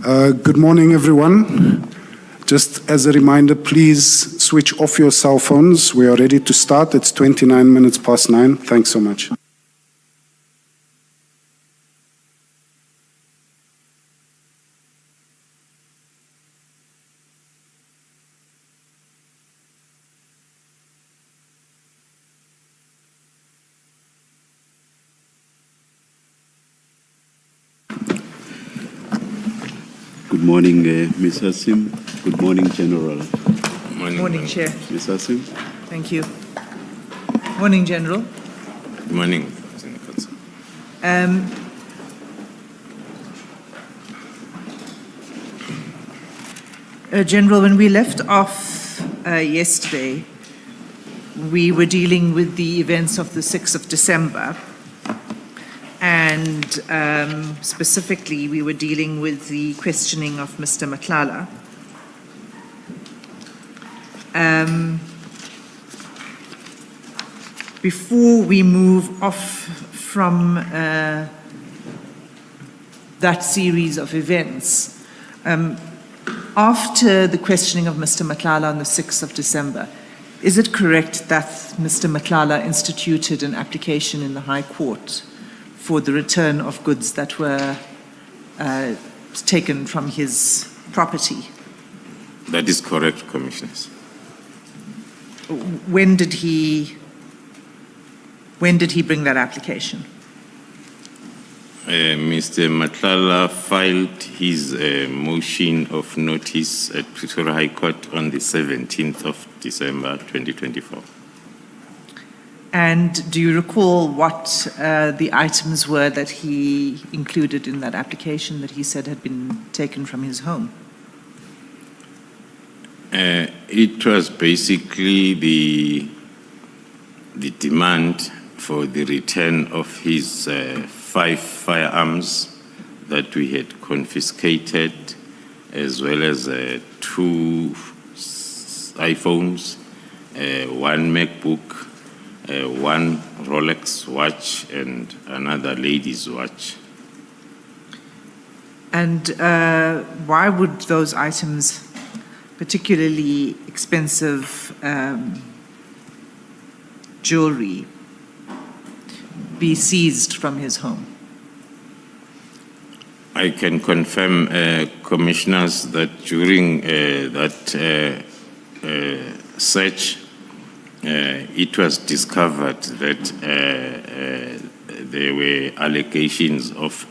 Good morning, everyone. Just as a reminder, please switch off your cell phones. We are ready to start. It's 29 minutes past 9. Thanks so much. Good morning, Ms. Hassim. Good morning, General. Morning, Chair. Ms. Hassim. Thank you. Morning, General. Good morning. General, when we left off yesterday, we were dealing with the events of the 6th of December. And specifically, we were dealing with the questioning of Mr. Madlanga. Before we move off from that series of events, after the questioning of Mr. Madlanga on the 6th of December, is it correct that Mr. Madlanga instituted an application in the High Court for the return of goods that were taken from his property? That is correct, Commissioners. When did he bring that application? Mr. Madlanga filed his motion of notice at Pretoria High Court on the 17th of December 2024. And do you recall what the items were that he included in that application that he said had been taken from his home? It was basically the demand for the return of his 5 firearms that we had confiscated, as well as 2 iPhones, 1 MacBook, 1 Rolex watch, and another lady's watch. And why would those items, particularly expensive jewelry, be seized from his home? I can confirm, Commissioners, that during that search, it was discovered that there were allegations of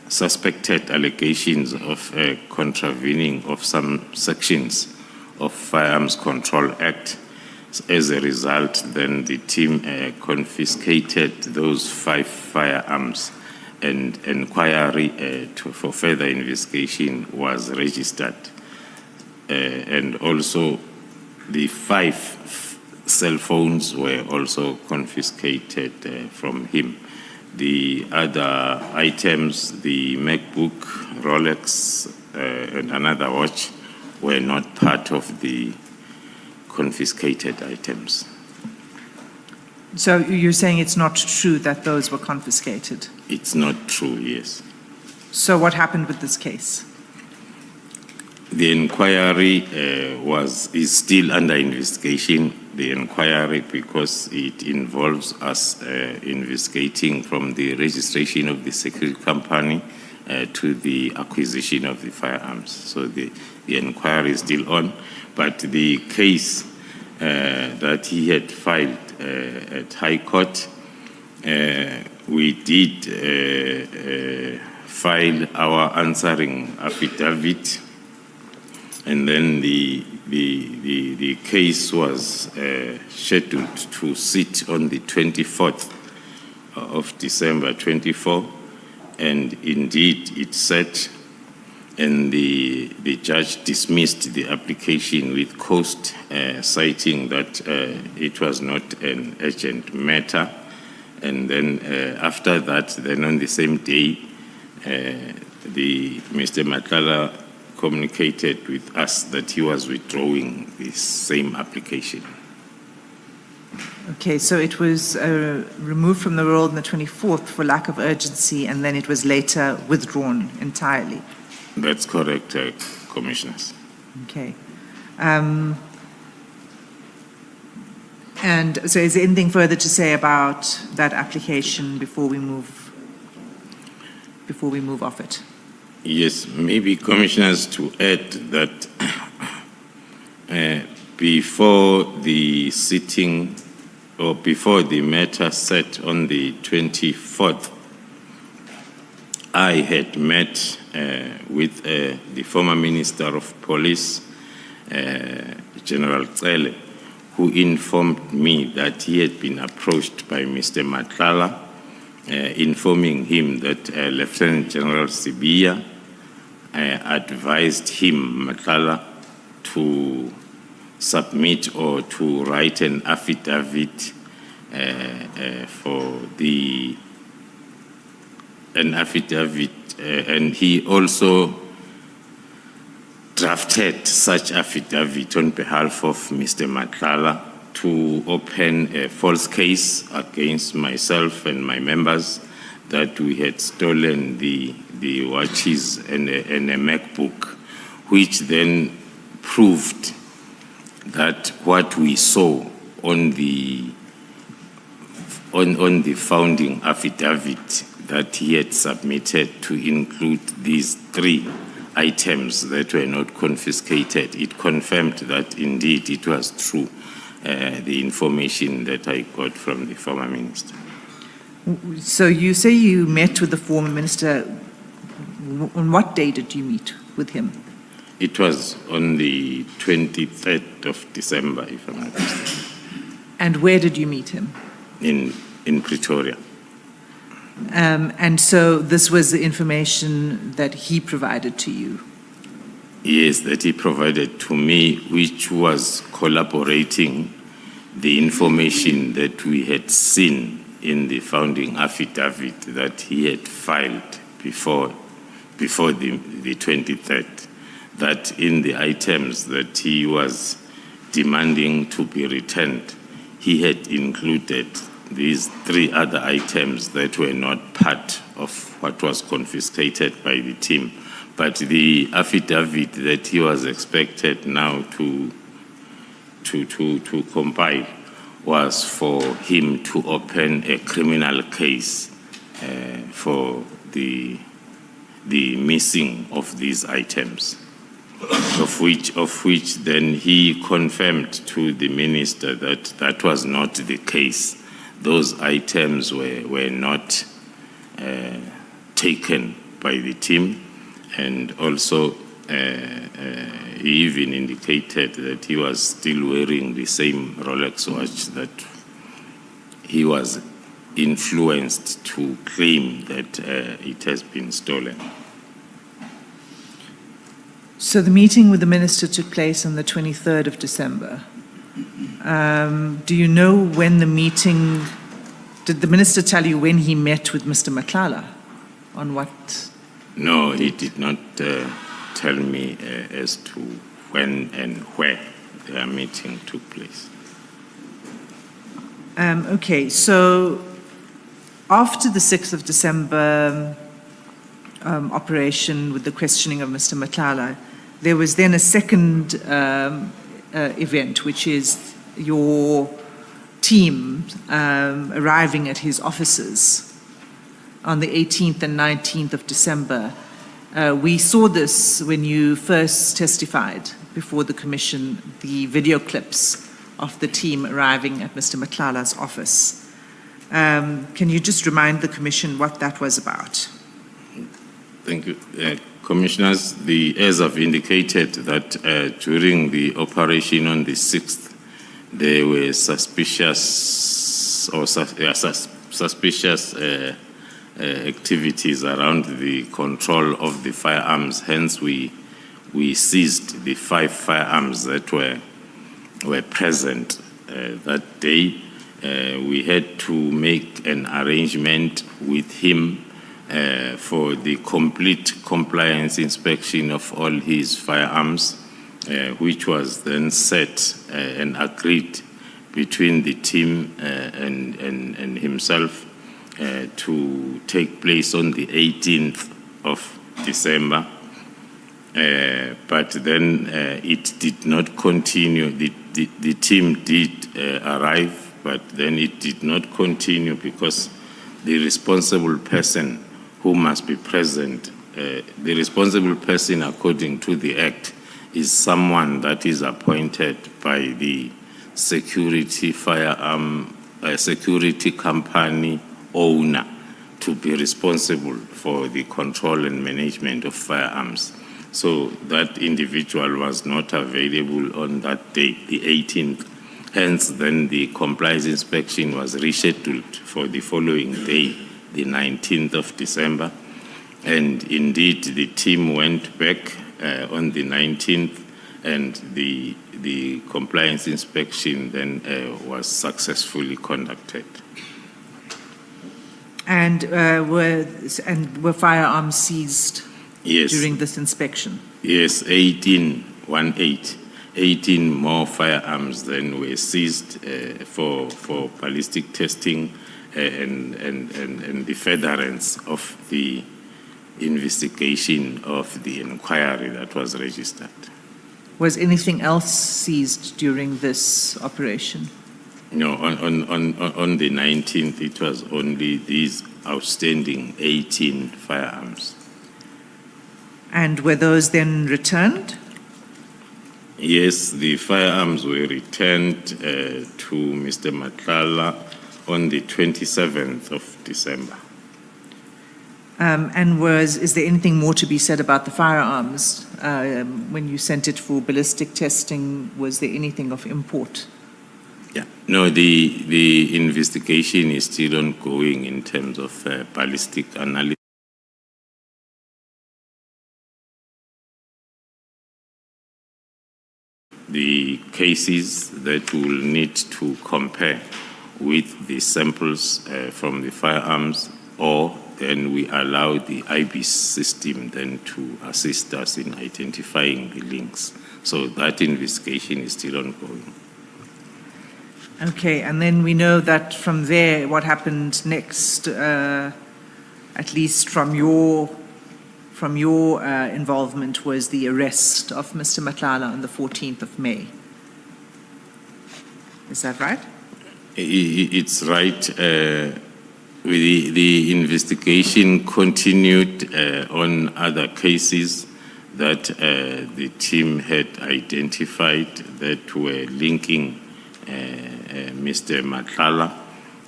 suspected allegations of contravening of some sections of Firearms Control Act. As a result, then the team confiscated those 5 firearms, and inquiry for further investigation was registered. And also the 5 cell phones were also confiscated from him. The other items, the MacBook, Rolex, and another watch, were not part of the confiscated items. So you're saying it's not true that those were confiscated? It's not true, yes. So what happened with this case? The inquiry is still under investigation. The inquiry, because it involves us investigating from the registration of the security company to the acquisition of the firearms. So the inquiry is still on, but the case that he had filed at High Court, we did file our answering affidavit, and then the case was scheduled to sit on the 24th of December 24, and indeed it sat, and the judge dismissed the application with cost, citing that it was not an urgent matter. And then after that, then on the same day, Mr. Madlanga communicated with us that he was withdrawing this same application. Okay, so it was removed from the roll on the 24th for lack of urgency, and then it was later withdrawn entirely. That's correct, Commissioners. Okay. And so is there anything further to say about that application before we move off it? Yes, maybe Commissioners to add that before the sitting or before the matter set on the 24th, I had met with the former Minister of Police, General Cele, who informed me that he had been approached by Mr. Matlala, informing him that Lieutenant General Sibia advised him, Matlala, to submit or to write an affidavit and he also drafted such affidavit on behalf of Mr. Matlala to open a false case against myself and my members that we had stolen the watches and a MacBook, which then proved that what we saw on the founding affidavit that he had submitted to include these 3 items that were not confiscated, it confirmed that indeed it was true, the information that I got from the former minister. So you say you met with the former minister. On what day did you meet with him? It was on the 23rd of December, if I'm not mistaken. And where did you meet him? In Pretoria. And so this was the information that he provided to you? Yes, that he provided to me, which was corroborating the information that we had seen in the founding affidavit that he had filed before the 23rd, that in the items that he was demanding to be returned, he had included these 3 other items that were not part of what was confiscated by the team. But the affidavit that he was expected now to compile was for him to open a criminal case for the missing of these items, of which then he confirmed to the minister that that was not the case. Those items were not taken by the team, and also he even indicated that he was still wearing the same Rolex watch that he was influenced to claim that it has been stolen. So the meeting with the minister took place on the 23rd of December. Do you know when the meeting, did the minister tell you when he met with Mr. Matlala? On what? No, he did not tell me as to when and where their meeting took place. Okay, so after the 6th of December operation with the questioning of Mr. Matlala, there was then a second event, which is your team arriving at his offices on the 18th and 19th of December. We saw this when you first testified before the commission, the video clips of the team arriving at Mr. Matlala's office. Can you just remind the commission what that was about? Thank you. Commissioners, as I've indicated that during the operation on the 6th, there were suspicious activities around the control of the firearms. Hence, we seized the 5 firearms that were present that day. We had to make an arrangement with him for the complete compliance inspection of all his firearms, which was then set and agreed between the team and himself to take place on the 18th of December. But then it did not continue. The team did arrive, but then it did not continue because the responsible person who must be present, the responsible person according to the Act is someone that is appointed by the security company owner to be responsible for the control and management of firearms. So that individual was not available on that day, the 18th. Hence, then the compliance inspection was rescheduled for the following day, the 19th of December. And indeed, the team went back on the 19th, and the compliance inspection then was successfully conducted. And were firearms seized Yes. during this inspection? Yes, 18 more firearms then were seized for ballistic testing and the furtherance of the investigation of the inquiry that was registered. Was anything else seized during this operation? No, on the 19th, it was only these outstanding 18 firearms. And were those then returned? Yes, the firearms were returned to Mr. Madlanga on the 27th of December. And is there anything more to be said about the firearms? When you sent it for ballistic testing, was there anything of import? Yeah. No, the investigation is still ongoing in terms of ballistic analysis. The cases that will need to compare with the samples from the firearms, or then we allow the IBIS system then to assist us in identifying the links. So that investigation is still ongoing. Okay, and then we know that from there, what happened next, at least from your involvement, was the arrest of Mr. Madlanga on the 14th of May. Is that right? It's right. The investigation continued on other cases that the team had identified that were linking Mr. Madlanga.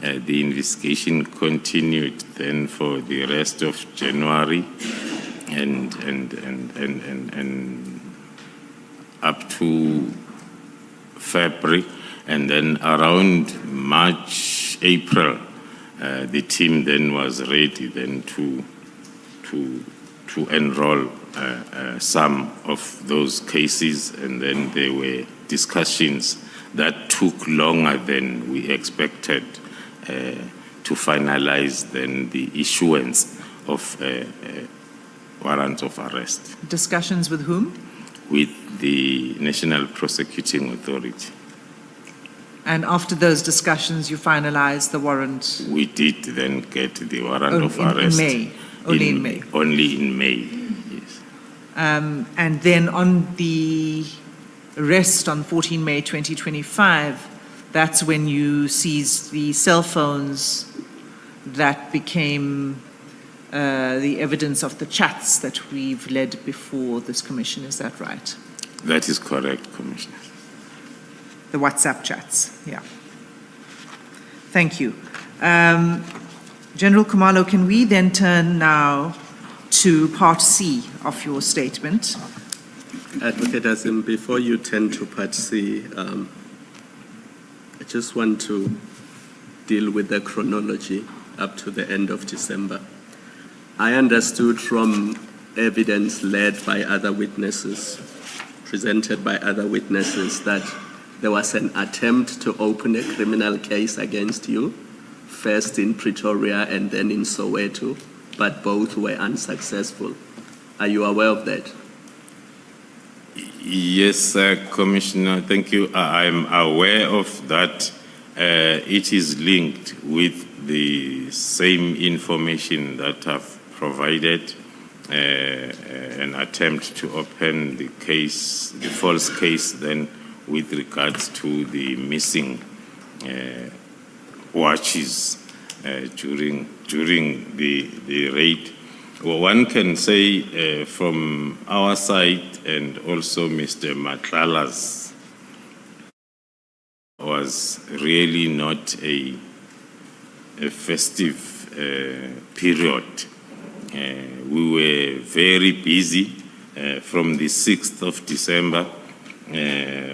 The investigation continued then for the rest of January and up to February, and then around March, April, the team then was ready then to enroll some of those cases, and then there were discussions that took longer than we expected to finalize then the issuance of warrants of arrest. Discussions with whom? With the National Prosecuting Authority. And after those discussions, you finalized the warrant? We did then get the warrant of arrest. In May? Only in May? Only in May, yes. And then on the arrest on 14 May 2025, that's when you seized the cell phones that became the evidence of the chats that we've led before this commission. Is that right? That is correct, Commissioner. The WhatsApp chats, yeah. Thank you. General Khumalo, can we then turn now to Part C of your statement? Advocate Azim, before you turn to Part C, I just want to deal with the chronology up to the end of December. I understood from evidence led by other witnesses, presented by other witnesses, that there was an attempt to open a criminal case against you, first in Pretoria and then in Soweto, but both were unsuccessful. Are you aware of that? Yes, Commissioner, thank you. I'm aware of that. It is linked with the same information that I've provided, an attempt to open the case, the false case, then with regards to the missing watches during the raid. Well, one can say from our side and also Mr. Matlala's was really not a festive period. We were very busy from the 6th of December,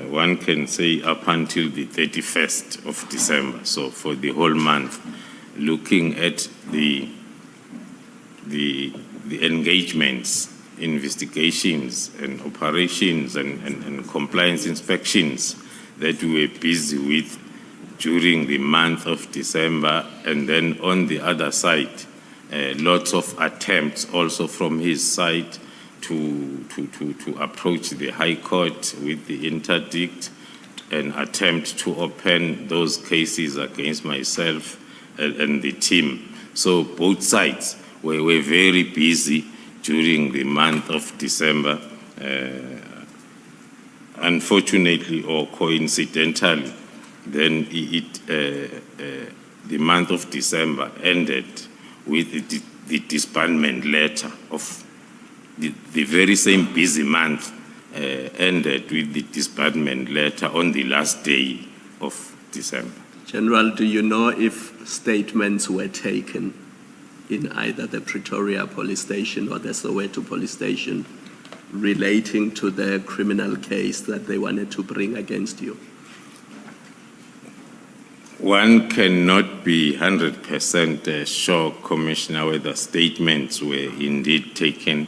one can say up until the 31st of December. So for the whole month, looking at the engagements, investigations and operations and compliance inspections that we were busy with during the month of December. And then on the other side, lots of attempts also from his side to approach the High Court with the interdict and attempt to open those cases against myself and the team. So both sides were very busy during the month of December. Unfortunately or coincidentally, then the month of December ended with the disbandment letter of the very same busy month ended with the disbandment letter on the last day of December. General, do you know if statements were taken in either the Pretoria police station or the Soweto police station relating to the criminal case that they wanted to bring against you? One cannot be 100% sure, Commissioner, whether statements were indeed taken,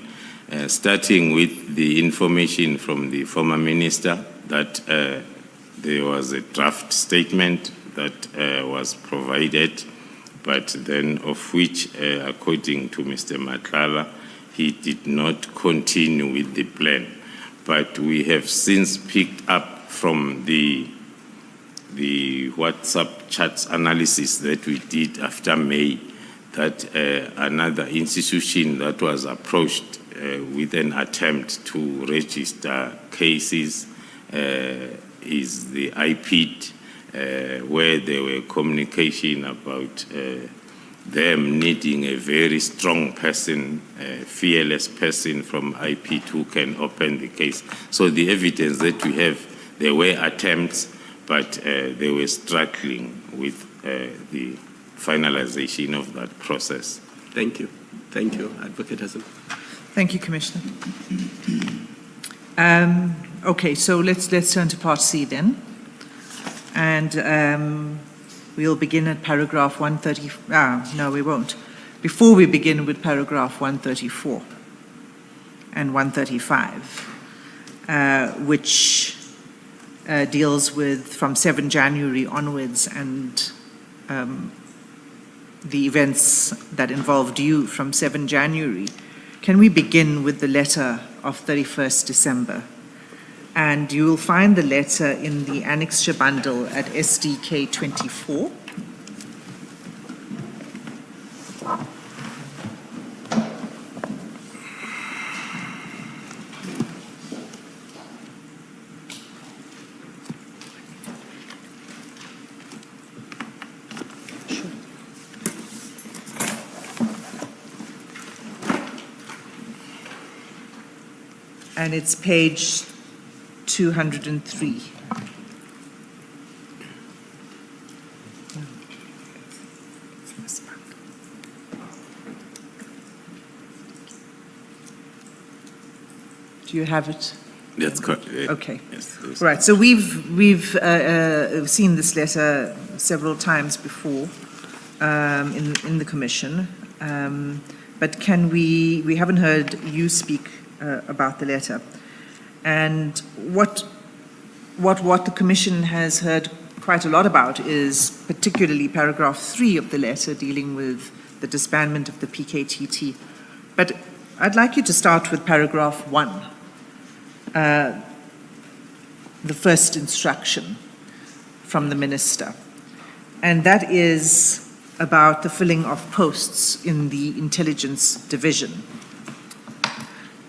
starting with the information from the former minister that there was a draft statement that was provided, but then of which, according to Mr. Matlala, he did not continue with the plan. But we have since picked up from the WhatsApp chats analysis that we did after May that another institution that was approached with an attempt to register cases is the IPID, where there were communication about them needing a very strong person, a fearless person from IPID who can open the case. So the evidence that we have, there were attempts, but they were struggling with the finalization of that process. Thank you. Thank you, Advocate Hassan. Thank you, Commissioner. Okay, so let's turn to Part C then. And we'll begin at paragraph 130. No, we won't. Before we begin with paragraph 134 and 135, which deals with from 7 January onwards and the events that involved you from 7 January. Can we begin with the letter of 31st December? And you will find the letter in the annexure bundle at SDK 24. And it's page 203. Do you have it? That's correct. Okay. Yes, Right. So we've seen this letter several times before in the commission, but can we haven't heard you speak about the letter, and what the commission has heard quite a lot about is particularly paragraph 3 of the letter dealing with the disbandment of the PKTT. But I'd like you to start with paragraph 1. the first instruction from the minister, and that is about the filling of posts in the intelligence division.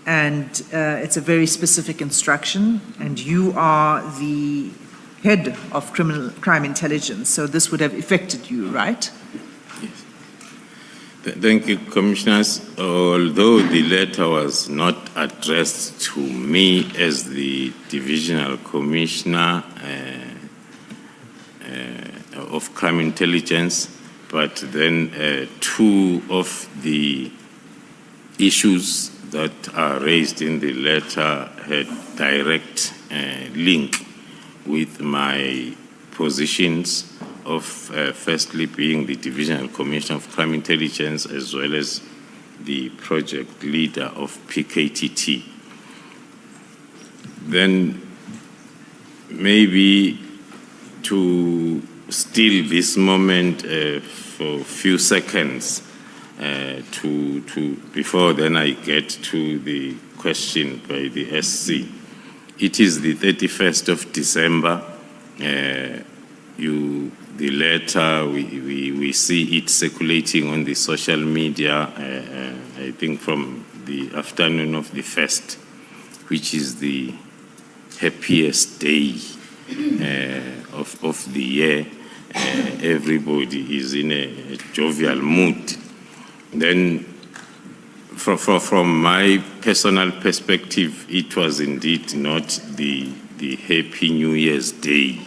And it's a very specific instruction, and you are the head of crime intelligence, so this would have affected you, right? Yes. Thank you, Commissioners. Although the letter was not addressed to me as the Divisional Commissioner of Crime Intelligence, but then two of the issues that are raised in the letter had direct link with my positions of firstly being the Divisional Commissioner of Crime Intelligence as well as the project leader of PKTT. Then maybe to steal this moment for a few seconds before then I get to the question by the SC. It is the 31st of December. The letter, we see it circulating on the social media, I think from the afternoon of the 1st, which is the happiest day of the year. Everybody is in a jovial mood. Then from my personal perspective, it was indeed not the Happy New Year's Day,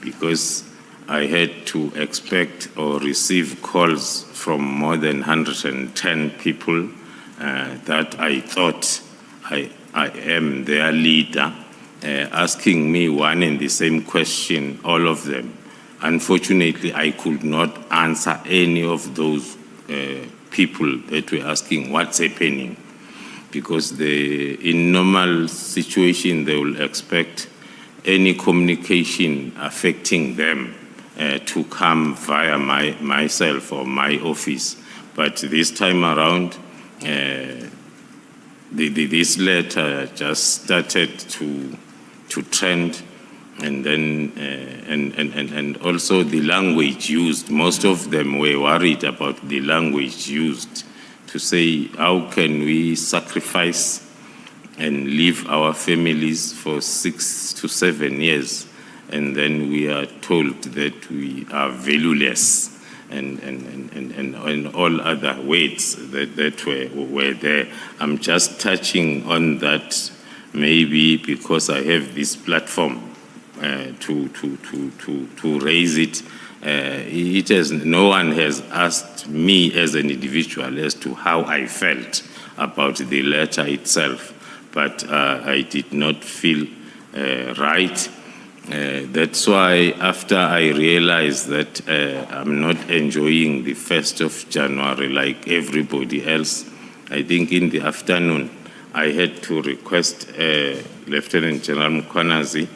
because I had to expect or receive calls from more than 110 people that I thought I am their leader, asking me one and the same question, all of them. Unfortunately, I could not answer any of those people that were asking what's happening, because in normal situation they will expect any communication affecting them to come via myself or my office. But this time around, this letter just started to trend, and then and also the language used. Most of them were worried about the language used to say, how can we sacrifice and leave our families for 6 to 7 years, and then we are told that we are valueless, and all other words that were there. I'm just touching on that maybe because I have this platform to raise it. No one has asked me as an individual as to how I felt about the letter itself, but I did not feel right. That's why after I realized that I'm not enjoying the 1st of January like everybody else, I think in the afternoon I had to request Lieutenant General Mkhwanazi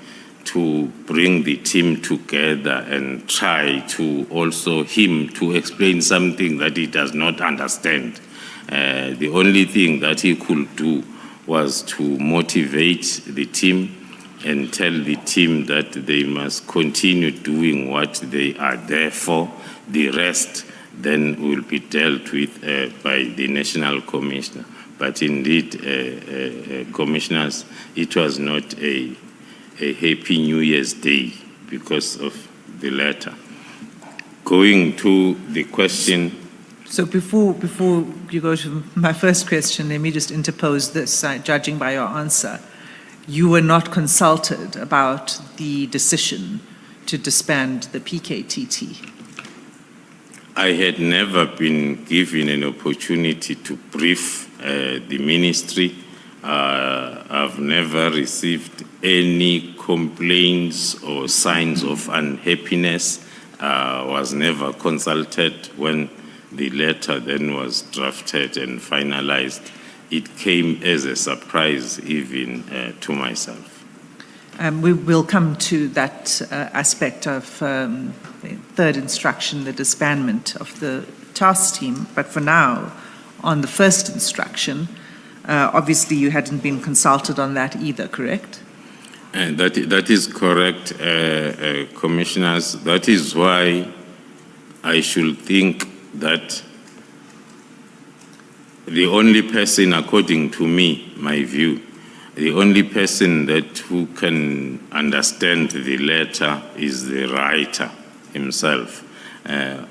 to bring the team together and try to also him to explain something that he does not understand. The only thing that he could do was to motivate the team and tell the team that they must continue doing what they are there for. The rest then will be dealt with by the National Commissioner. But indeed, Commissioners, it was not a Happy New Year's Day because of the letter. Going to the question. So before you go to my first question, let me just interpose this, judging by your answer. You were not consulted about the decision to disband the PKTT. I had never been given an opportunity to brief the ministry. I've never received any complaints or signs of unhappiness. Was never consulted when the letter then was drafted and finalized. It came as a surprise even to myself. We will come to that aspect of the third instruction, the disbandment of the task team. But for now, on the first instruction, obviously you hadn't been consulted on that either, correct? And that is correct, commissioners. That is why I should think that the only person, according to me, my view, the only person who can understand the letter is the writer himself.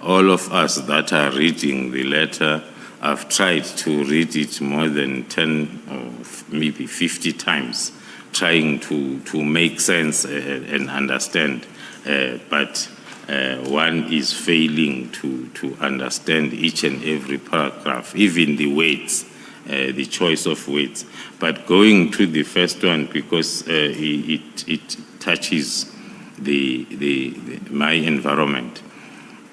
All of us that are reading the letter, I've tried to read it more than 10 or maybe 50 times, trying to make sense and understand, but one is failing to understand each and every paragraph, even the words, the choice of words. But going to the first one, because it touches my environment,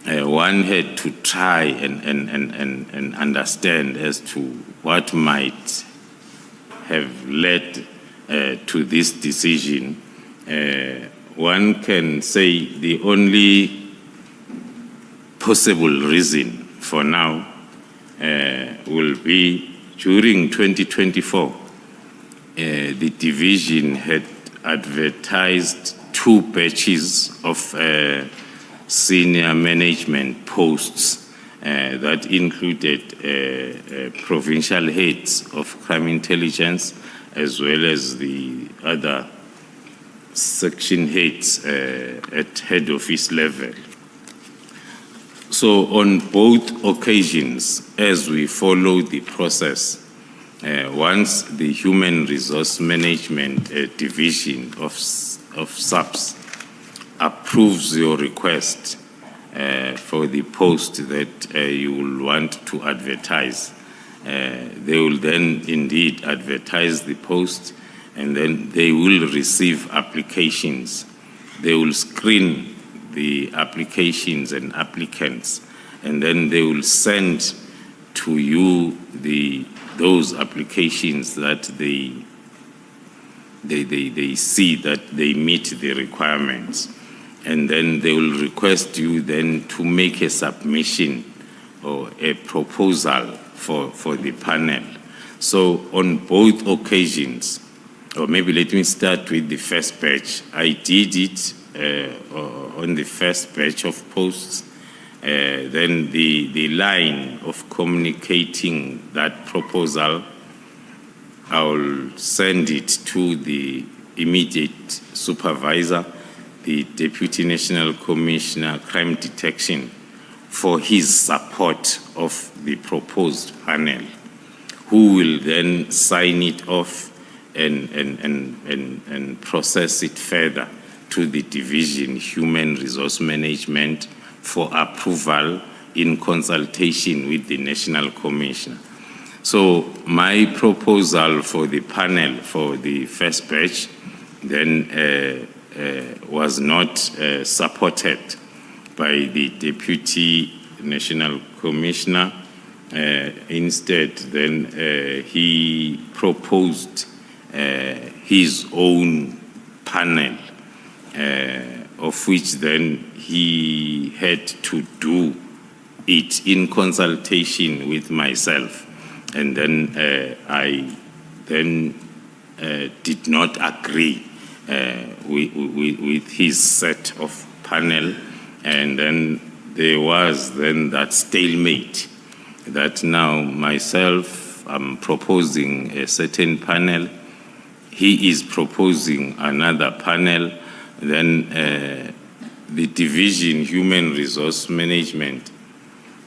one had to try and understand as to what might have led to this decision. One can say the only possible reason for now will be during 2024, the division had advertised 2 batches of senior management posts that included provincial heads of crime intelligence as well as the other section heads at head office level. So on both occasions, as we follow the process, once the Human Resource Management Division of SAPS approves your request for the post that you will want to advertise, they will then indeed advertise the post, and then they will receive applications. They will screen the applications and applicants, and then they will send to you those applications that they see that they meet the requirements. And then they will request you then to make a submission or a proposal for the panel. So on both occasions, or maybe let me start with the first batch. I did it on the first batch of posts. Then the line of communicating that proposal, I will send it to the immediate supervisor, the Deputy National Commissioner, Crime Detection, for his support of the proposed panel, who will then sign it off and process it further to the Division Human Resource Management for approval in consultation with the National Commissioner. So my proposal for the panel for the first batch then was not supported by the Deputy National Commissioner. Instead, then he proposed his own panel, of which then he had to do it in consultation with myself. And then I then did not agree with his set of panel, and then there was then that stalemate that now myself I'm proposing a certain panel, he is proposing another panel, then the Division Human Resource Management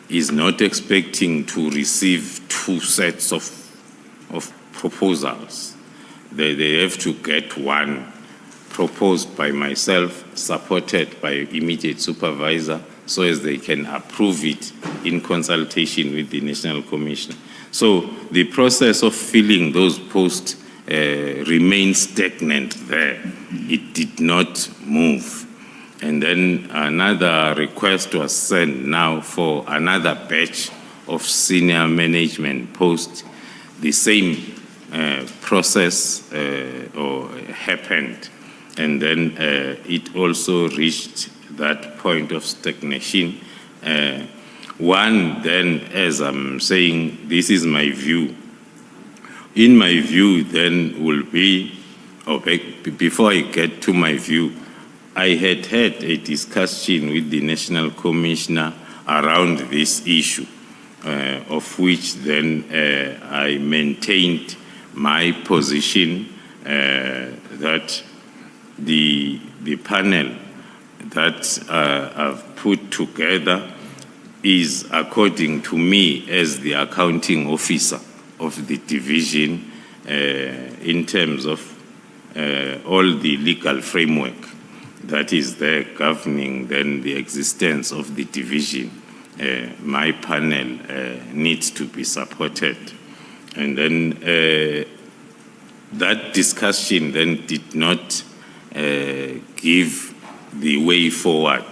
is not expecting to receive 2 sets of proposals. They have to get one proposed by myself, supported by immediate supervisor, so as they can approve it in consultation with the National Commissioner. So the process of filling those posts remained stagnant there. It did not move. And then another request was sent now for another batch of senior management posts. The same process happened. And then it also reached that point of stagnation. One then, as I'm saying, this is my view. In my view then will be Before I get to my view, I had had a discussion with the National Commissioner around this issue, of which then I maintained my position that the panel that I've put together is, according to me, as the accounting officer of the division, in terms of all the legal framework that is there governing then the existence of the division. My panel needs to be supported. And then that discussion then did not give the way forward.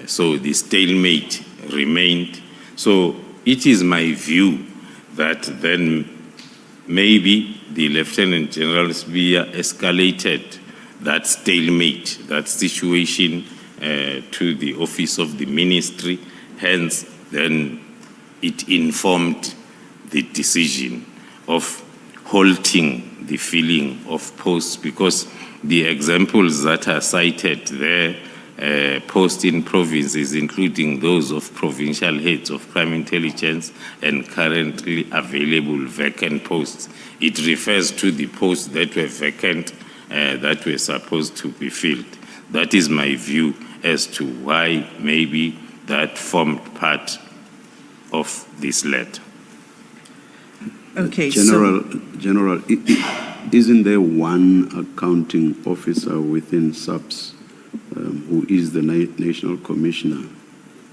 So the stalemate remained. So it is my view that then maybe the Lieutenant General Spear escalated that stalemate, that situation to the office of the ministry. Hence, then it informed the decision of halting the filling of posts, because the examples that are cited there, posts in provinces, including those of provincial heads of crime intelligence and currently available vacant posts. It refers to the posts that were vacant, that were supposed to be filled. That is my view as to why maybe that formed part of this letter. Okay, General, isn't there one accounting officer within SAPS who is the National Commissioner?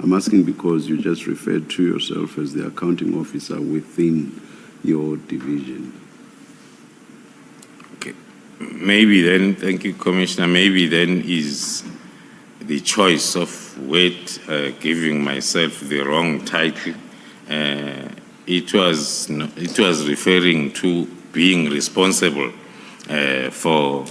I'm asking because you just referred to yourself as the accounting officer within your division. Okay. Maybe then, thank you, Commissioner, maybe then is the choice of giving myself the wrong title. It was referring to being responsible for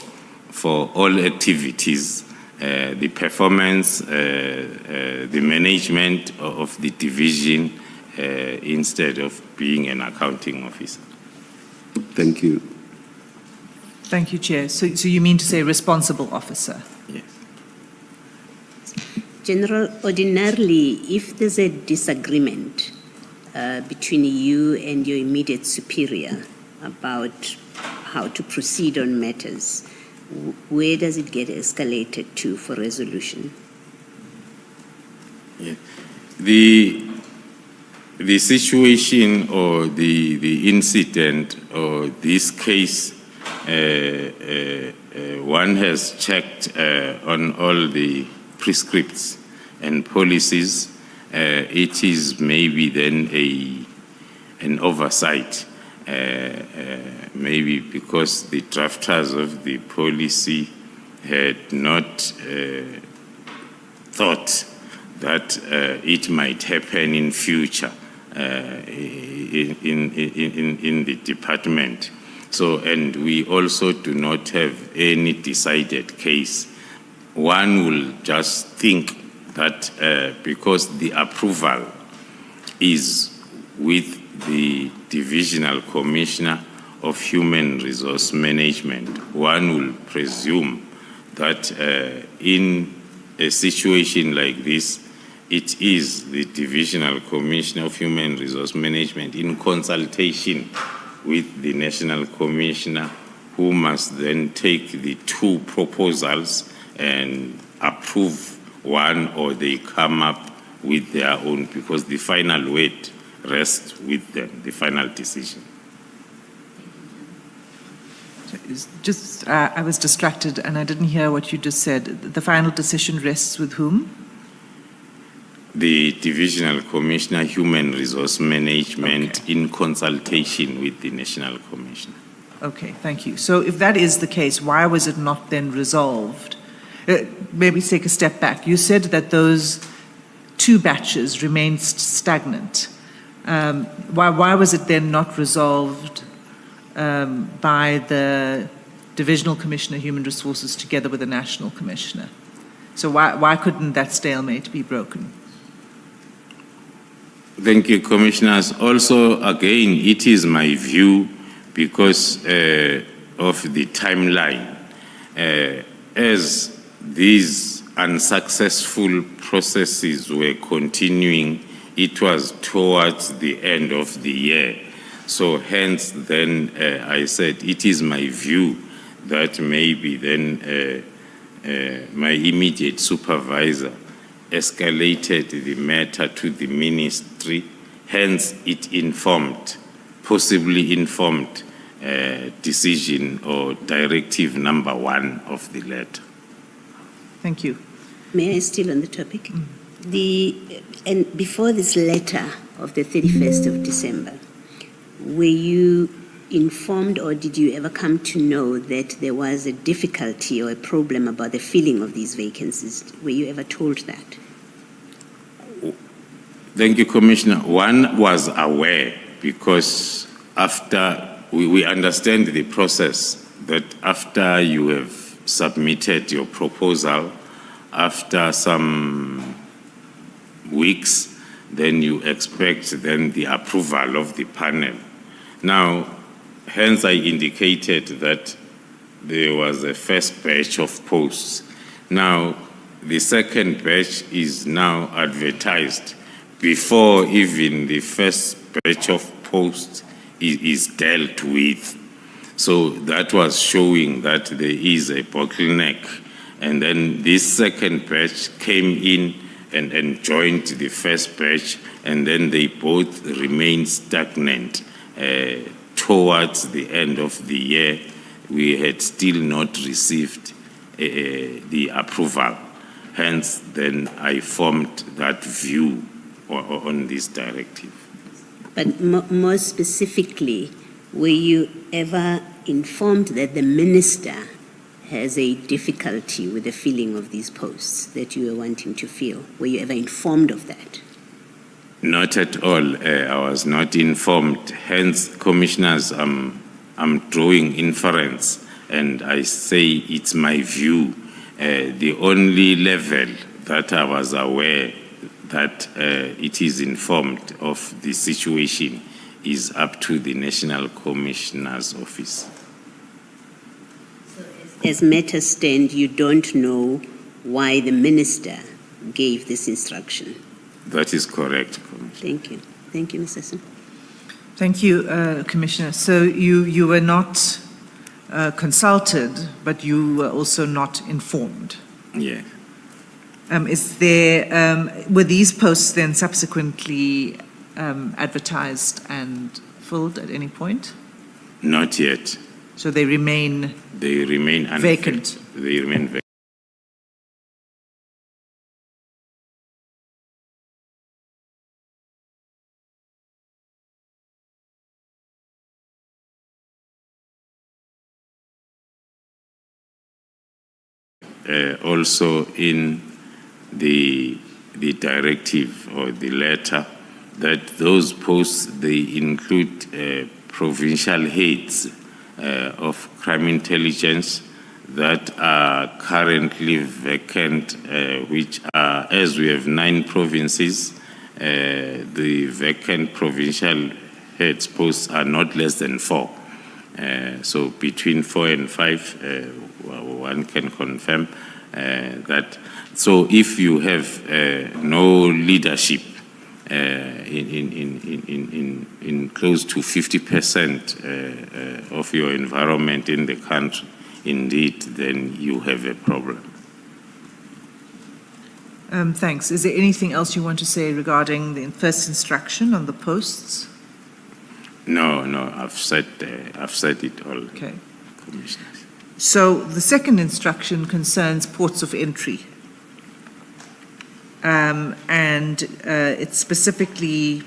all activities, the performance, the management of the division, instead of being an accounting officer. Thank you. Thank you, Chair. So you mean to say responsible officer? Yes. General, ordinarily, if there's a disagreement between you and your immediate superior about how to proceed on matters, where does it get escalated to for resolution? Yeah. The situation or the incident or this case, one has checked on all the prescripts and policies. It is maybe then an oversight, maybe because the drafters of the policy had not thought that it might happen in future in the department. So, and we also do not have any decided case. One will just think that because the approval is with the Divisional Commissioner of Human Resource Management, one will presume that in a situation like this, it is the Divisional Commissioner of Human Resource Management in consultation with the National Commissioner who must then take the two proposals and approve one, or they come up with their own, because the final weight rests with them, the final decision. Just, I was distracted and I didn't hear what you just said. The final decision rests with whom? The Divisional Commissioner, Human Resource Management, in consultation with the National Commissioner. Okay, thank you. So if that is the case, why was it not then resolved? Maybe take a step back. You said that those two batches remained stagnant. Why was it then not resolved by the Divisional Commissioner, Human Resources, together with the National Commissioner? So why couldn't that stalemate be broken? Thank you, Commissioners. Also, again, it is my view, because the timeline. As these unsuccessful processes were continuing, it was towards the end of the year. So hence then I said it is my view that maybe then my immediate supervisor escalated the matter to the ministry, hence it possibly informed decision or directive number 1 of the letter. Thank you. May I still on the topic? And before this letter of the 31st of December, were you informed or did you ever come to know that there was a difficulty or a problem about the filling of these vacancies? Were you ever told that? Thank you, Commissioner. One was aware because after we understand the process that after you have submitted your proposal, after some weeks, then you expect then the approval of the panel. Now, hence I indicated that there was a first batch of posts. Now, the second batch is now advertised before even the first batch of posts is dealt with. So that was showing that there is a bottleneck. And then this second batch came in and joined the first batch, and then they both remained stagnant. Towards the end of the year, we had still not received the approval. Hence, then I formed that view on this directive. But more specifically, were you ever informed that the minister has a difficulty with the filling of these posts that you were wanting to fill? Were you ever informed of that? Not at all. I was not informed. Hence, commissioners, I'm drawing inference, and I say it's my view. The only level that I was aware that it is informed of the situation is up to the National Commissioner's Office. So as matters stand, you don't know why the minister gave this instruction? That is correct, Commissioner. Thank you. Thank you, Mr. Sim. Thank you, Commissioner. So you were not consulted, but you were also not informed. Yeah. Were these posts then subsequently advertised and filled at any point? Not yet. So they remain vacant. They remain vacant. Also in the directive or the letter that those posts, they include provincial heads of crime intelligence that are currently vacant, which are, as we have 9 provinces, the vacant provincial heads posts are not less than 4. So between 4 and 5, one can confirm that. So if you have no leadership in close to 50% of your environment in the country, indeed, then you have a problem. Thanks. Is there anything else you want to say regarding the first instruction on the posts? No, I've said it all. Okay. Commissioners. So the second instruction concerns ports of entry. And it's specifically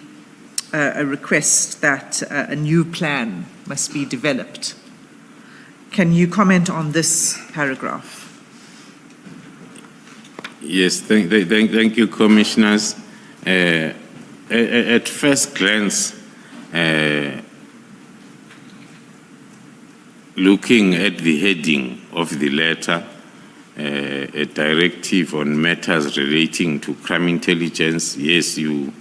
a request that a new plan must be developed. Can you comment on this paragraph? Yes, thank you, Commissioners. At first glance, looking at the heading of the letter, a directive on matters relating to crime intelligence, yes, you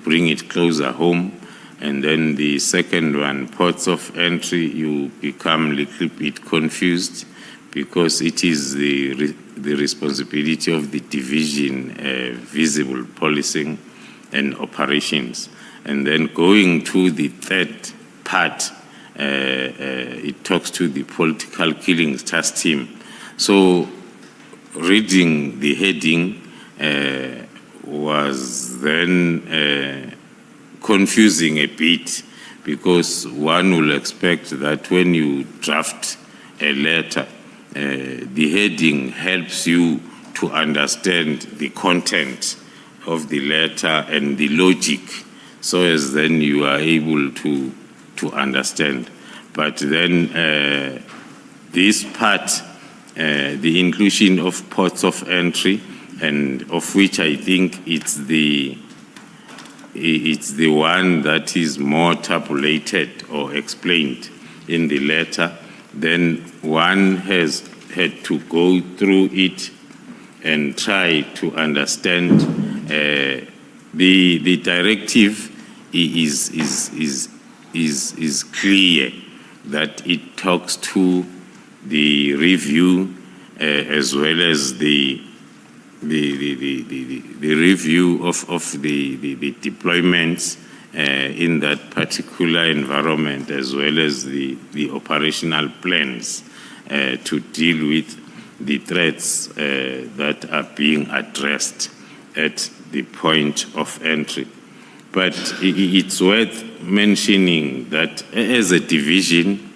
bring it closer home, And then the second one, ports of entry, you become a little bit confused because it is the responsibility of the division, visible policing and operations. And then going to the third part, it talks to the political killings task team. So reading the heading was then confusing a bit, because one will expect that when you draft a letter, the heading helps you to understand the content of the letter and the logic, so as then you are able to understand. But then this part, the inclusion of ports of entry, and of which I think it's the one that is more tabulated or explained in the letter, then one has had to go through it and try to understand. The directive is clear that it talks to the review as well as the review of the deployments in that particular environment, as well as the operational plans to deal with the threats that are being addressed at the point of entry. But it's worth mentioning that as a division,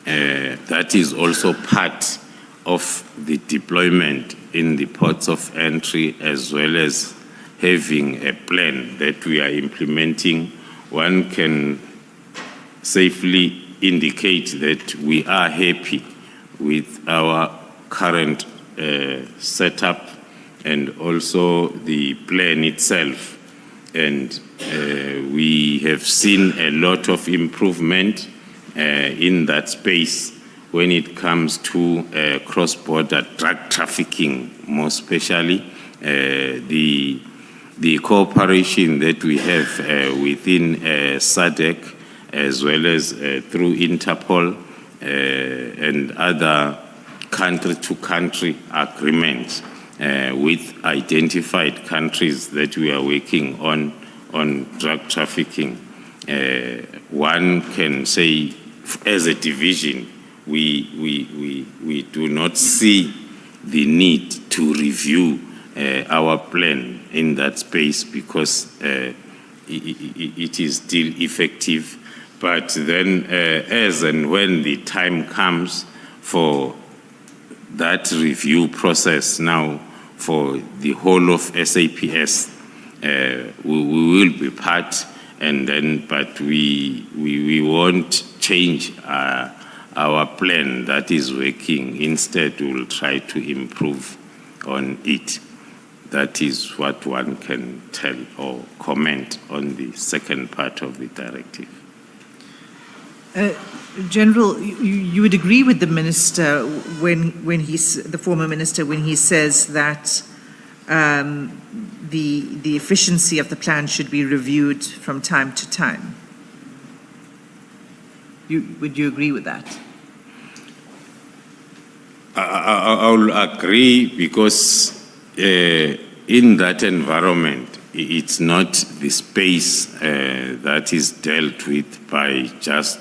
that is also part of the deployment in the ports of entry, as well as having a plan that we are implementing. One can safely indicate that we are happy with our current setup and also the plan itself. And we have seen a lot of improvement in that space when it comes to cross-border drug trafficking, more especially the cooperation that we have within SADC, as well as through Interpol and other country-to-country agreements with identified countries that we are working on drug trafficking. One can say, as a division, we do not see the need to review our plan in that space, because it is still effective. But then as and when the time comes for that review process now for the whole of SAPS, we will be part, and then, but we won't change our plan that is working. Instead, we will try to improve on it. That is what one can tell or comment on the second part of the directive. General, you would agree with the minister when the former minister, when he says that the efficiency of the plan should be reviewed from time to time. Would you agree with that? I'll agree, because in that environment, it's not the space that is dealt with by just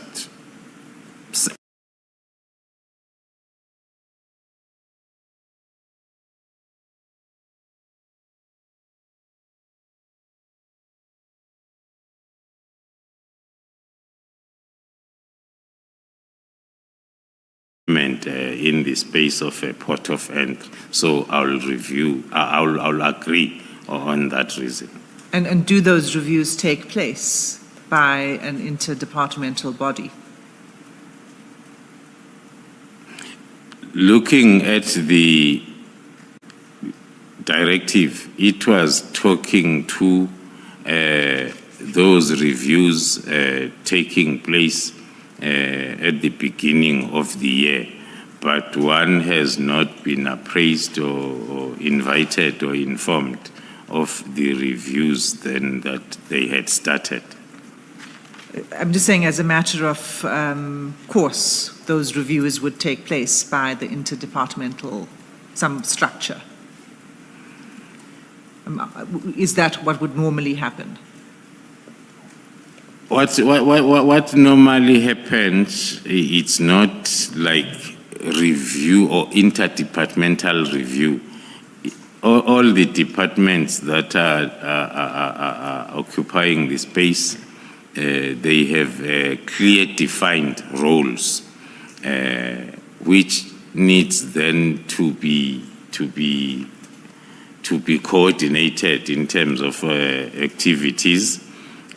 in the space of a port of entry. So I'll agree on that reason. And do those reviews take place by an interdepartmental body? Looking at the directive, it was talking to those reviews taking place at the beginning of the year, but one has not been appraised or invited or informed of the reviews then that they had started. I'm just saying, as a matter of course, those reviews would take place by the interdepartmental, some structure. Is that what would normally happen? What normally happens, it's not like review or interdepartmental review. All the departments that are occupying the space, they have clear defined roles, which needs then to be coordinated in terms of activities,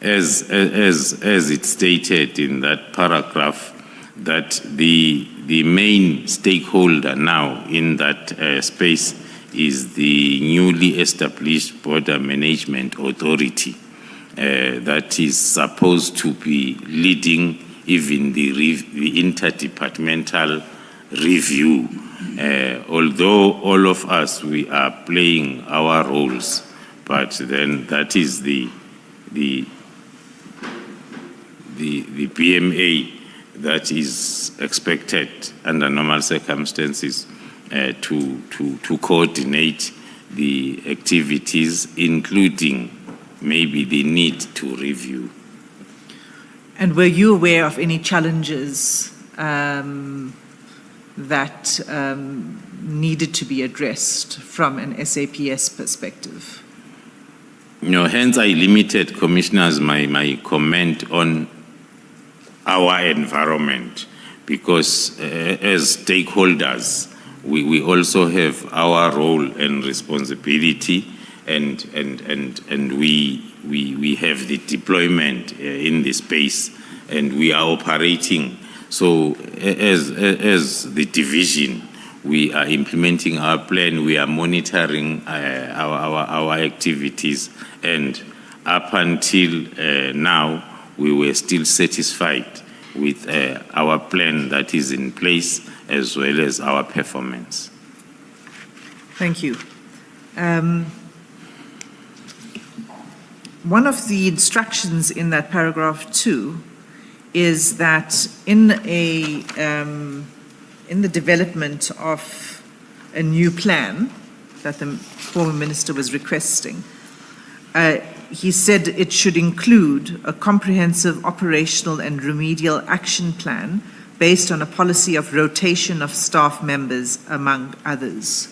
as it's stated in that paragraph, that the main stakeholder now in that space is the newly established Border Management Authority that is supposed to be leading even the interdepartmental review. Although all of us, we are playing our roles, but then that is the PMA that is expected under normal circumstances to coordinate the activities, including maybe the need to review. And were you aware of any challenges that needed to be addressed from an SAPS perspective? No, hence I limited, Commissioners, my comment on our environment, because as stakeholders, we also have our role and responsibility, and we have the deployment in the space, and we are operating. So as the division, we are implementing our plan, we are monitoring our activities, and up until now, we were still satisfied with our plan that is in place, as well as our performance. Thank you. One of the instructions in that paragraph 2 is that in the development of a new plan that the former minister was requesting, he said it should include a comprehensive operational and remedial action plan based on a policy of rotation of staff members, among others,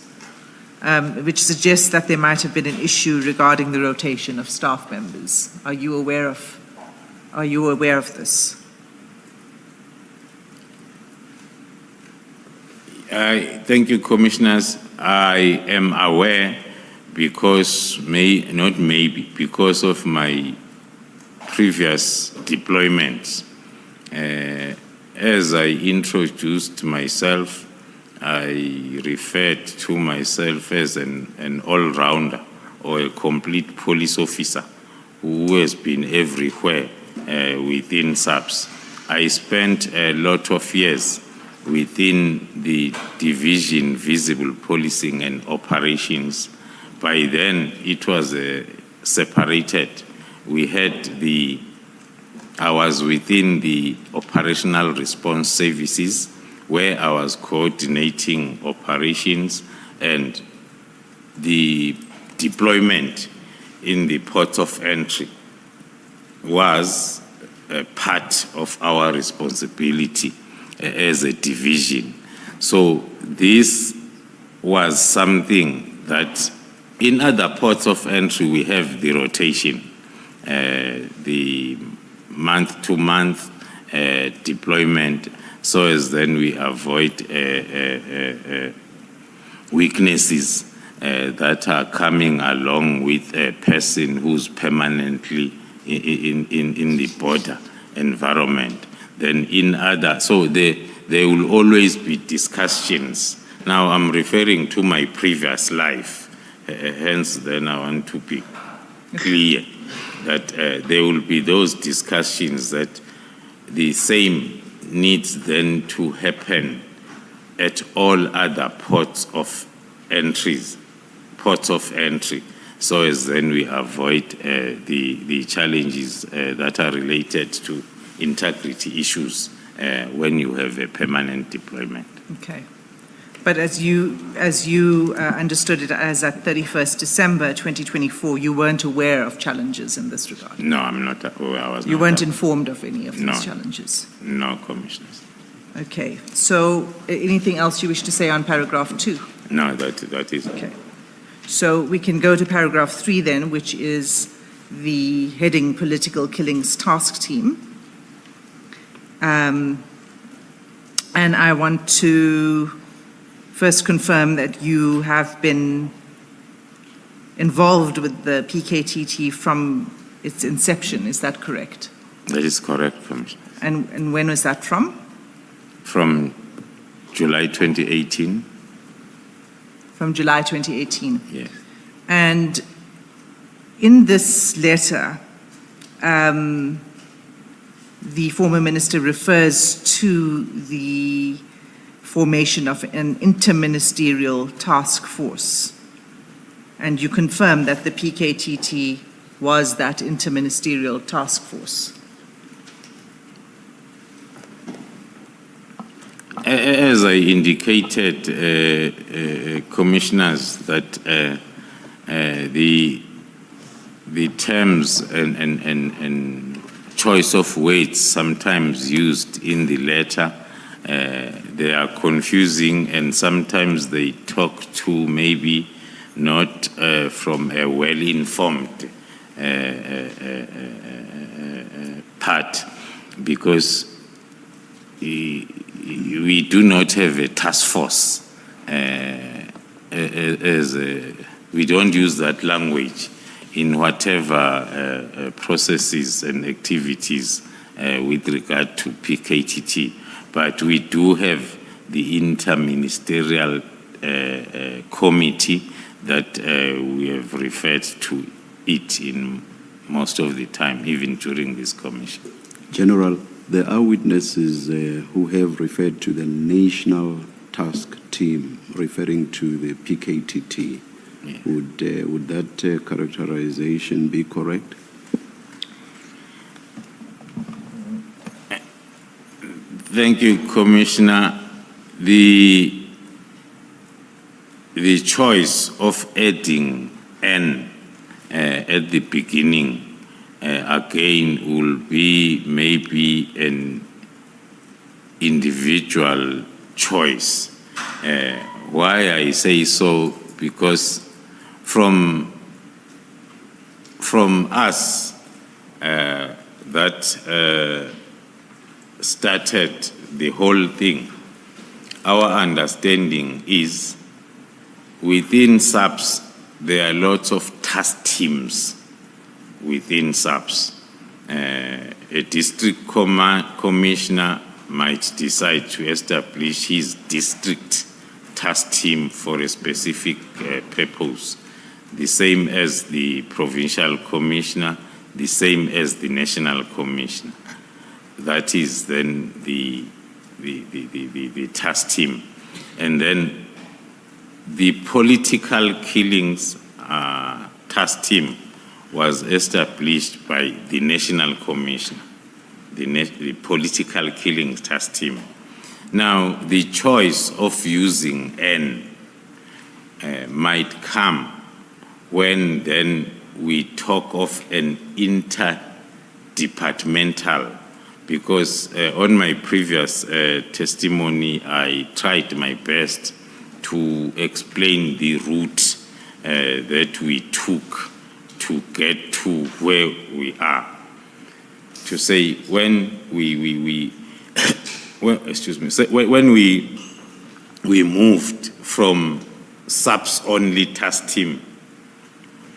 which suggests that there might have been an issue regarding the rotation of staff members. Are you aware of this? Thank you, Commissioners. I am aware, because because of my previous deployments. As I introduced myself, I referred to myself as an all-rounder or a complete police officer who has been everywhere within SAPS. I spent a lot of years within the division visible policing and operations. By then, it was separated. I was within the operational response services, where I was coordinating operations, and the deployment in the ports of entry was a part of our responsibility as a division. So this was something that in other ports of entry we have the rotation, the month-to-month deployment, so as then we avoid weaknesses that are coming along with a person who's permanently in the border environment. Then so there will always be discussions. Now I'm referring to my previous life, hence then I want to be clear that there will be those discussions that the same needs then to happen at all other ports of entry, so as then we avoid the challenges that are related to integrity issues when you have a permanent deployment. Okay. But as you understood it as at 31st December 2024, you weren't aware of challenges in this regard? No, I'm not aware. I was You not weren't aware. informed of any of these No. challenges? No, Commissioners. Okay. So anything else you wish to say on paragraph 2? No, that is. Okay. So we can go to paragraph 3 then, which is the heading Political Killings Task Team. And I want to first confirm that you have been involved with the PKTT from its inception. Is that correct? That is correct, Commissioner. And when was that from? From July 2018, From July 2018. yes. And in this letter, the former minister refers to the formation of an interministerial task force. And you confirm that the PKTT was that interministerial task force. As I indicated, Commissioners, that the terms and choice of words sometimes used in the letter, they are confusing, and sometimes they talk to maybe not from a well-informed part, because we do not have a task force. We don't use that language in whatever processes and activities with regard to PKTT. But we do have the interministerial committee that we have referred to it in most of the time, even during this commission. General, there are witnesses who have referred to the National Task Team, referring to the PKTT. Yeah. Would that characterization be correct? Thank you, Commissioner. The choice of adding "n" at the beginning again will be maybe an individual choice. Why I say so? Because from us that started the whole thing, our understanding is within SAPS there are lots of task teams within SAPS. A district commissioner might decide to establish his district task team for a specific purpose, the same as the provincial commissioner, the same as the national commissioner. That is then the task team. And then the political killings task team was established by the national commissioner, the political killings task team. Now, the choice of using "n" might come when then we talk of an interdepartmental, because on my previous testimony, I tried my best to explain the route that we took to get to where we are. To say when when we moved from SAPS only task team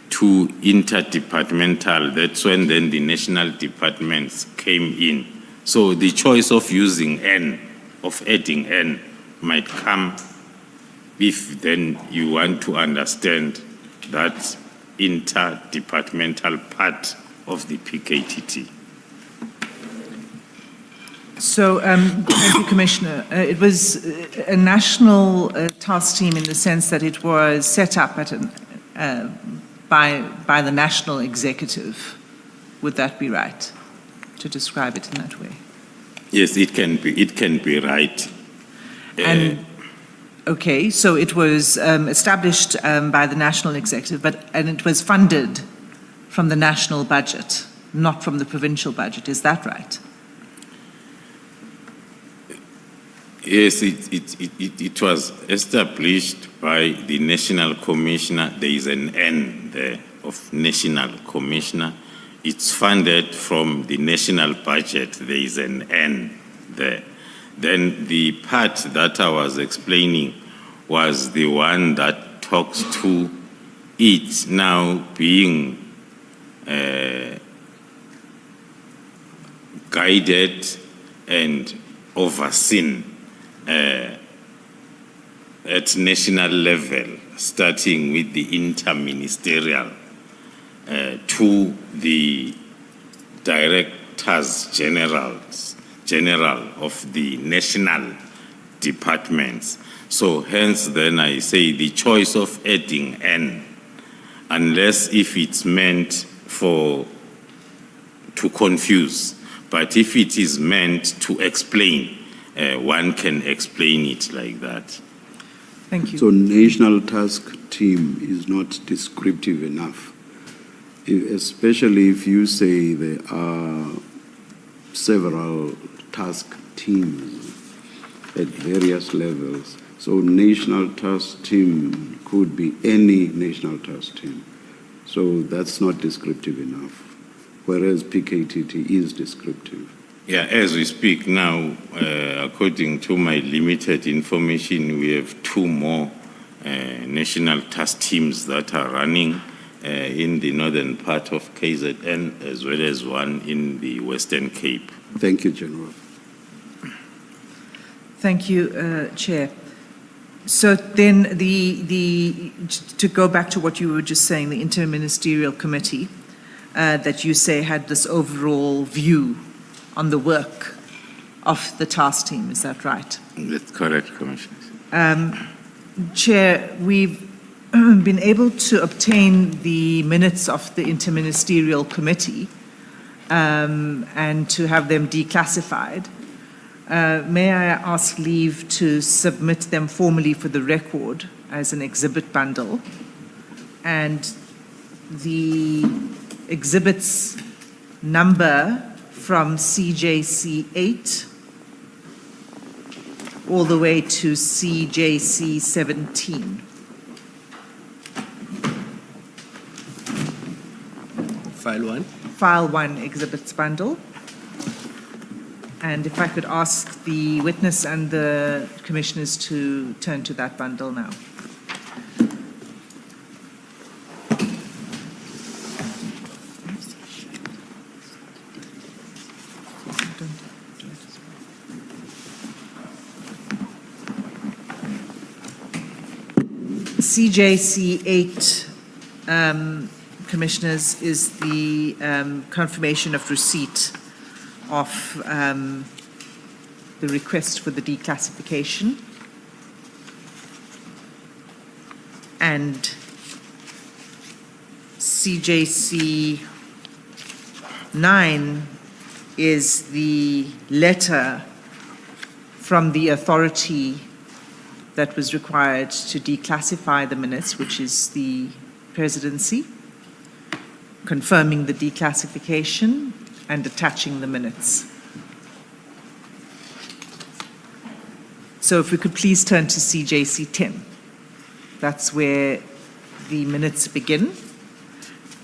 to interdepartmental, that's when then the national departments came in. So the choice of using "n", of adding "n", might come if then you want to understand that interdepartmental part of the PKTT. So, thank you, Commissioner. It was a national task team in the sense that it was set up at by the national executive. Would that be right? to describe it in that way. Yes, it can be right. And okay, so it was established by the national executive, and it was funded from the national budget, not from the provincial budget. Is that right? Yes, it was established by the National Commissioner. There is an N there of National Commissioner. It's funded from the national budget. There is an N there. Then the part that I was explaining was the one that talks to it now being guided and overseen at national level, starting with the interministerial to the directors general of the national departments. So hence then I say the choice of adding N, unless if it's meant to confuse, but if it is meant to explain, one can explain it like that. Thank you. So national task team is not descriptive enough, especially if you say there are several task teams at various levels. So national task team could be any national task team. So that's not descriptive enough, whereas PKTT is descriptive. Yeah, as we speak now, according to my limited information, we have 2 more national task teams that are running in the northern part of KZN, as well as one in the Western Cape. Thank you, General. Thank you, Chair. So then to go back to what you were just saying, the Interministerial Committee that you say had this overall view on the work of the task team, is that right? That's correct, Commissioner. Chair, we've been able to obtain the minutes of the Interministerial Committee and to have them declassified. May I ask leave to submit them formally for the record as an exhibit bundle? And the exhibits number from CJC 8 all the way to CJC 17. File 1. File 1 exhibits bundle. And if I could ask the witness and the commissioners to turn to that bundle now. CJC 8, commissioners, is the confirmation of receipt of the request for the declassification, and CJC 9 is the letter from the authority that was required to declassify the minutes, which is the presidency, confirming the declassification and attaching the minutes. So if we could please turn to CJC 10. That's where the minutes begin,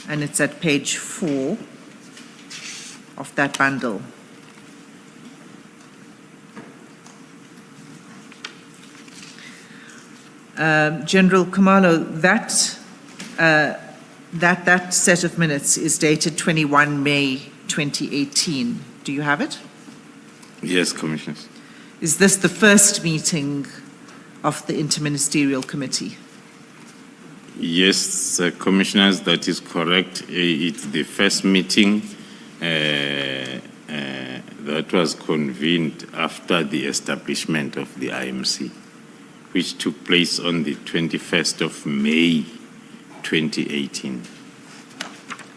and it's at page 4 of that bundle. General Khumalo, that set of minutes is dated 21 May 2018. Do you have it? Yes, Commissioners. Is this the first meeting of the Interministerial Committee? Yes, Commissioners, that is correct. It's the first meeting that was convened after the establishment of the IMC, which took place on the 21st of May 2018.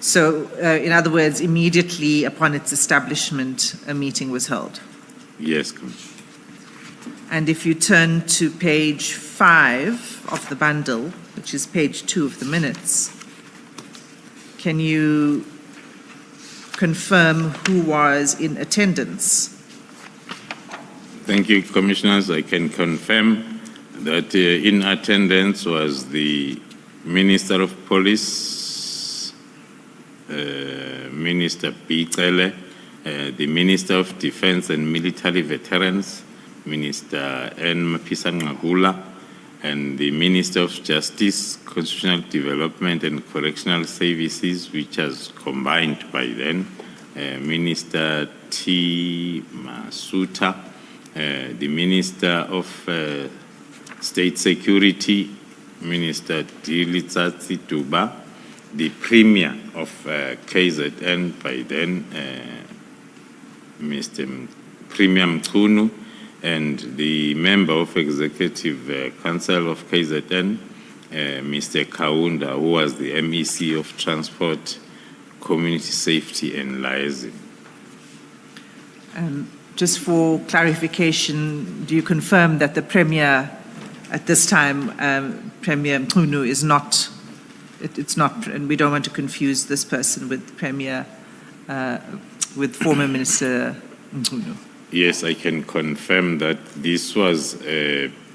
So, in other words, immediately upon its establishment, a meeting was held. Yes, Commissioner. And if you turn to page 5 of the bundle, which is page 2 of the minutes, can you confirm who was in attendance? Thank you, Commissioners. I can confirm that in attendance was the Minister of Police, Minister Pichele, the Minister of Defense and Military Veterans, Minister N. Mapisa-Ngakula, and the Minister of Justice, Constitutional Development and Correctional Services, which has combined by then, Minister T. Masuta, the Minister of State Security, Minister D. Litsatsi Tuba, the Premier of KZN by then, Mr. Premier Mchunu, and the Member of Executive Council of KZN, Mr. Kaunda, who was the MEC of Transport, Community Safety and Liaison. Just for clarification, do you confirm that the Premier at this time, Premier Mchunu, is not, it's not, and we don't want to confuse this person with Premier, with former Minister Mchunu? Yes, I can confirm that this was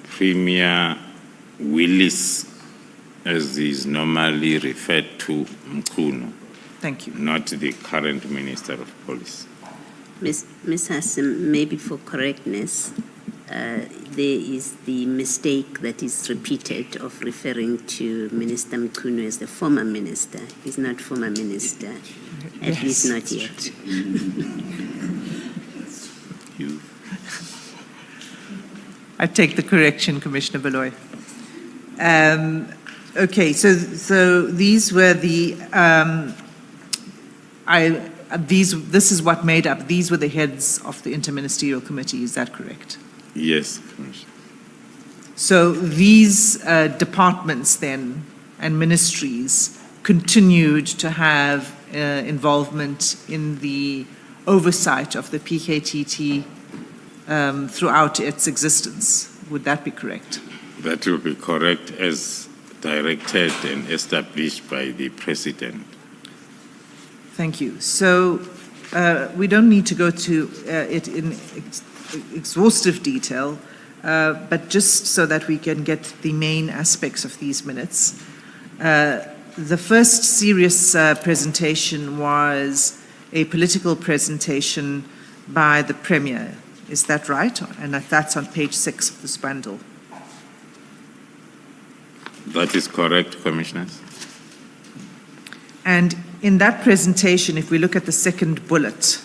Premier Willis, as is normally referred to, Mchunu. Thank you. Not the current Minister of Police. Ms. Hassim, maybe for correctness, there is the mistake that is repeated of referring to Minister Mchunu as the former minister. He's not former minister, at least not yet. I take the correction, Commissioner Baloy. Okay, so these were the, this is what made up, these were the heads of the Interministerial Committee, is that correct? Yes, Commissioner. So these departments then and ministries continued to have involvement in the oversight of the PKTT throughout its existence. Would that be correct? That will be correct, as directed and established by the President. Thank you. So we don't need to go to it in exhaustive detail, but just so that we can get the main aspects of these minutes. The first serious presentation was a political presentation by the Premier. Is that right? And that's on page 6 of this bundle. That is correct, Commissioners. And in that presentation, if we look at the second bullet,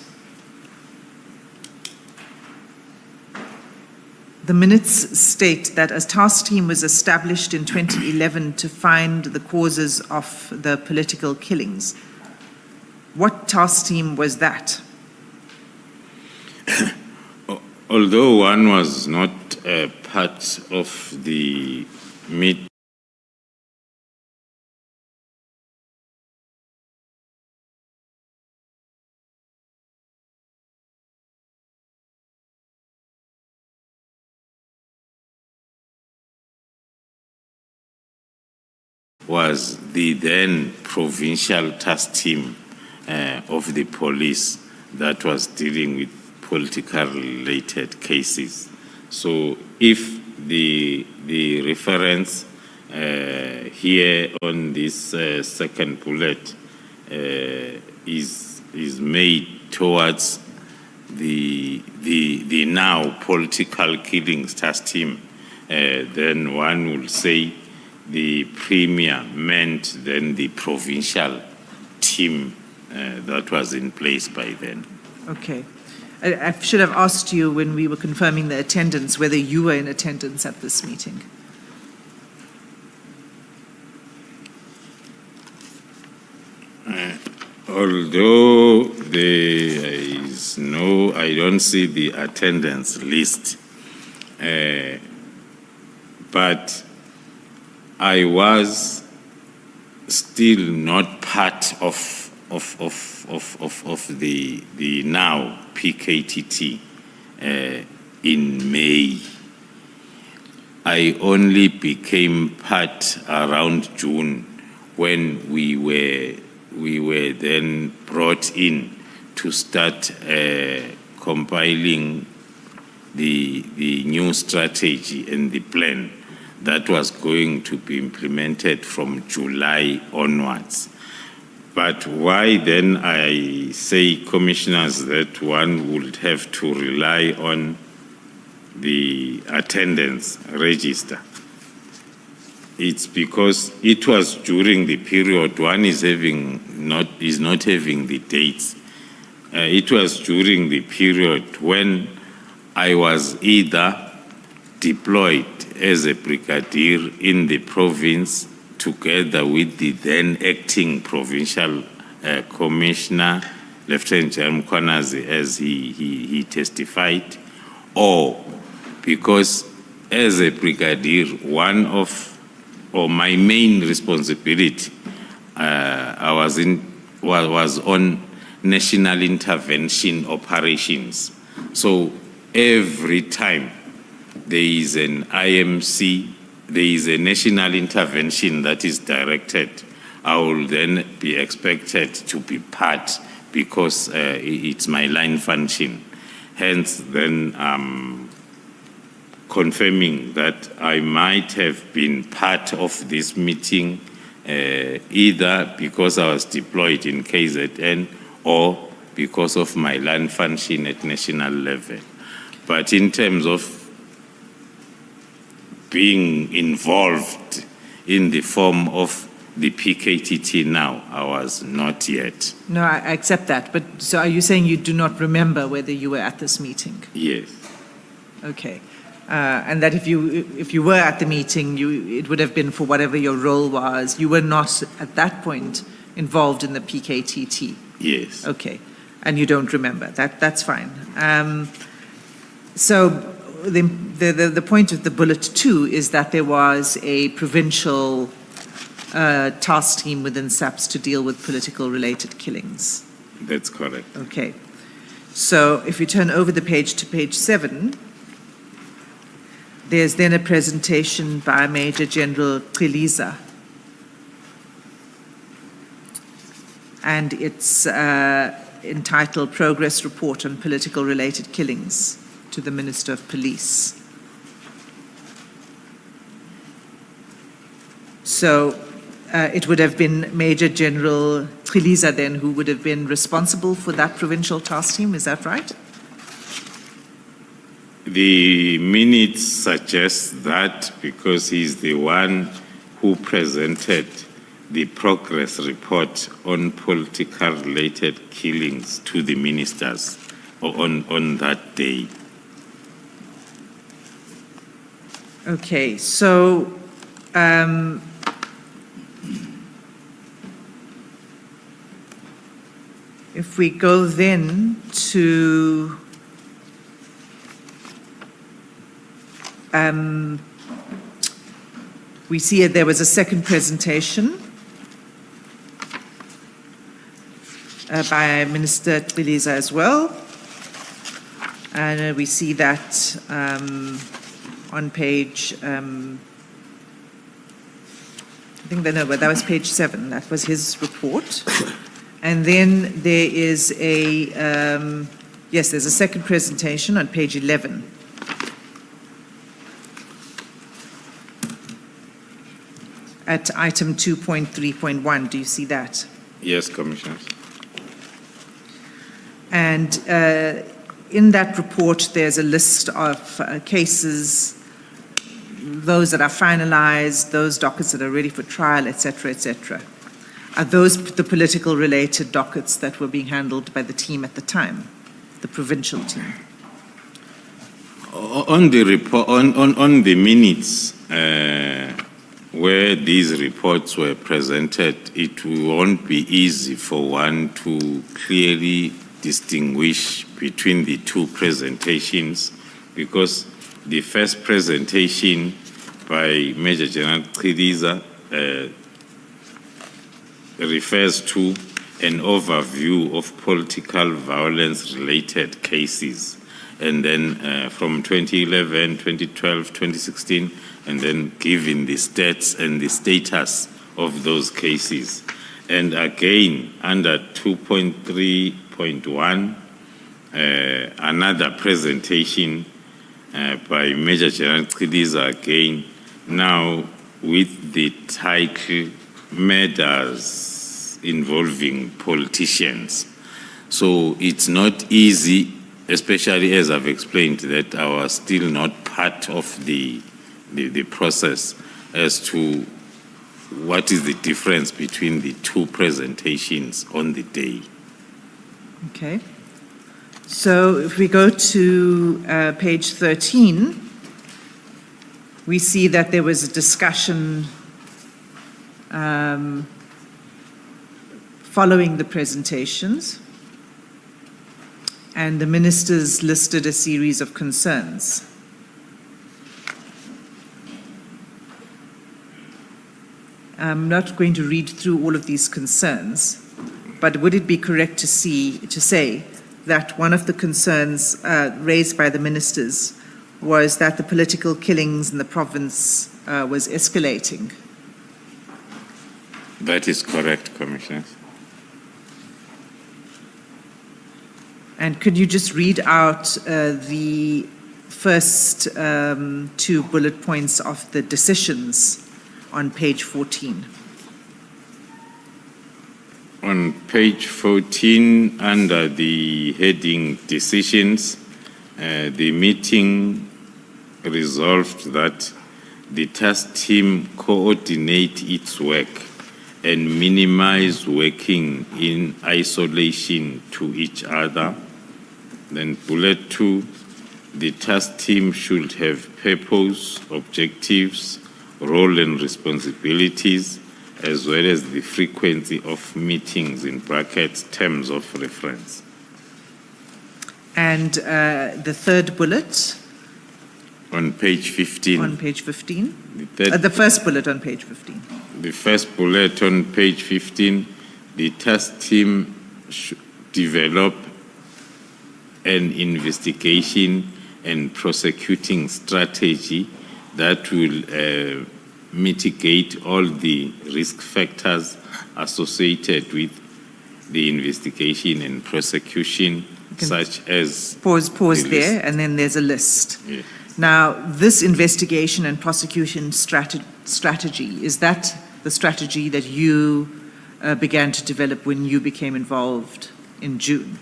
the minutes state that a task team was established in 2011 to find the causes of the political killings. What task team was that? Although one was not part of the meet, was the then provincial task team of the police that was dealing with political related cases. So if the reference here on this second bullet is made towards the now political killings task team, then one will say the Premier meant then the provincial team that was in place by then. Okay. I should have asked you when we were confirming the attendance whether you were in attendance at this meeting. Although there is no, I don't see the attendance list, but I was still not part of of the now PKTT in May. I only became part around June when we were then brought in to start compiling the new strategy and the plan that was going to be implemented from July onwards. But why then I say, commissioners, that one would have to rely on the attendance register? It's because it was during the period, one is not having the dates. It was during the period when I was either deployed as a brigadier in the province together with the then acting provincial commissioner, Lieutenant General Mkhwanazi, as he testified, or because as a brigadier, my main responsibility was on national intervention operations. So every time there is an IMC, there is a national intervention that is directed, I will then be expected to be part because it's my line function. Hence, then confirming that I might have been part of this meeting either because I was deployed in KZN or because of my line function at national level. But in terms of being involved in the form of the PKTT now, I was not yet. No, I accept that. But so are you saying you do not remember whether you were at this meeting? Yes. Okay. And that if you were at the meeting, it would have been for whatever your role was. You were not at that point involved in the PKTT. Yes. Okay. And you don't remember. That's fine. So the point of the bullet 2 is that there was a provincial task team within SAPS to deal with political related killings. That's correct. Okay. So if you turn over the page to page 7, there's then a presentation by Major General Qiliza. And it's entitled Progress Report on Political Related Killings to the Minister of Police. So it would have been Major General Qiliza then who would have been responsible for that provincial task team, is that right? The minutes suggest that because he's the one who presented the progress report on political related killings to the ministers on that day. Okay, so if we go then to we see there was a second presentation by Minister Qiliza as well. And we see that on page, I think that was page 7. That was his report. And then there is there's a second presentation on page 11. At item 2.3.1, do you see that? Yes, Commissioner. And in that report, there's a list of cases, those that are finalized, those dockets that are ready for trial, et cetera, et cetera. Are those the political related dockets that were being handled by the team at the time, the provincial team? On the report, on the minutes where these reports were presented, it won't be easy for one to clearly distinguish between the two presentations, because the first presentation by Major General Qiliza refers to an overview of political violence-related cases. And then from 2011, 2012, 2016, and then giving the stats and the status of those cases. And again, under 2.3.1, another presentation by Major General Chidiza again, now with the title Matters Involving Politicians. So it's not easy, especially as I've explained, that I was still not part of the process as to what is the difference between the two presentations on the day. Okay. So if we go to page 13, we see that there was a discussion following the presentations, and the ministers listed a series of concerns. I'm not going to read through all of these concerns, but would it be correct to say that one of the concerns raised by the ministers was that the political killings in the province was escalating? That is correct, Commissioner. And could you just read out the first two bullet points of the decisions on page 14? On page 14, under the heading Decisions, the meeting resolved that the task team coordinate its work and minimize working in isolation to each other. Then bullet 2, the task team should have purpose, objectives, role and responsibilities, as well as the frequency of meetings, in brackets, terms of reference. And the third bullet? On page 15. On page 15? The first bullet on page 15. The first bullet on page 15, the task team should develop an investigation and prosecuting strategy that will mitigate all the risk factors associated with the investigation and prosecution, such as... Pause there, and then there's a list. Yeah. Now, this investigation and prosecution strategy, is that the strategy that you began to develop when you became involved in June?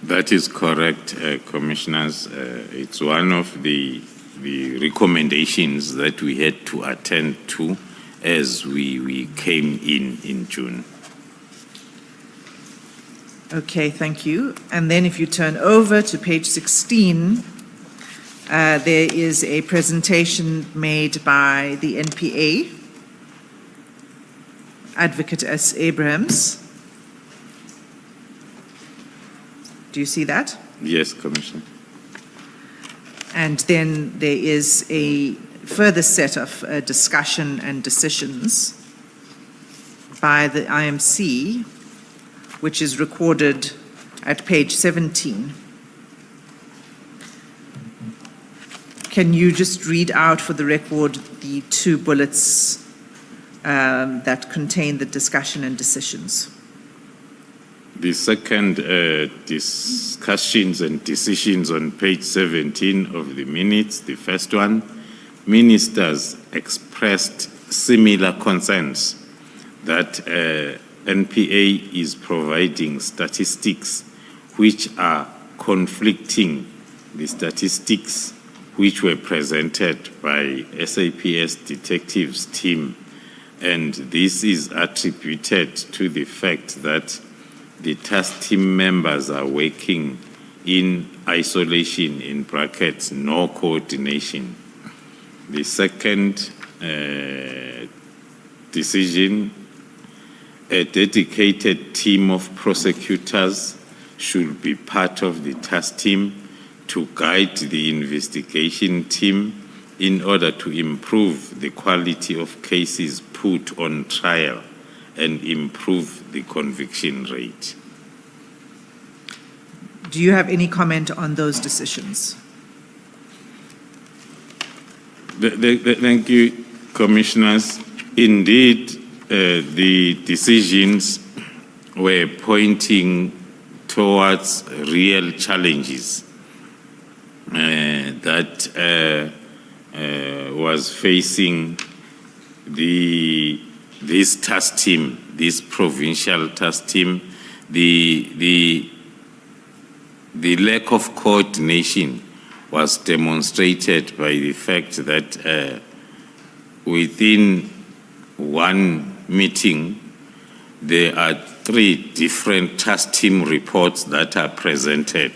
That is correct, Commissioners. It's one of the recommendations that we had to attend to as we came in June. Okay, thank you. And then if you turn over to page 16, there is a presentation made by the NPA, Advocate S. Abrahams. Do you see that? Yes, Commissioner. And then there is a further set of discussion and decisions by the IMC, which is recorded at page 17. Can you just read out for the record the two bullets that contain the discussion and decisions? The second discussions and decisions on page 17 of the minutes, the first one, ministers expressed similar concerns that NPA is providing statistics which are conflicting the statistics which were presented by SAPS detectives team. And this is attributed to the fact that the task team members are working in isolation, in brackets, no coordination. The second decision, a dedicated team of prosecutors should be part of the task team to guide the investigation team in order to improve the quality of cases put on trial and improve the conviction rate. Do you have any comment on those decisions? Thank you, Commissioners. Indeed, the decisions were pointing towards real challenges that was facing this task team, this provincial task team, the lack of coordination was demonstrated by the fact that within one meeting, there are 3 different task team reports that are presented,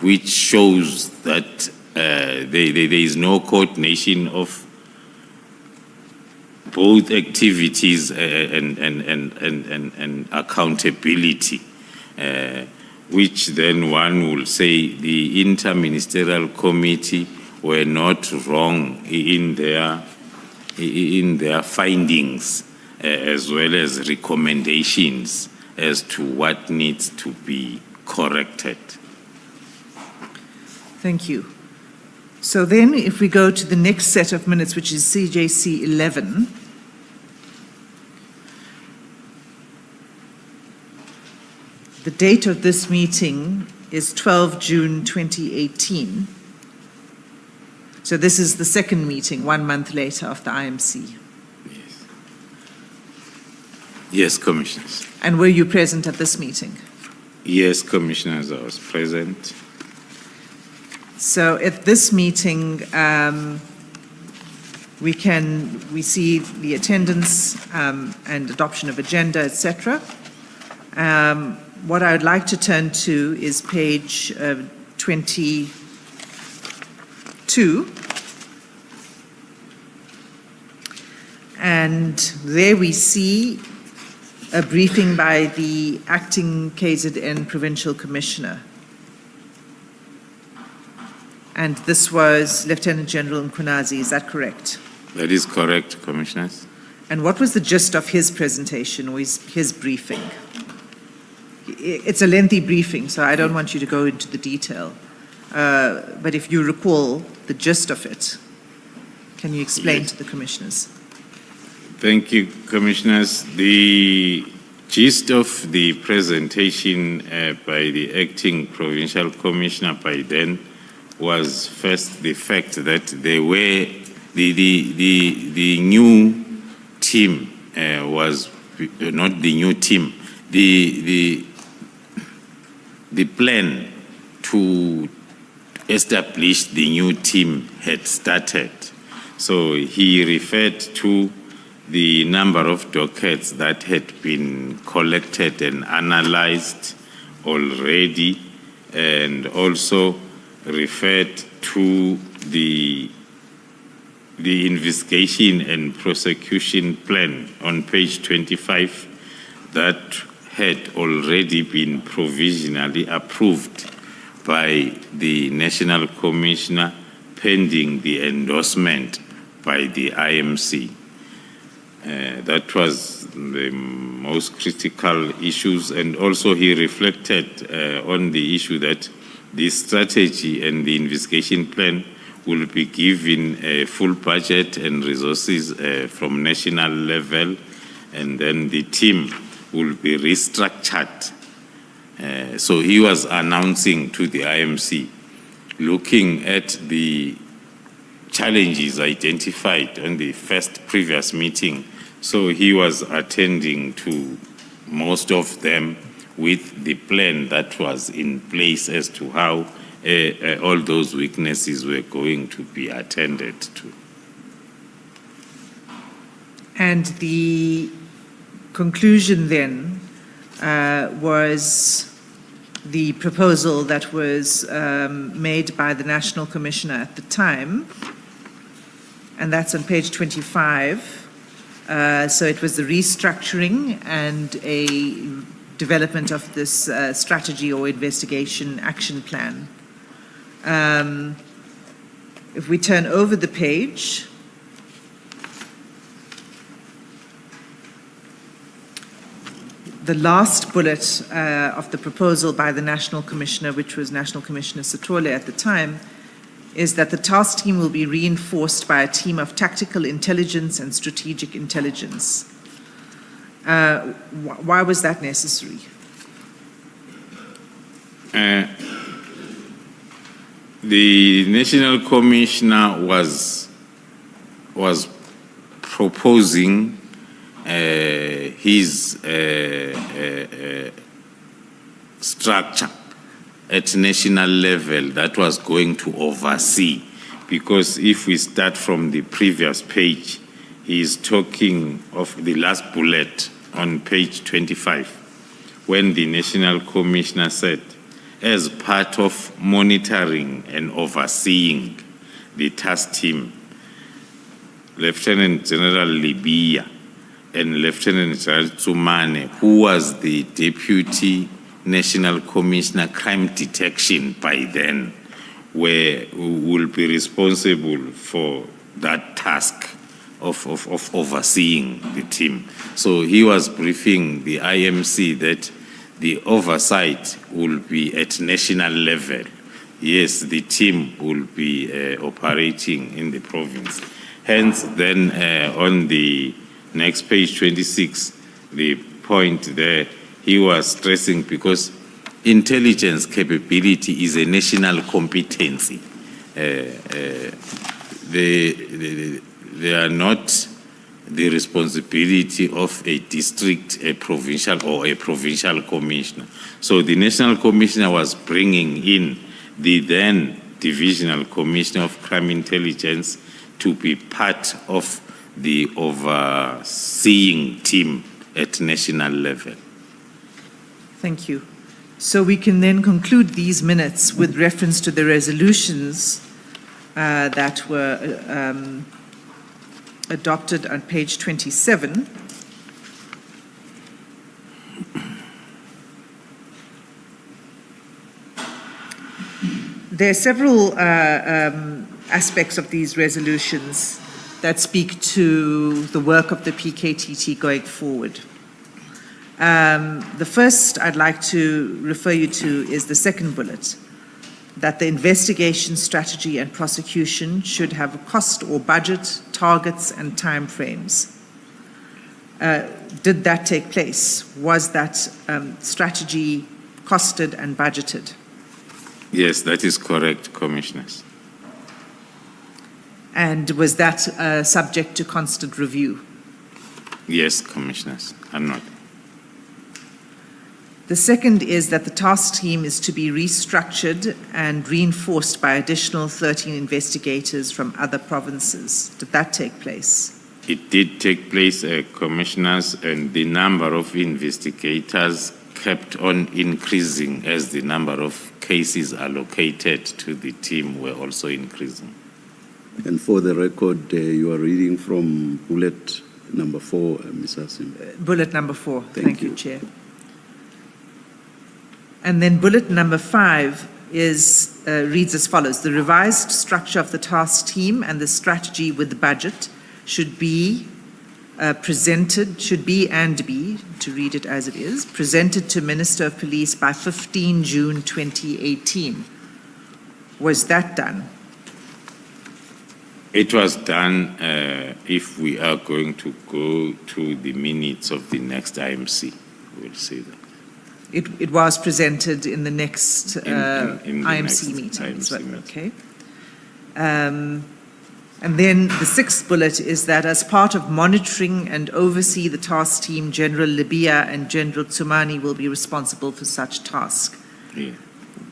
which shows that there is no coordination of both activities and accountability, which then one will say the interministerial committee were not wrong in their findings, as well as recommendations as to what needs to be corrected. Thank you. So then if we go to the next set of minutes, which is CJC 11, the date of this meeting is 12 June 2018. So this is the second meeting, 1 month later, of the IMC. Yes, Commissioners. And were you present at this meeting? Yes, Commissioners, I was present. So at this meeting, we see the attendance and adoption of agenda, etc. What I would like to turn to is page 22. And there we see a briefing by the acting KZN Provincial Commissioner. And this was Lieutenant General Mkunazi, is that correct? That is correct, Commissioners. And what was the gist of his presentation or his briefing? It's a lengthy briefing, so I don't want you to go into the detail. But if you recall the gist of it, can you explain Yes. to the Commissioners? Thank you, Commissioners. The gist of the presentation by the acting provincial commissioner by then was first the fact that they were the new team was not the new team. The plan to establish the new team had started. So he referred to the number of dockets that had been collected and analyzed already, and also referred to the investigation and prosecution plan on page 25 that had already been provisionally approved by the National Commissioner pending the endorsement by the IMC. That was the most critical issues, and also he reflected on the issue that the strategy and the investigation plan will be given a full budget and resources from national level, and then the team will be restructured. So he was announcing to the IMC, looking at the challenges identified on the first previous meeting. So he was attending to most of them with the plan that was in place as to how all those weaknesses were going to be attended to. And the conclusion then was the proposal that was made by the National Commissioner at the time, and that's on page 25. So it was the restructuring and a development of this strategy or investigation action plan. If we turn over the page, the last bullet of the proposal by the National Commissioner, which was National Commissioner Sithole at the time, is that the task team will be reinforced by a team of tactical intelligence and strategic intelligence. Why was that necessary? The National Commissioner was proposing his structure at national level that was going to oversee, because if we start from the previous page, he is talking of the last bullet on page 25, when the National Commissioner said, as part of monitoring and overseeing the task team, Lieutenant General Libya and Lieutenant General Tsumane, who was the Deputy National Commissioner Crime Detection by then, will be responsible for that task of overseeing the team. So he was briefing the IMC that the oversight will be at national level. Yes, the team will be operating in the province. Hence, then on the next page 26, the point there, he was stressing, because intelligence capability is a national competency. They are not the responsibility of a district, a provincial, or a provincial commissioner. So the National Commissioner was bringing in the then Divisional Commissioner of Crime Intelligence to be part of the overseeing team at national level. Thank you. So we can then conclude these minutes with reference to the resolutions that were adopted on page 27. There are several aspects of these resolutions that speak to the work of the PKTT going forward. The first I'd like to refer you to is the second bullet, that the investigation strategy and prosecution should have a cost or budget, targets and timeframes. Did that take place? Was that strategy costed and budgeted? Yes, that is correct, Commissioners. And was that subject to constant review? Yes, Commissioners, I'm not. The second is that the task team is to be restructured and reinforced by additional 13 investigators from other provinces. Did that take place? It did take place, Commissioners, and the number of investigators kept on increasing as the number of cases allocated to the team were also increasing. And for the record, you are reading from bullet number 4, Ms. Asim. Bullet number 4. Thank you, you, Chair. And then bullet number 5 reads as follows. The revised structure of the task team and the strategy with the budget should be presented, to read it as it is, presented to Minister of Police by 15 June 2018. Was that done? It was done if we are going to go to the minutes of the next IMC, we'll say that. It was presented in the next in the IMC next meeting. IMC meeting. Okay. And then the sixth bullet is that as part of monitoring and oversee the task team, General Libya and General Tsumane will be responsible for such task. Yeah.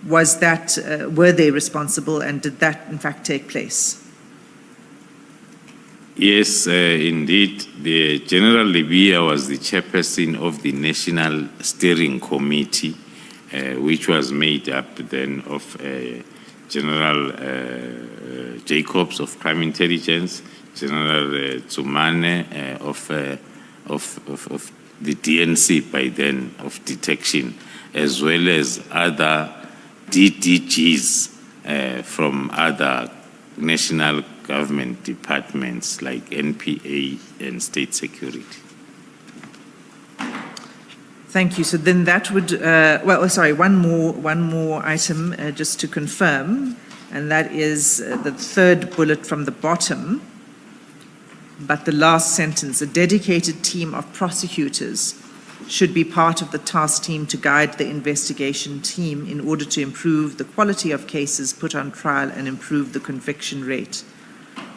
Was that, were they responsible, and did that in fact take place? Yes, indeed. The General Libya was the chairperson of the National Steering Committee, which was made up then of General Jacobs of Crime Intelligence, General Tsumane of the DNC by then of detection, as well as other DDGs from other national government departments like NPA and State Security. Thank you. So then that would, one more item just to confirm, and that is the third bullet from the bottom, but the last sentence, a dedicated team of prosecutors should be part of the task team to guide the investigation team in order to improve the quality of cases put on trial and improve the conviction rate.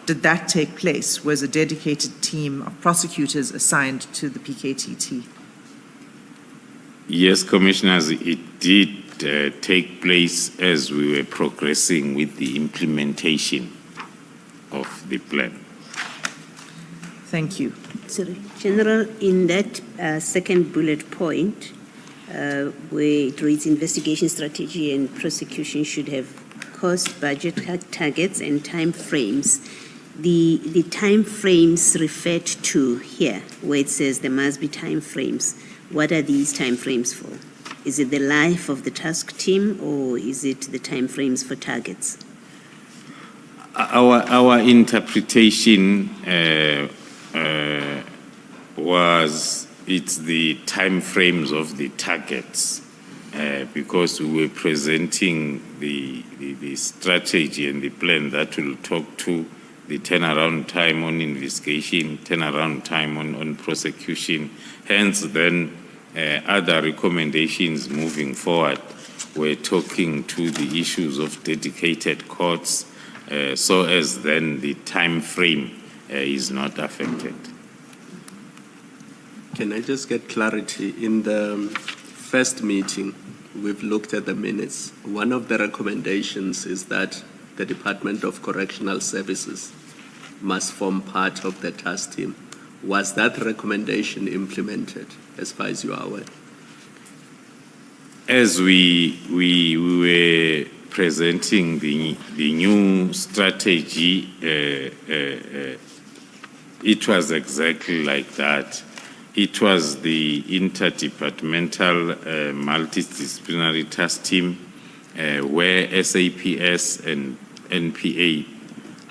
Did that take place? Was a dedicated team of prosecutors assigned to the PKTT? Yes, Commissioners, it did take place as we were progressing with the implementation of the plan. Thank you. Sorry, General, in that second bullet point, where it reads investigation strategy and prosecution should have cost, budget targets, and time frames. The time frames referred to here, where it says there must be time frames, what are these time frames for? Is it the life of the task team, or is it the time frames for targets? Our interpretation was it's the time frames of the targets because we were presenting the strategy and the plan that will talk to the turnaround time on investigation, turnaround time on prosecution. Hence, then other recommendations moving forward were talking to the issues of dedicated courts, so as then the time frame is not affected. Can I just get clarity? In the first meeting, we've looked at the minutes. One of the recommendations is that the Department of Correctional Services must form part of the task team. Was that recommendation implemented, as far as you are aware? As we were presenting the new strategy, it was exactly like that. It was the interdepartmental multidisciplinary task team where SAPS and NPA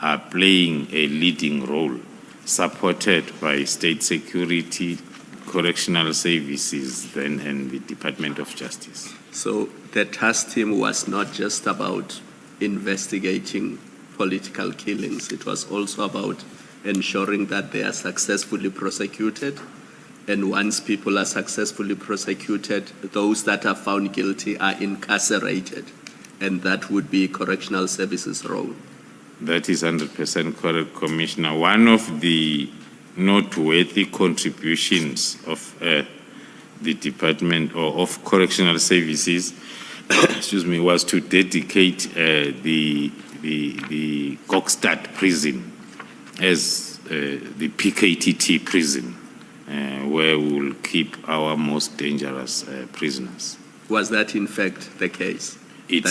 are playing a leading role, supported by state security, correctional services, then, and the Department of Justice. So the task team was not just about investigating political killings. It was also about ensuring that they are successfully prosecuted. And once people are successfully prosecuted, those that are found guilty are incarcerated. And that would be Correctional Services' role. That is 100% correct, Commissioner. One of the noteworthy contributions of the Department of Correctional Services was to dedicate the Kokstad prison as the PKTT prison, where we will keep our most dangerous prisoners. Was that in fact the case? It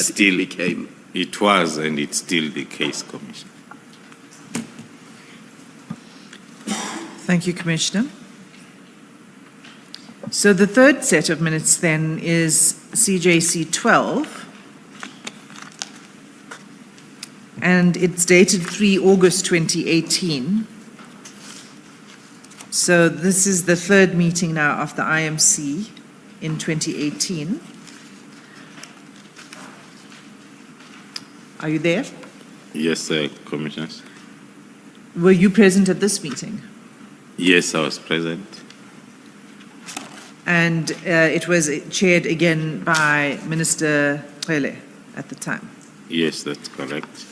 was, and it's still the case, Commissioner. Thank you, Commissioner. So the third set of minutes then is CJC 12, and it's dated 3 August 2018. So this is the third meeting now of the IMC in 2018. Are you there? Yes, Commissioners. Were you present at this meeting? Yes, I was present. And it was chaired again by Minister Cele at the time? Yes, that's correct.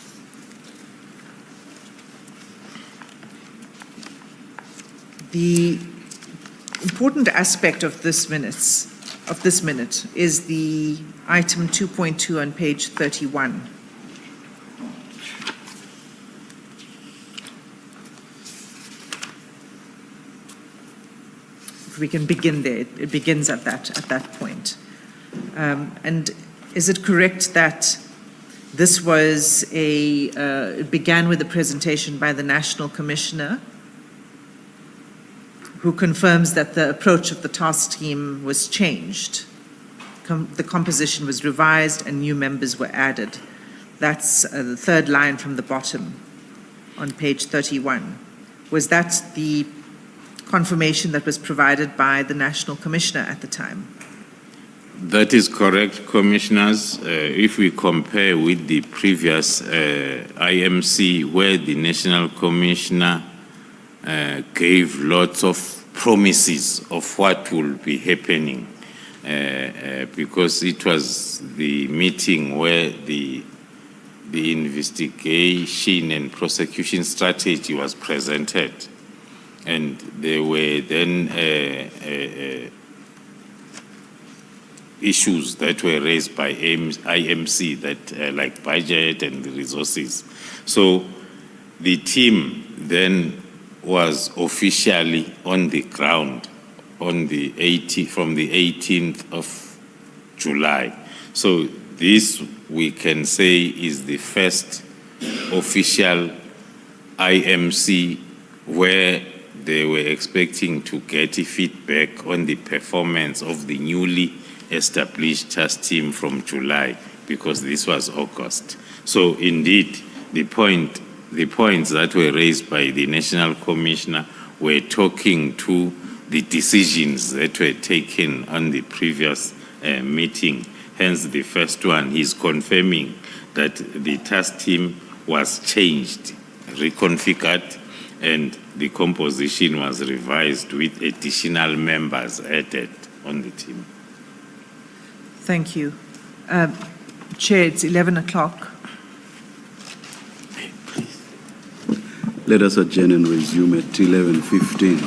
The important aspect of this minute is the item 2.2 on page 31. If we can begin there, it begins at that point. And is it correct that this was it began with a presentation by the National Commissioner, who confirms that the approach of the task team was changed? The composition was revised and new members were added. That's the third line from the bottom on page 31. Was that the confirmation that was provided by the National Commissioner at the time. That is correct, Commissioners. If we compare with the previous IMC, where the National Commissioner gave lots of promises of what will be happening, because it was the meeting where the investigation and prosecution strategy was presented. And there were then issues that were raised by IMC that like budget and the resources. So the team then was officially on the ground on the from the 18th of July. So this we can say is the first official IMC where they were expecting to get feedback on the performance of the newly established task team from July, because this was August. So indeed, the points that were raised by the National Commissioner were talking to the decisions that were taken on the previous meeting. Hence, the first one, he's confirming that the task team was changed, reconfigured, and the composition was revised with additional members added on the team. Thank you. Chair, it's 11 o'clock. Let us adjourn and resume at 11:15.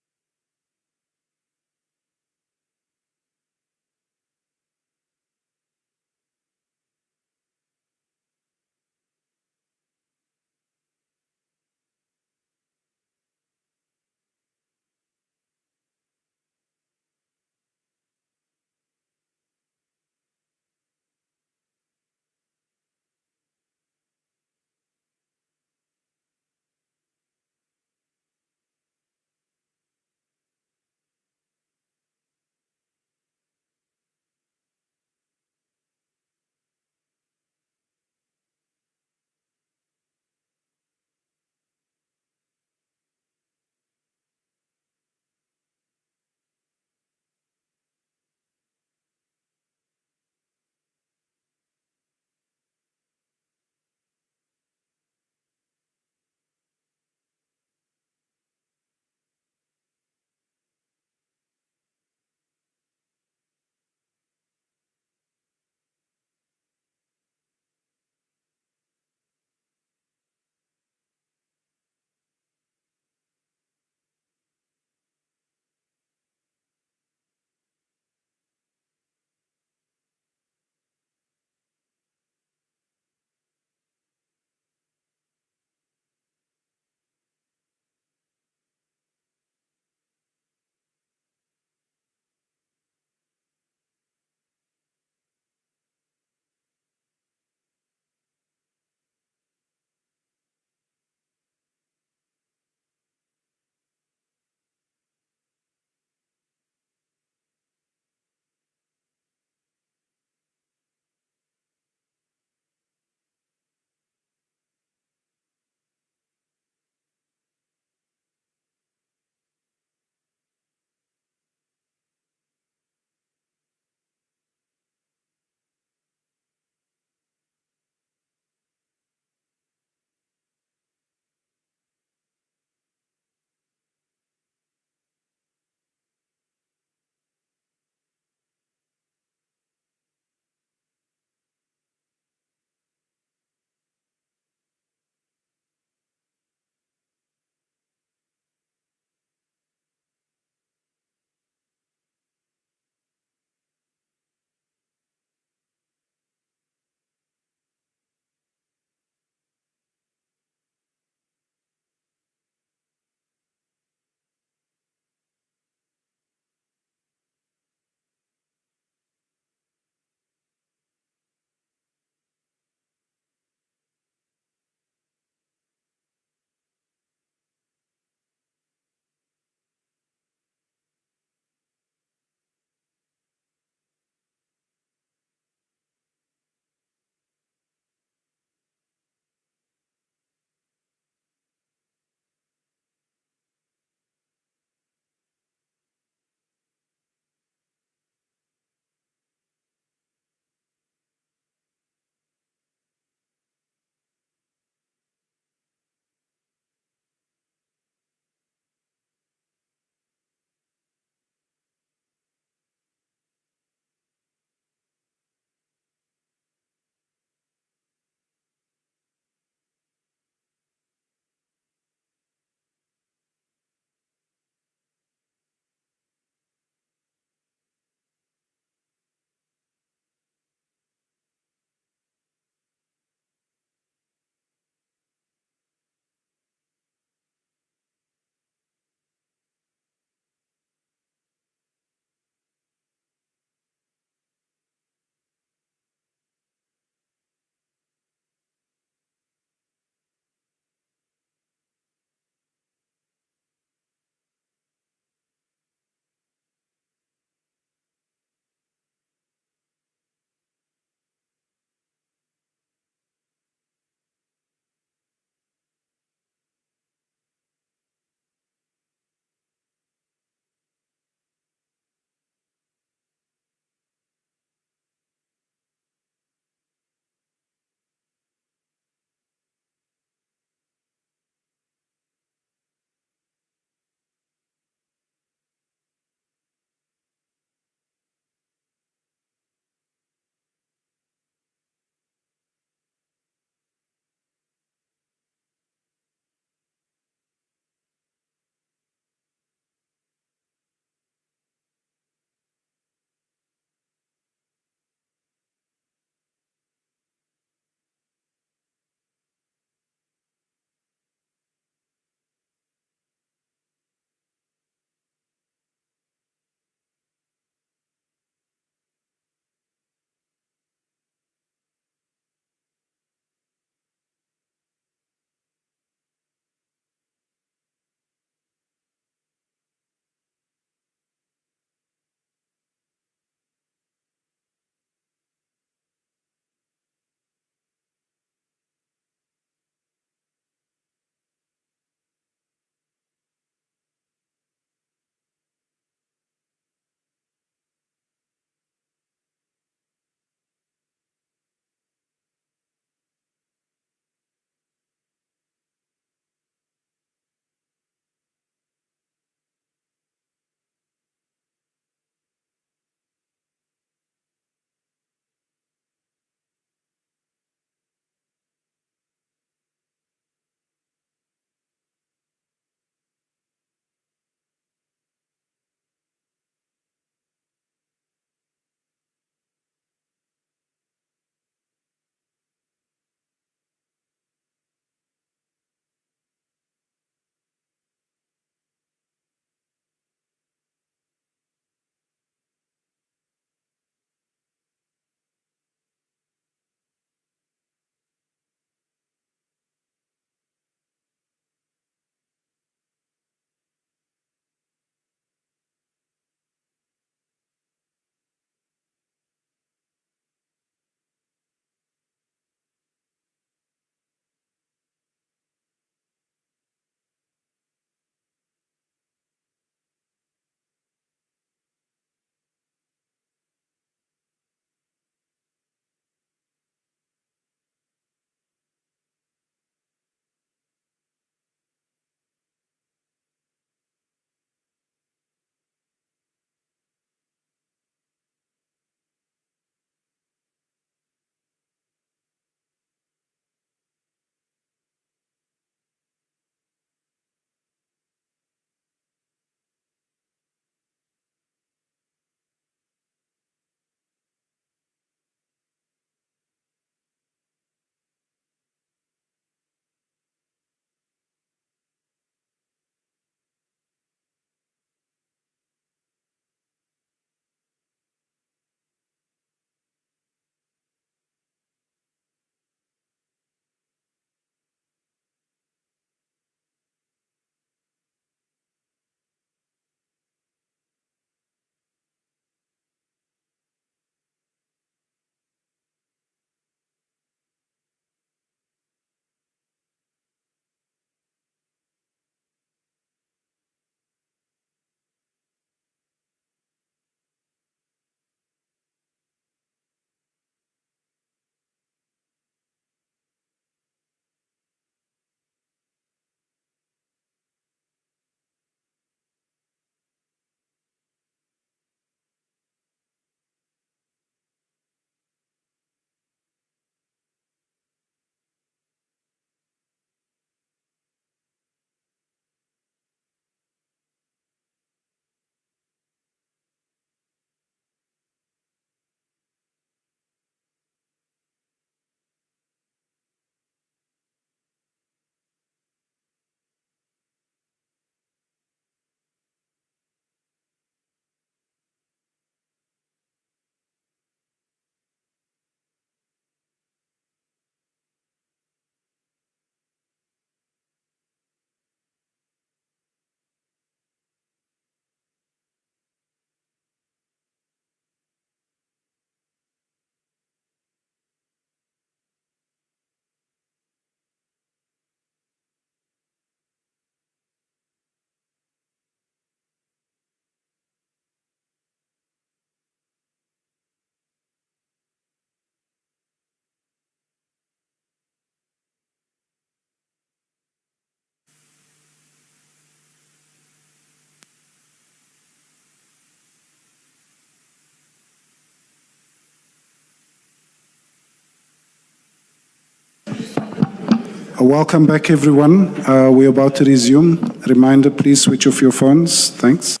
Welcome back, everyone. We're about to resume. Reminder, please switch off your phones. Thanks.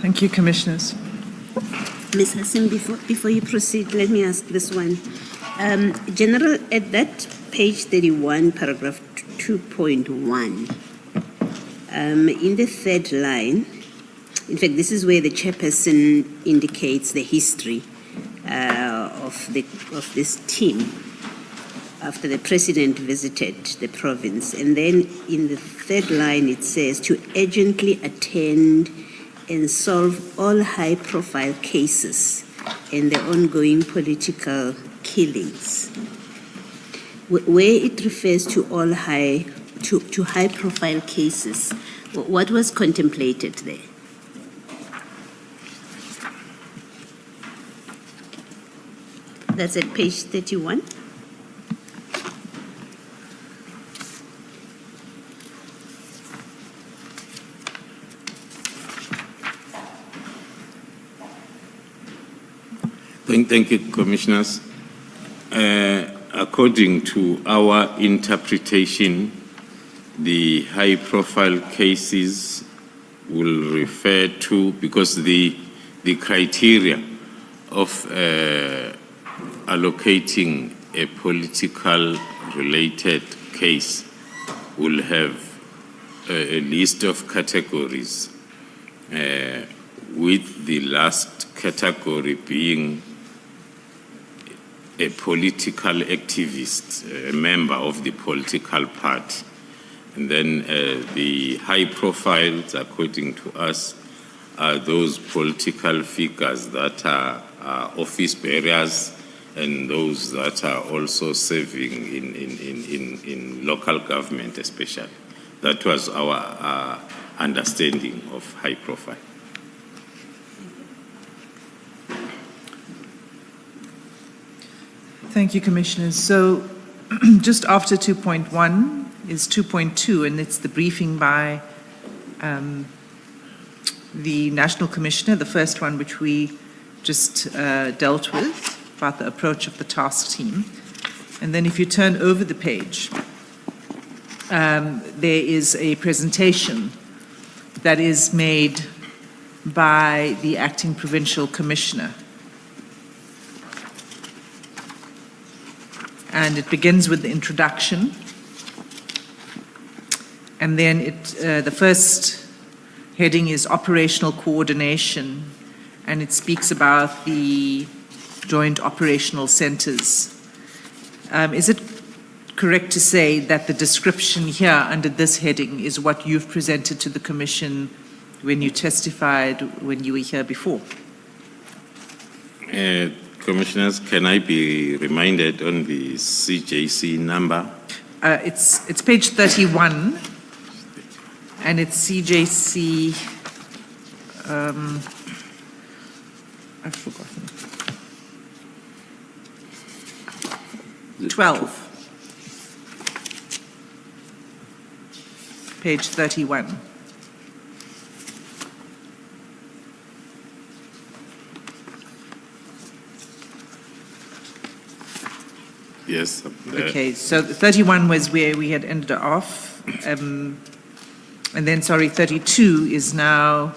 Thank you, Commissioners. Ms. Hassan, before you proceed, let me ask this one. General, at that page 31, paragraph 2.1, in the third line, in fact, this is where the chairperson indicates the history of this team after the president visited the province. And then in the third line, it says to urgently attend and solve all high-profile cases and the ongoing political killings. Where it refers to all high-profile cases, what was contemplated there? That's at page 31. Thank you, Commissioners. According to our interpretation, the high-profile cases will refer to, because the criteria of allocating a political related case will have a list of categories, with the last category being a political activist, a member of the political party. And then the high profiles, according to us, are those political figures that are office bearers and those that are also serving in local government especially. That was our understanding of high profile. Thank you, Commissioners. So just after 2.1 is 2.2, and it's the briefing by the National Commissioner, the first one which we just dealt with, about the approach of the task team. And then if you turn over the page, there is a presentation that is made by the Acting Provincial Commissioner. And it begins with the introduction. And then the first heading is operational coordination, and it speaks about the joint operational centers. Is it correct to say that the description here under this heading is what you've presented to the Commission when you testified when you were here before? Commissioners, can I be reminded on the CJC number? It's page 31, and it's CJC, I've forgotten. 12. Page 31. Yes. Okay, so 31 was where we had ended off. And then, 32 is now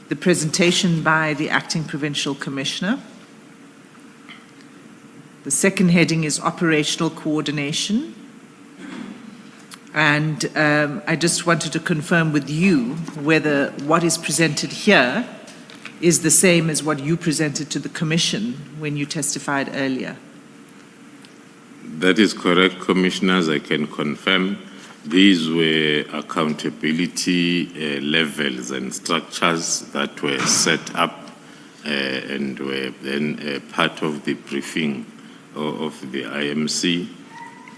the presentation by the Acting Provincial Commissioner. The second heading is operational coordination. And I just wanted to confirm with you whether what is presented here is the same as what you presented to the Commission when you testified earlier. That is correct, Commissioners. I can confirm these were accountability levels and structures that were set up and were then part of the briefing of the IMC,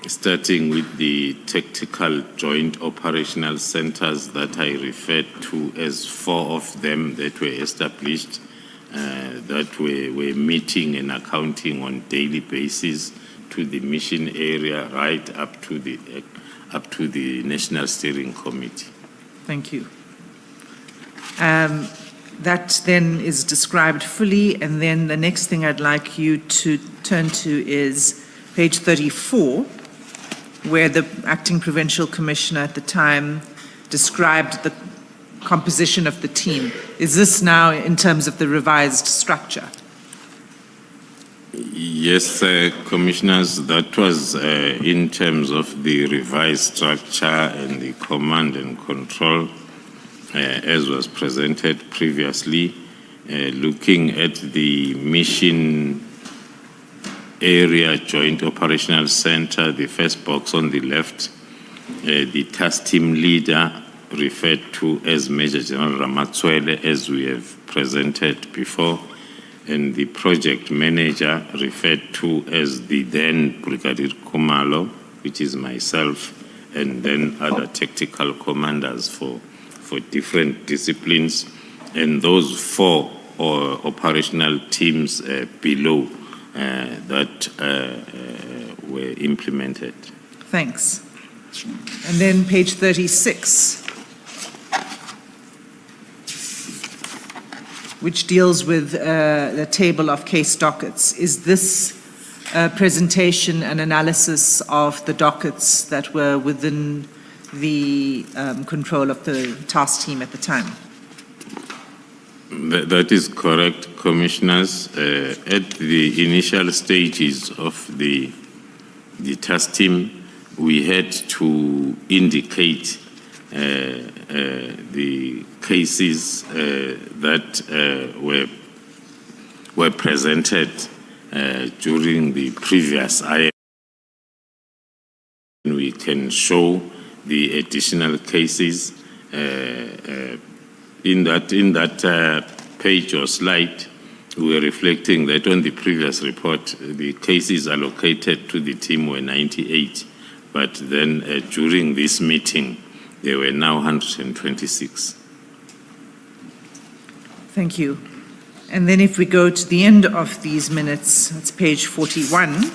starting with the tactical joint operational centers that I referred to as 4 of them that were established that were meeting and accounting on daily basis to the mission area right up to the National Steering Committee. Thank you. That then is described fully, and then the next thing I'd like you to turn to is page 34, where the acting provincial commissioner at the time described the composition of the team. Is this now in terms of the revised structure? Yes, commissioners, that was in terms of the revised structure and the command and control as was presented previously, looking at the mission area joint operational center, the first box on the left, the task team leader referred to as Major General Ramatswele, as we have presented before, and the project manager referred to as the then Brigadier Khumalo, which is myself, and then other tactical commanders for different disciplines, and those four operational teams below that were implemented. Thanks. And then page 36, which deals with the table of case dockets. Is this presentation and analysis of the dockets that were within the control of the task team at the time? That is correct, commissioners. At the initial stages of the task team, we had to indicate the cases that were presented during the previous IM. We can show the additional cases in that page or slide. We are reflecting that on the previous report, the cases allocated to the team were 98, but then during this meeting, there were now 126. Thank you. And then if we go to the end of these minutes, it's page 41.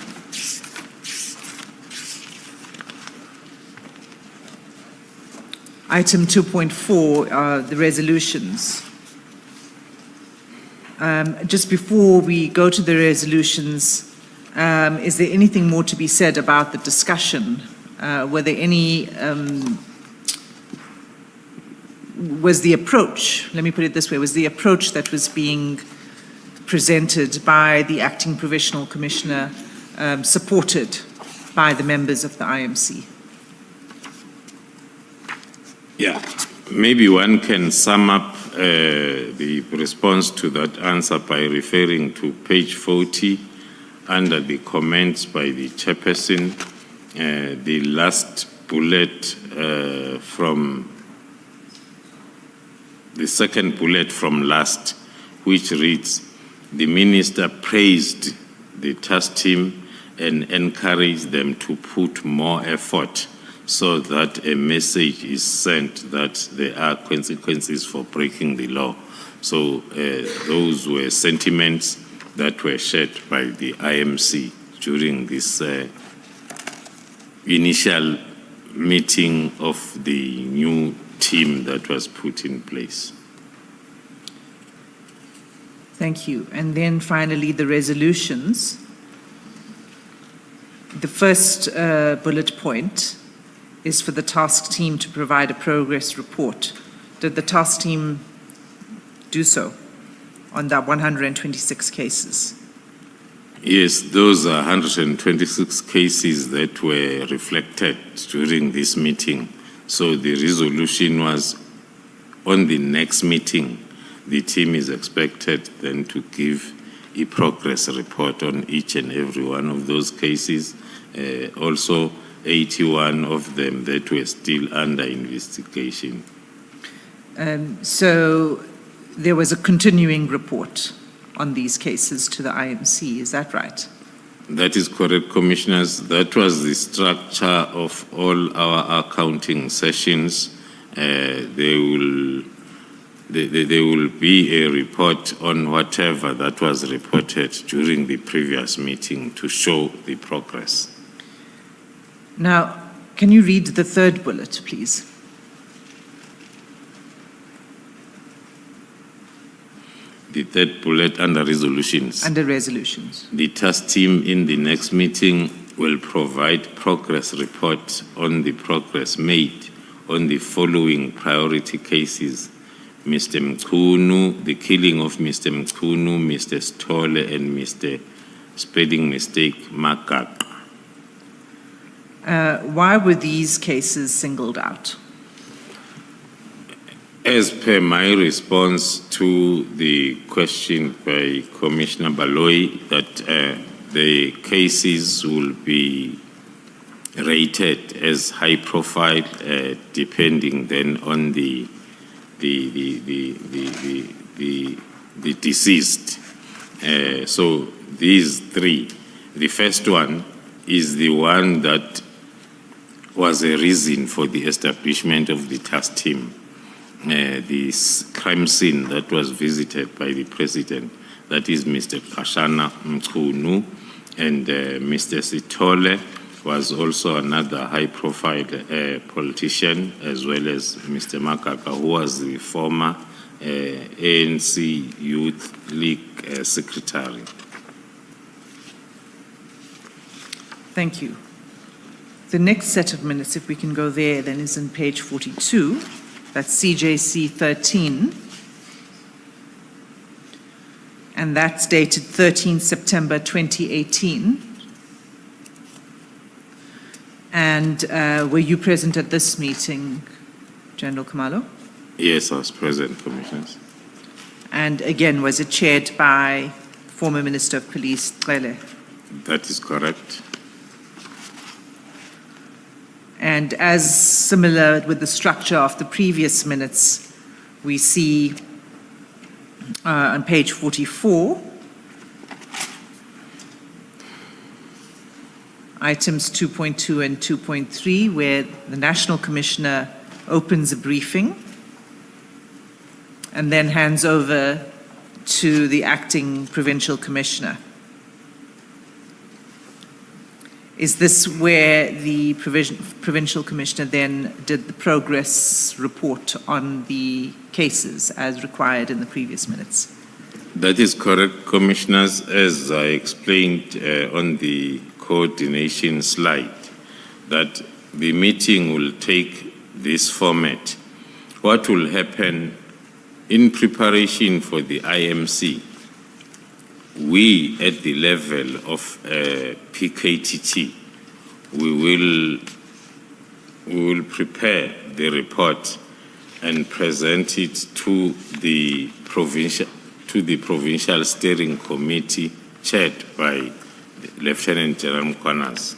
Item 2.4, the resolutions. Just before we go to the resolutions, is there anything more to be said about the discussion? Were there any, was the approach, let me put it this way, was the approach that was being presented by the acting provincial commissioner supported by the members of the IMC? Yeah, maybe one can sum up the response to that answer by referring to page 40 under the comments by the chairperson, the last bullet from the second bullet from last, which reads, the minister praised the task team and encouraged them to put more effort so that a message is sent that there are consequences for breaking the law. So those were sentiments that were shared by the IMC during this initial meeting of the new team that was put in place. Thank you. And then finally, the resolutions. The first bullet point is for the task team to provide a progress report. Did the task team do so on that 126 cases? Yes, those are 126 cases that were reflected during this meeting. So the resolution was on the next meeting, the team is expected then to give a progress report on each and every one of those cases. Also, 81 of them that were still under investigation. So there was a continuing report on these cases to the IMC, is that right? That is correct, commissioners. That was the structure of all our accounting sessions. They will there will be a report on whatever that was reported during the previous meeting to show the progress. Now, can you read the third bullet, please? The third bullet under resolutions. Under resolutions. The task team in the next meeting will provide progress report on the progress made on the following priority cases: Mr. Mchunu, the killing of Mr. Mchunu, Mr. Stole, and Mr. Spelling Mistake Makak. Why were these cases singled out? As per my response to the question by Commissioner Baloyi, that the cases will be rated as high profile, depending then on the deceased. So these three, the first one is the one that was a reason for the establishment of the task team. This crime scene that was visited by the president, that is Mr. Kashana Mchunu, and Mr. Sitole was also another high-profile politician, as well as Mr. Makaka, who was the former ANC Youth League secretary. Thank you. The next set of minutes, if we can go there, then is on page 42. That's CJC 13. And that's dated 13 September 2018. And were you present at this meeting, General Khumalo? Yes, I was present, Commissioners. And again, was it chaired by former Minister of Police, Cele? That is correct. And as similar with the structure of the previous minutes, we see on page 44, items 2.2 and 2.3, where the National Commissioner opens a briefing and then hands over to the acting Provincial Commissioner. Is this where the Provincial Commissioner then did the progress report on the cases as required in the previous minutes? That is correct, Commissioners. As I explained on the coordination slide, that the meeting will take this format. What will happen in preparation for the IMC? We, at the level of PKTT, we will prepare the report and present it to the provincial steering committee chaired by Lieutenant General Mkwanas.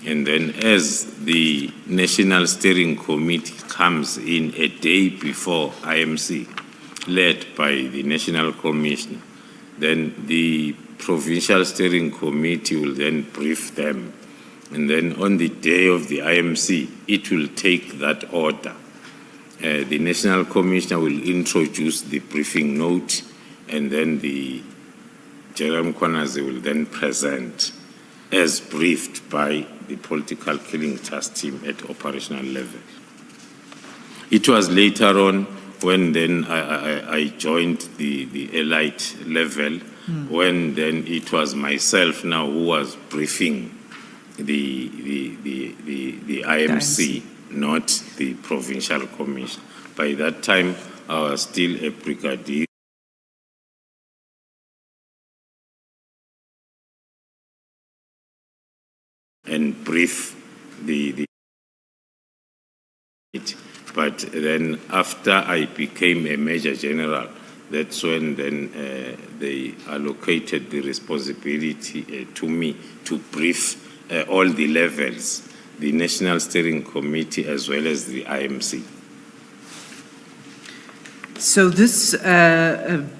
And then as the National Steering Committee comes in a day before IMC, led by the National Commissioner, then the Provincial Steering Committee will then brief them. And then on the day of the IMC, it will take that order. The National Commissioner will introduce the briefing note, and then the General Mkwanas will then present as briefed by the political killing task team at operational level. It was later on when then I joined the elite level, when then it was myself now who was briefing the IMC, not the Provincial Commission. By that time, I was still a brigadier. And brief but then after I became a Major General, that's when then they allocated the responsibility to me to brief all the levels, the National Steering Committee as well as the IMC. So this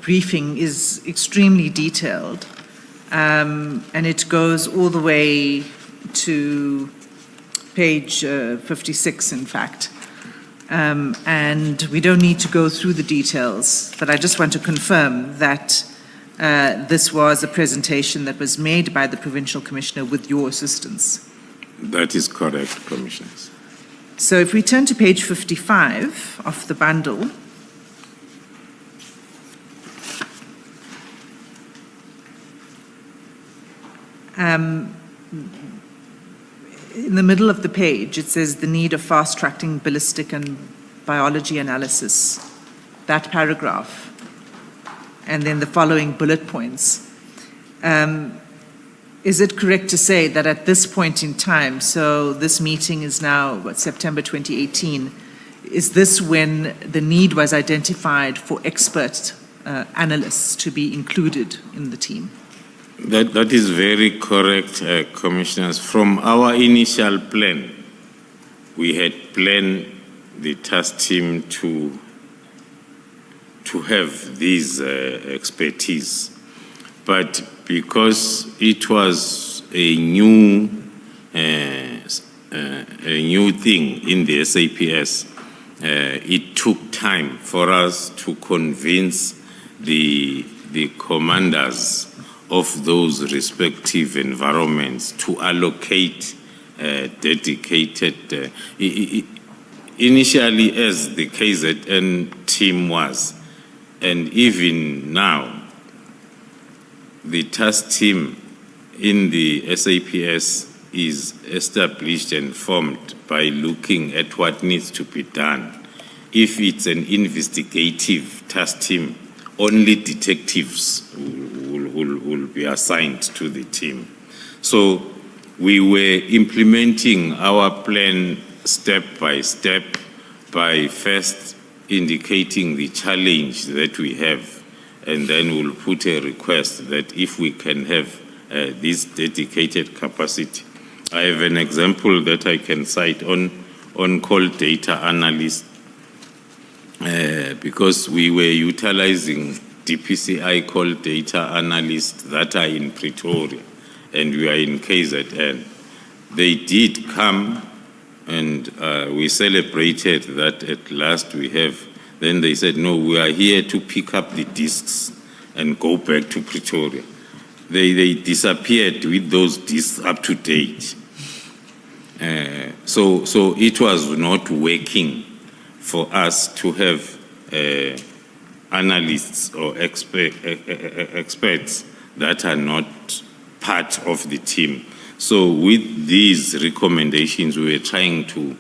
briefing is extremely detailed, and it goes all the way to page 56, in fact. And we don't need to go through the details, but I just want to confirm that this was a presentation that was made by the Provincial Commissioner with your assistance. That is correct, Commissioners. So if we turn to page 55 of the bundle, in the middle of the page, it says the need of fast-tracking ballistic and biology analysis, that paragraph, and then the following bullet points. Is it correct to say that at this point in time, so this meeting is now, September 2018, is this when the need was identified for expert analysts to be included in the team? That is very correct, Commissioners. From our initial plan, we had planned the task team to have these expertise. But because it was a new thing in the SAPS, it took time for us to convince the commanders of those respective environments to allocate dedicated, initially as the KZN team was, and even now, the task team in the SAPS is established and formed by looking at what needs to be done. If it's an investigative task team, only detectives will be assigned to the team. So we were implementing our plan step by step by first indicating the challenge that we have, and then we'll put a request that if we can have this dedicated capacity. I have an example that I can cite on call data analyst, because we were utilizing DPCI call data analysts that are in Pretoria, and we are in KZN. They did come, and we celebrated that at last we have. Then they said, no, we are here to pick up the discs and go back to Pretoria. They disappeared with those discs up to date. So it was not working for us to have analysts or experts that are not part of the team. So with these recommendations, we were trying to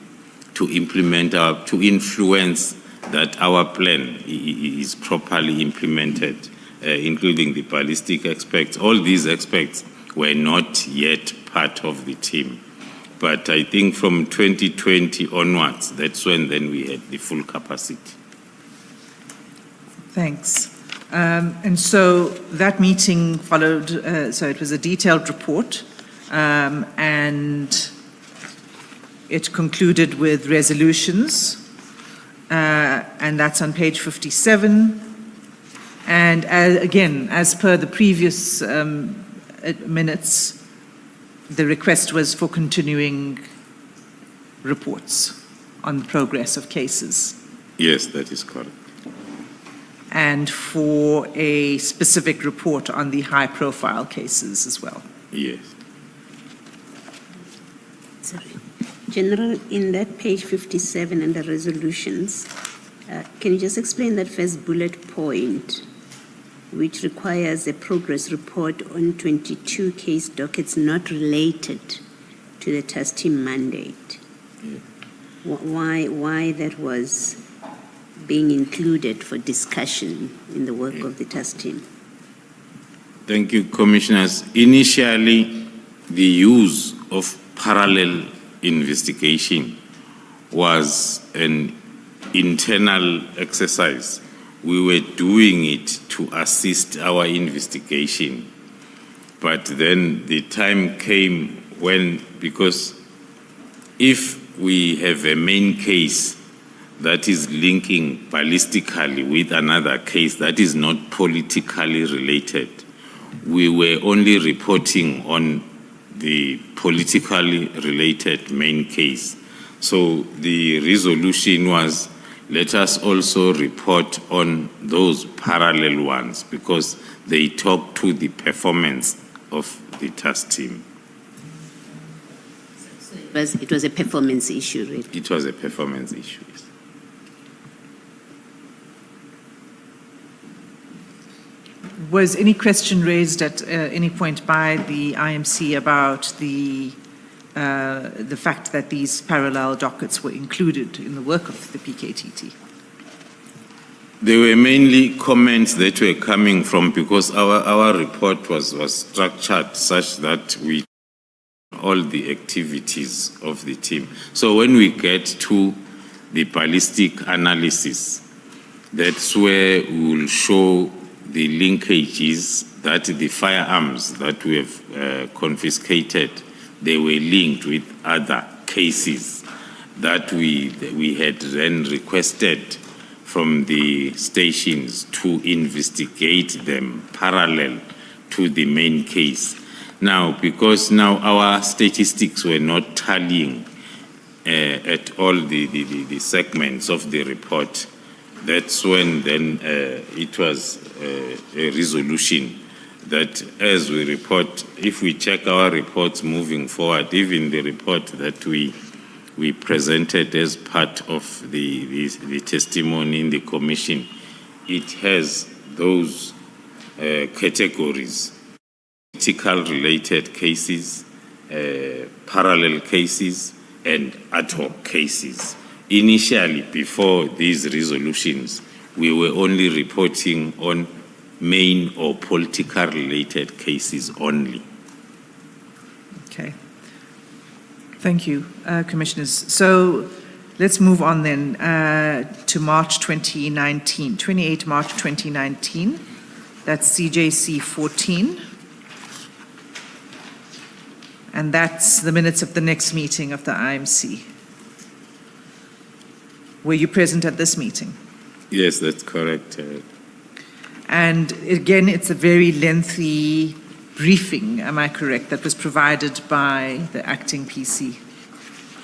implement to influence that our plan is properly implemented, including the ballistic experts. All these experts were not yet part of the team. But I think from 2020 onwards, that's when then we had the full capacity. Thanks. And so that meeting followed, so it was a detailed report, and it concluded with resolutions, and that's on page 57. And again, as per the previous minutes, the request was for continuing reports on the progress of cases. Yes, that is correct. And for a specific report on the high-profile cases as well. Yes. Sorry. General, in that page 57 and the resolutions, can you just explain that first bullet point, which requires a progress report on 22 case dockets not related to the task team mandate? Yeah. Why that was being included for discussion in the work of the task team? Thank you, Commissioners. Initially, the use of parallel investigation was an internal exercise. We were doing it to assist our investigation. But then the time came when, because if we have a main case that is linking ballistically with another case that is not politically related, we were only reporting on the politically related main case. So the resolution was, let us also report on those parallel ones because they talk to the performance of the task team. It was a performance issue, really. It was a performance issue. Yes. Was any question raised at any point by the IMC about the fact that these parallel dockets were included in the work of the PKTT? There were mainly comments that were coming from, because our report was structured such that we all the activities of the team. So when we get to the ballistic analysis, that's where we will show the linkages that the firearms that we have confiscated, they were linked with other cases that we had then requested from the stations to investigate them parallel to the main case. Now, because now our statistics were not tallying at all the segments of the report, that's when then it was a resolution that as we report, if we check our reports moving forward, even the report that we presented as part of the testimony in the commission, it has those categories: political-related cases, parallel cases, and ad hoc cases. Initially, before these resolutions, we were only reporting on main or political-related cases only. Okay. Thank you, Commissioners. So let's move on then to March 2019, 28 March 2019. That's CJC 14. And that's the minutes of the next meeting of the IMC. Were you present at this meeting? Yes, that's correct. And again, it's a very lengthy briefing, am I correct, that was provided by the acting PC?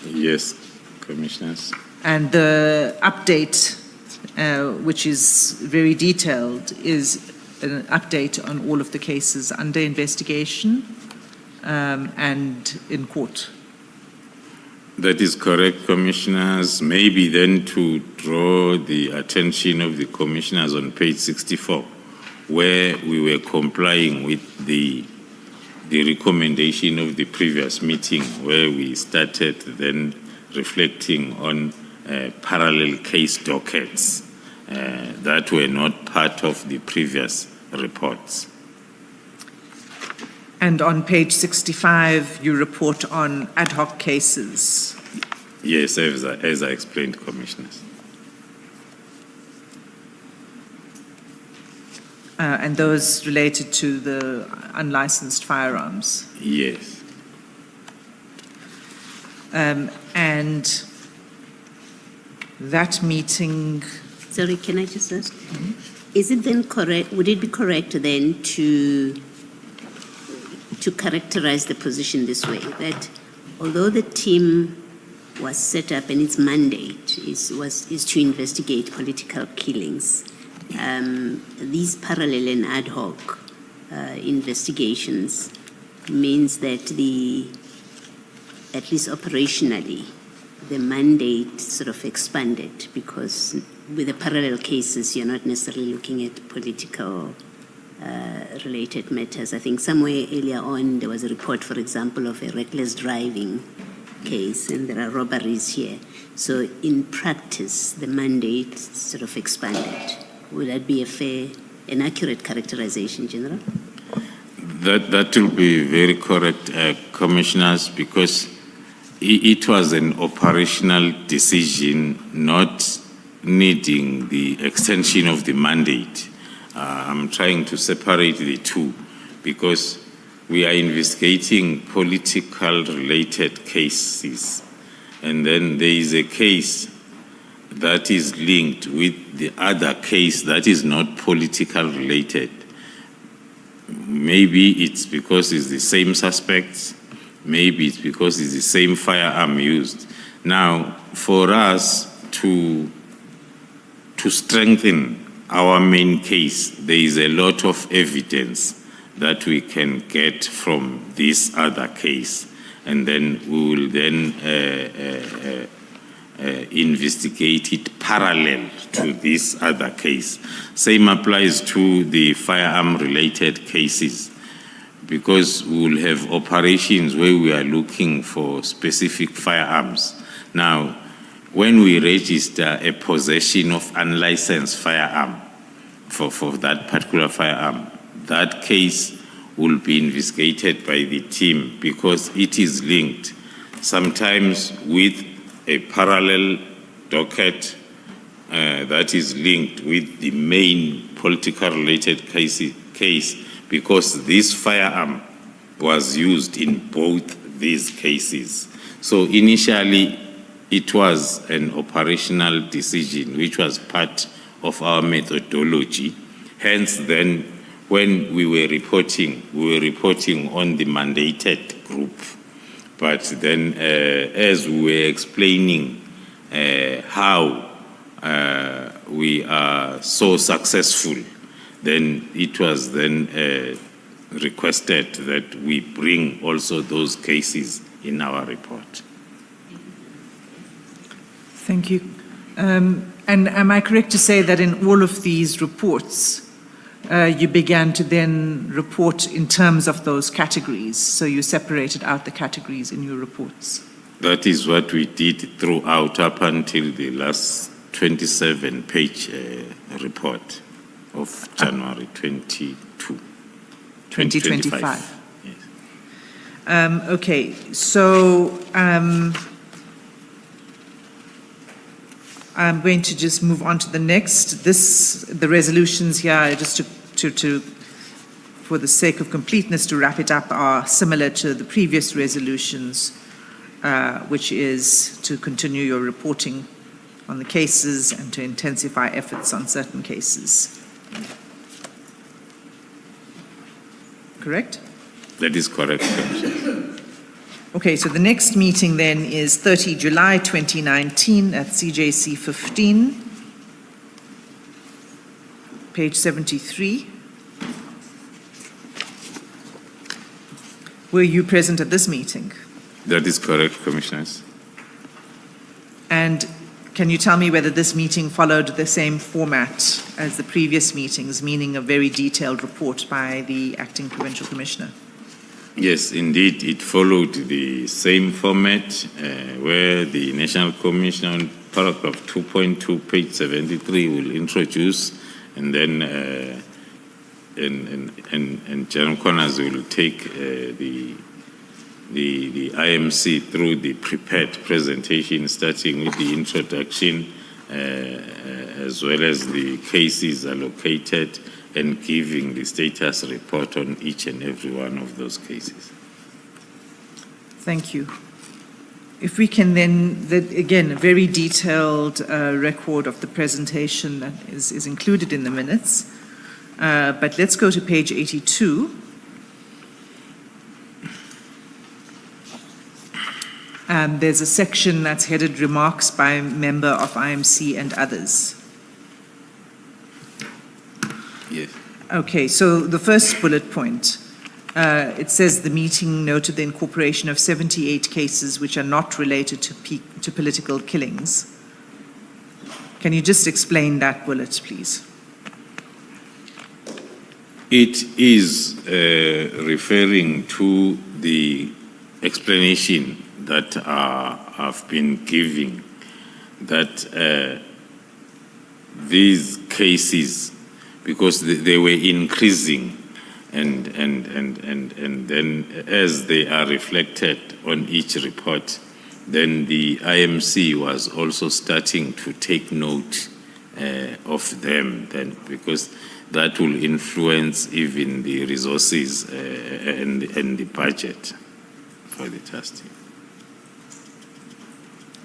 Yes, Commissioners. And the update, which is very detailed, is an update on all of the cases under investigation and in court. That is correct, Commissioners. Maybe then to draw the attention of the Commissioners on page 64, where we were complying with the recommendation of the previous meeting, where we started then reflecting on parallel case dockets that were not part of the previous reports. And on page 65, you report on ad hoc cases. Yes, as I explained, Commissioners. And those related to the unlicensed firearms. Yes. And that meeting... Sorry, can I just ask? Is it then correct, would it be correct then to characterize the position this way, that although the team was set up and its mandate is to investigate political killings, these parallel and ad hoc investigations means that at least operationally, the mandate sort of expanded, because with the parallel cases, you're not necessarily looking at political related matters. I think somewhere earlier on, there was a report, for example, of a reckless driving case, and there are robberies here. So in practice, the mandate sort of expanded. Would that be an accurate characterization, General? That will be very correct, Commissioners, because it was an operational decision not needing the extension of the mandate. I'm trying to separate the two, because we are investigating political related cases, and then there is a case that is linked with the other case that is not political related. Maybe it's because it's the same suspects, maybe it's because it's the same firearm used. Now, for us to strengthen our main case, there is a lot of evidence that we can get from this other case, and then we will then investigate it parallel to this other case. Same applies to the firearm-related cases, because we will have operations where we are looking for specific firearms. Now, when we register a possession of unlicensed firearm for that particular firearm, that case will be investigated by the team because it is linked sometimes with a parallel docket that is linked with the main political related case because this firearm was used in both these cases. So initially, it was an operational decision which was part of our methodology. Hence, then, when we were reporting on the mandated group. But then, as we were explaining how we are so successful, then it was then requested that we bring also those cases in our report. Thank you. And am I correct to say that in all of these reports, you began to then report in terms of those categories? So you separated out the categories in your reports? That is what we did throughout up until the last 27-page report of January 2025. Yes. Okay, so I'm going to just move on to the next. The resolutions here, just to for the sake of completeness, to wrap it up, are similar to the previous resolutions, which is to continue your reporting on the cases and to intensify efforts on certain cases. Correct? That is correct, Commissioner. Okay, so the next meeting then is 30 July 2019 at CJC 15, page 73. Were you present at this meeting? That is correct, Commissioners. And can you tell me whether this meeting followed the same format as the previous meetings, meaning a very detailed report by the Acting Provincial Commissioner? Yes, indeed, it followed the same format where the National Commission on paragraph 2.2, page 73 will introduce, and then and General Connors will take the IMC through the prepared presentation, starting with the introduction as well as the cases allocated and giving the status report on each and every one of those cases. Thank you. If we can then, again, a very detailed record of the presentation that is included in the minutes. But let's go to page 82. There's a section that's headed Remarks by a Member of IMC and Others. Yes. Okay, so the first bullet point, it says the meeting noted the incorporation of 78 cases which are not related to political killings. Can you just explain that bullet, please? It is referring to the explanation that I've been giving, that these cases, because they were increasing, and then as they are reflected on each report, then the IMC was also starting to take note of them, then, because that will influence even the resources and the budget for the trustee.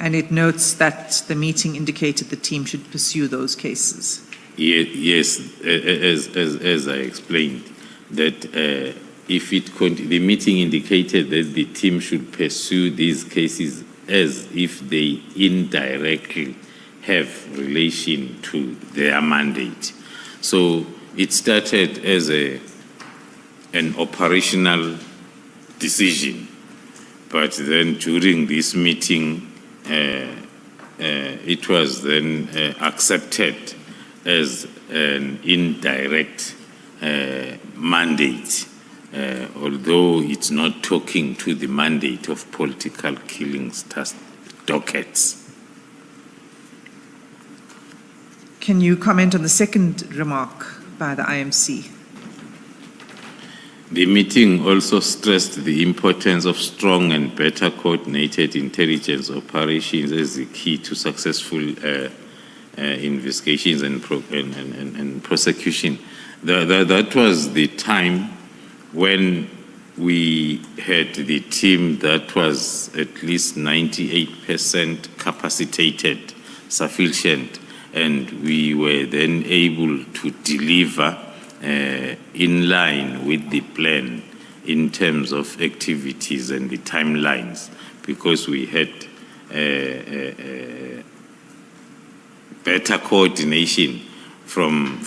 And it notes that the meeting indicated the team should pursue those cases. Yes, as I explained, that the meeting indicated that the team should pursue these cases as if they indirectly have relation to their mandate. So it started as an operational decision, but then during this meeting, it was then accepted as an indirect mandate, although it's not talking to the mandate of political killings dockets. Can you comment on the second remark by the IMC? The meeting also stressed the importance of strong and better coordinated intelligence operations as the key to successful investigations and prosecution. That was the time when we had the team that was at least 98% capacitated, sufficient, and we were then able to deliver in line with the plan in terms of activities and the timelines, because we had better coordination from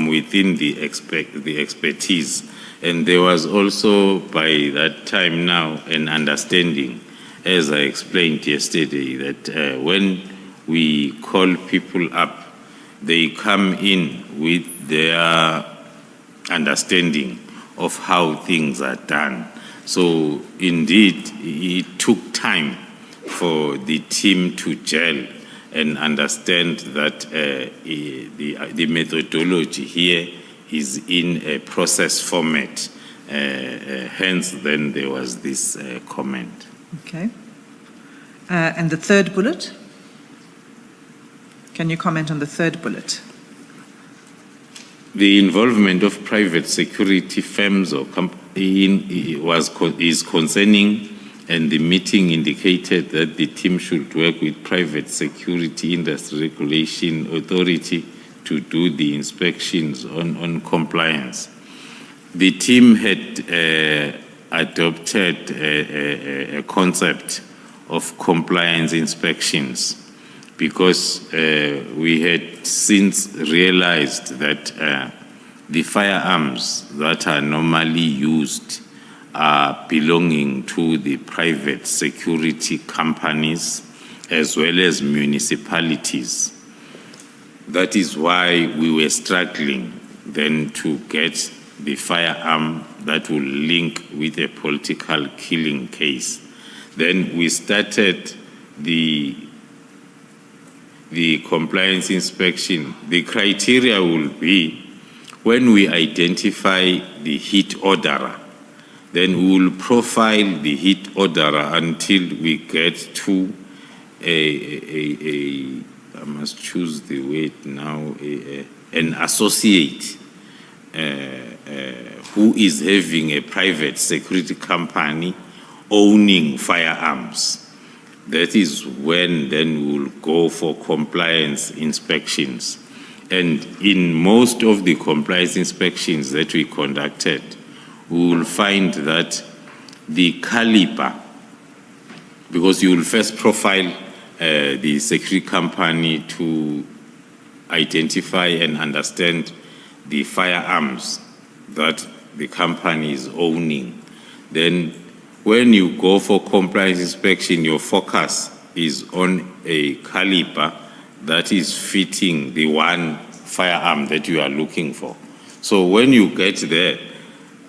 within the expertise. And there was also, by that time now, an understanding, as I explained yesterday, that when we call people up, they come in with their understanding of how things are done. So indeed, it took time for the team to gel and understand that the methodology here is in a process format. Hence, then there was this comment. Okay. And the third bullet? Can you comment on the third bullet? The involvement of private security firms or is concerning, and the meeting indicated that the team should work with private security industry regulation authority to do the inspections on compliance. The team had adopted a concept of compliance inspections, because we had since realized that the firearms that are normally used are belonging to the private security companies as well as municipalities. That is why we were struggling then to get the firearm that will link with a political killing case. Then we started the compliance inspection. The criteria will be, when we identify the hit orderer, then we will profile the hit orderer until we get to I must choose the word now, an associate who is having a private security company owning firearms. That is when then we will go for compliance inspections. And in most of the compliance inspections that we conducted, we will find that the caliber, because you will first profile the security company to identify and understand the firearms that the company is owning. Then when you go for compliance inspection, your focus is on a caliber that is fitting the one firearm that you are looking for. So when you get there,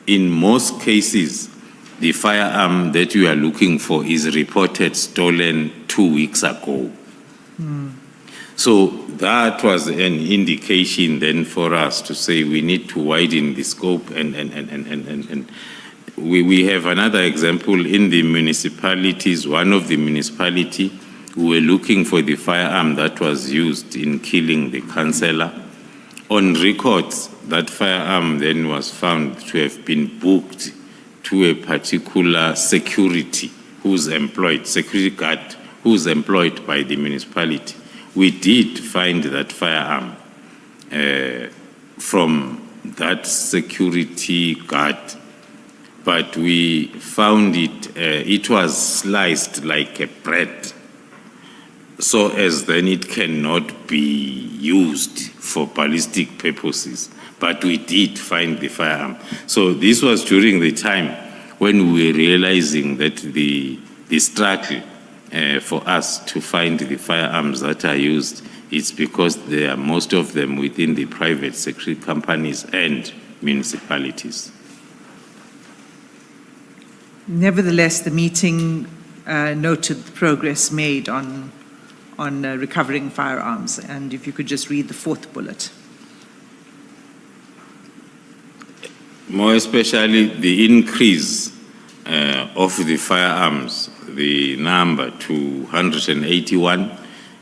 in most cases, the firearm that you are looking for is reported stolen 2 weeks ago. So that was an indication then for us to say we need to widen the scope, and we have another example in the municipalities. One of the municipality, we were looking for the firearm that was used in killing the councillor. On records, that firearm then was found to have been booked to a particular security security guard who's employed by the municipality. We did find that firearm from that security guard but we found it was sliced like a bread, so as then it cannot be used for ballistic purposes. But we did find the firearm. So this was during the time when we were realizing that the struggle for us to find the firearms that are used, it's because they are most of them within the private sector companies and municipalities. Nevertheless, the meeting noted the progress made on recovering firearms. And if you could just read the fourth bullet. More especially the increase of the firearms, the number to 181,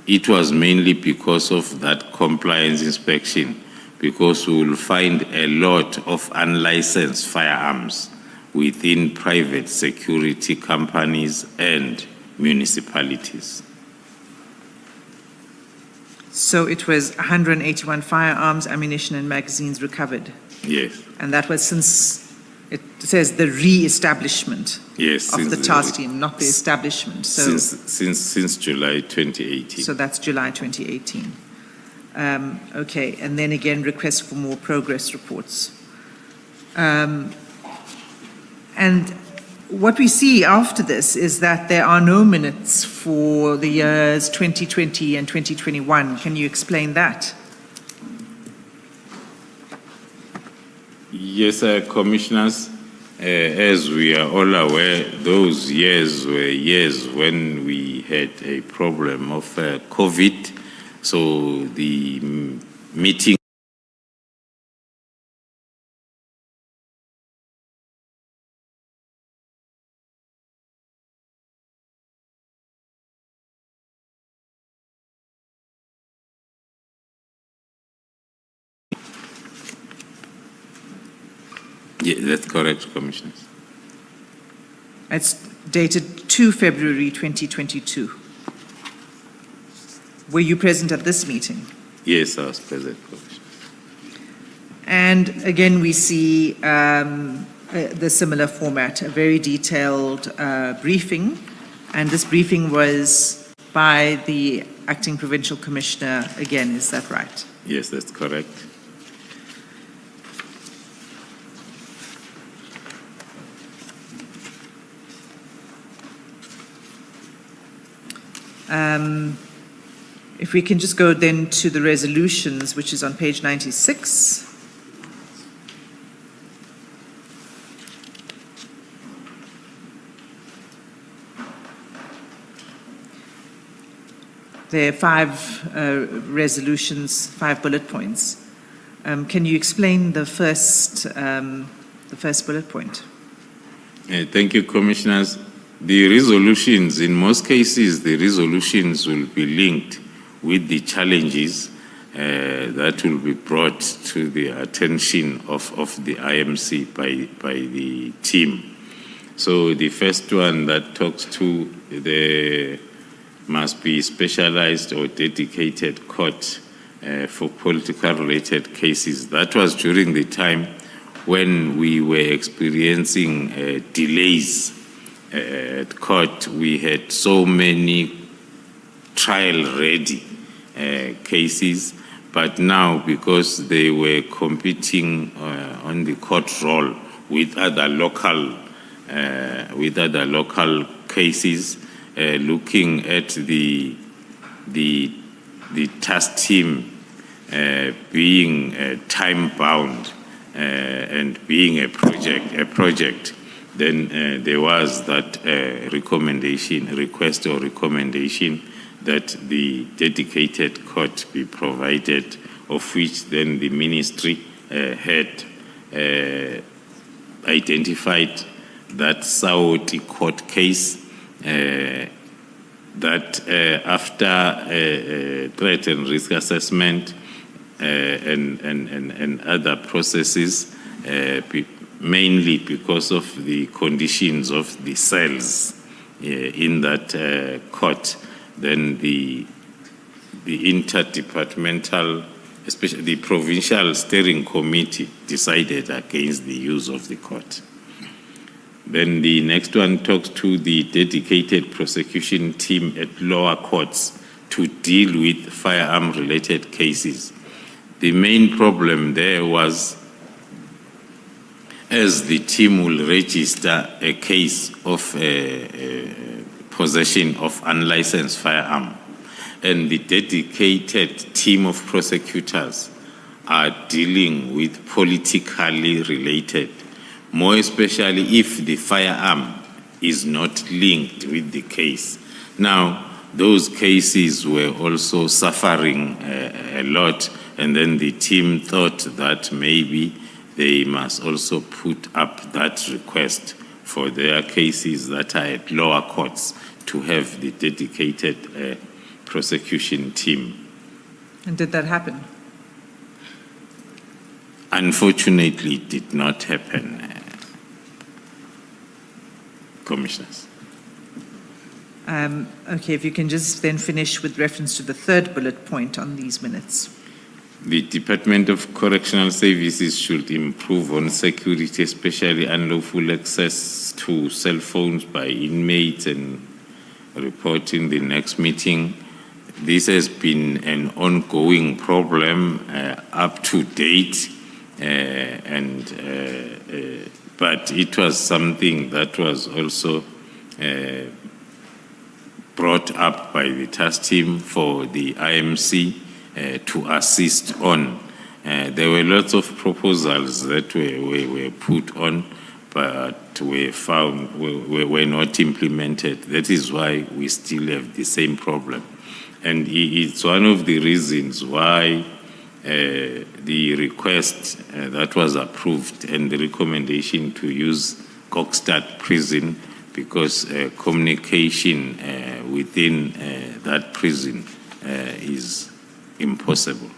it was mainly because of that compliance inspection, because we will find a lot of unlicensed firearms within private security companies and municipalities. So it was 181 firearms, ammunition, and magazines recovered. Yes. And that was since, it says the re-establishment Yes, of the task team, not the establishment. So, since July 2018. so that's July 2018. Okay, and then again, requests for more progress reports. And what we see after this is that there are no minutes for the years 2020 and 2021. Can you explain that? Yes, Commissioners, as we are all aware, those years were years when we had a problem of COVID. So the meeting Yeah, that's correct, Commissioners. It's dated 2 February 2022. Were you present at this meeting? Yes, I was present, Commissioner. And again, we see the similar format, a very detailed briefing. And this briefing was by the Acting Provincial Commissioner again, is that right? Yes, that's correct. If we can just go then to the resolutions, which is on page 96. There are 5 resolutions, 5 bullet points. Can you explain the first bullet point? Thank you, Commissioners. The resolutions, in most cases, the resolutions will be linked with the challenges that will be brought to the attention of the IMC by the team. So the first one that talks to the must be specialized or dedicated court for political related cases. That was during the time when we were experiencing delays at court. We had so many trial-ready cases, but now because they were competing on the court roll with other local cases, looking at the task team being time-bound and being a project, then there was that request or recommendation that the dedicated court be provided, of which then the ministry had identified that Saudi court case that after threat and risk assessment and other processes, mainly because of the conditions of the cells in that court, then the interdepartmental, especially the provincial steering committee, decided against the use of the court. Then the next one talks to the dedicated prosecution team at lower courts to deal with firearm-related cases. The main problem there was, as the team will register a case of possession of unlicensed firearm, and the dedicated team of prosecutors are dealing with politically related, more especially if the firearm is not linked with the case. Now, those cases were also suffering a lot, and then the team thought that maybe they must also put up that request for their cases that are at lower courts to have the dedicated prosecution team. And did that happen? Unfortunately, it did not happen, Commissioners. Okay, if you can just then finish with reference to the third bullet point on these minutes. The Department of Correctional Services should improve on security, especially unlawful access to cell phones by inmates, and report in the next meeting. This has been an ongoing problem up to date, but it was something that was also brought up by the task team for the IMC to assist on. There were lots of proposals that were put on, but were not implemented. That is why we still have the same problem. And it's one of the reasons why the request that was approved and the recommendation to use Kokstad prison, because communication within that prison is impossible.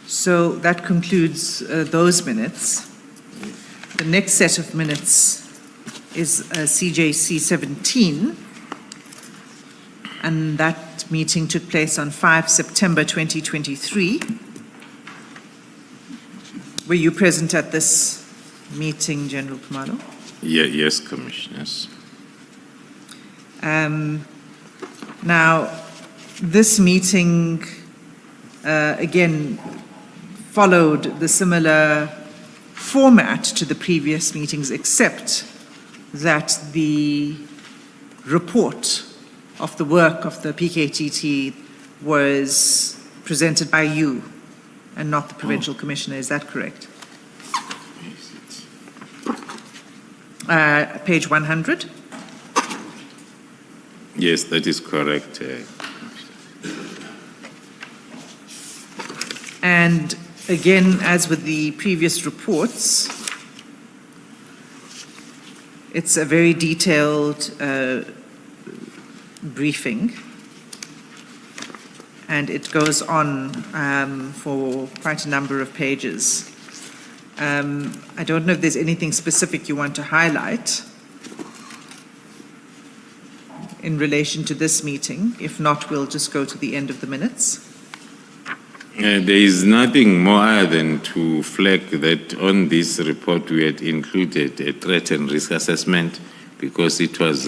So that concludes those minutes. The next set of minutes is CJC 17, and that meeting took place on 5 September 2023. Were you present at this meeting, General Khumalo? Yes, Commissioners. Now, this meeting, again, followed the similar format to the previous meetings, except that the report of the work of the PKTT was presented by you and not the Provincial Commissioner. Is that correct? Page 100. Yes, that is correct. And again, as with the previous reports, it's a very detailed briefing, and it goes on for quite a number of pages. I don't know if there's anything specific you want to highlight in relation to this meeting. If not, we'll just go to the end of the minutes. There is nothing more than to flag that on this report we had included a threat and risk assessment because it was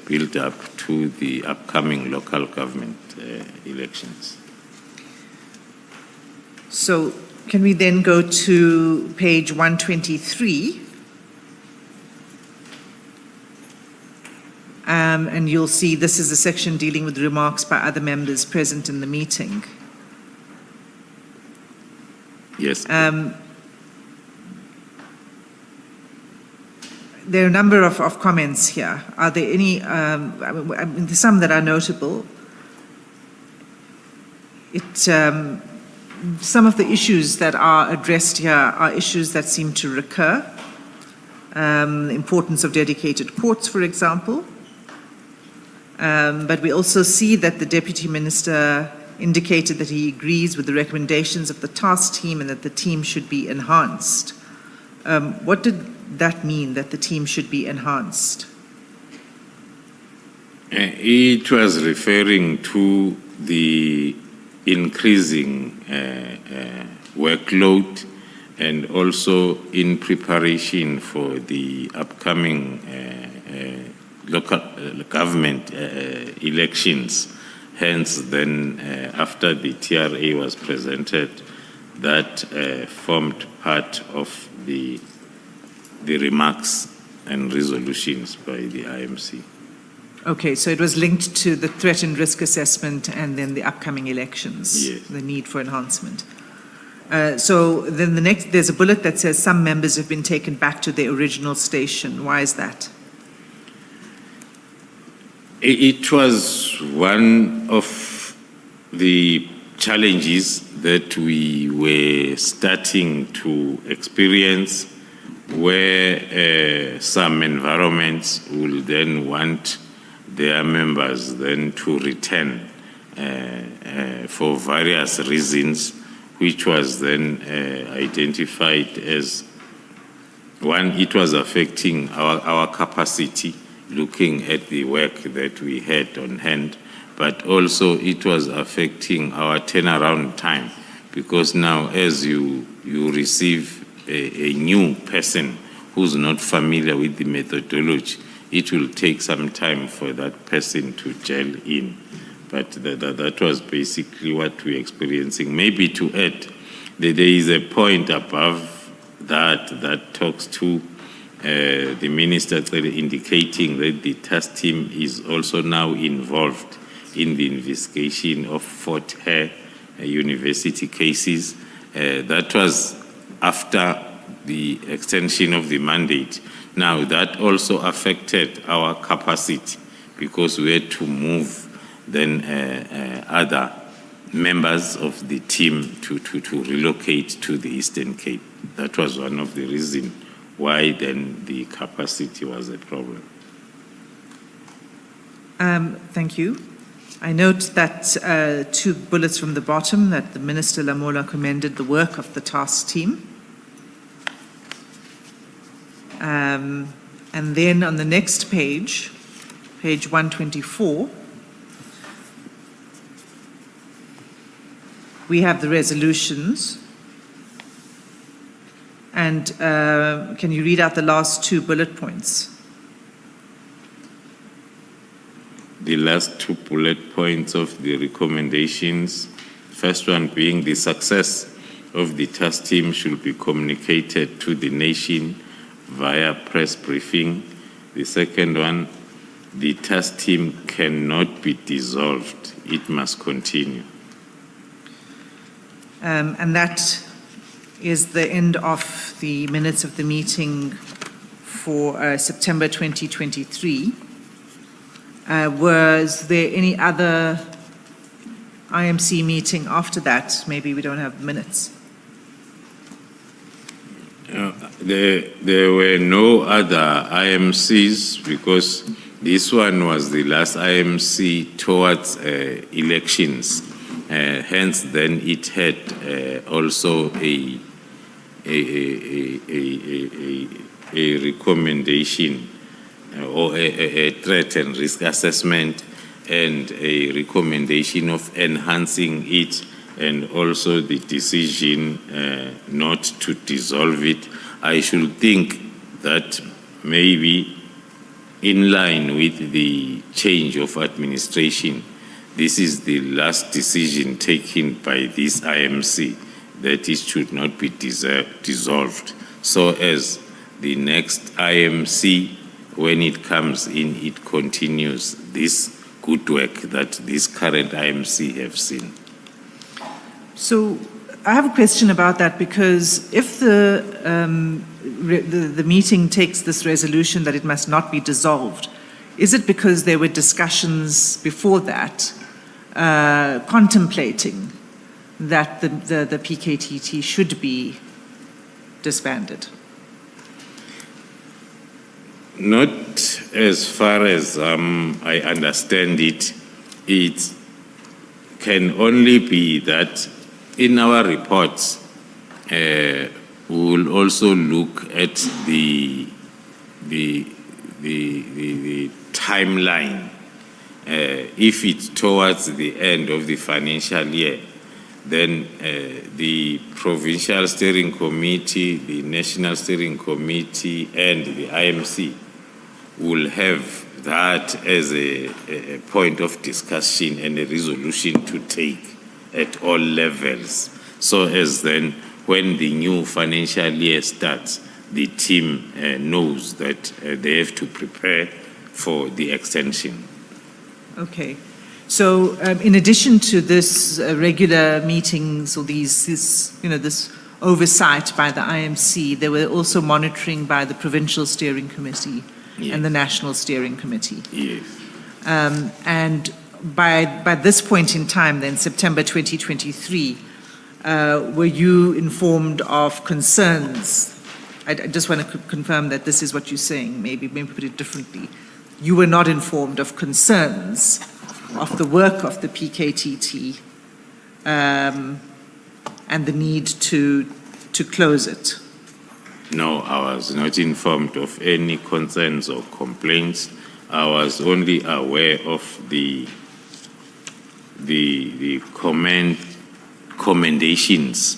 built up to the upcoming local government elections. So can we then go to page 123? And you'll see this is a section dealing with remarks by other members present in the meeting. Yes. There are a number of comments here. Are there any, there's some that are notable. Some of the issues that are addressed here are issues that seem to recur. The importance of dedicated courts, for example. But we also see that the Deputy Minister indicated that he agrees with the recommendations of the task team and that the team should be enhanced. What did that mean, that the team should be enhanced? It was referring to the increasing workload and also in preparation for the upcoming local government elections. Hence, then, after the TRA was presented, that formed part of the remarks and resolutions by the IMC. Okay, so it was linked to the threat and risk assessment and then the upcoming elections, Yes. the need for enhancement. So then there's a bullet that says some members have been taken back to their original station. Why is that? It was one of the challenges that we were starting to experience, where some environments will then want their members then to return for various reasons, which was then identified as one, it was affecting our capacity, looking at the work that we had on hand, but also it was affecting our turnaround time, because now as you receive a new person who's not familiar with the methodology, it will take some time for that person to gel in. But that was basically what we're experiencing. Maybe to add, there is a point above that talks to the minister indicating that the task team is also now involved in the investigation of Fort Hare University cases. That was after the extension of the mandate. Now, that also affected our capacity because we had to move then other members of the team to relocate to the Eastern Cape. That was one of the reasons why then the capacity was a problem. Thank you. I note that 2 bullets from the bottom that the Minister Lamola commended the work of the task team. And then on the next page, page 124, we have the resolutions. And can you read out the last 2 bullet points? The last 2 bullet points of the recommendations, first one being the success of the task team should be communicated to the nation via press briefing. The second one, the task team cannot be dissolved. It must continue. And that is the end of the minutes of the meeting for September 2023. Was there any other IMC meeting after that? Maybe we don't have minutes. There were no other IMCs because this one was the last IMC towards elections. Hence, then it had also a recommendation or a threat and risk assessment and a recommendation of enhancing it, and also the decision not to dissolve it. I should think that maybe in line with the change of administration, this is the last decision taken by this IMC that it should not be dissolved. So as the next IMC, when it comes in, it continues this good work that this current IMC have seen. So I have a question about that, because if the meeting takes this resolution that it must not be dissolved, is it because there were discussions before that contemplating that the PKTT should be disbanded? Not as far as I understand it. It can only be that in our reports, we will also look at the timeline. If it's towards the end of the financial year, then the Provincial Steering Committee, the National Steering Committee, and the IMC will have that as a point of discussion and a resolution to take at all levels. So as then when the new financial year starts, the team knows that they have to prepare for the extension. Okay. So in addition to this regular meetings or this oversight by the IMC, there were also monitoring by the Provincial Steering Committee and the National Steering Committee. Yes. And by this point in time, then, September 2023, were you informed of concerns? I just want to confirm that this is what you're saying, maybe put it differently. You were not informed of concerns of the work of the PKTT and the need to close it? No, I was not informed of any concerns or complaints. I was only aware of the commendations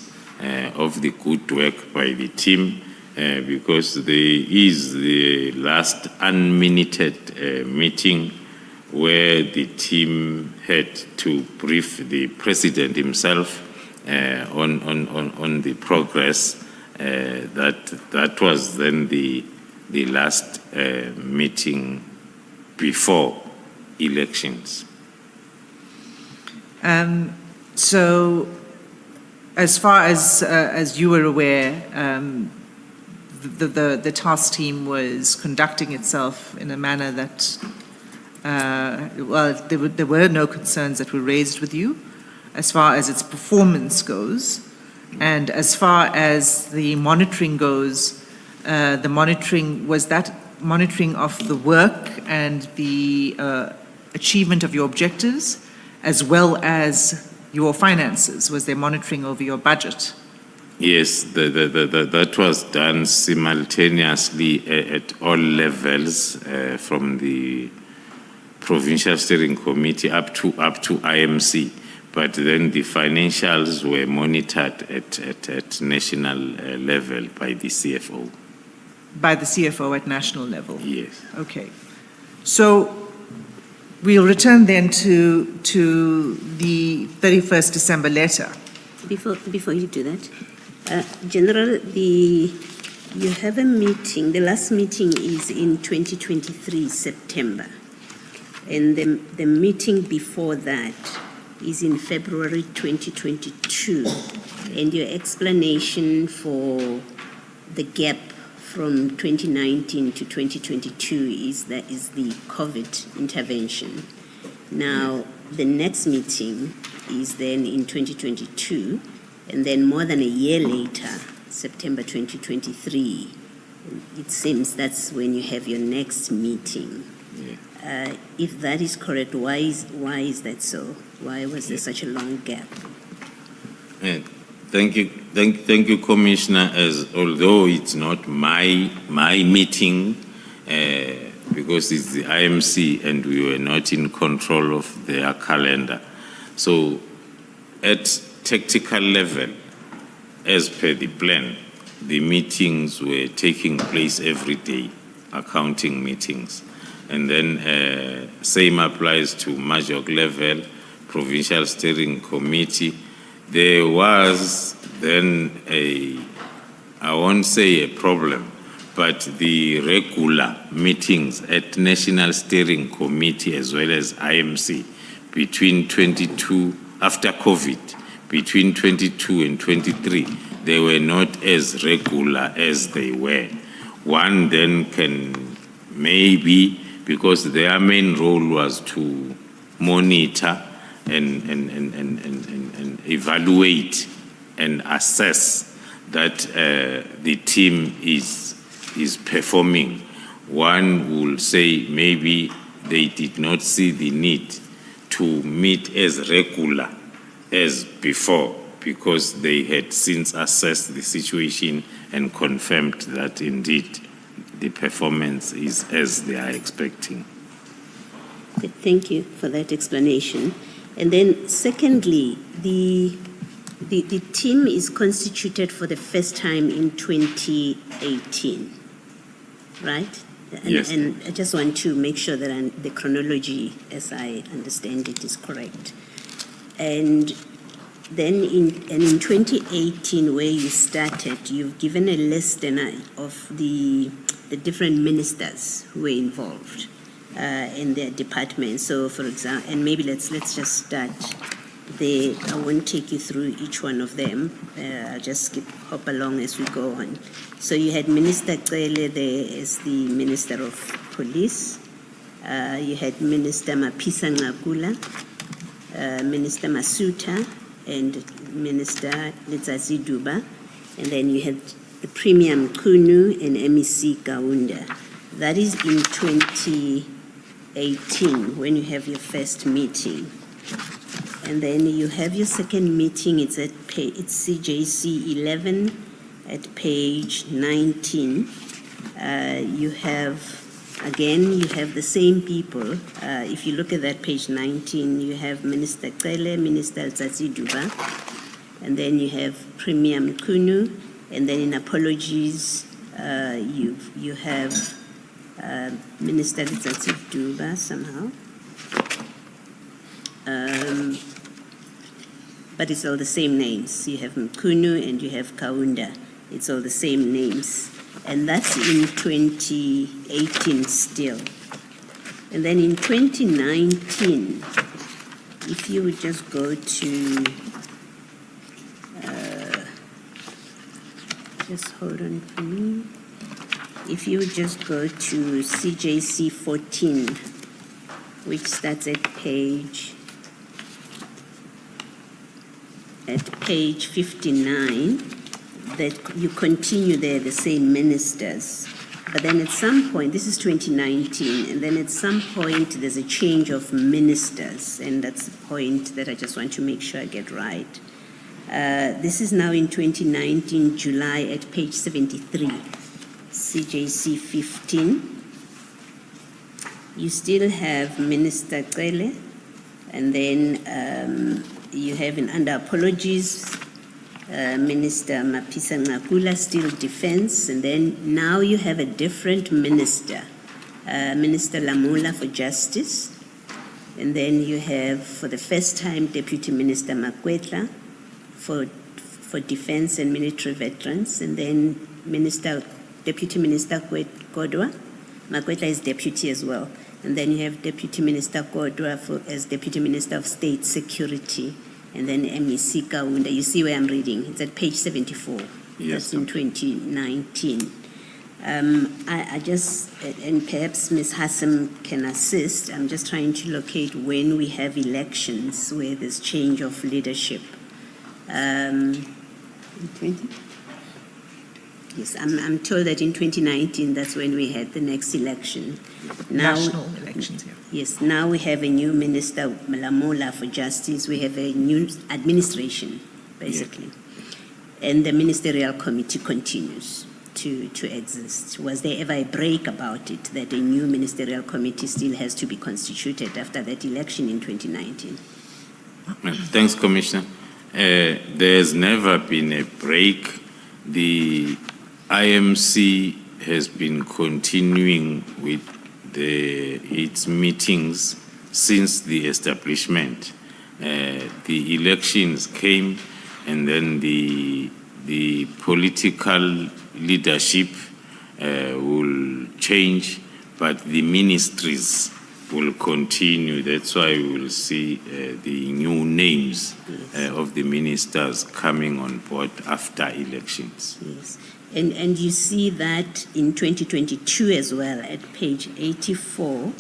of the good work by the team, because there is the last unminuted meeting where the team had to brief the president himself on the progress. That was then the last meeting before elections. So, as far as you were aware, the task team was conducting itself in a manner that, there were no concerns that were raised with you as far as its performance goes. And as far as the monitoring goes, was that monitoring of the work and the achievement of your objectives, as well as your finances? Was there monitoring over your budget? Yes, that was done simultaneously at all levels, from the Provincial Steering Committee up to IMC. But then the financials were monitored at national level by the CFO. By the CFO at national level? Yes. Okay. So we'll return then to the 31st December letter. Before you do that, General, you have a meeting, the last meeting is in 2023, September. And the meeting before that is in February 2022. And your explanation for the gap from 2019 to 2022 is the COVID intervention. Now, the next meeting is then in 2022, and then more than a year later, September 2023, it seems that's when you have your next meeting. Yeah. If that is correct, why is that so? Why was there such a long gap? Thank you, Commissioner. As although it's not my meeting, because it's the IMC and we were not in control of their calendar. So, at tactical level, as per the plan, the meetings were taking place every day, accounting meetings. And then same applies to Majok level, Provincial Steering Committee. There was then I won't say a problem, but the regular meetings at National Steering Committee as well as IMC between 22, after COVID, between 22 and 23, they were not as regular as they were. One then can maybe, because their main role was to monitor and evaluate and assess that the team is performing. One will say maybe they did not see the need to meet as regular as before, because they had since assessed the situation and confirmed that indeed the performance is as they are expecting. Thank you for that explanation. And then secondly, the The team is constituted for the first time in 2018, right? Yes. And I just want to make sure that the chronology, as I understand it, is correct. And then in 2018, where you started, you've given a list of the different ministers who were involved in their department. So, for example, and maybe let's just start there. I won't take you through each one of them. I'll just hop along as we go on. So you had Minister Cele there as the Minister of Police. You had Minister Mapisa Ngakula, Minister Masuta, and Minister Letsatsi Duba. And then you had the Premier Mkunu and MEC Kaunda. That is in 2018, when you have your first meeting. And then you have your second meeting, it's CJC 11 at page 19. You have the same people. If you look at that page 19, you have Minister Cele, Minister Letsatsi Duba, and then you have Premier Mkunu, and then in apologies, you have Minister Letsatsi Duba somehow. But it's all the same names. You have Mkunu and you have Kaunda. It's all the same names. And that's in 2018 still. And then in 2019, if you would just go to, just hold on for me. If you would just go to CJC 14, which starts at page 59, that you continue there, the same ministers. But then at some point, this is 2019, and then at some point there's a change of ministers, and that's the point that I just want to make sure I get right. This is now in 2019, July, at page 73, CJC 15. You still have Minister Cele, and then you have under apologies, Minister Mapisa Ngakula, still defense, and then now you have a different minister, Minister Lamola for justice, and then you have, for the first time, Deputy Minister Makwetla for defense and military veterans, and then Deputy Minister Kodwa. Makwetla is deputy as well. And then you have Deputy Minister Kodwa as Deputy Minister of State Security, and then MEC Kaunda. You see where I'm reading? It's at page 74. Yes. That's in 2019. I just, and perhaps Ms. Hassam can assist, I'm just trying to locate when we have elections where there's change of leadership. 20? Yes, I'm told that in 2019, that's when we had the next election. Now, National elections, yeah. Yes, now we have a new minister, Lamola for justice. We have a new administration, basically. Yeah. And the ministerial committee continues to exist. Was there ever a break about it, that a new ministerial committee still has to be constituted after that election in 2019? Thanks, Commissioner. There's never been a break. The IMC has been continuing with its meetings since the establishment. The elections came, and then the political leadership will change, but the ministries will continue. That's why we will see the new names of the ministers coming on board after elections. Yes. And you see that in 2022 as well at page 84.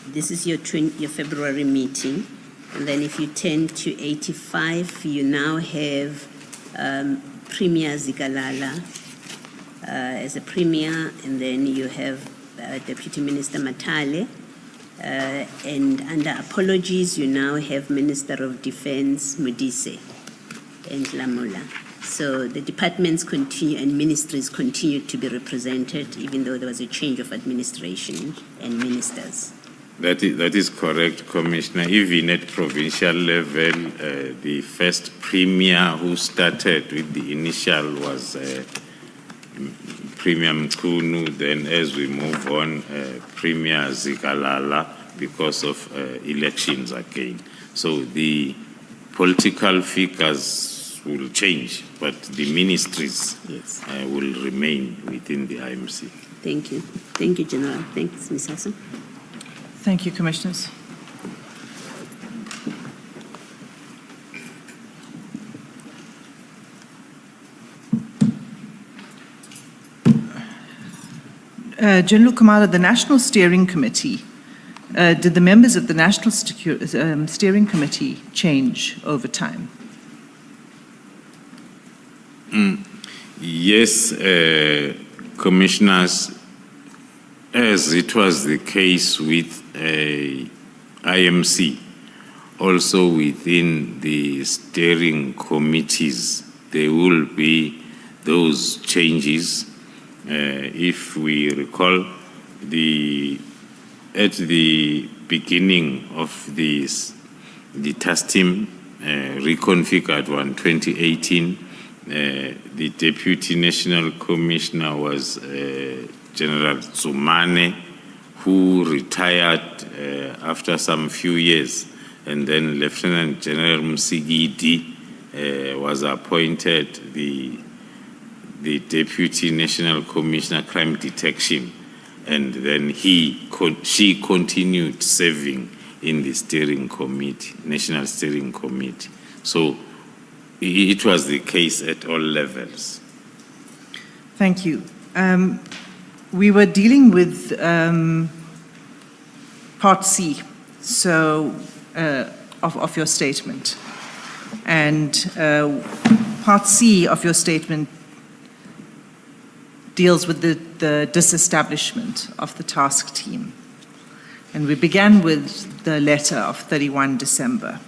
This is your February meeting, and then if you turn to 85, you now have Premier Zikalala as a premier, and then you have Deputy Minister Matale, and under apologies, you now have Minister of Defense Modise and Lamola. So the departments continue and ministries continue to be represented, even though there was a change of administration and ministers. That is correct, Commissioner. Even at provincial level, the first premier who started with the initial was Premier Mchunu. Then as we move on, Premier Zikalala, because of elections again. So the political figures will change, but the ministries Yes. will remain within the IMC. Thank you. Thank you, General. Thanks, Ms. Hassan. Thank you, Commissioners. General Khumalo, the National Steering Committee, did the members of the National Steering Committee change over time? Yes, Commissioners, as it was the case with IMC, also within the steering committees, there will be those changes. If we recall, at the beginning of the task team reconfigured 2018, the Deputy National Commissioner was General Zumane, who retired after some few years, and then Lieutenant General Msigidi was appointed the Deputy National Commissioner Crime Detection, and then she continued serving in the steering committee, National Steering Committee. So it was the case at all levels. Thank you. We were dealing with Part C, so of your statement, and Part C of your statement deals with the disestablishment of the task team, and we began with the letter of 31 December.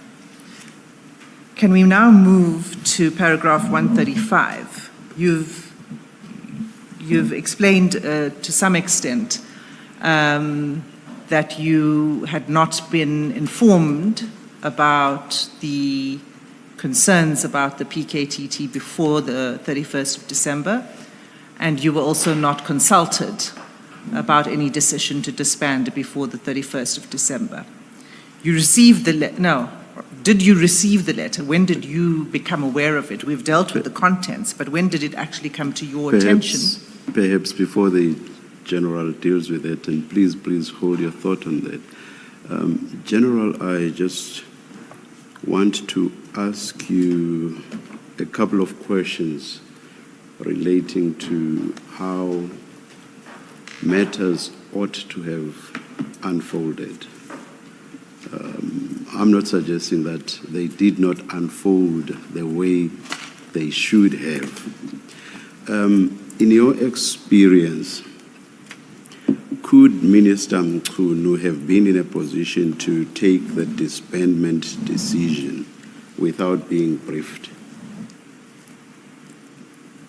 Can we now move to paragraph 135? You've explained to some extent that you had not been informed about the concerns about the PKTT before the 31st of December, and you were also not consulted about any decision to disband before the 31st of December. You received the letter. No. Did you receive the letter? When did you become aware of it? We've dealt with the contents, but when did it actually come to your attention? Perhaps before the General deals with it, and please hold your thought on that. General, I just want to ask you a couple of questions relating to how matters ought to have unfolded. I'm not suggesting that they did not unfold the way they should have. In your experience, could Minister Mchunu have been in a position to take the disbandment decision without being briefed?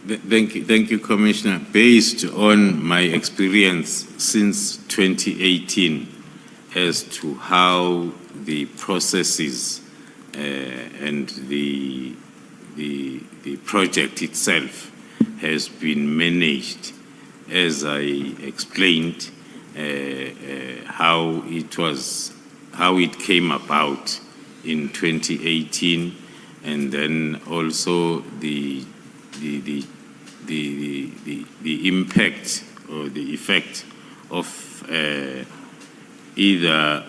Thank you, Commissioner. Based on my experience since 2018 as to how the processes and the project itself has been managed, as I explained, how it came about in 2018, and then also the impact or the effect of either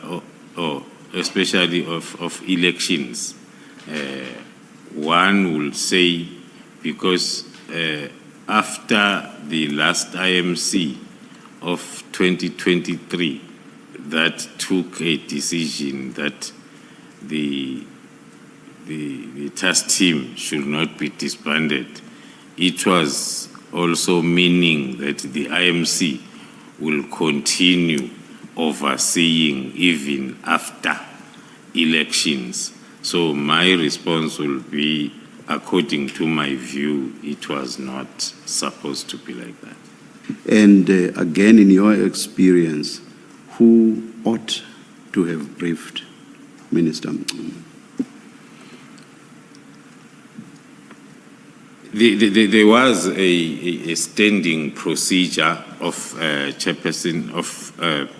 or especially of elections. One will say, because after the last IMC of 2023 that took a decision that the task team should not be disbanded, it was also meaning that the IMC will continue overseeing even after elections. So my response will be, according to my view, it was not supposed to be like that. And again, in your experience, who ought to have briefed Minister? There was a standing procedure of chairperson of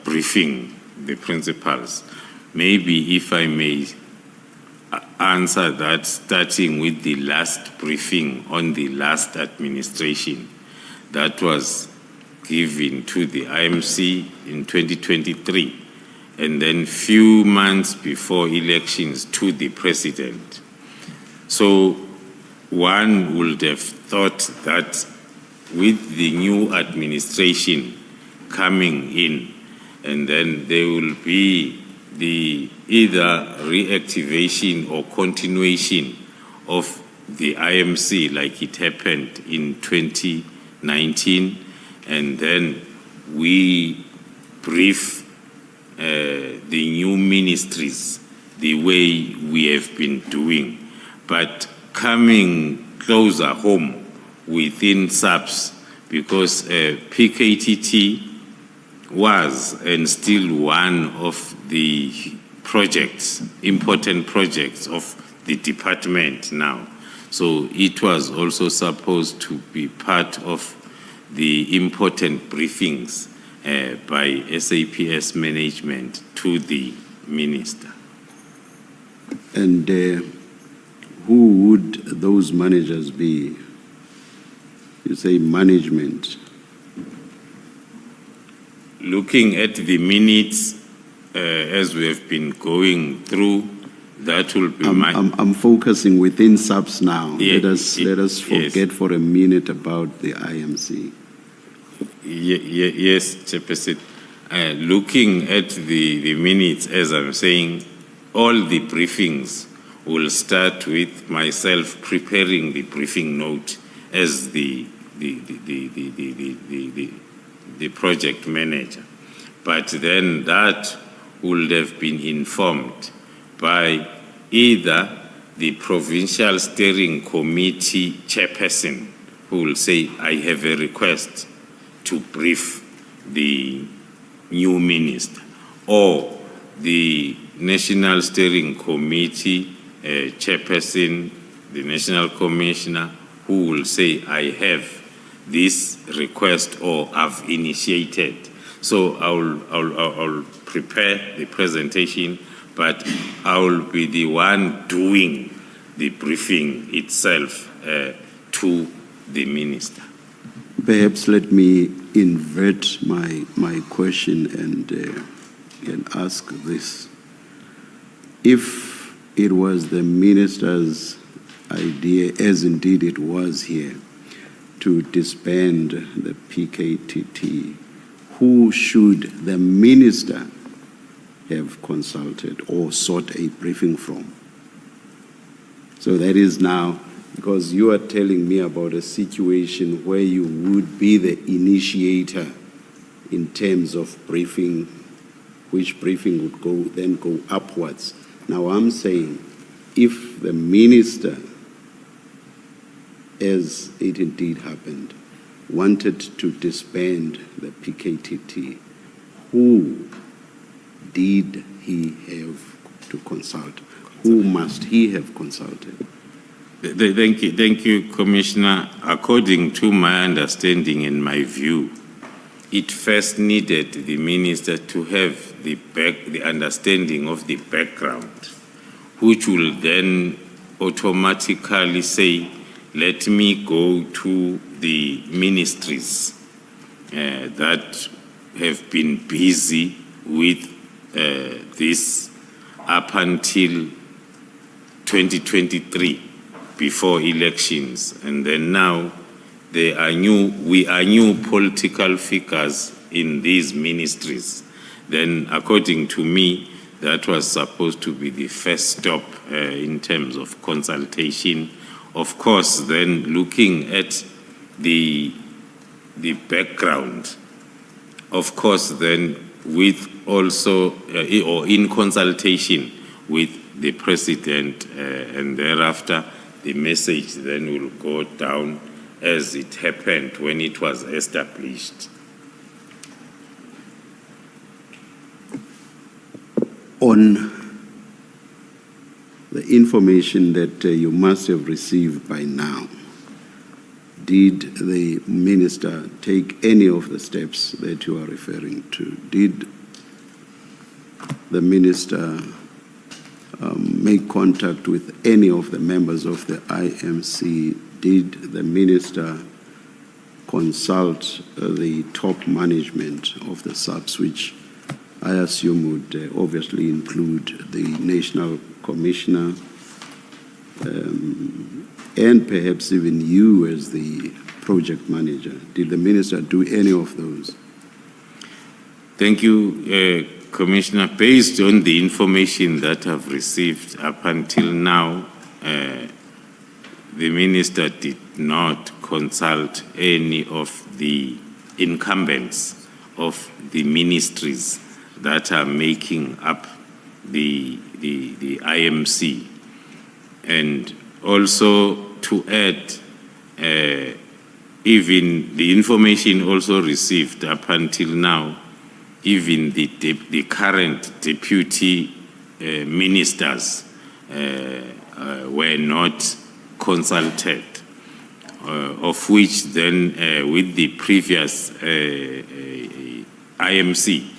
briefing the principals. Maybe if I may answer that, starting with the last briefing on the last administration that was given to the IMC in 2023, and then few months before elections to the president. So one would have thought that with the new administration coming in, and then there will be the either reactivation or continuation of the IMC like it happened in 2019, and then we brief the new ministries the way we have been doing. But coming closer home within SAPS, because PKTT was and still one of the projects, important projects of the department now. So it was also supposed to be part of the important briefings by SAPS management to the minister. And who would those managers be? You say management. Looking at the minutes as we have been going through, that will be I'm focusing within SAPS now. Yeah, let us forget yes. for a minute about the IMC. Yes, Chairperson. Looking at the minutes, as I'm saying, all the briefings will start with myself preparing the briefing note as the project manager. But then that would have been informed by either the provincial steering committee chairperson, who will say, I have a request to brief the new minister, or the national steering committee chairperson, the national commissioner, who will say, I have this request or I've initiated. So I'll prepare the presentation, but I will be the one doing the briefing itself to the minister. Perhaps let me invert my question and ask this. If it was the minister's idea, as indeed it was here, to disband the PKTT, who should the minister have consulted or sought a briefing from? So that is now, because you are telling me about a situation where you would be the initiator in terms of briefing, which briefing would then go upwards. Now I'm saying, if the minister, as it indeed happened, wanted to disband the PKTT, who did he have to consult? Who must he have consulted? Thank you, Commissioner. According to my understanding and my view, it first needed the minister to have the understanding of the background, which will then automatically say, let me go to the ministries that have been busy with this up until 2023, before elections, and then now we are new political figures in these ministries. Then, according to me, that was supposed to be the first stop in terms of consultation. Of course, then looking at the background, of course, then with also or in consultation with the president, and thereafter the message then will go down as it happened when it was established. on the information that you must have received by now, did the minister take any of the steps that you are referring to? Did the minister make contact with any of the members of the IMC? Did the minister consult the top management of the SAPS, which I assume would obviously include the National Commissioner, and perhaps even you as the project manager? Did the minister do any of those? Thank you, Commissioner. Based on the information that I've received up until now, the minister did not consult any of the incumbents of the ministries that are making up the IMC. And also to add, even the information also received up until now, even the current deputy ministers were not consulted, of which then with the previous IMC,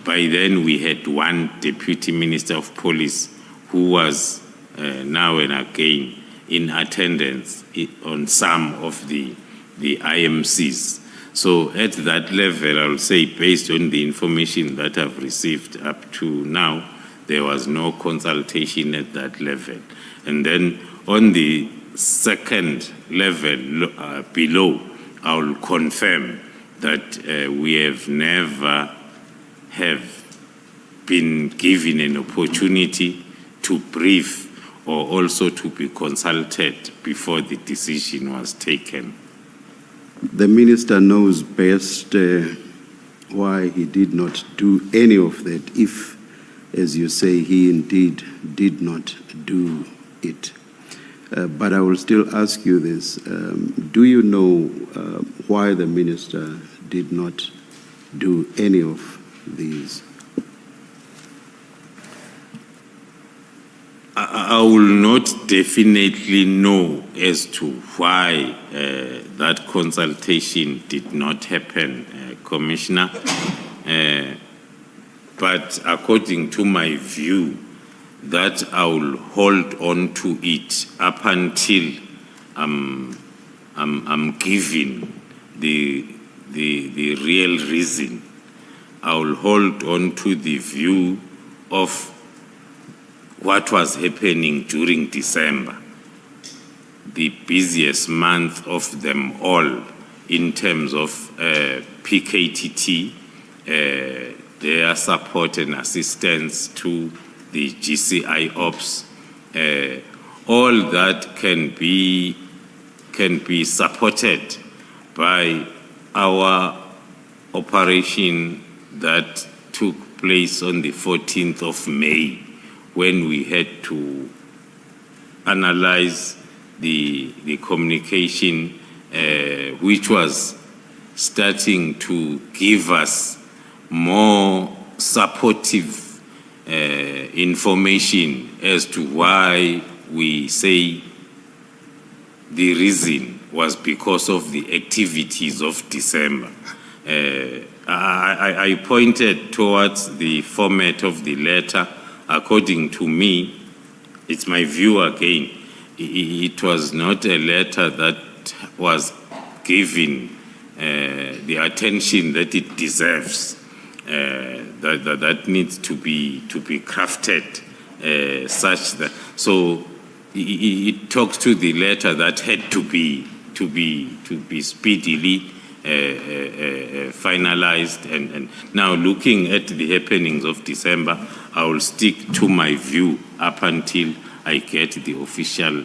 by then we had one deputy minister of police who was now and again in attendance on some of the IMCs. So at that level, I would say, based on the information that I've received up to now, there was no consultation at that level. And then on the second level below, I will confirm that we have never been given an opportunity to brief or also to be consulted before the decision was taken. The minister knows best why he did not do any of that, if, as you say, he indeed did not do it. But I will still ask you this. Do you know why the minister did not do any of these? I will not definitely know as to why that consultation did not happen, Commissioner. But according to my view, that I will hold on to it up until I'm given the real reason. I will hold on to the view of what was happening during December, the busiest month of them all in terms of PKTT, their support and assistance to the GCI ops. All that can be supported by our operation that took place on the 14th of May, when we had to analyze the communication, which was starting to give us more supportive information as to why we say the reason was because of the activities of December. I pointed towards the format of the letter. According to me, it's my view again, it was not a letter that was given the attention that it deserves. That needs to be crafted such that. So it talks to the letter that had to be speedily finalized, and now looking at the happenings of December, I will stick to my view up until I get the official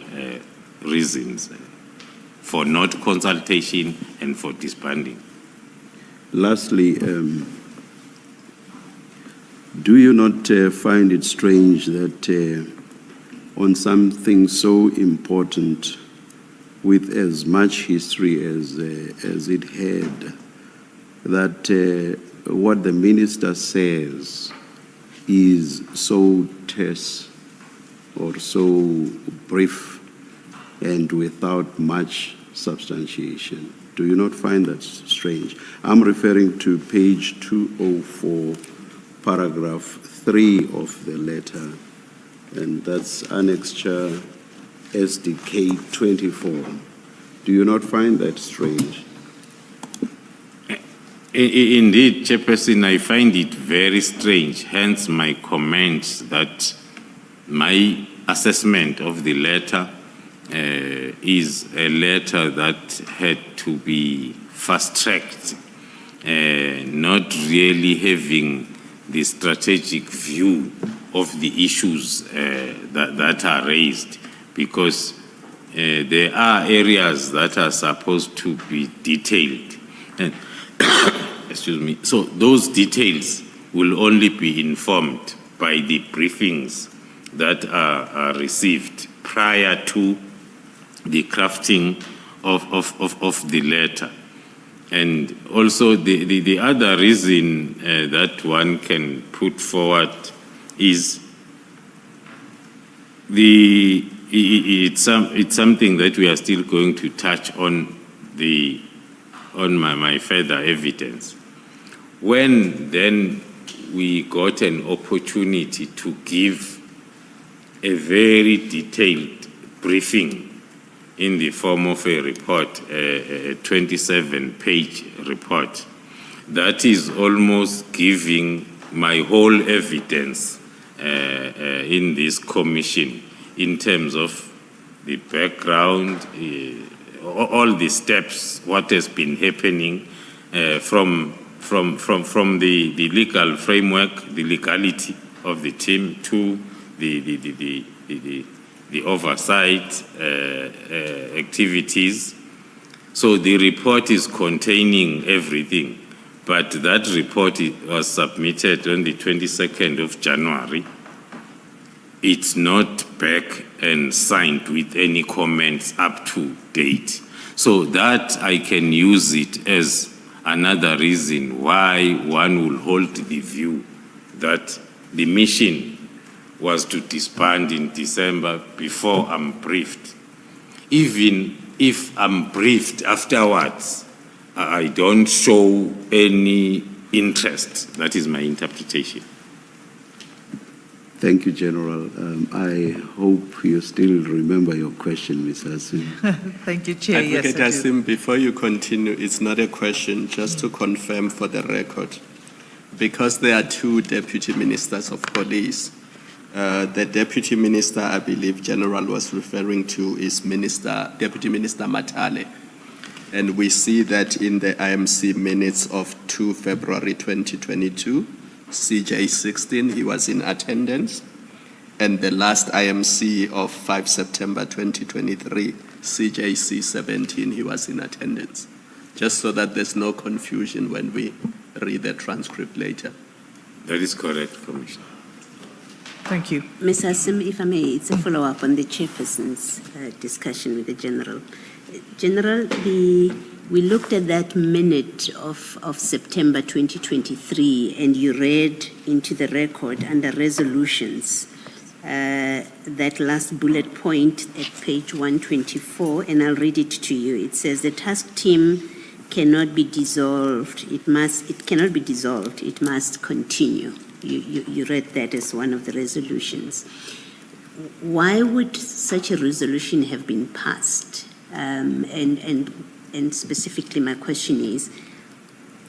reasons for not consultation and for disbanding. Lastly, do you not find it strange that on something so important, with as much history as it had, that what the minister says is so terse or so brief and without much substantiation? Do you not find that strange? I'm referring to page 204, paragraph 3 of the letter, and that's annexure SDK 24. Do you not find that strange? Indeed, Chairperson, I find it very strange, hence my comment that my assessment of the letter is a letter that had to be fast-tracked, not really having the strategic view of the issues that are raised, because there are areas that are supposed to be detailed. And excuse me. So those details will only be informed by the briefings that are received prior to the crafting of the letter. And also the other reason that one can put forward is it's something that we are still going to touch on my further evidence. When then we got an opportunity to give a very detailed briefing in the form of a report, a 27-page report, that is almost giving my whole evidence in this commission in terms of the background, all the steps, what has been happening from the legal framework, the legality of the team, to the oversight activities. So the report is containing everything, but that report was submitted on the 22nd of January. It's not back and signed with any comments up to date. So that I can use it as another reason why one will hold the view that the mission was to disband in December before I'm briefed. Even if I'm briefed afterwards, I don't show any interest. That is my interpretation. Thank you, General. I hope you still remember your question, Ms. Hassim. Thank you, Chair. Yes, Advocate I do. Hassim, before you continue, it's not a question, just to confirm for the record. Because there are two deputy ministers of police, the deputy minister I believe General was referring to is Deputy Minister Matale. And we see that in the IMC minutes of 2 February 2022, CJ 16, he was in attendance. And the last IMC of 5 September 2023, CJC 17, he was in attendance. Just so that there's no confusion when we read the transcript later. That is correct, Commissioner. Thank you. Ms. Hassim, if I may, it's a follow-up on the chairperson's discussion with the General. General, we looked at that minute of September 2023, and you read into the record under resolutions that last bullet point at page 124, and I'll read it to you. It says the task team cannot be dissolved. It cannot be dissolved. It must continue. You read that as one of the resolutions. Why would such a resolution have been passed? And specifically, my question is,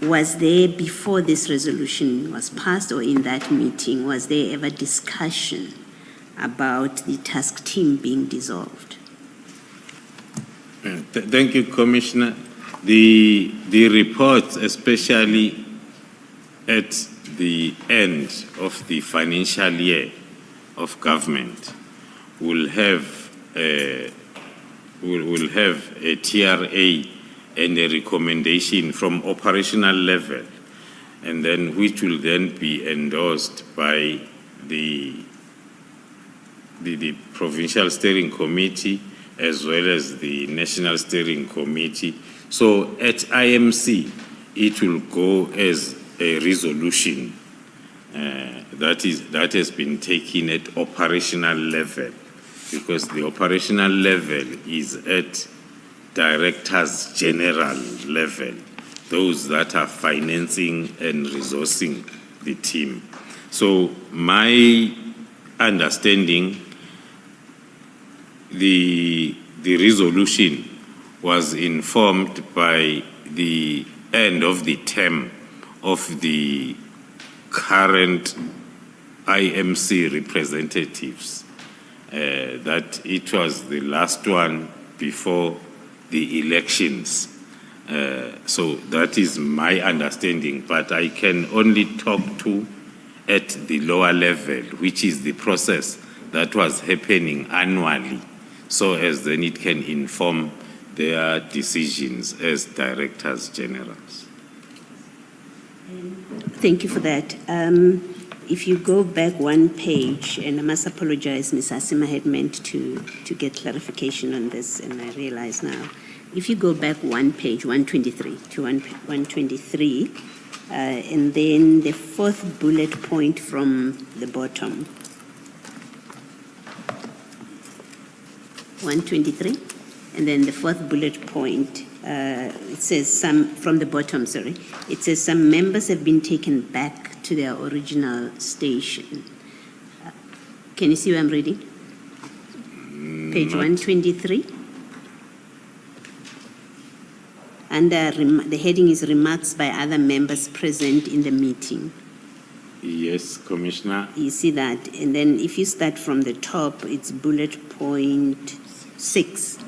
was there, before this resolution was passed or in that meeting, was there ever discussion about the task team being dissolved? Thank you, Commissioner. The reports, especially at the end of the financial year of government, will have a TRA and a recommendation from operational level, and then which will then be endorsed by the Provincial Steering Committee as well as the National Steering Committee. So at IMC, it will go as a resolution that has been taken at operational level, because the operational level is at directors general level, those that are financing and resourcing the team. So my understanding, the resolution was informed by the end of the term of the current IMC representatives, that it was the last one before the elections. So that is my understanding, but I can only talk to at the lower level, which is the process that was happening annually, so as then it can inform their decisions as directors generals. Thank you for that. If you go back one page, and I must apologize, Ms. Asima had meant to get clarification on this, and I realize now. If you go back one page, 123 to 123, and then the fourth bullet point from the bottom. 123, and then the fourth bullet point, it says from the bottom, it says some members have been taken back to their original station. Can you see what I'm reading? Page 123. Under the heading is remarks by other members present in the meeting. Yes, Commissioner. You see that? And then if you start from the top, it's bullet point 6.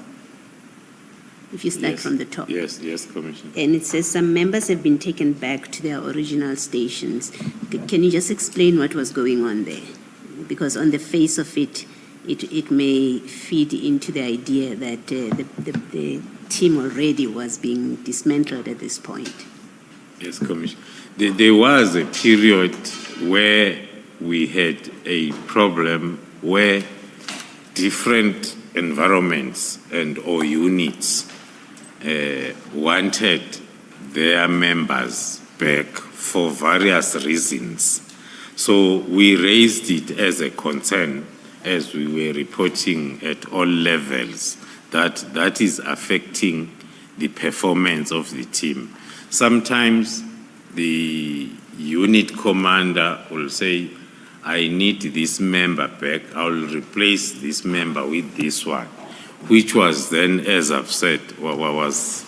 If you start from the top. Yes, Commissioner. And it says some members have been taken back to their original stations. Can you just explain what was going on there? Because on the face of it, it may feed into the idea that the team already was being dismantled at this point. Yes, Commissioner. There was a period where we had a problem where different environments or units wanted their members back for various reasons. So we raised it as a concern as we were reporting at all levels that is affecting the performance of the team. Sometimes the unit commander will say, I need this member back, I'll replace this member with this one, which was then, as I've said, what was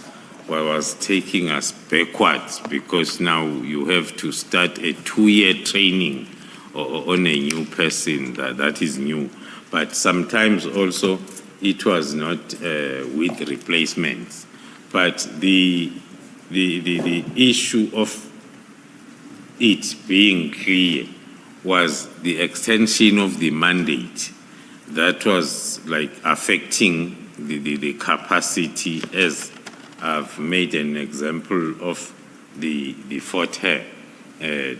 taking us backwards, because now you have to start a 2-year training on a new person that is new. But sometimes also it was not with replacements. But the issue of it being clear was the extension of the mandate that was like affecting the capacity, as I've made an example of the Fort Hare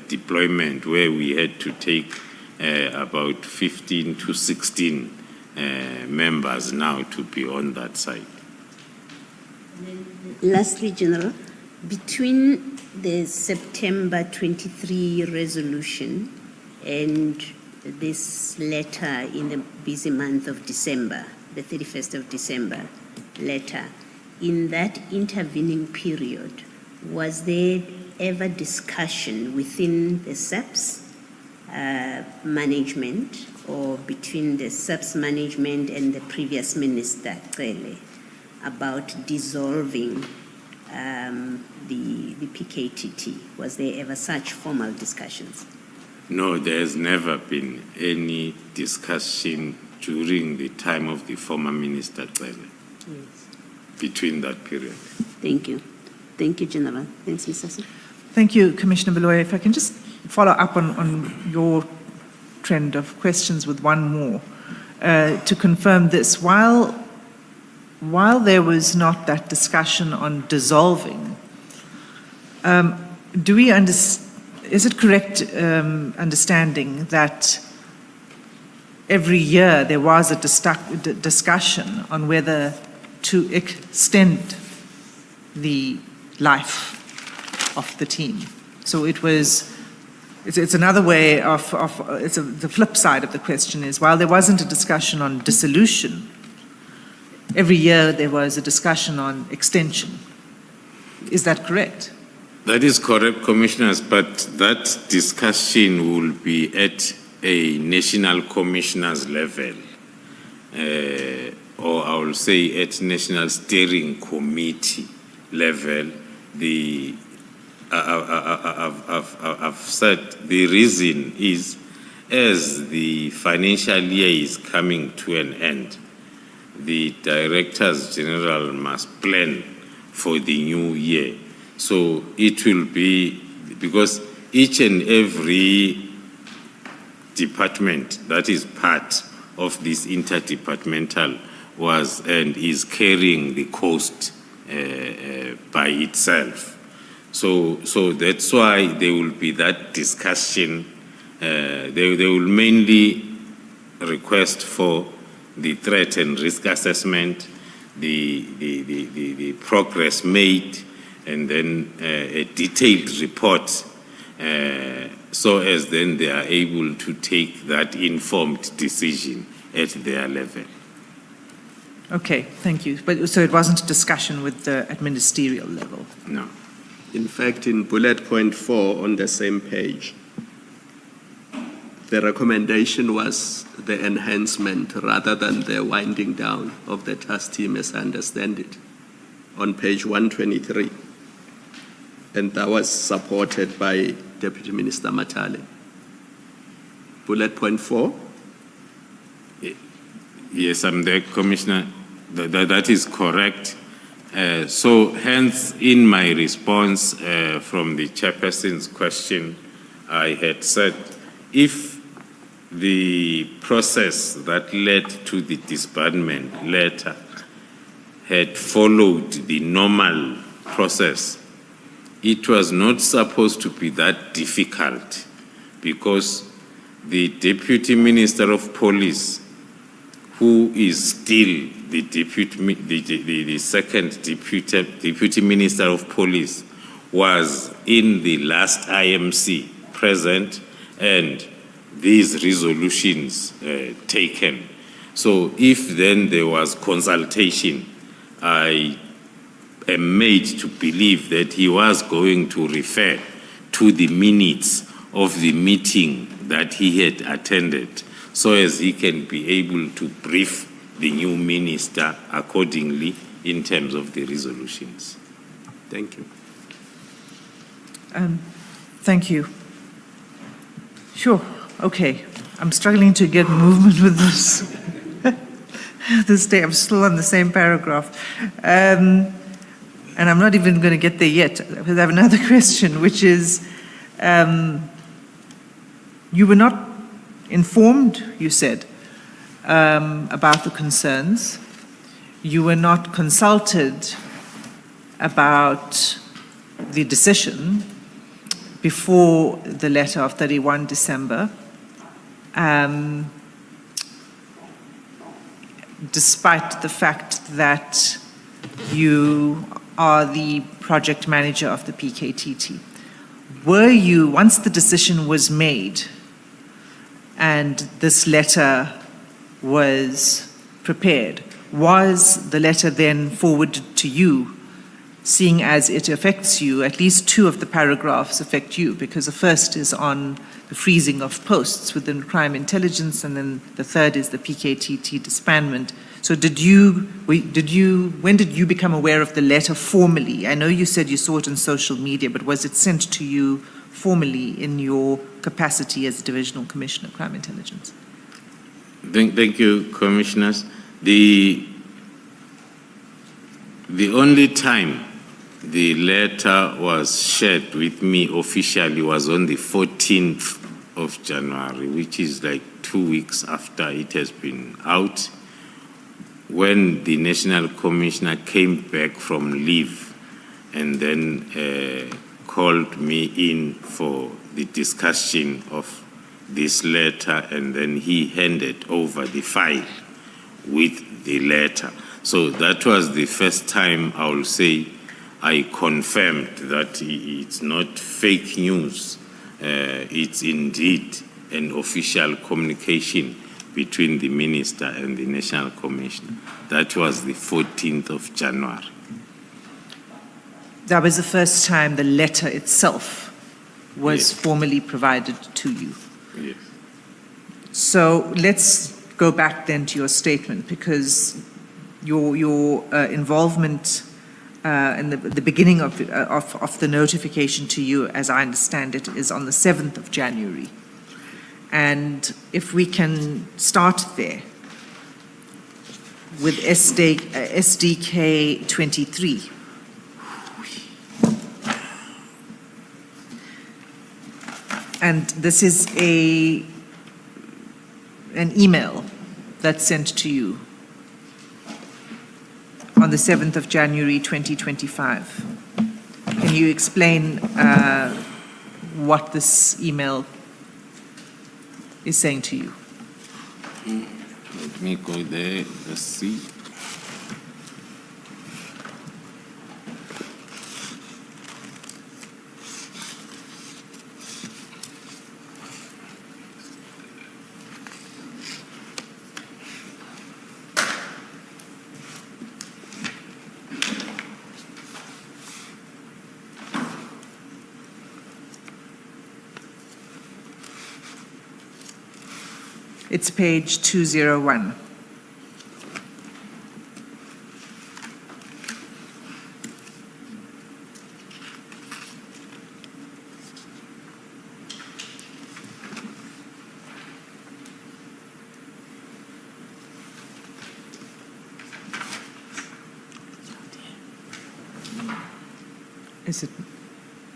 deployment, where we had to take about 15 to 16 members now to be on that side. Lastly, General, between the September 23 resolution and this letter in the busy month of December, the 31st of December letter, in that intervening period, was there ever discussion within the SAPS management or between the SAPS management and the previous minister, Cele, about dissolving the PKTT? Was there ever such formal discussions? No, there has never been any discussion during the time of the former minister, Cele, between that period. Thank you. Thank you, General. Thanks, Ms. Sassi. Thank you, Commissioner Beloya. If I can just follow up on your trend of questions with one more, to confirm this. While there was not that discussion on dissolving, is it correct understanding that every year there was a discussion on whether to extend the life of the team? So it's another way the flip side of the question is, while there wasn't a discussion on dissolution, every year there was a discussion on extension. Is that correct? That is correct, Commissioners, but that discussion will be at a national commissioners level, or I will say at national steering committee level. I've said the reason is, as the financial year is coming to an end, the Directors General must plan for the new year. So it will be, because each and every department that is part of this interdepartmental was and is carrying the cost by itself. So that's why there will be that discussion. They will mainly request for the threat and risk assessment, the progress made, and then a detailed report, so as then they are able to take that informed decision at their level. Okay, thank you. But so it wasn't a discussion with the ministerial level? No. In fact, in bullet point 4 on the same page, the recommendation was the enhancement rather than the winding down of the task team, as I understand it, on page 123. And that was supported by Deputy Minister Matale. Bullet point 4? Yes, I'm there, Commissioner. That is correct. So hence, in my response from the chairperson's question, I had said, if the process that led to the disbandment letter had followed the normal process, it was not supposed to be that difficult, because the Deputy Minister of Police, who is still the second Deputy Minister of Police, was in the last IMC present and these resolutions taken. So if then there was consultation, I am made to believe that he was going to refer to the minutes of the meeting that he had attended, so as he can be able to brief the new minister accordingly in terms of the resolutions. Thank you. Thank you. Sure. Okay. I'm struggling to get movement with this. This day, I'm still on the same paragraph. And I'm not even going to get there yet. I have another question, which is, you were not informed, you said, about the concerns. You were not consulted about the decision before the letter of 31 December. Despite the fact that you are the project manager of the PKTT. Were you, once the decision was made and this letter was prepared, was the letter then forwarded to you, seeing as it affects you? At least two of the paragraphs affect you, because the first is on the freezing of posts within crime intelligence, and then the third is the PKTT disbandment. So when did you become aware of the letter formally? I know you said you saw it on social media, but was it sent to you formally in your capacity as Divisional Commissioner of Crime Intelligence? Thank you, Commissioners. The only time the letter was shared with me officially was on the 14th of January, which is like 2 weeks after it has been out, when the National Commissioner came back from leave and then called me in for the discussion of this letter, and then he handed over the file with the letter. So that was the first time, I will say, I confirmed that it's not fake news. It's indeed an official communication between the minister and the National Commissioner. That was the 14th of January. That was the first time the letter itself was Yes. formally provided to you. Yes. So let's go back then to your statement, because your involvement in the beginning of the notification to you, as I understand it, is on the 7th of January. And if we can start there with SDK 23. And this is an email that's sent to you on the 7th of January 2025. Can you explain what this email is saying to you? Let me go there. Let's see. It's page 201.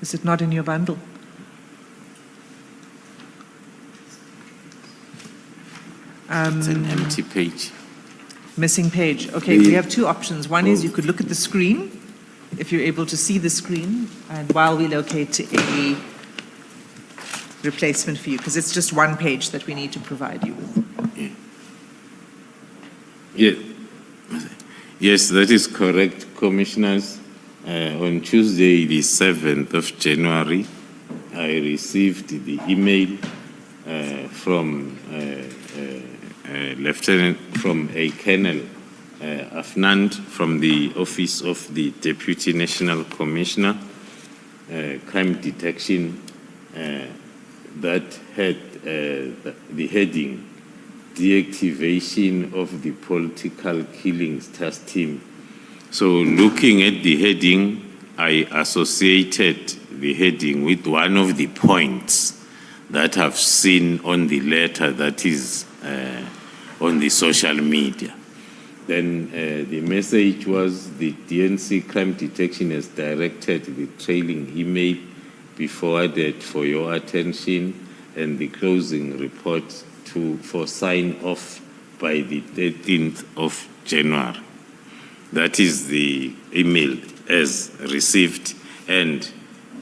Is it not in your bundle? It's an empty page. Missing page. Okay, we have two options. One is you could look at the screen, if you're able to see the screen, and while we locate a replacement for you, because it's just one page that we need to provide you with. Yeah. Yes, that is correct, Commissioners. On Tuesday, the 7th of January, I received the email from a Colonel Afnand from the Office of the Deputy National Commissioner, Crime Detection, that had the heading, Deactivation of the Political Killings Task Team. So looking at the heading, I associated the heading with one of the points that I've seen on the letter that is on the social media. Then the message was the DNC Crime Detection has directed the trailing email be forwarded for your attention and the closing report for sign off by the 13th of January. That is the email as received, and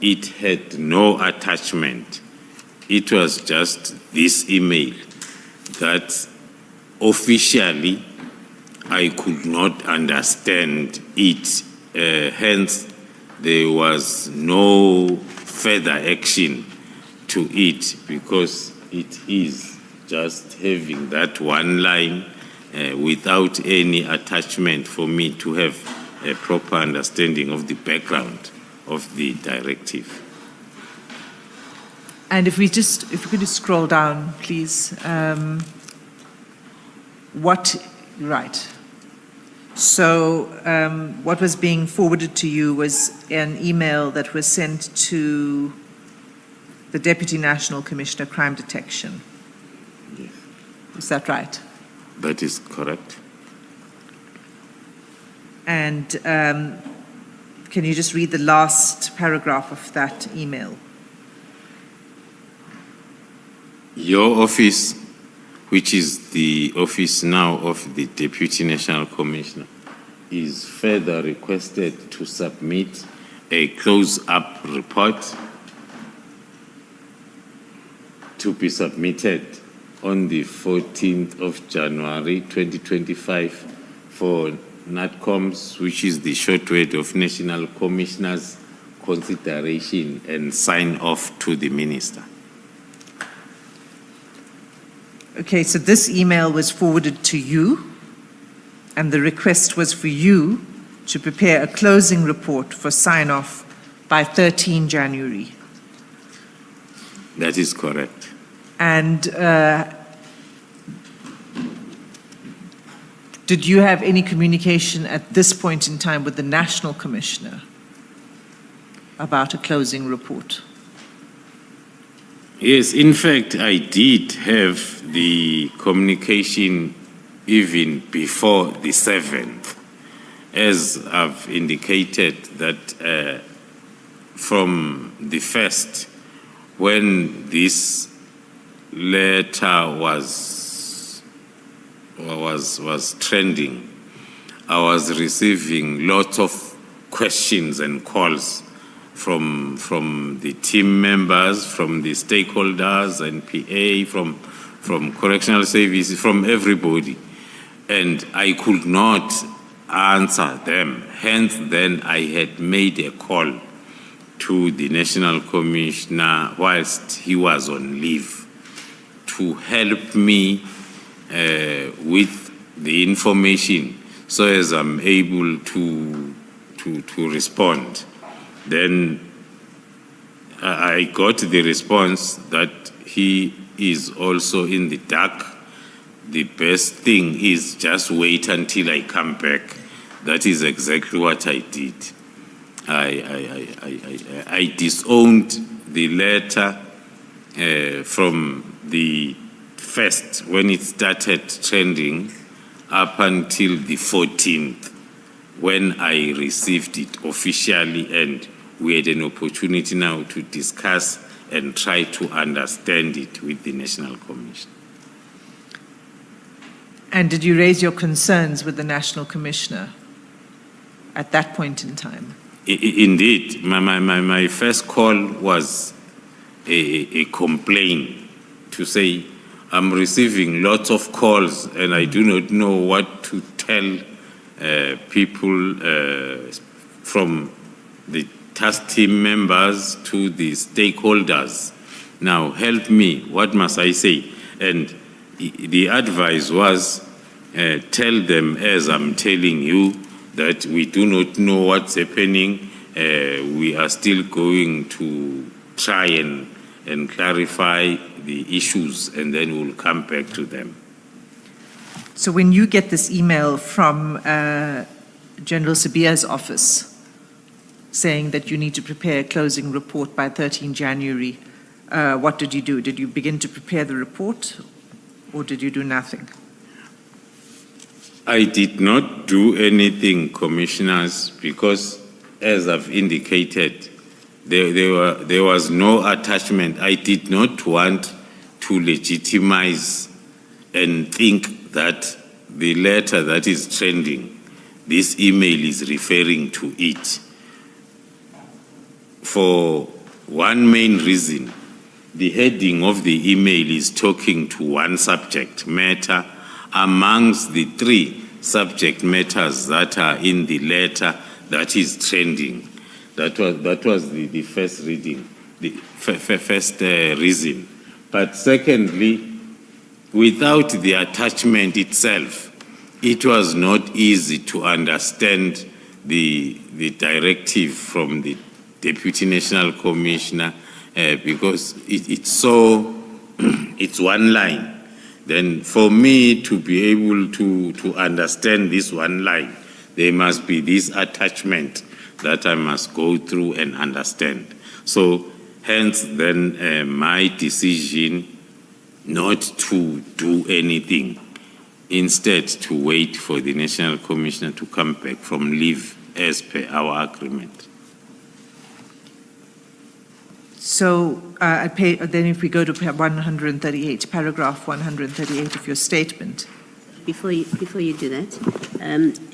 it had no attachment. It was just this email that officially I could not understand it. Hence, there was no further action to it because it is just having that one line without any attachment for me to have a proper understanding of the background of the directive. And if we could just scroll down, please. Right. So what was being forwarded to you was an email that was sent to the Deputy National Commissioner, Crime Detection. Yes. Is that right? That is correct. And can you just read the last paragraph of that email? Your office, which is the office now of the Deputy National Commissioner, is further requested to submit a close-up report to be submitted on the 14th of January 2025 for NATCOM's, which is the short word of National Commissioner's consideration and sign off to the minister. Okay, so this email was forwarded to you, and the request was for you to prepare a closing report for sign-off by 13 January. That is correct. And did you have any communication at this point in time with the National Commissioner about a closing report? Yes, in fact, I did have the communication even before the 7th, as I've indicated that from the 1st, when this letter was trending, I was receiving lots of questions and calls from the team members, from the stakeholders and PA, from correctional services, from everybody. And I could not answer them. Hence, then I had made a call to the National Commissioner whilst he was on leave to help me with the information so as I'm able to respond. Then I got the response that he is also in the dark. The best thing is just wait until I come back. That is exactly what I did. I disowned the letter from the 1st when it started trending up until the 14th when I received it officially, and we had an opportunity now to discuss and try to understand it with the National Commission. And did you raise your concerns with the National Commissioner at that point in time? Indeed. My first call was a complaint to say, I'm receiving lots of calls and I do not know what to tell people from the task team members to the stakeholders. Now, help me, what must I say? And the advice was, tell them as I'm telling you that we do not know what's happening. We are still going to try and clarify the issues, and then we'll come back to them. So when you get this email from General Sabia's office saying that you need to prepare a closing report by 13 January, what did you do? Did you begin to prepare the report, or did you do nothing? I did not do anything, commissioners, because as I've indicated, there was no attachment. I did not want to legitimize and think that the letter that is trending, this email is referring to it. For one main reason, the heading of the email is talking to one subject matter amongst the 3 subject matters that are in the letter that is trending. That was the first reading, the first reason. But secondly, without the attachment itself, it was not easy to understand the directive from the Deputy National Commissioner because it's one line. Then for me to be able to understand this one line, there must be this attachment that I must go through and understand. So hence then my decision not to do anything, instead to wait for the National Commissioner to come back from leave as per our agreement. So then if we go to paragraph 138 of your statement. Before you do that,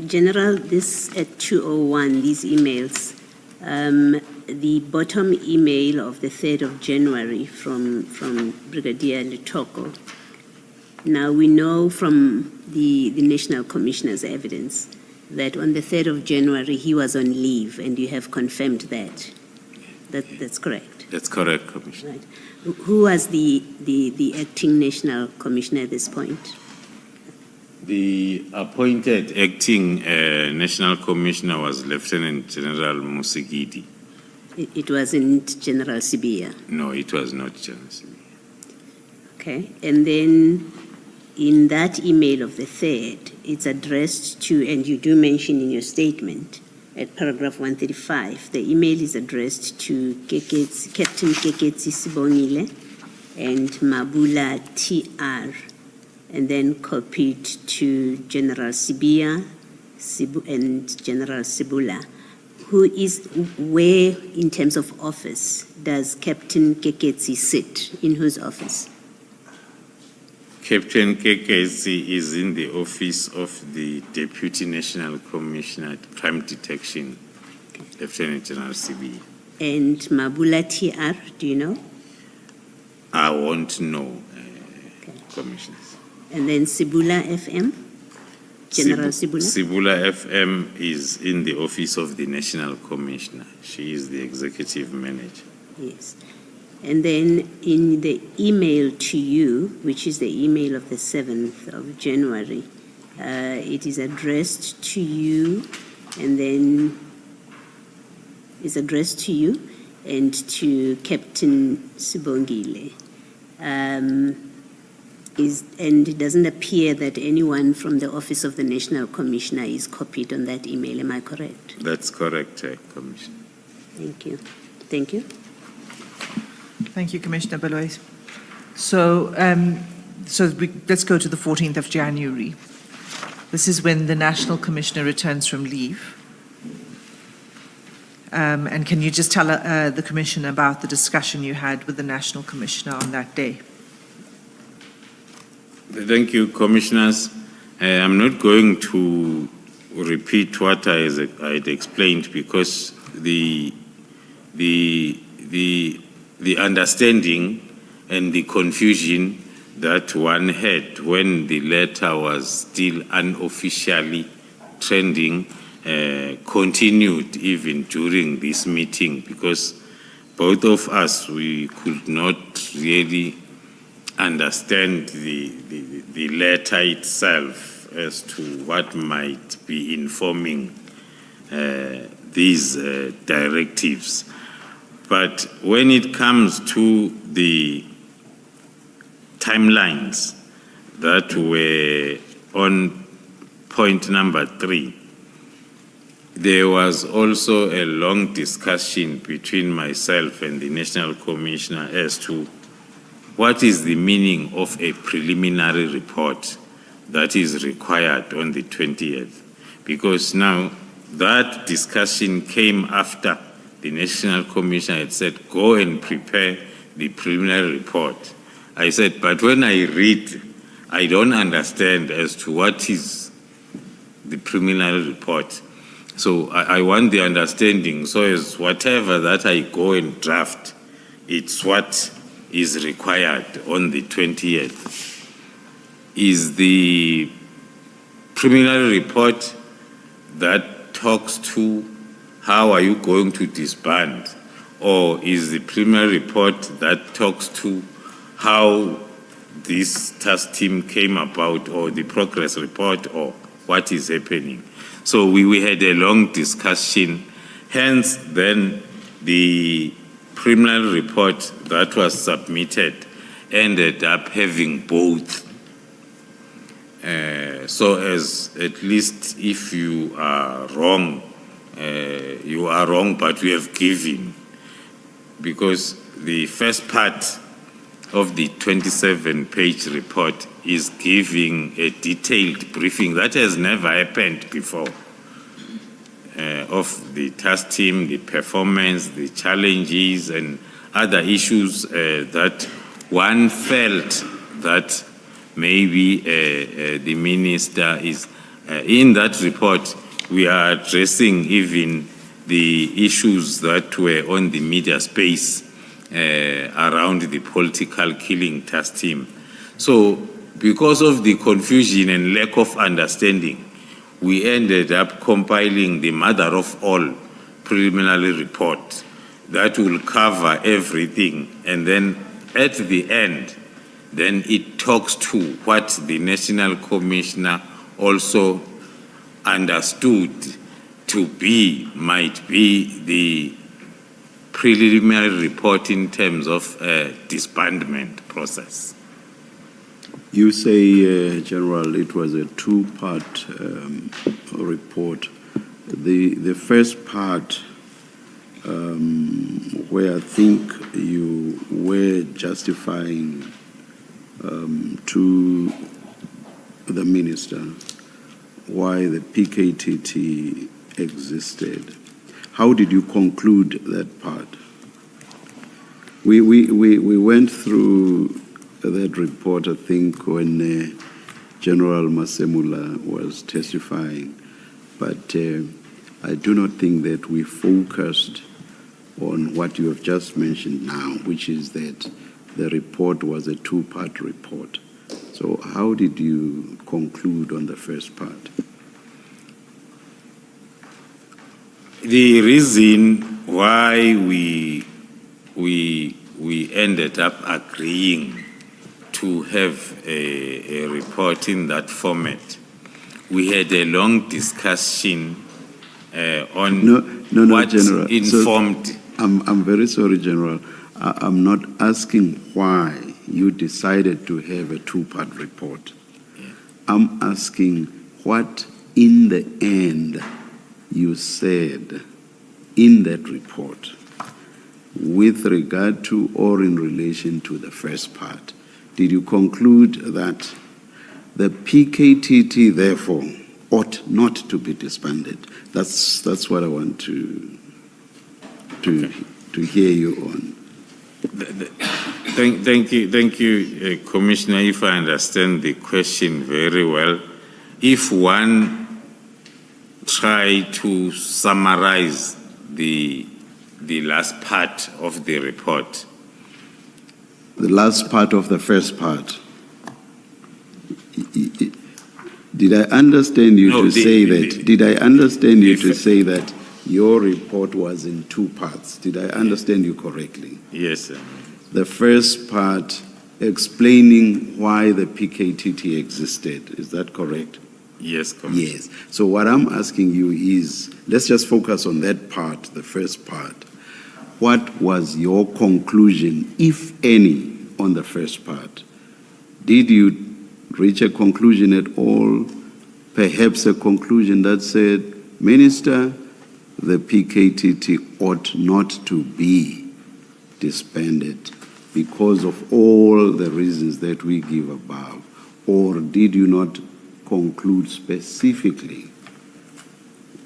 General, this at 2:01, these emails, the bottom email of the 3rd of January from Brigadier Letoko. Now we know from the National Commissioner's evidence that on the 3rd of January he was on leave, and you have confirmed that. That's correct. That's correct, Commissioner. Right. Who was the acting National Commissioner at this point? The appointed acting National Commissioner was Lieutenant General Musigidi. It wasn't General Sibia. No, it was not General Sibia. Okay. And then in that email of the 3rd, it's addressed to, and you do mention in your statement at paragraph 135, the email is addressed to Captain Keketsi Sibongile and Mabula TR, and then copied to General Sibia and General Sibula. Where in terms of office does Captain Keketsi sit? In whose office? Captain Keketsi is in the office of the Deputy National Commissioner at Crime Detection, Lieutenant General Sibia. And Mabula TR, do you know? I won't know, Commissioners. And then Sibula FM? General Sibula? Sibula FM is in the office of the National Commissioner. She is the executive manager. Yes. And then in the email to you, which is the email of the 7th of January, it is addressed to you, and then is addressed to you and to Captain Sibongile. And it doesn't appear that anyone from the Office of the National Commissioner is copied on that email. Am I correct? That's correct, Commissioner. Thank you. Thank you. Thank you, Commissioner Balois. So, let's go to the 14th of January. This is when the National Commissioner returns from leave. And can you just tell the Commissioner about the discussion you had with the National Commissioner on that day? Thank you, Commissioners. I'm not going to repeat what I had explained, because the understanding and the confusion that one had when the letter was still unofficially trending continued even during this meeting, because both of us, we could not really understand the letter itself as to what might be informing these directives. But when it comes to the timelines that were on point number 3, there was also a long discussion between myself and the National Commissioner as to what is the meaning of a preliminary report that is required on the 20th. Because now that discussion came after the National Commissioner had said, go and prepare the preliminary report. I said, but when I read, I don't understand as to what is the preliminary report. So I want the understanding, so as whatever that I go and draft, it's what is required on the 20th. Is the preliminary report that talks to how are you going to disband, or is the preliminary report that talks to how this task team came about, or the progress report, or what is happening? So we had a long discussion, hence then the preliminary report that was submitted ended up having both. So as at least if you are wrong, but we have given, because the first part of the 27-page report is giving a detailed briefing that has never happened before of the task team, the performance, the challenges, and other issues that one felt that maybe the minister is. In that report, we are addressing even the issues that were on the media space around the political killing task team. So because of the confusion and lack of understanding, we ended up compiling the mother of all preliminary report that will cover everything. And then at the end, then it talks to what the National Commissioner also understood to be, might be the preliminary report in terms of disbandment process. You say, General, it was a two-part report. The first part, where I think you were justifying to the minister why the PKTT existed. How did you conclude that part? We went through that report, I think, when General Masemula was testifying, but I do not think that we focused on what you have just mentioned now, which is that the report was a two-part report. So how did you conclude on the first part? The reason why we ended up agreeing to have a report in that format, we had a long discussion on what General. informed. So, I'm very sorry, General. I'm not asking why you decided to have a two-part report. Yeah. I'm asking what, in the end, you said in that report with regard to or in relation to the first part. Did you conclude that the PKTT, therefore, ought not to be disbanded? That's what I want to hear you on. Thank you, Commissioner, if I understand the question very well. If one try to summarize the last part of the report. The last part of the first part. Did I understand you to say that? Did I understand you to say that your report was in two parts? Did I understand you correctly? Yes, sir. The first part explaining why the PKTT existed. Is that correct? Yes, Commissioner. Yes. So what I'm asking you is, let's just focus on that part, the first part. What was your conclusion, if any, on the first part? Did you reach a conclusion at all? Perhaps a conclusion that said, Minister, the PKTT ought not to be disbanded because of all the reasons that we give above? Or did you not conclude specifically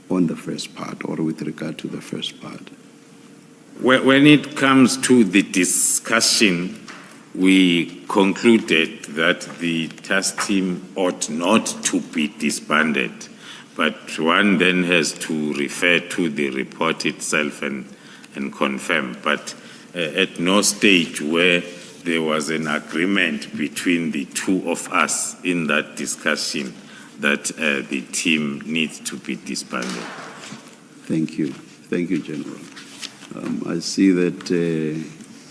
on the first part or with regard to the first part? When it comes to the discussion, we concluded that the task team ought not to be disbanded, but one then has to refer to the report itself and confirm. But at no stage where there was an agreement between the two of us in that discussion that the team needs to be disbanded. Thank you. Thank you, General. I see that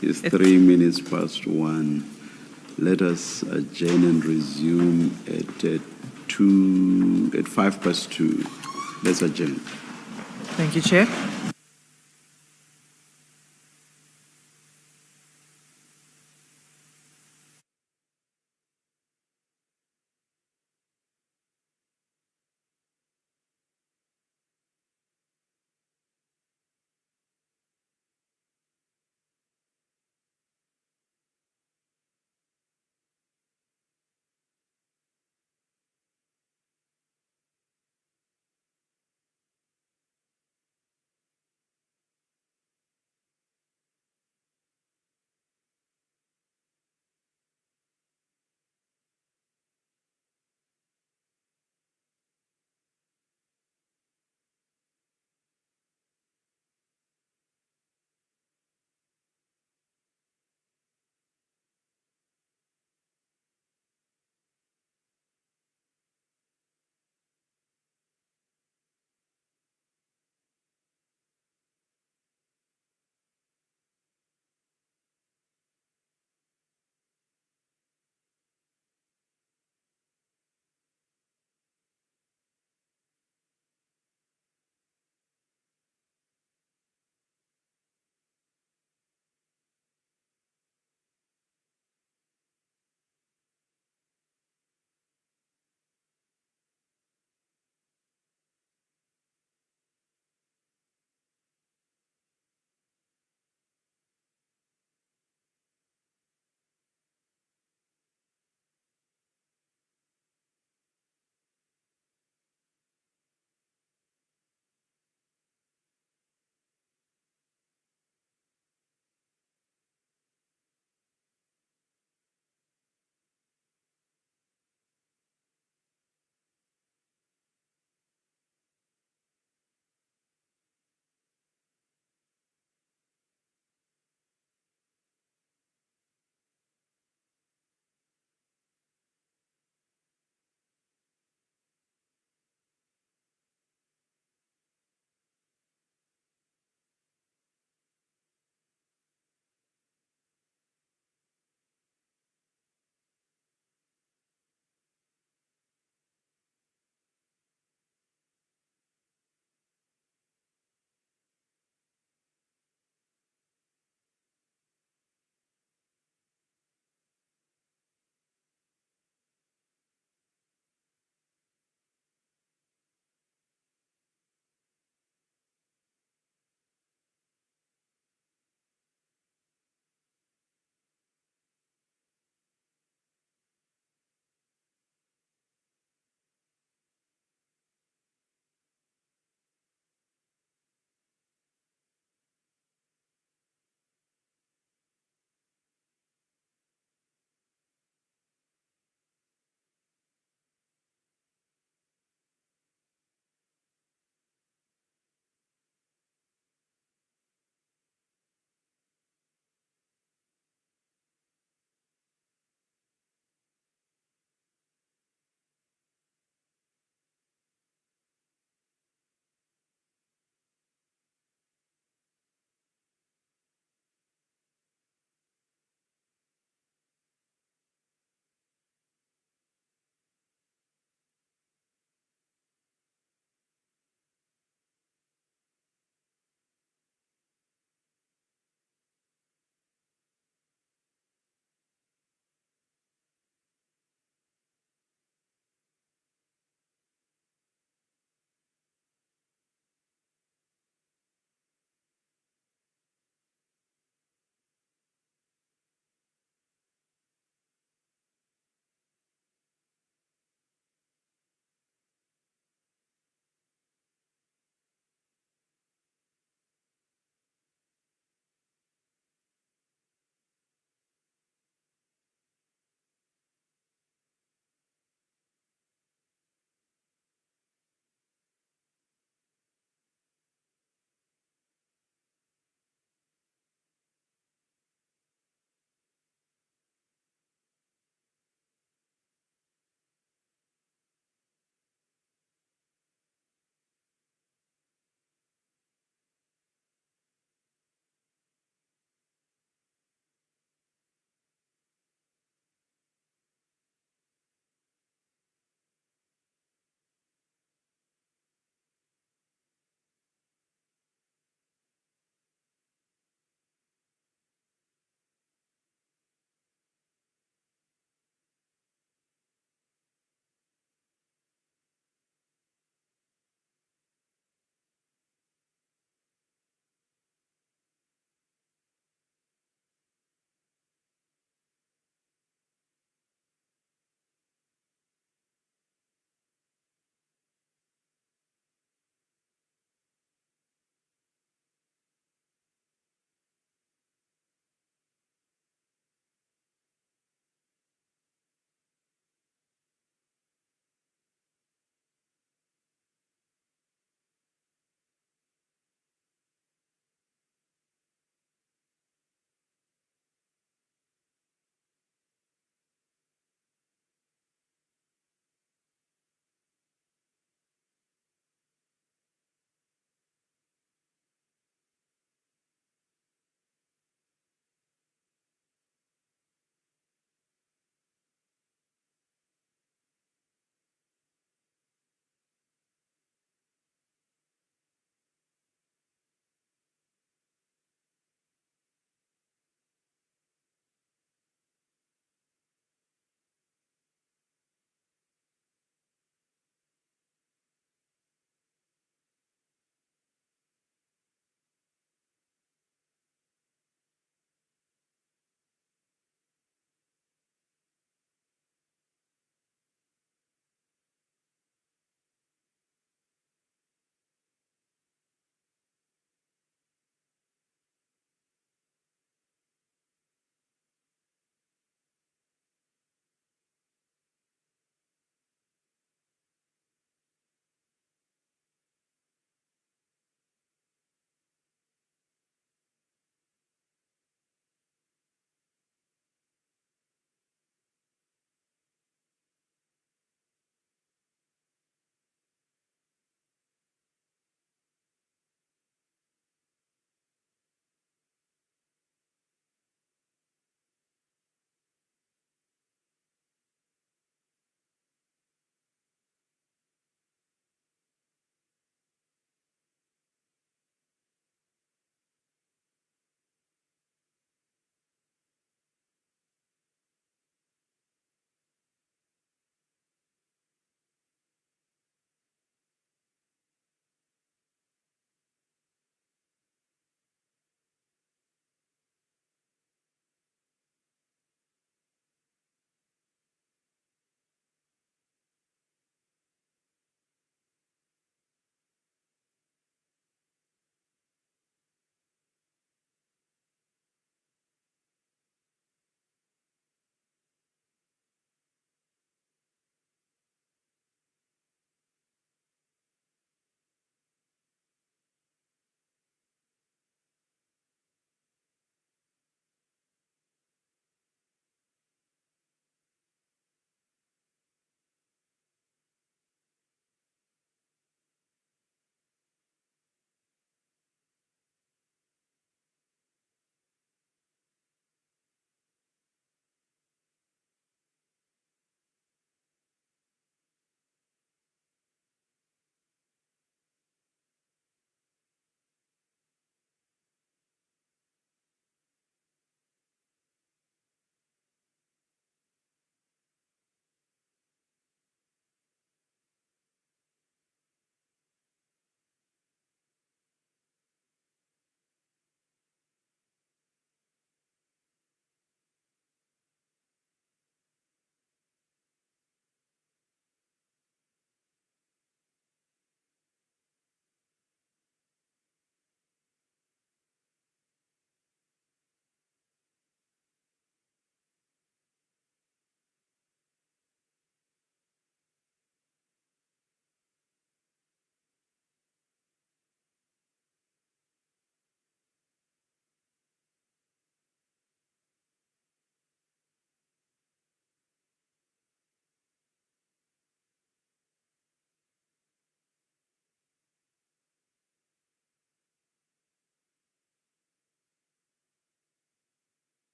it's 3 minutes past 1. Let us adjourn and resume at 5 past 2. Let's adjourn. Thank you, Chair.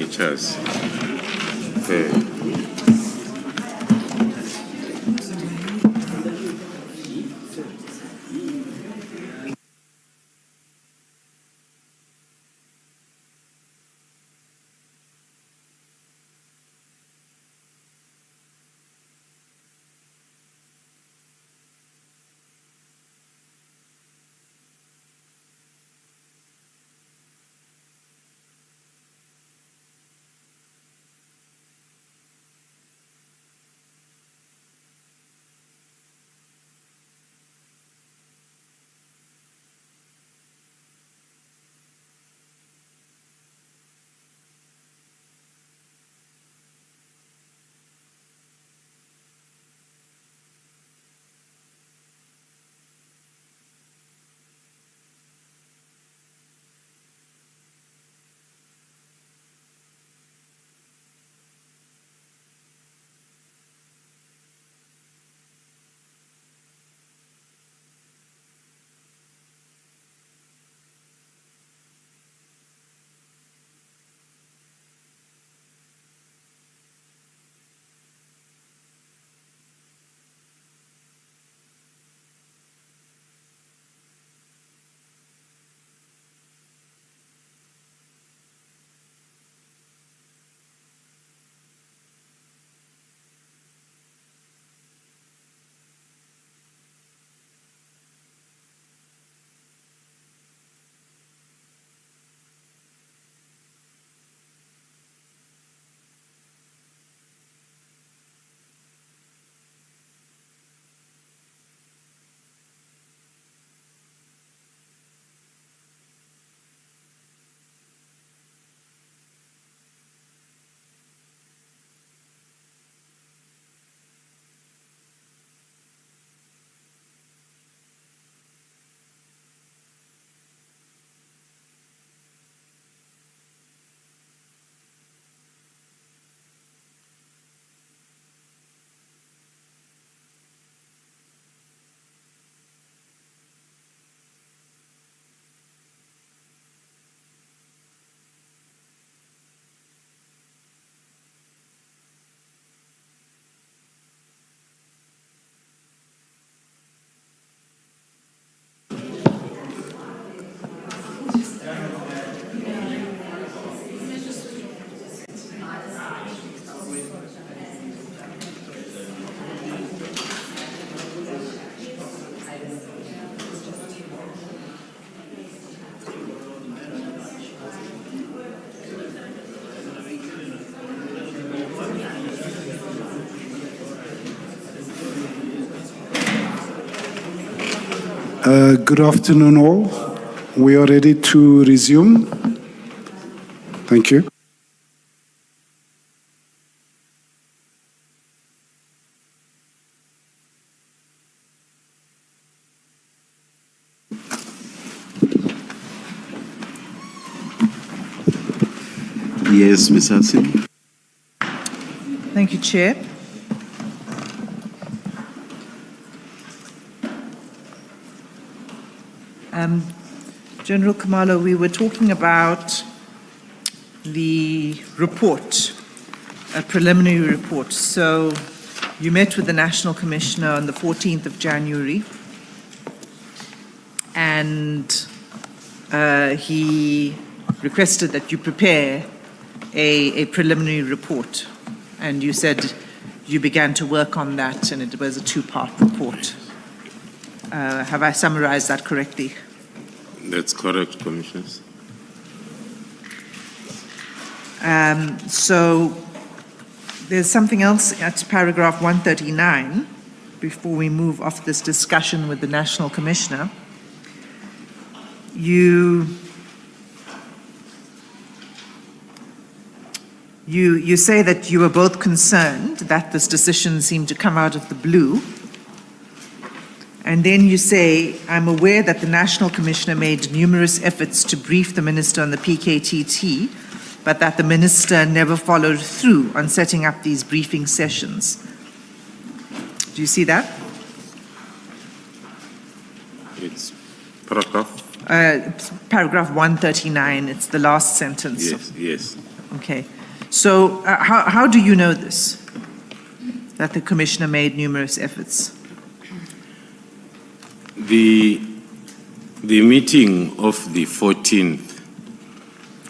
signatures. Good afternoon, all. We are ready to resume. Thank you. Yes, Ms. Hassan. Thank you, Chair. General Khumalo, we were talking about the report, a preliminary report. So you met with the National Commissioner on the 14th of January, and he requested that you prepare a preliminary report. And you said you began to work on that, and it was a two-part report. Have I summarized that correctly? That's correct, Commissioners. So there's something else at paragraph 139, before we move off this discussion with the National Commissioner. You say that you were both concerned that this decision seemed to come out of the blue. And then you say, I'm aware that the National Commissioner made numerous efforts to brief the Minister on the PKTT, but that the Minister never followed through on setting up these briefing sessions. Do you see that? It's paragraph? Paragraph 139, it's the last sentence. Yes, yes. Okay. So how do you know this, that the Commissioner made numerous efforts? The meeting of the 14th,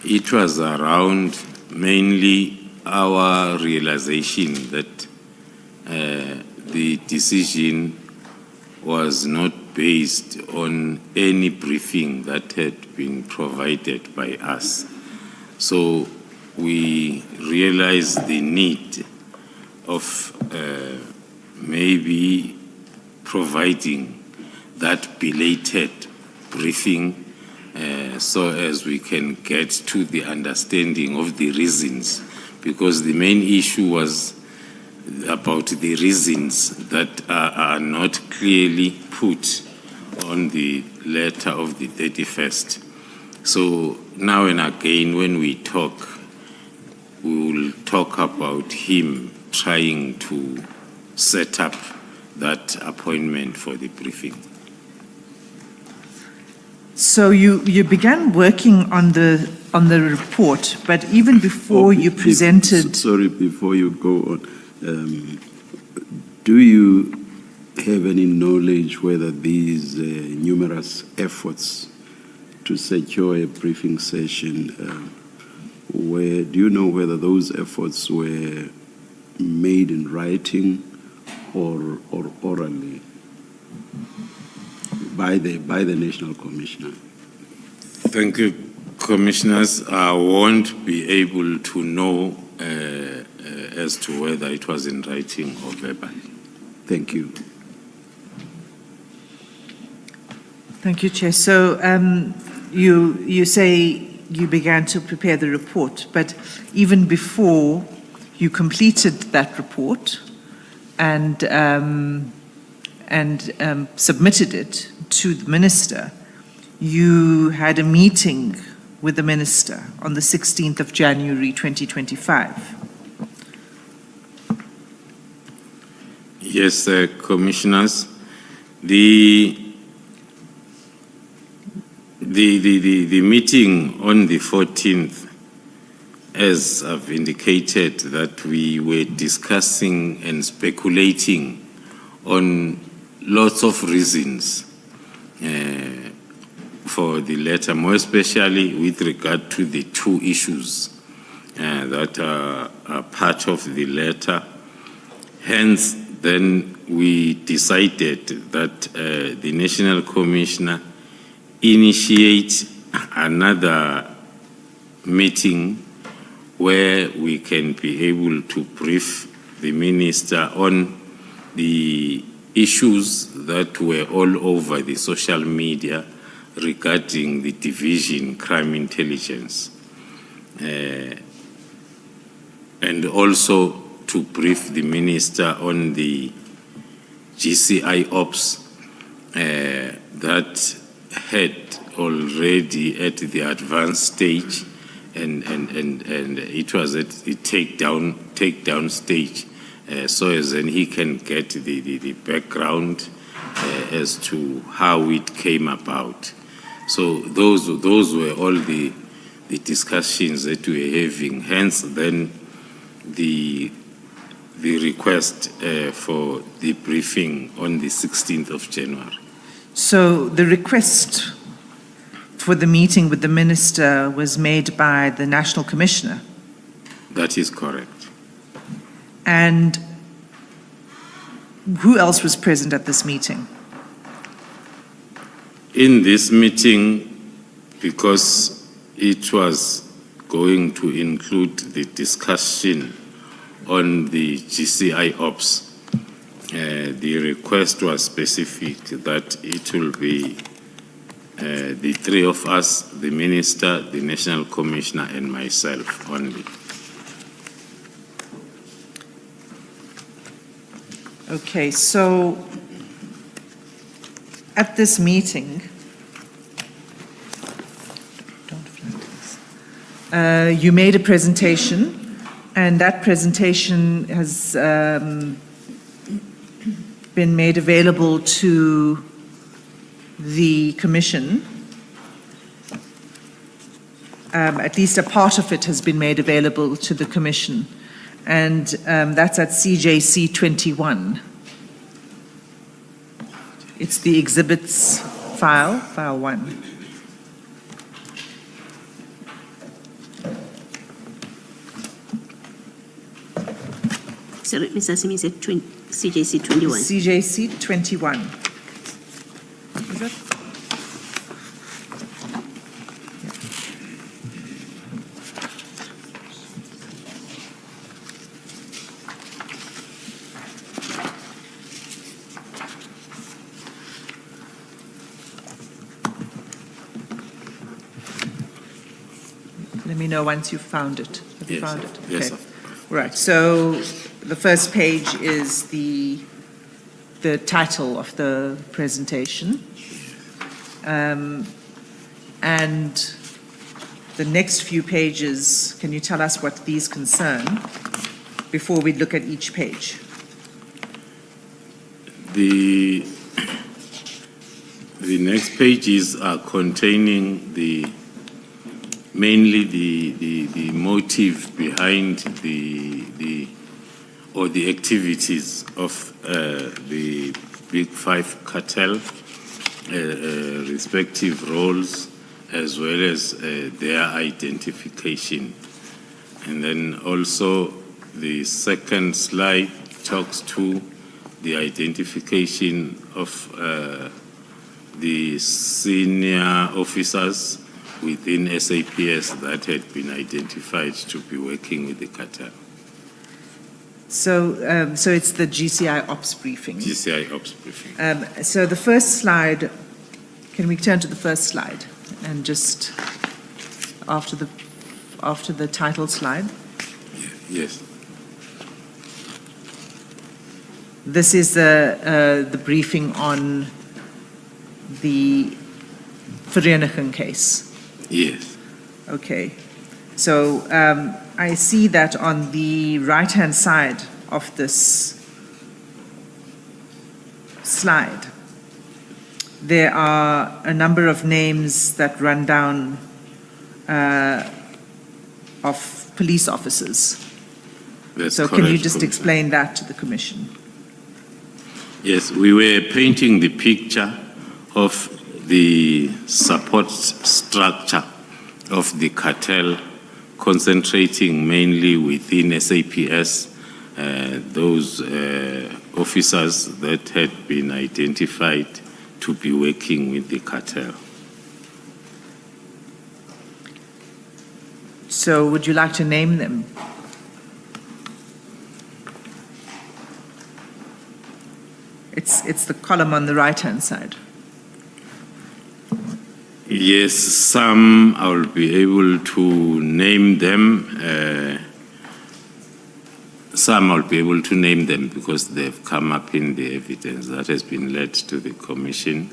it was around mainly our realization that the decision was not based on any briefing that had been provided by us. So we realized the need of maybe providing that belated briefing so as we can get to the understanding of the reasons, because the main issue was about the reasons that are not clearly put on the letter of the 31st. So now and again when we talk, we will talk about him trying to set up that appointment for the briefing. So you began working on the report, but even before you presented... Sorry, before you go on, do you have any knowledge whether these numerous efforts to secure a briefing session, do you know whether those efforts were made in writing or orally by the National Commissioner? Thank you, Commissioners. I won't be able to know as to whether it was in writing or verbal. Thank you. Thank you, Chair. So you say you began to prepare the report, but even before you completed that report and submitted it to the Minister, you had a meeting with the Minister on the 16th of January 2025. Yes, Commissioners. The meeting on the 14th, as I've indicated, that we were discussing and speculating on lots of reasons for the letter, more especially with regard to the two issues that are part of the letter. Hence, then we decided that the National Commissioner initiate another meeting where we can be able to brief the Minister on the issues that were all over the social media regarding the division crime intelligence, and also to brief the Minister on the GCI ops that had already at the advanced stage, and it was at the takedown stage, so as then he can get the background as to how it came about. So those were all the discussions that we were having. Hence, then the request for the briefing on the 16th of January. So the request for the meeting with the Minister was made by the National Commissioner? That is correct. And who else was present at this meeting? In this meeting, because it was going to include the discussion on the GCI ops, the request was specific that it will be the three of us, the Minister, the National Commissioner, and myself only. Okay, so at this meeting, you made a presentation, and that presentation has been made available to the Commission. at least a part of it has been made available to the Commission, and that's at CJC 21. It's the exhibits file, file 1. Sorry, Mr. Simi said CJC 21. CJC 21. Is that? Let me know once you've found it. Have you Yes, found it? yes, Okay. Right. So the first page is the title of the presentation, and the next few pages. Can you tell us what these concern before we look at each page? The next pages are containing mainly the motive behind the activities of the Big Five cartel, respective roles, as well as their identification. And then also the second slide talks to the identification of the senior officers within SAPS that had been identified to be working with the cartel. So it's the GCI Ops briefing. GCI Ops briefing. So the first slide, can we turn to the first slide and just after the title slide? Yes. This is the briefing on the Vereeniging case. Yes. Okay. So I see that on the right-hand side of this slide, there are a number of names that run down of police officers. That's So correct, can you just Commissioner. explain that to the Commission? Yes, we were painting the picture of the support structure of the cartel, concentrating mainly within SAPS, those officers that had been identified to be working with the cartel. So would you like to name them? It's the column on the right-hand side. Yes, some I will be able to name them. Some I'll be able to name them because they've come up in the evidence that has been led to the Commission.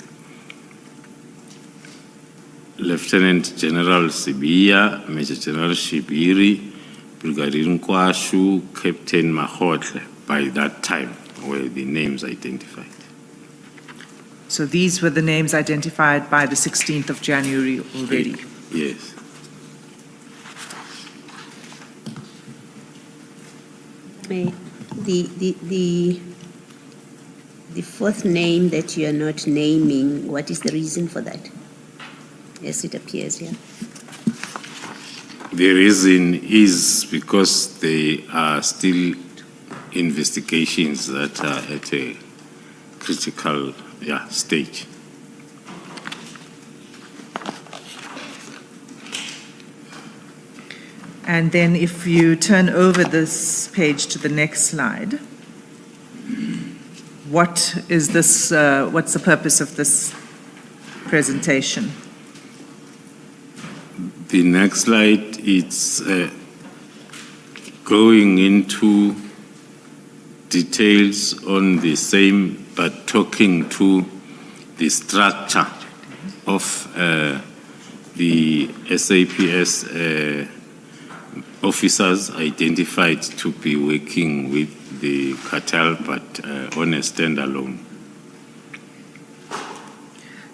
Lieutenant General Sibiya, Major General Shibiri, Brigadier Nkwashu, Captain Mahotle, by that time were the names identified. So these were the names identified by the 16th of January already. Yes. The fourth name that you are not naming, what is the reason for that? As it appears here. The reason is because there are still investigations that are at a critical stage. And then if you turn over this page to the next slide, what is this, what's the purpose of this presentation? The next slide, it's going into details on the same, but talking to the structure of the SAPS officers identified to be working with the cartel, but on a standalone.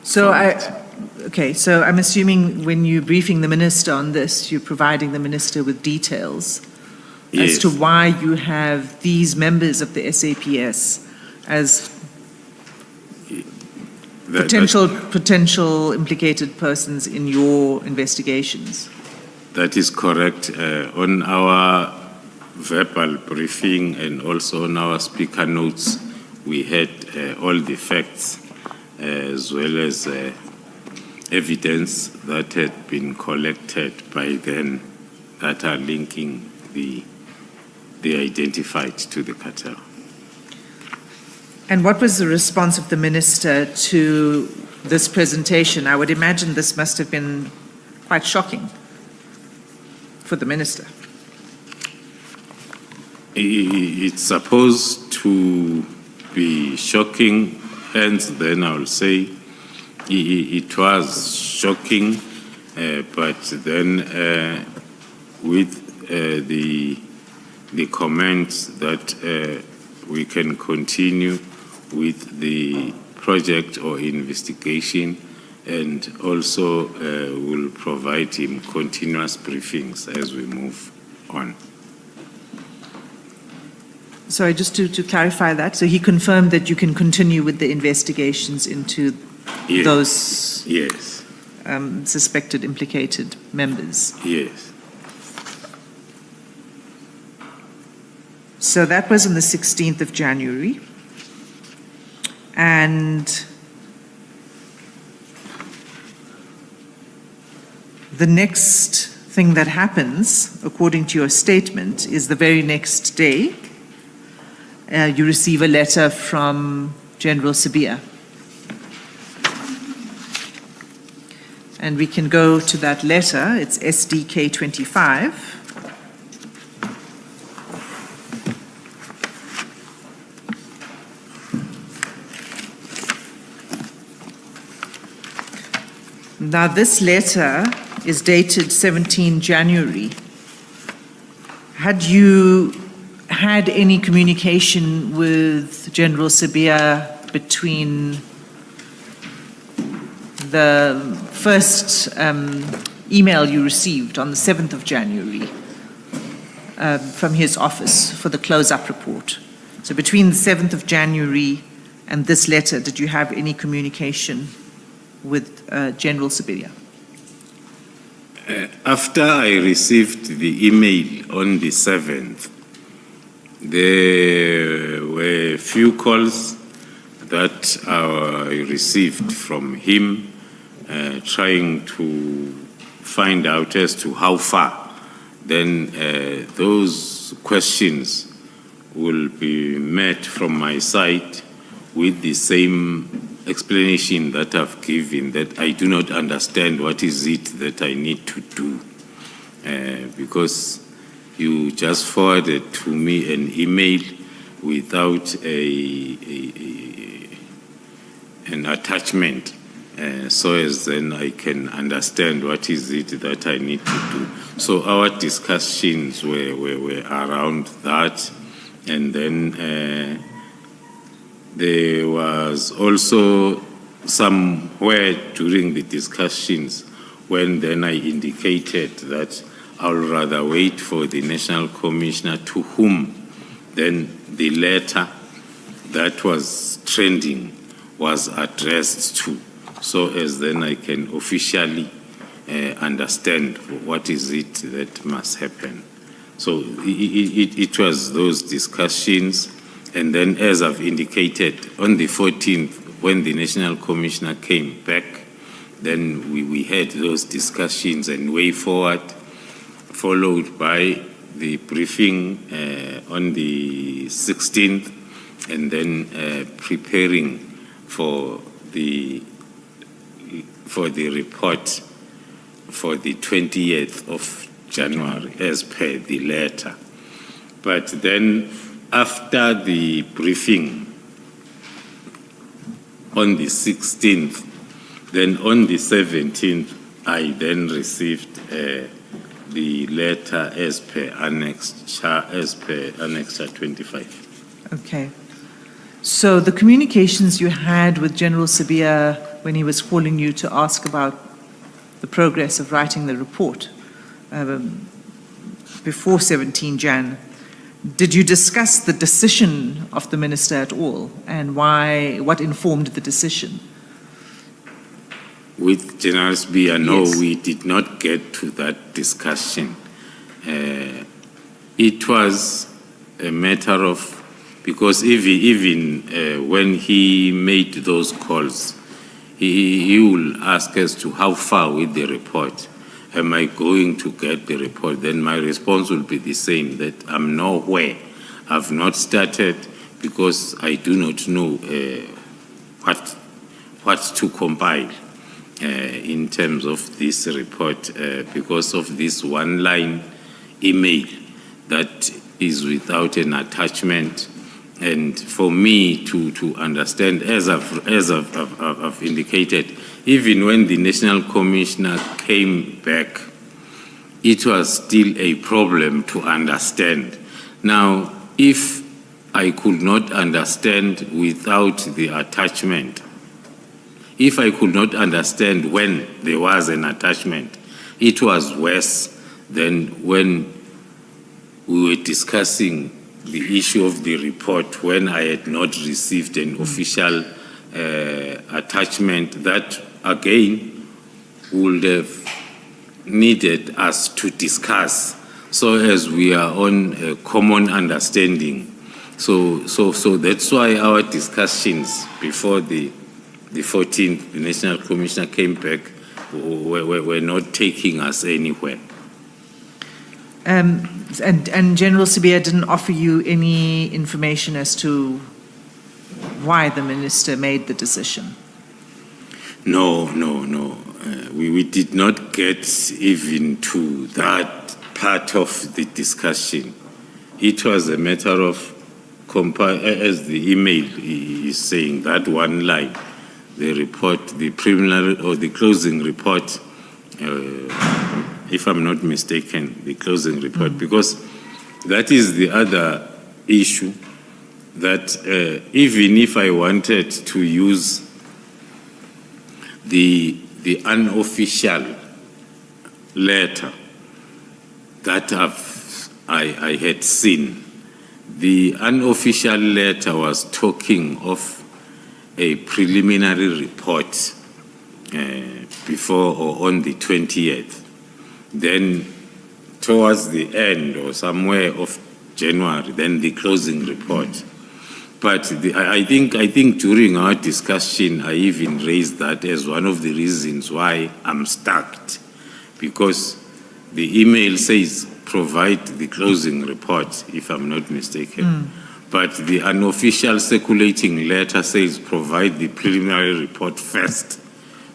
So Okay, so I'm assuming when you're briefing the minister on this, you're providing the minister with details as Yes. to why you have these members of the SAPS as That- potential implicated persons in your investigations. That is correct. On our verbal briefing and also on our speaker notes, we had all the facts as well as evidence that had been collected by then that are linking the identified to the cartel. And what was the response of the minister to this presentation? I would imagine this must have been quite shocking for the minister. It's supposed to be shocking, hence then I'll say it was shocking, but then with the comments that we can continue with the project or investigation, and also will provide him continuous briefings as we move on. Sorry, just to clarify that. So he confirmed that you can continue with the investigations into Yes. those Yes, suspected implicated members. yes. So that was on the 16th of January. And the next thing that happens, according to your statement, is the very next day, you receive a letter from General Sabia. And we can go to that letter. It's SDK 25. Now, this letter is dated 17 January. Had you had any communication with General Sabia between the first email you received on the 7th of January from his office for the close-up report? So between the 7th of January and this letter, did you have any communication with General Sabia? After I received the email on the 7th, there were a few calls that I received from him trying to find out as to how far. Then those questions will be met from my side with the same explanation that I've given, that I do not understand what is it that I need to do, because you just forwarded to me an email without an attachment, so as then I can understand what is it that I need to do. So our discussions were around that, and then there was also somewhere during the discussions when then I indicated that I'll rather wait for the National Commissioner, to whom then the letter that was trending was addressed to, so as then I can officially understand what is it that must happen. So it was those discussions. And then, as I've indicated, on the 14th, when the National Commissioner came back, then we had those discussions and way forward, followed by the briefing on the 16th, and then preparing for the report for the 20th of January, as per the letter. But then, after the briefing on the 16th, then on the 17th, I then received the letter as per Annexure 25. Okay. So the communications you had with General Sabia when he was calling you to ask about the progress of writing the report before 17 Jan, did you discuss the decision of the minister at all, and why? What informed the decision? With General Spear, no, Yes. we did not get to that discussion. It was a matter of, because even when he made those calls, he will ask as to how far with the report. Am I going to get the report? Then my response will be the same, that I'm nowhere. I've not started because I do not know what to compile in terms of this report because of this one-line email that is without an attachment. And for me to understand, as I've indicated, even when the National Commissioner came back, it was still a problem to understand. Now, if I could not understand without the attachment, if I could not understand when there was an attachment, it was worse than when we were discussing the issue of the report when I had not received an official attachment that, again, would have needed us to discuss so as we are on a common understanding. So that's why our discussions before the 14th, the National Commissioner came back, were not taking us anywhere. And General Sibiya didn't offer you any information as to why the minister made the decision? No. We did not get even to that part of the discussion. It was a matter of, as the email is saying, that one line, the report, the preliminary or the closing report, if I'm not mistaken, the closing report, because that is the other issue, that even if I wanted to use the unofficial letter that I had seen, the unofficial letter was talking of a preliminary report before or on the 20th. Then towards the end or somewhere of January, then the closing report. But I think during our discussion, I even raised that as one of the reasons why I'm stuck, because the email says provide the closing report, if I'm not mistaken. But the unofficial circulating letter says provide the preliminary report first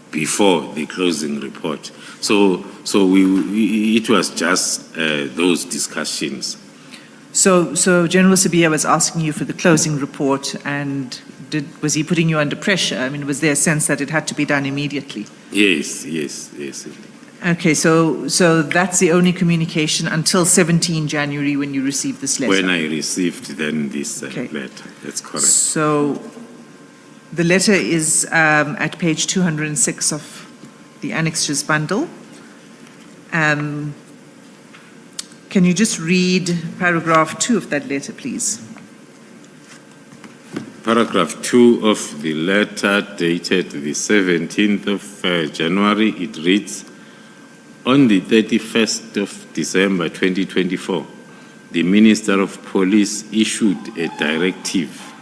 before the closing report. So it was just those discussions. So General Sibiya was asking you for the closing report, and was he putting you under pressure? I mean, was there a sense that it had to be done immediately? Yes. Okay, so that's the only communication until 17 January when you received this letter? When I received then this Okay. letter, that's correct. So the letter is at page 206 of the annexures bundle. Can you just read paragraph 2 of that letter, please? Paragraph 2 of the letter dated the 17th of January, it reads, on the 31st of December 2024, the Minister of Police issued a directive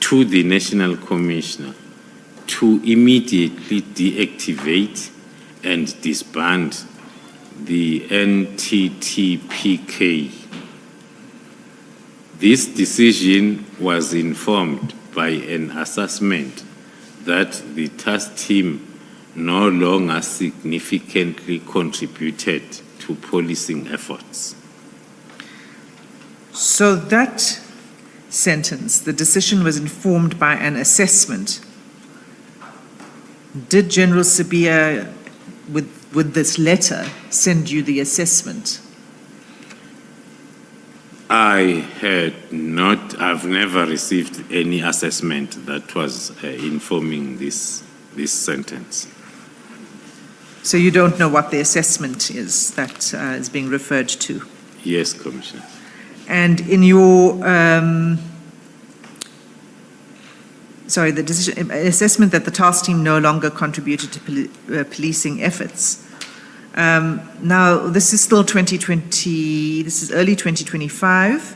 to the National Commissioner to immediately deactivate and disband the NTT-PK. This decision was informed by an assessment that the task team no longer significantly contributed to policing efforts. So that sentence, the decision was informed by an assessment. Did General Sibiya, with this letter, send you the assessment? I've never received any assessment that was informing this this sentence. So you don't know what the assessment is that is being referred to? Yes, Commissioner. And in your, the decision, assessment that the task team no longer contributed to policing efforts. Now, this is still 2020, this is early 2025.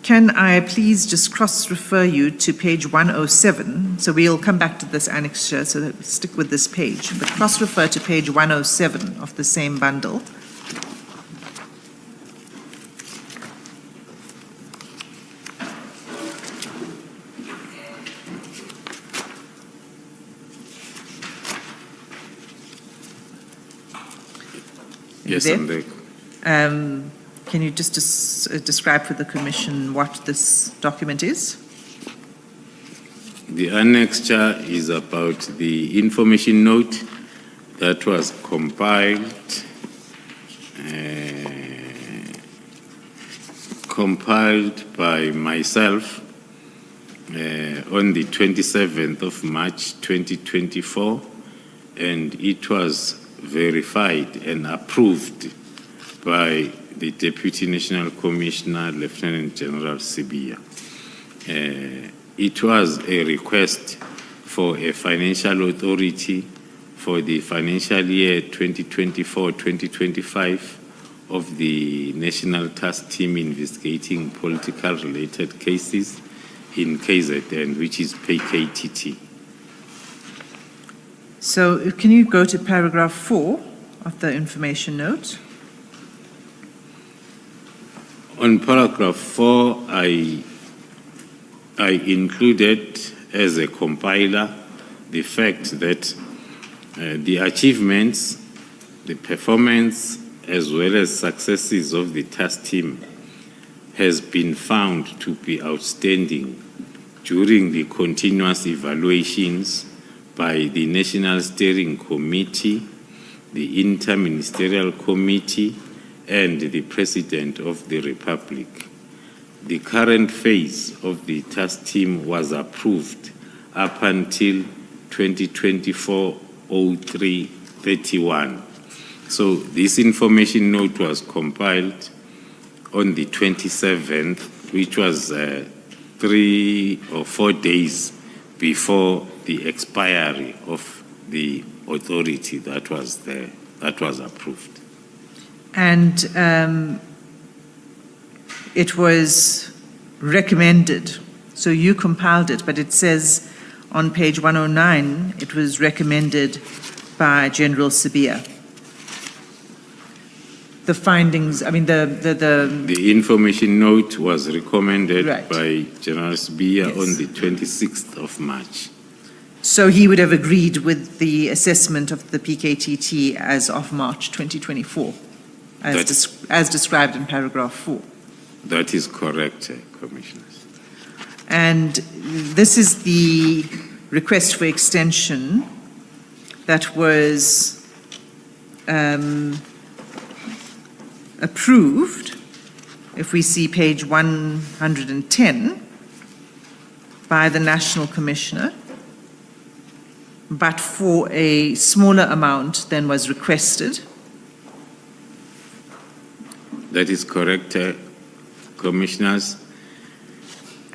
Can I please just cross-refer you to page 107? So we'll come back to this annexure, so that we stick with this page. But cross-refer to page 107 of the same bundle. Yes, there? I'm there. Can you just describe for the Commission what this document is? The annexure is about the information note that was compiled by myself on the 27th of March 2024, and it was verified and approved by the Deputy National Commissioner, Lieutenant General Sibia. It was a request for a financial authority for the financial year 2024-2025 of the National Task Team investigating political related cases in KZN, which is PKTT. So can you go to paragraph 4 of the information note? On paragraph 4, I included as a compiler the fact that the achievements, the performance, as well as successes of the task team has been found to be outstanding during the continuous evaluations by the National Steering Committee, the Interministerial Committee, and the President of the Republic. The current phase of the task team was approved up until 2024-03-31. So this information note was compiled on the 27th, which was 3 or 4 days before the expiry of the authority that was there, that was approved. And it was recommended, so you compiled it, but it says on page 109 it was recommended by General Sibia. The findings, I mean The information note was recommended Right. by General Sibia Yes. on the 26th of March. So he would have agreed with the assessment of the PKTT as of March 2024, as described in paragraph 4. That is correct, Commissioners. And this is the request for extension that was approved, if we see page 110, by the National Commissioner, but for a smaller amount than was requested. That is correct, Commissioners.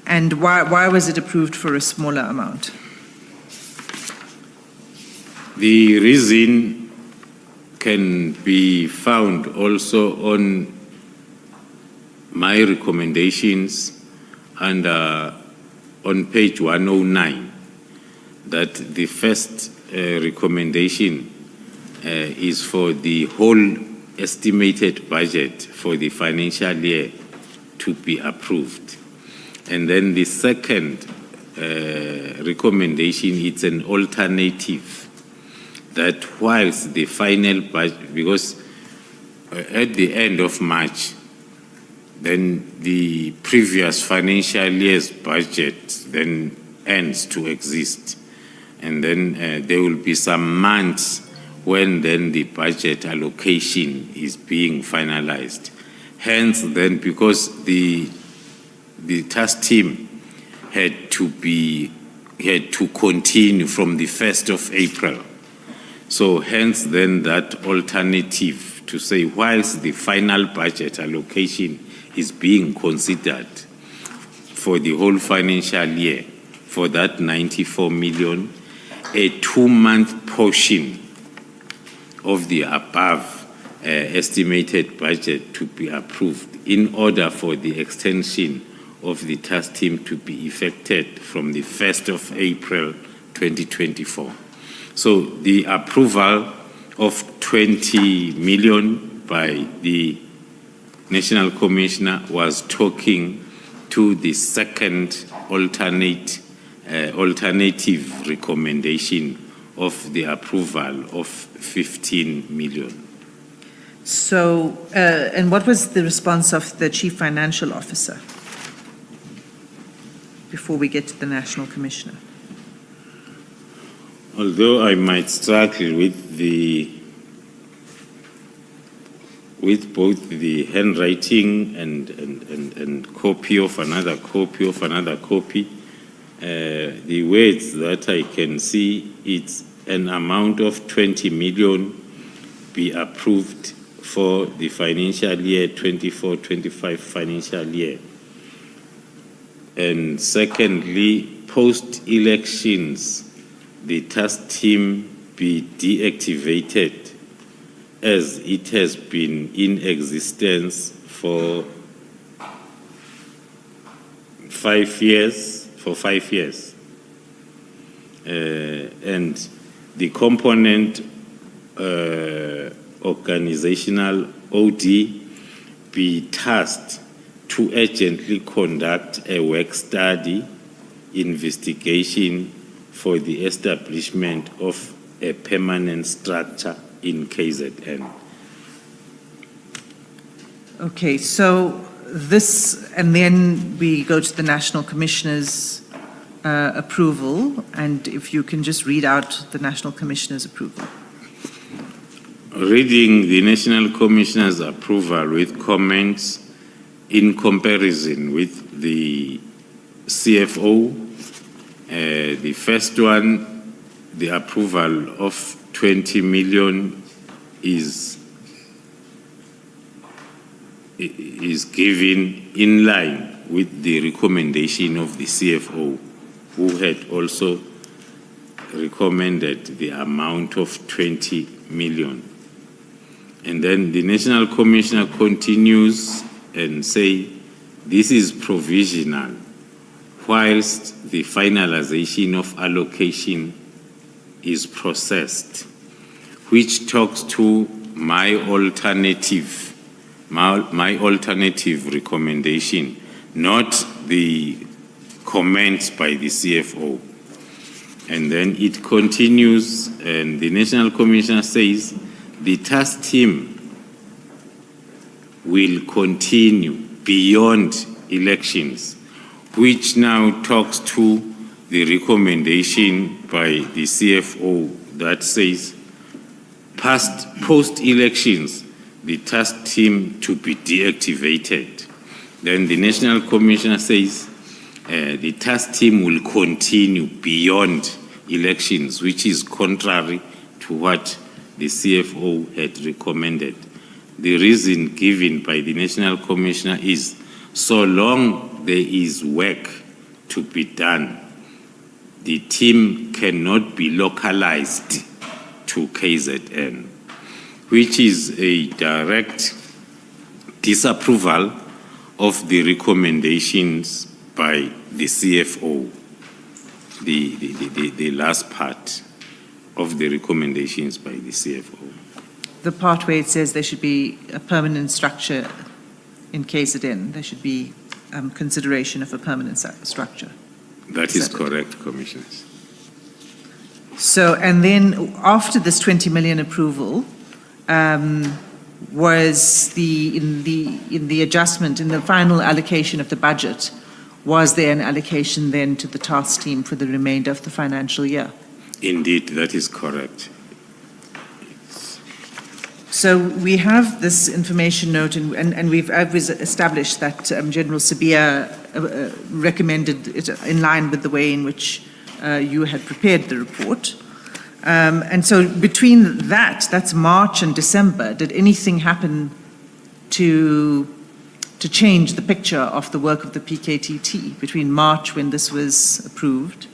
And why was it approved for a smaller amount? The reason can be found also on my recommendations and on page 109, that the first recommendation is for the whole estimated budget for the financial year to be approved. And then the second recommendation, it's an alternative, that whilst the final budget, because at the end of March, then the previous financial year's budget then ends to exist. And then there will be some months when then the budget allocation is being finalized. Hence then, because the task team had to be had to continue from the 1st of April. So hence then that alternative to say, whilst the final budget allocation is being considered for the whole financial year for that 94 million, a 2-month portion of the above estimated budget to be approved in order for the extension of the task team to be effected from the 1st of April 2024. So the approval of 20 million by the National Commissioner was talking to the second alternative recommendation of the approval of 15 million. So, and what was the response of the Chief Financial Officer before we get to the National Commissioner? Although I might struggle with both the handwriting and copy of another copy of another copy, the words that I can see, it's an amount of 20 million be approved for the financial year 24-25 financial year. And secondly, post-elections, the task team be deactivated as it has been in existence for 5 years. And the component organizational OD be tasked to urgently conduct a work study investigation for the establishment of a permanent structure in KZN. Okay, so this, and then we go to the National Commissioner's approval, and if you can just read out the National Commissioner's approval. Reading the National Commissioner's approval with comments in comparison with the CFO, the first one, the approval of 20 million is given in line with the recommendation of the CFO, who had also recommended the amount of 20 million. And then the National Commissioner continues and say, this is provisional, whilst the finalization of allocation is processed, which talks to my alternative recommendation, not the comments by the CFO. And then it continues, and the National Commissioner says, the task team will continue beyond elections, which now talks to the recommendation by the CFO that says, post-elections, the task team to be deactivated. Then the National Commissioner says, the task team will continue beyond elections, which is contrary to what the CFO had recommended. The reason given by the National Commissioner is, so long there is work to be done, the team cannot be localized to KZN, which is a direct disapproval of the recommendations by the CFO, the last part of the recommendations by the CFO. The part where it says there should be a permanent structure in KZN, there should be consideration of a permanent structure. That is correct, Commissioners. So, and then after this 20 million approval, was in the adjustment, in the final allocation of the budget, was there an allocation then to the task team for the remainder of the financial year? Indeed, that is correct. So we have this information note, and I've established that General Sabia recommended it in line with the way in which you had prepared the report. And so between that's March and December, did anything happen to change the picture of the work of the PKTT between March, when this was approved?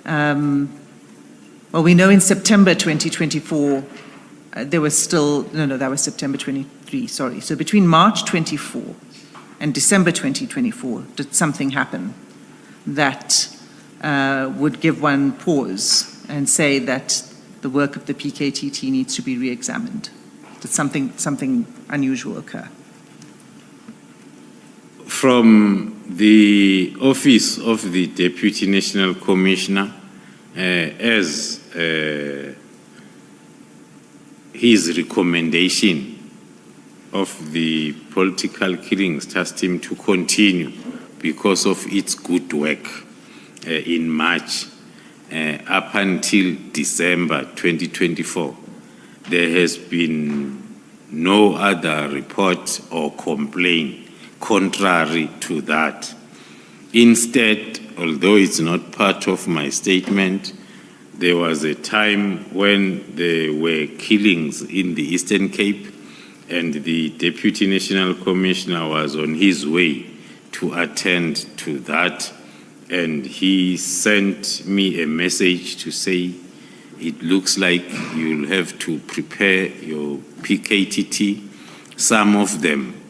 Well, we know in September 2024, there was still, no, that was September 23, sorry. So between March 24 and December 2024, did something happen that would give one pause and say that the work of the PKTT needs to be re-examined? Did something unusual occur? From the Office of the Deputy National Commissioner, as his recommendation of the Political Killings Task Team to continue because of its good work in March up until December 2024, there has been no other report or complaint contrary to that. Instead, although it's not part of my statement, there was a time when there were killings in the Eastern Cape, and the Deputy National Commissioner was on his way to attend to that, and he sent me a message to say, it looks like you'll have to prepare your PKTT, some of them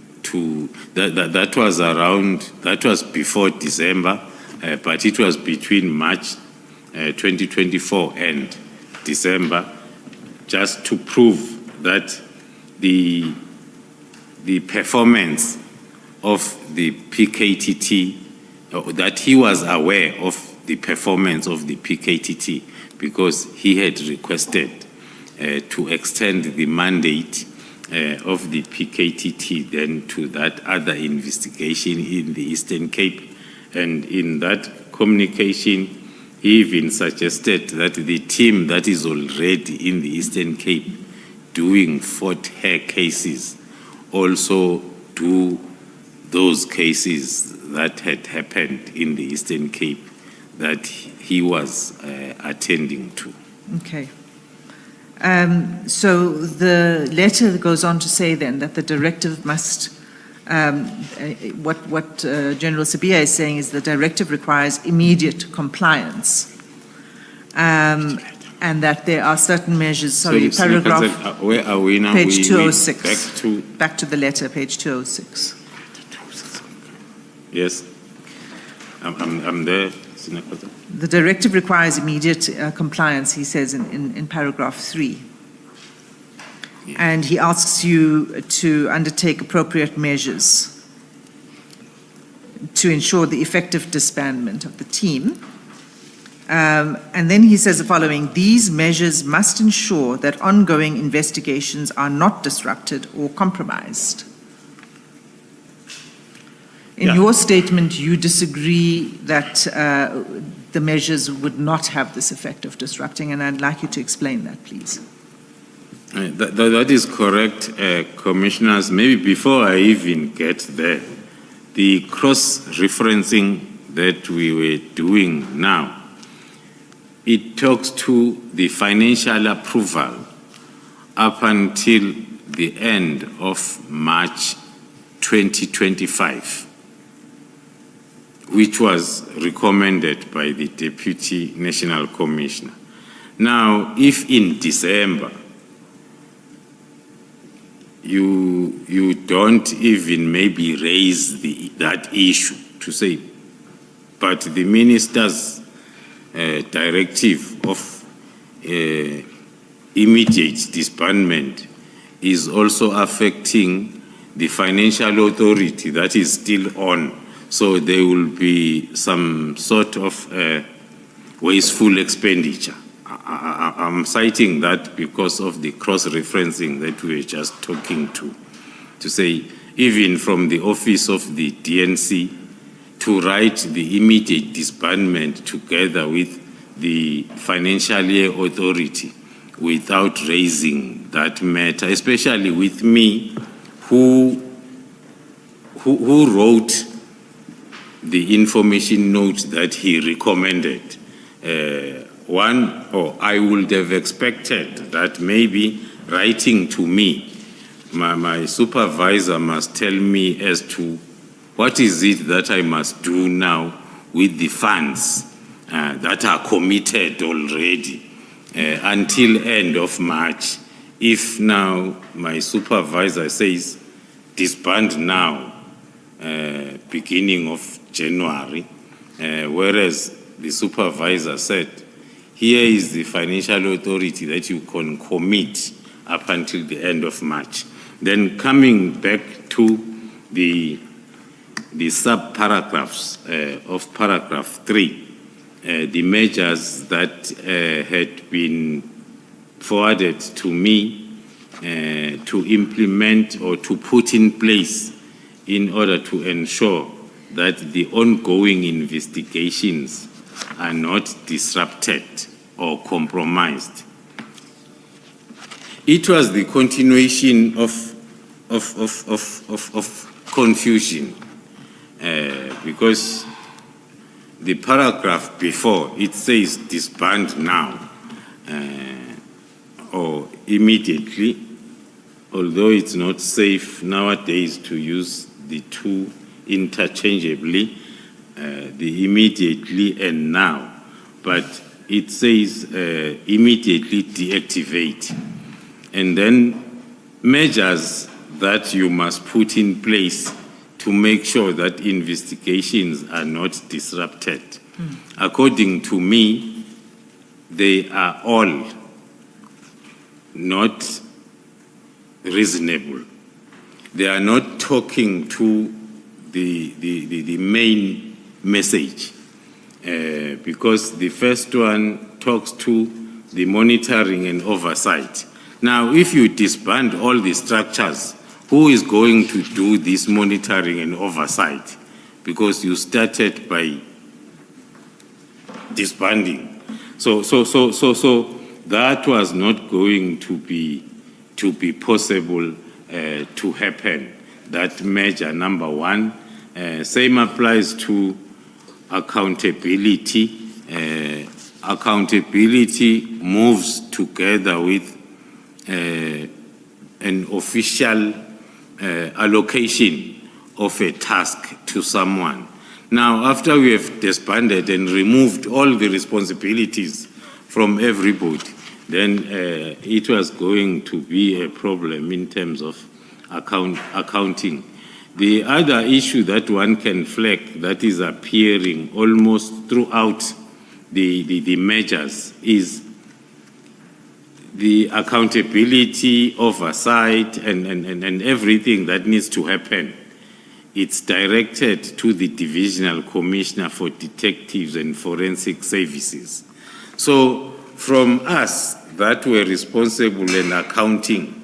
that was before December, but it was between March 2024 and December, just to prove that the performance of the PKTT, that he was aware of the performance of the PKTT, because he had requested to extend the mandate of the PKTT then to that other investigation in the Eastern Cape. And in that communication, he even suggested that the team that is already in the Eastern Cape doing Fort Hare cases also do those cases that had happened in the Eastern Cape that he was attending to. Okay. So the letter goes on to say then that the directive must, what General Sibiya is saying is the directive requires immediate compliance, and that there are certain measures, paragraph, where are we now? page 206, back to the letter, page 206. Yes, I'm there. The directive requires immediate compliance, he says in paragraph 3. Yeah. And he asks you to undertake appropriate measures to ensure the effective disbandment of the team. And then he says the following: these measures must ensure that ongoing investigations are not disrupted or compromised. In your statement, you disagree that the measures would not have this effect of disrupting, and I'd like you to explain that, please. That is correct, Commissioners. Maybe before I even get there, the cross-referencing that we were doing now, it talks to the financial approval up until the end of March 2025. Which was recommended by the Deputy National Commissioner. Now, if in December you don't even maybe raise that issue to say, but the minister's directive of immediate disbandment is also affecting the financial authority that is still on. So there will be some sort of wasteful expenditure. I'm citing that because of the cross-referencing that we were just talking to say, even from the office of the DNC, to write the immediate disbandment together with the financial year authority without raising that matter, especially with me, who wrote the information note that he recommended. I would have expected that maybe writing to me, my supervisor must tell me as to what is it that I must do now with the funds that are committed already until end of March. If now my supervisor says disband now, beginning of January, whereas the supervisor said, here is the financial authority that you can commit up until the end of March. Then coming back to the sub-paragraphs of paragraph 3, the measures that had been forwarded to me to implement or to put in place in order to ensure that the ongoing investigations are not disrupted or compromised. It was the continuation of confusion because the paragraph before, it says disband now or immediately, although it's not safe nowadays to use the two interchangeably, the immediately and now, but it says immediately deactivate. And then measures that you must put in place to make sure that investigations are not disrupted. According to me, they are all not reasonable. They are not talking to the main message because the first one talks to the monitoring and oversight. Now, if you disband all the structures, who is going to do this monitoring and oversight? Because you started by disbanding. So that was not going to be possible to happen. That measure, number one. Same applies to accountability. Accountability moves together with an official allocation of a task to someone. Now, after we have disbanded and removed all the responsibilities from everybody, then it was going to be a problem in terms of accounting. The other issue that one can flag that is appearing almost throughout the measures is the accountability, oversight, and everything that needs to happen. It's directed to the Divisional Commissioner for Detectives and Forensic Services. So from us that were responsible in accounting,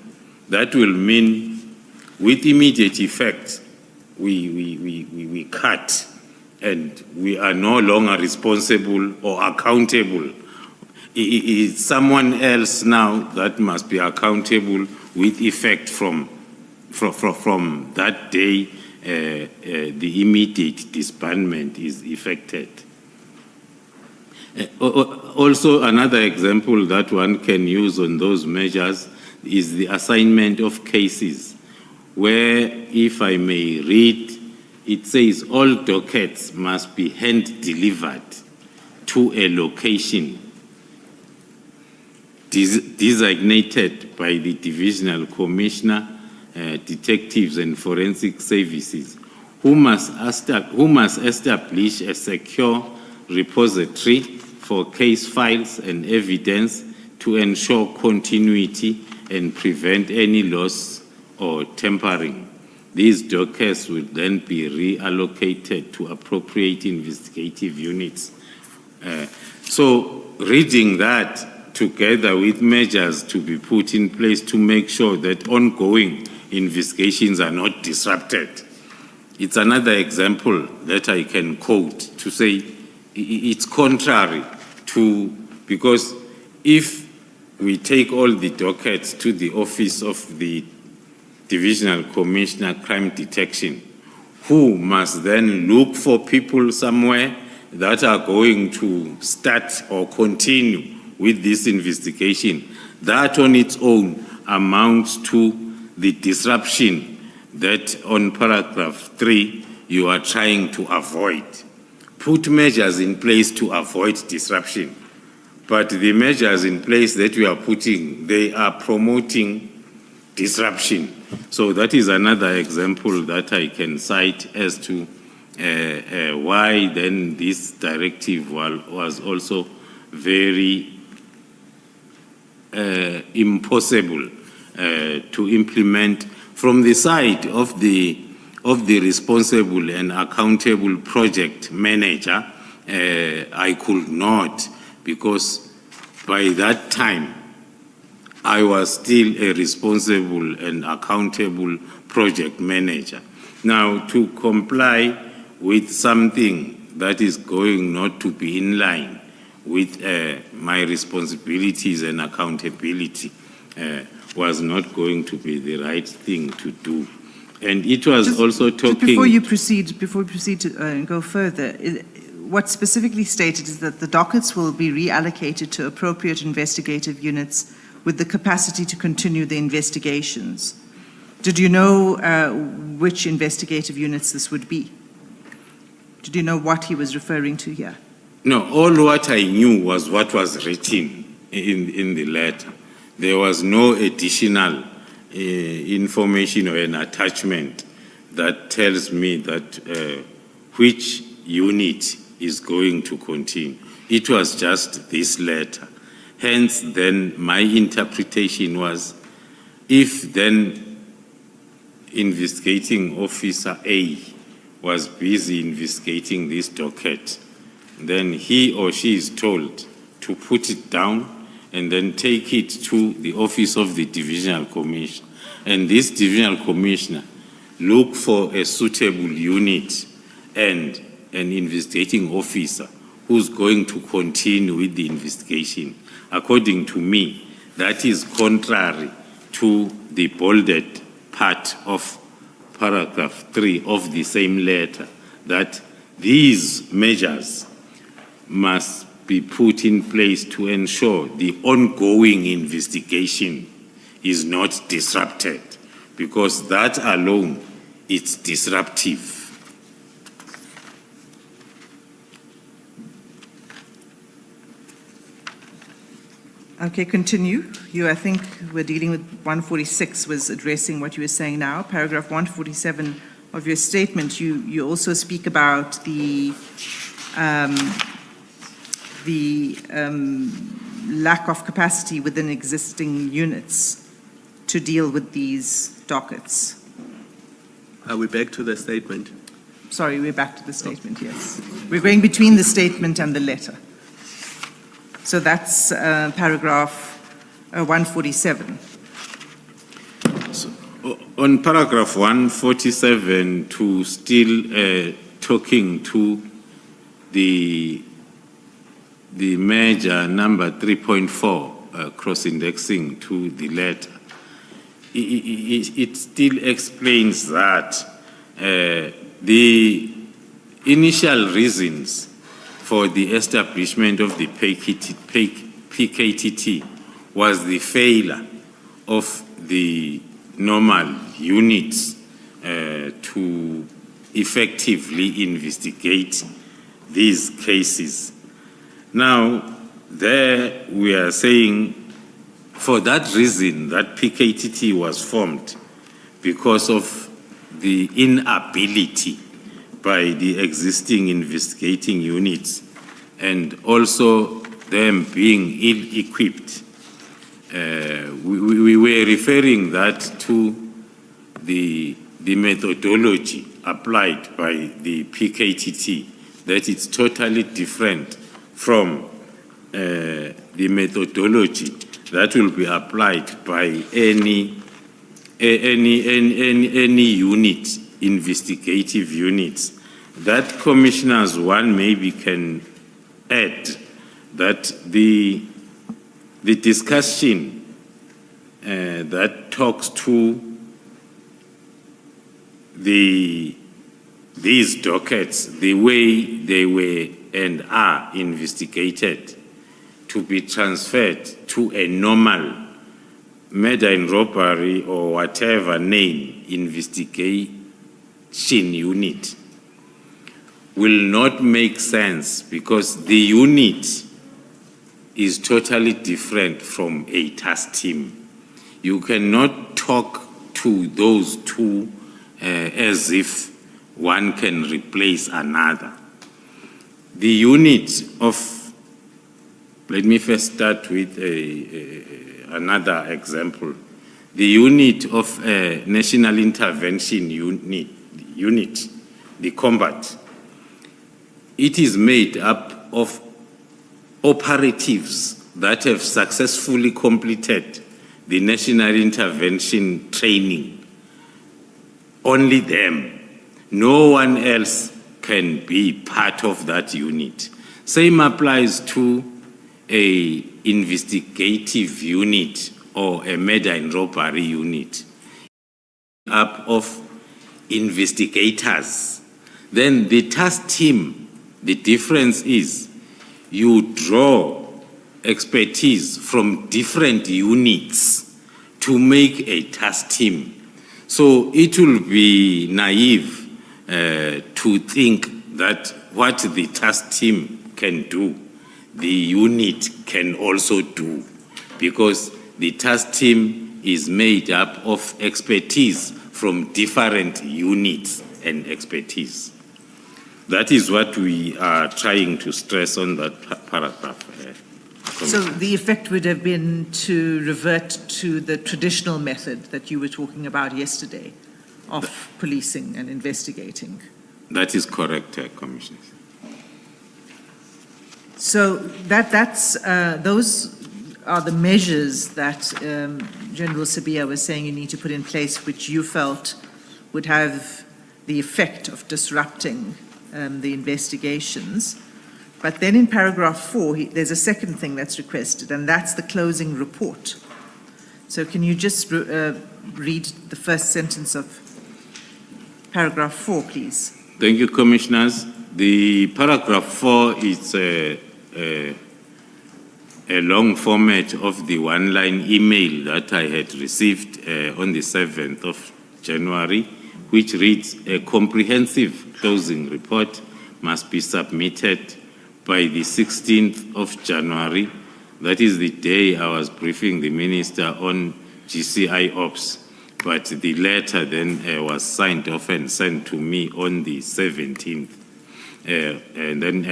that will mean with immediate effect, we cut and we are no longer responsible or accountable. It's someone else now that must be accountable with effect from that day the immediate disbandment is effected. Also, another example that one can use on those measures is the assignment of cases, where, if I may read, it says all dockets must be hand-delivered to a location designated by the Divisional Commissioner, Detectives and Forensic Services, who must establish a secure repository for case files and evidence to ensure continuity and prevent any loss or tampering. These dockets will then be reallocated to appropriate investigative units. So reading that together with measures to be put in place to make sure that ongoing investigations are not disrupted, it's another example that I can quote to say it's contrary to, because if we take all the dockets to the office of the Divisional Commissioner Crime Detection, who must then look for people somewhere that are going to start or continue with this investigation, that on its own amounts to the disruption that on paragraph 3 you are trying to avoid. Put measures in place to avoid disruption. But the measures in place that we are putting, they are promoting disruption. So that is another example that I can cite as to why then this directive was also very impossible to implement from the side of the responsible and accountable project manager. I could not, because by that time I was still a responsible and accountable project manager. Now, to comply with something that is going not to be in line with my responsibilities and accountability was not going to be the right thing to do. And it was also talking... Just before we proceed to go further, what specifically stated is that the dockets will be reallocated to appropriate investigative units with the capacity to continue the investigations. Did you know which investigative units this would be? Did you know what he was referring to here? No, all what I knew was what was written in the letter. There was no additional information or an attachment that tells me that which unit is going to continue. It was just this letter. Hence, then, my interpretation was, if then investigating officer A was busy investigating this docket, then he or she is told to put it down and then take it to the office of the divisional commissioner. And this divisional commissioner look for a suitable unit and an investigating officer who's going to continue with the investigation. According to me, that is contrary to the bolded part of paragraph 3 of the same letter, that these measures must be put in place to ensure the ongoing investigation is not disrupted, because that alone is disruptive. Okay, continue. I think we're dealing with 146 was addressing what you were saying now. Paragraph 147 of your statement, you also speak about the lack of capacity within existing units to deal with these dockets. Are we back to the statement? Sorry, we're back to the statement, yes. We're going between the statement and the letter. So that's paragraph 147. So, on paragraph 147, to still talking to the measure number 3.4, cross-indexing to the letter, it still explains that the initial reasons for the establishment of the PKTT was the failure of the normal units to effectively investigate these cases. Now, there we are saying, for that reason, that PKTT was formed because of the inability by the existing investigating units and also them being ill-equipped. We were referring that to the methodology applied by the PKTT, that it's totally different from the methodology that will be applied by any unit, investigative units. That commissioners, one maybe can add that the discussion that talks to these dockets, the way they were and are investigated to be transferred to a normal murder and robbery or whatever name investigation unit will not make sense, because the unit is totally different from a task team. You cannot talk to those two as if one can replace another. The unit of, let me first start with another example. The unit of National Intervention Unit, the combat, it is made up of operatives that have successfully completed the national intervention training. Only them. No one else can be part of that unit. Same applies to a investigative unit or a murder and robbery unit. Up of investigators. Then the task team, the difference is you draw expertise from different units to make a task team. So it will be naive to think that what the task team can do, the unit can also do, because the task team is made up of expertise from different units and expertise. That is what we are trying to stress on that paragraph. So the effect would have been to revert to the traditional method that you were talking about yesterday of policing and investigating. That is correct, Commissioner. So those are the measures that General Sibiya was saying you need to put in place, which you felt would have the effect of disrupting the investigations. But then in paragraph 4, there's a second thing that's requested, and that's the closing report. So can you just read the first sentence of paragraph 4, please? Thank you, Commissioners. The paragraph 4 is a long format of the one-line email that I had received on the 7th of January, which reads, a comprehensive closing report must be submitted by the 16th of January. That is the day I was briefing the Minister on GCI Ops, but the letter then was signed off and sent to me on the 17th. And then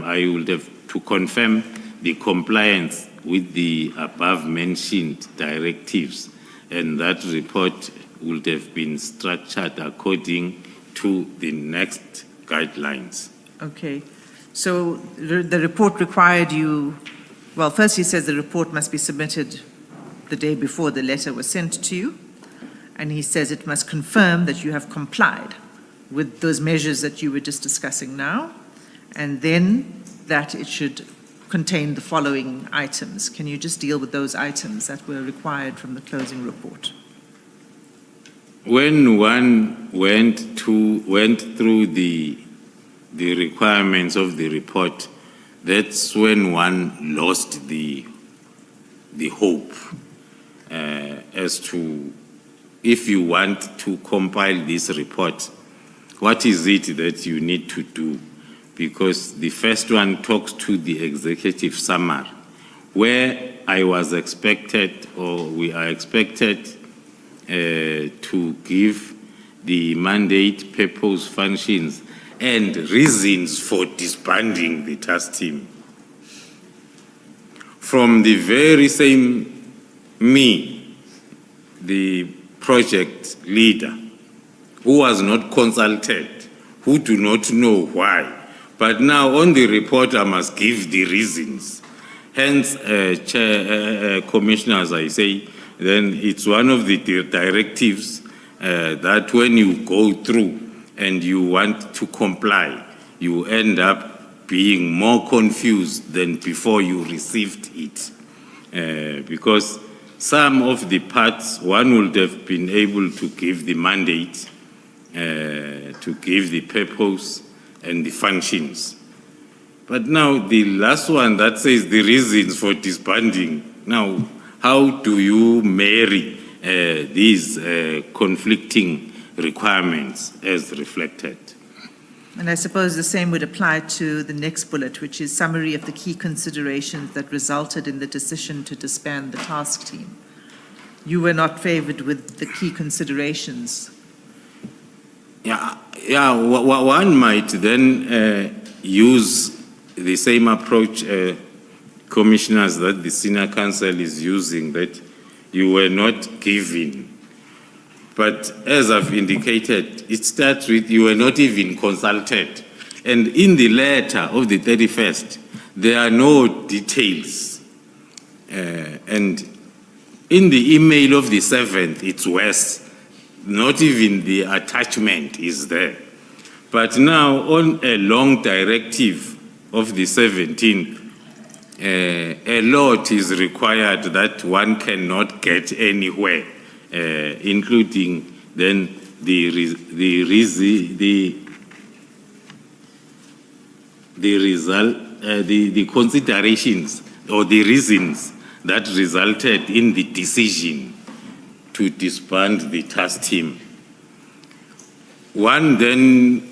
I would have to confirm the compliance with the above-mentioned directives, and that report would have been structured according to the next guidelines. Okay. So the report required you, well, first he says the report must be submitted the day before the letter was sent to you, and he says it must confirm that you have complied with those measures that you were just discussing now, and then that it should contain the following items. Can you just deal with those items that were required from the closing report? When one went through the requirements of the report, that's when one lost the hope as to, if you want to compile this report, what is it that you need to do? Because the first one talks to the executive summary, where I was expected, or we are expected to give the mandate, purpose, functions, and reasons for disbanding the task team. From the very same me, the project leader, who was not consulted, who do not know why. But now on the report, I must give the reasons. Hence, Commissioner, as I say, then it's one of the directives that when you go through and you want to comply, you end up being more confused than before you received it. Because some of the parts, one would have been able to give the mandate, to give the purpose and the functions. But now the last one that says the reasons for disbanding. Now, how do you marry these conflicting requirements as reflected? And I suppose the same would apply to the next bullet, which is summary of the key considerations that resulted in the decision to disband the task team. You were not favored with the key considerations. One might then use the same approach, commissioners, that the senior counsel is using, that you were not given. But as I've indicated, it starts with you were not even consulted. And in the letter of the 31st, there are no details. And in the email of the 7th, it's worse. Not even the attachment is there. But now, on a long directive of the 17th, a lot is required that one cannot get anywhere, including then the considerations or the reasons that resulted in the decision to disband the task team. One then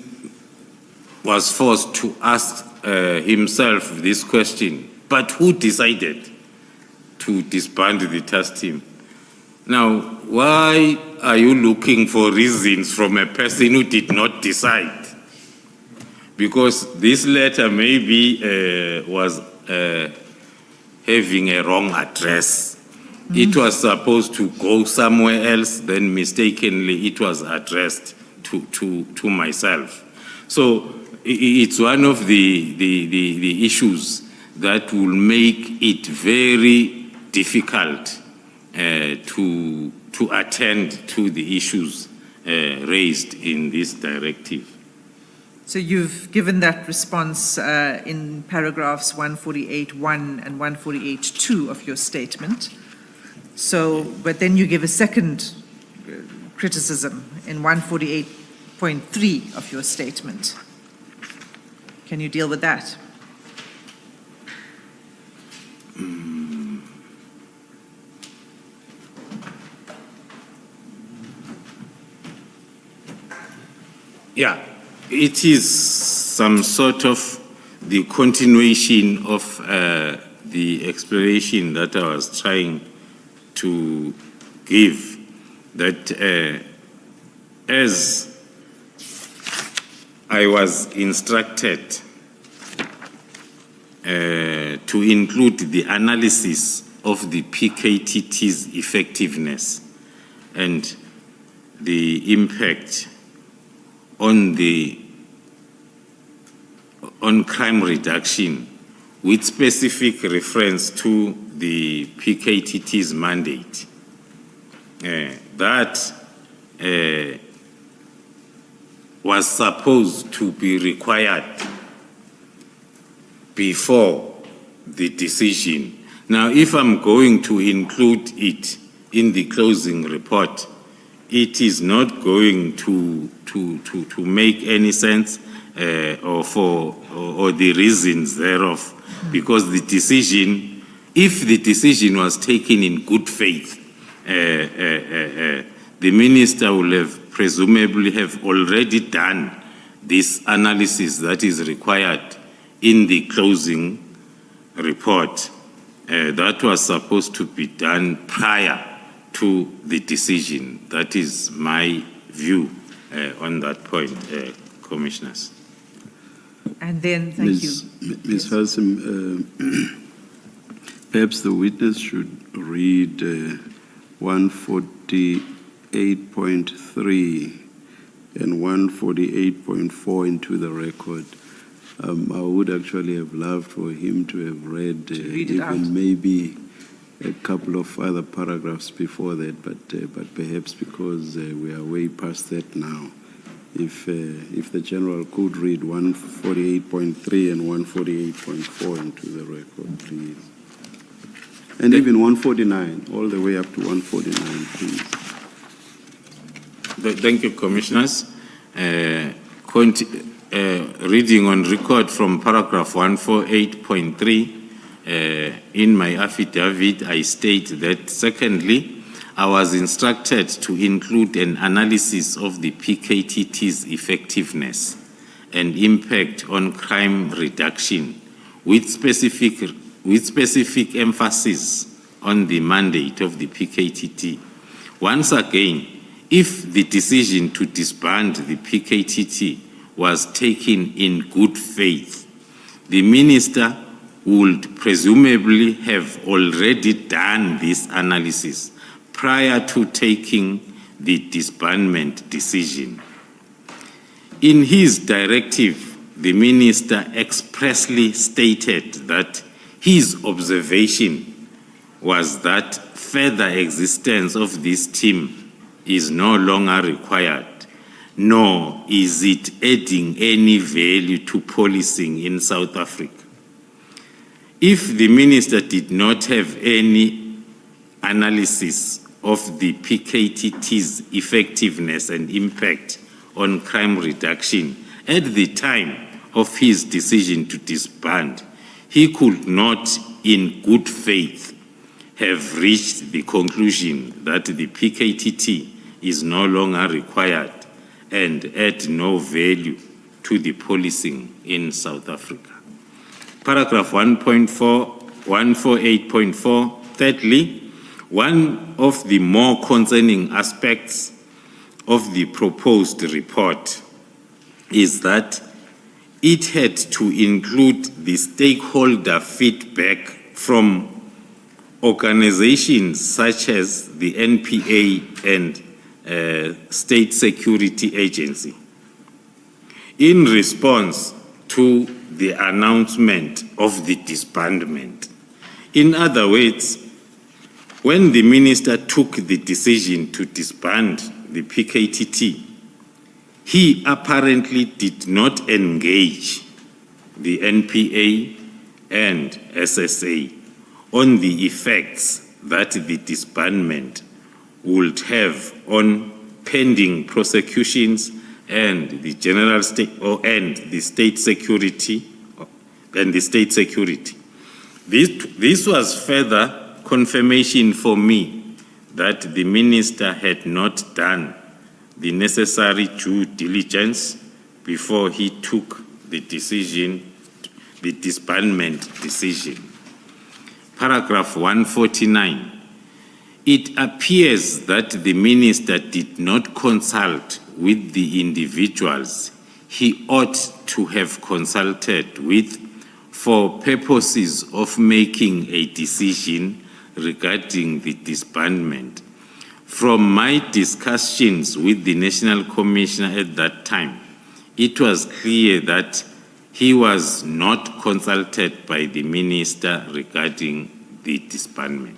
was forced to ask himself this question, but who decided to disband the task team? Now, why are you looking for reasons from a person who did not decide? Because this letter maybe was having a wrong address. It was supposed to go somewhere else, then mistakenly it was addressed to myself. So it's one of the issues that will make it very difficult to attend to the issues raised in this directive. So you've given that response in paragraphs 148.1 and 148.2 of your statement. So, but then you give a second criticism in 148.3 of your statement. Can you deal with that? Yeah, it is some sort of the continuation of the explanation that I was trying to give, that as I was instructed to include the analysis of the PKTT's effectiveness and the impact on crime reduction, with specific reference to the PKTT's mandate. That was supposed to be required before the decision. Now, if I'm going to include it in the closing report, it is not going to make any sense or the reasons thereof, because the decision, if the decision was taken in good faith, the minister will have presumably have already done this analysis that is required in the closing report. That was supposed to be done prior to the decision. That is my view on that point, commissioners. And then, thank you. Ms. Halsim, perhaps the witness should read 148.3 and 148.4 into the record. I would actually have loved for him to have read even maybe a couple of other paragraphs before that, but perhaps because we are way past that now, if the general could read 148.3 and 148.4 into the record, please. And even 149, all the way up to 149, please. Thank you, commissioners. reading on record from paragraph 148.3, in my affidavit, I state that secondly, I was instructed to include an analysis of the PKTT's effectiveness and impact on crime reduction with specific emphasis on the mandate of the PKTT. Once again, if the decision to disband the PKTT was taken in good faith, the minister would presumably have already done this analysis prior to taking the disbandment decision. In his directive, the minister expressly stated that his observation was that further existence of this team is no longer required, nor is it adding any value to policing in South Africa. If the minister did not have any analysis of the PKTT's effectiveness and impact on crime reduction at the time of his decision to disband, he could not, in good faith, have reached the conclusion that the PKTT is no longer required and add no value to the policing in South Africa. Paragraph 148.4, thirdly, one of the more concerning aspects of the proposed report is that it had to include the stakeholder feedback from organizations such as the NPA and State Security Agency in response to the announcement of the disbandment. In other words, when the minister took the decision to disband the PKTT, he apparently did not engage the NPA and SSA on the effects that the disbandment would have on pending prosecutions and the general state and the state security This was further confirmation for me that the minister had not done the necessary due diligence before he took the decision, the disbandment decision. Paragraph 149. It appears that the minister did not consult with the individuals he ought to have consulted with for purposes of making a decision regarding the disbandment. From my discussions with the National Commissioner at that time, it was clear that he was not consulted by the minister regarding the disbandment.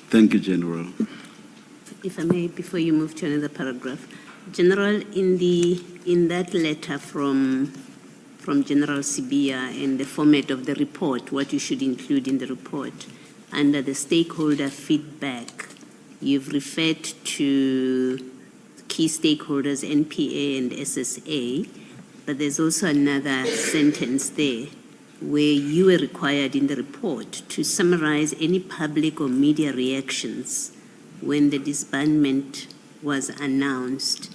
Thank you, General. If I may, before you move to another paragraph, General, in that letter from General Sibia and the format of the report, what you should include in the report, under the stakeholder feedback, you've referred to key stakeholders, NPA and SSA, but there's also another sentence there where you were required in the report to summarize any public or media reactions when the disbandment was announced.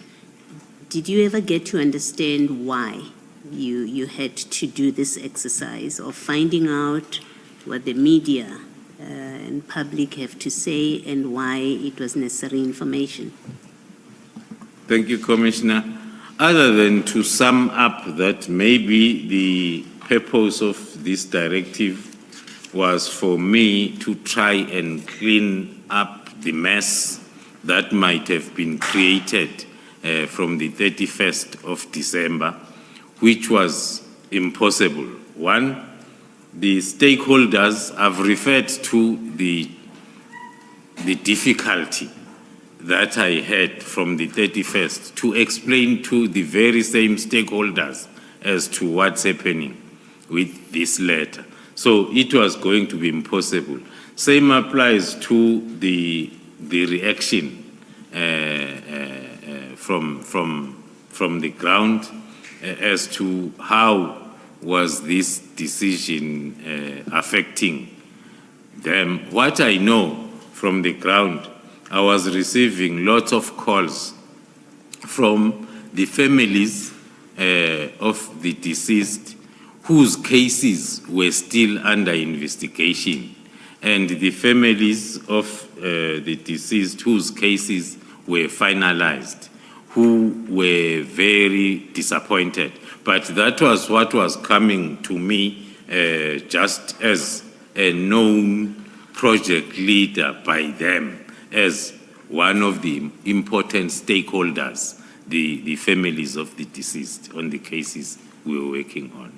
Did you ever get to understand why you had to do this exercise of finding out what the media and public have to say and why it was necessary information? Thank you, Commissioner. Other than to sum up that maybe the purpose of this directive was for me to try and clean up the mess that might have been created from the 31st of December, which was impossible. One, the stakeholders have referred to the difficulty that I had from the 31st to explain to the very same stakeholders as to what's happening with this letter. So it was going to be impossible. Same applies to the reaction from the ground. as to how was this decision affecting them. What I know from the ground, I was receiving lots of calls from the families of the deceased whose cases were still under investigation, and the families of the deceased whose cases were finalized, who were very disappointed. But that was what was coming to me just as a known project leader by them, as one of the important stakeholders, the families of the deceased on the cases we were working on.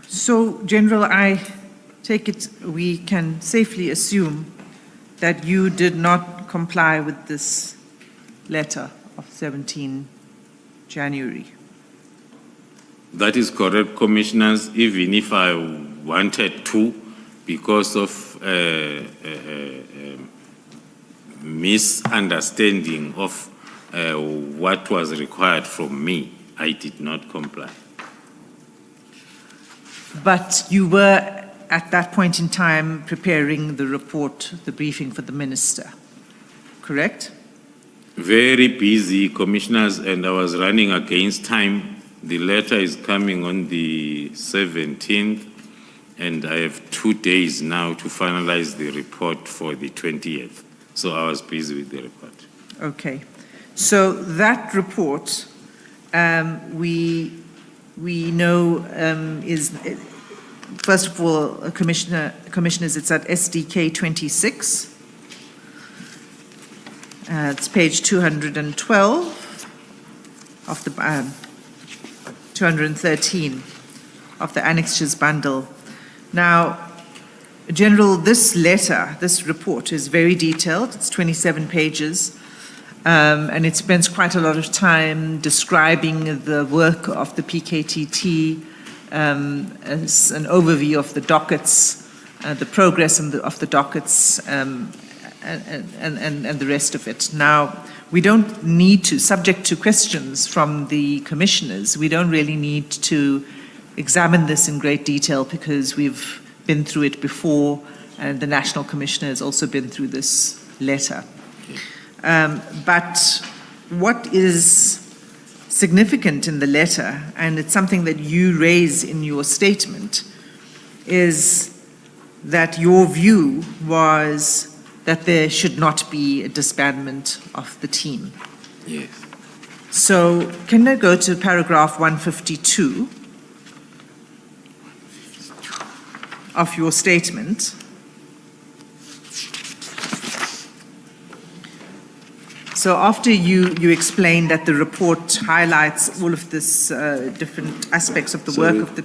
So, General, I take it we can safely assume that you did not comply with this letter of 17 January. That is correct, Commissioners, even if I wanted to, because of misunderstanding of what was required from me, I did not comply. But you were, at that point in time, preparing the report, the briefing for the minister, correct? Very busy, Commissioners, and I was running against time. The letter is coming on the 17th, and I have 2 days now to finalize the report for the 20th. So I was busy with the report. Okay. So that report, we know is, first of all, Commissioners, it's at SDK 26. It's page 212 of the 213 of the annexures bundle. Now, General, this letter, this report is very detailed. It's 27 pages. And it spends quite a lot of time describing the work of the PKTT, as an overview of the dockets, the progress of the dockets, and the rest of it. Now, we don't need to, subject to questions from the commissioners, we don't really need to examine this in great detail because we've been through it before, and the National Commissioner has also been through this letter. But what is significant in the letter, and it's something that you raise in your statement, is that your view was that there should not be a disbandment of the team. Yes. So can I go to paragraph 152 of your statement? So after you explain that the report highlights all of this different aspects of the work of the...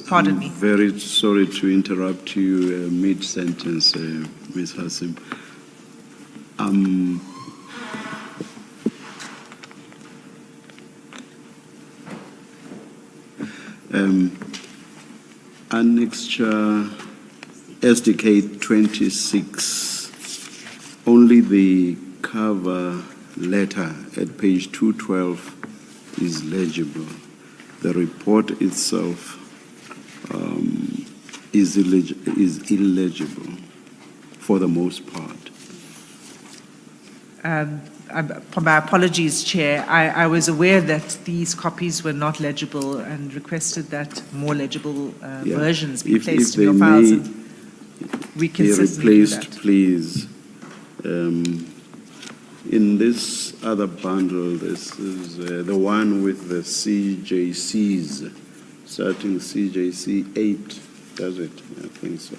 Pardon me. I'm very sorry to interrupt you mid-sentence, Ms. Hassim. Annexure SDK 26, only the cover letter at page 212 is legible. The report itself is illegible for the most part. My apologies, Chair. I was aware that these copies were not legible and requested that more legible versions be placed in your files. And we can certainly do that. Please. In this other bundle, this is the one with the CJCs, starting CJC 8, does it? I think so.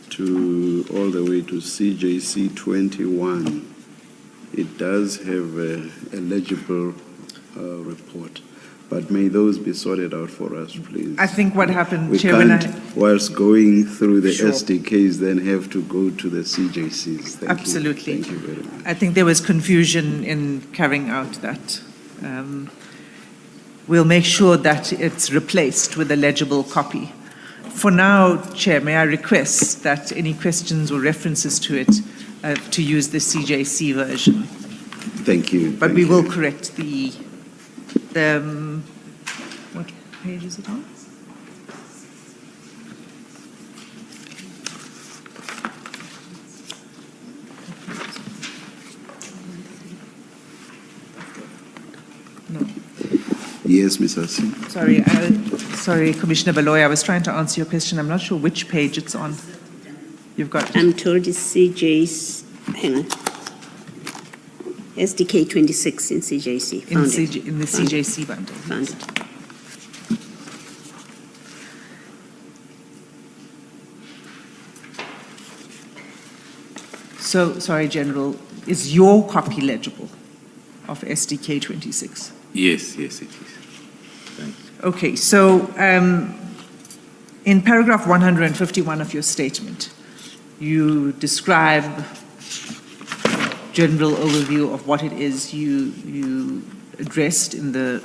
To all the way to CJC 21. It does have a legible report, but may those be sorted out for us, please. I think what happened, we Chairman... can't, whilst going through the Sure. SDKs, then have to go to the CJCs. Thank Absolutely. You. Thank you very much. I think there was confusion in carrying out that. We'll make sure that it's replaced with a legible copy. For now, Chair, may I request that any questions or references to it, to use the CJC version. Thank you. But thank we will you. correct the, what page is it on? No. Yes, Ms. Hassan. Sorry, Commissioner Baloy, I was trying to answer your question. I'm not sure which page it's on. You've got it. I'm told it's CJ's, hang on. SDK 26 in CJC. In, Found it. in the CJC bundle. Found it. So, sorry, General, is your copy legible of SDK 26? Yes, yes, it is. Thank you. Okay, so in paragraph 151 of your statement, you describe general overview of what it is you addressed in the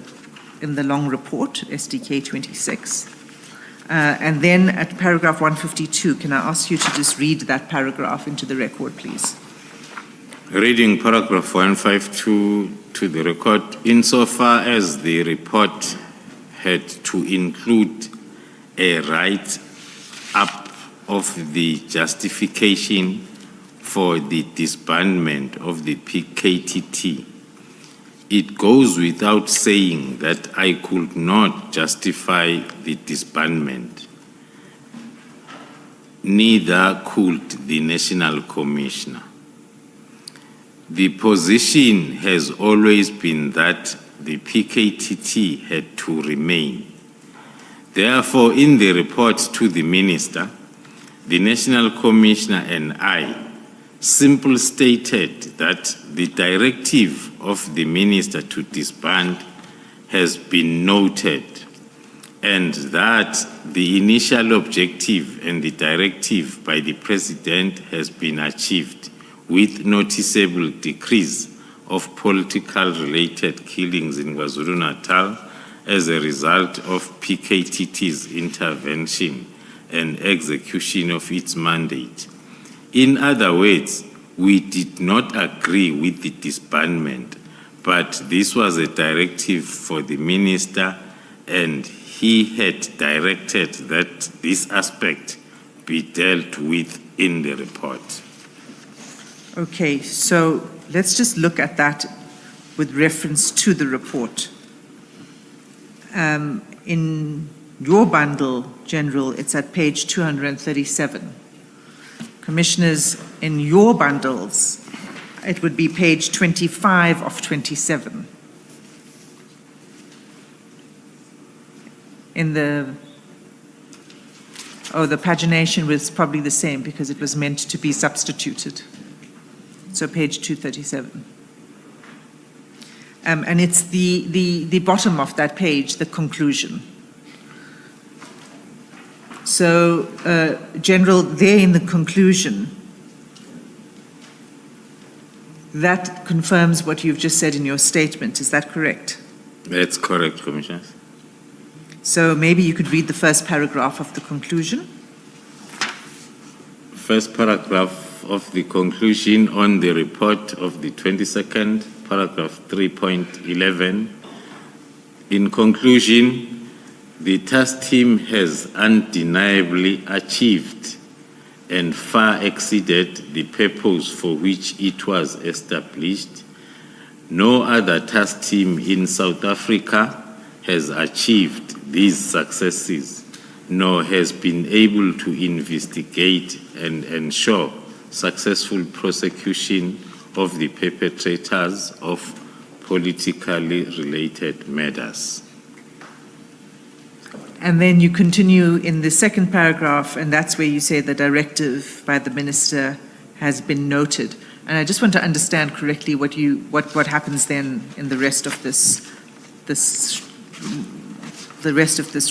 long report, SDK 26. And then at paragraph 152, can I ask you to just read that paragraph into the record, please? Reading paragraph 152 to the record, insofar as the report had to include a write-up of the justification for the disbandment of the PKTT, it goes without saying that I could not justify the disbandment. Neither could the National Commissioner. The position has always been that the PKTT had to remain. Therefore, in the report to the Minister, the National Commissioner and I simply stated that the directive of the Minister to disband has been noted and that the initial objective and the directive by the President has been achieved with noticeable decrease of political-related killings in KwaZulu-Natal as a result of PKTT's intervention and execution of its mandate. In other words, we did not agree with the disbandment, but this was a directive for the Minister, and he had directed that this aspect be dealt with in the report. Okay, so let's just look at that with reference to the report. In your bundle, General, it's at page 237. Commissioners, in your bundles, it would be page 25 of 27. In the pagination was probably the same because it was meant to be substituted. So page 237. And it's the bottom of that page, the conclusion. So, General, there in the conclusion, that confirms what you've just said in your statement. Is that correct? That's correct, Commissioners. So maybe you could read the first paragraph of the conclusion. First paragraph of the conclusion on the report of the 22nd, paragraph 3.11. In conclusion, the task team has undeniably achieved and far exceeded the purpose for which it was established. No other task team in South Africa has achieved these successes, nor has been able to investigate and ensure successful prosecution of the perpetrators of politically related matters. And then you continue in the second paragraph, and that's where you say the directive by the Minister has been noted. And I just want to understand correctly what happens then in the rest of this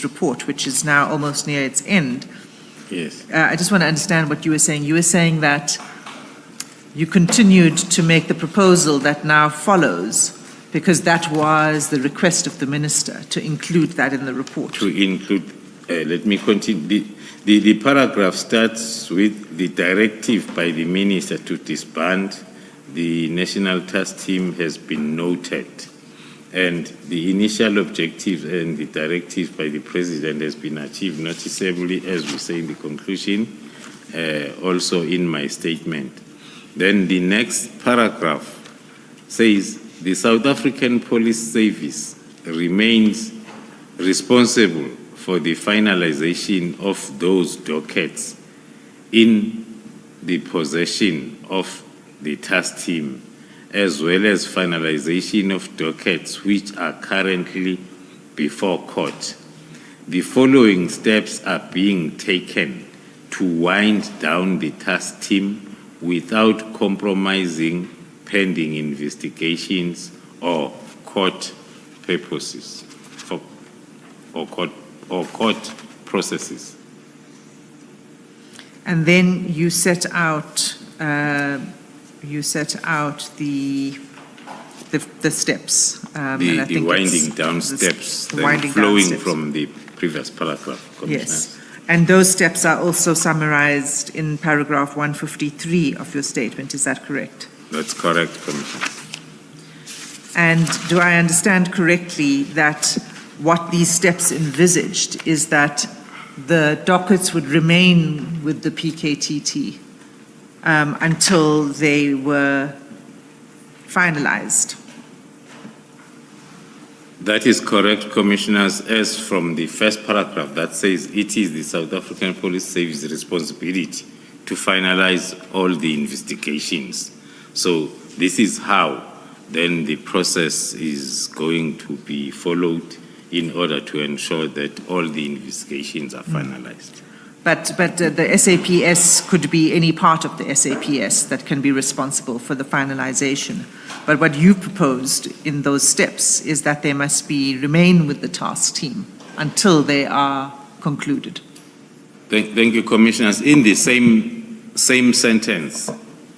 report, which is now almost near its end. Yes. I just want to understand what you were saying. You were saying that you continued to make the proposal that now follows, because that was the request of the Minister to include that in the report. To include, let me continue. The paragraph starts with the directive by the Minister to disband. the National Task Team has been noted, and the initial objectives and the directives by the President has been achieved noticeably, as we say in the conclusion, also in my statement. Then the next paragraph says, the South African Police Service remains responsible for the finalization of those dockets in the possession of the task team, as well as finalization of dockets which are currently before court. The following steps are being taken to wind down the task team without compromising pending investigations or court purposes or court processes. And then you set out the steps. The winding down steps, flowing from the previous paragraph, Commissioner. Yes. And those steps are also summarized in paragraph 153 of your statement, is that correct? That's correct, Commissioner. And do I understand correctly that what these steps envisaged is that the dockets would remain with the PKTT until they were finalized? That is correct, Commissioners, as from the first paragraph that says it is the South African Police Service responsibility to finalize all the investigations. So this is how then the process is going to be followed in order to ensure that all the investigations are finalized. But the SAPS could be any part of the SAPS that can be responsible for the finalization. But what you proposed in those steps is that they must remain with the task team until they are concluded. Thank you, Commissioners. In the same sentence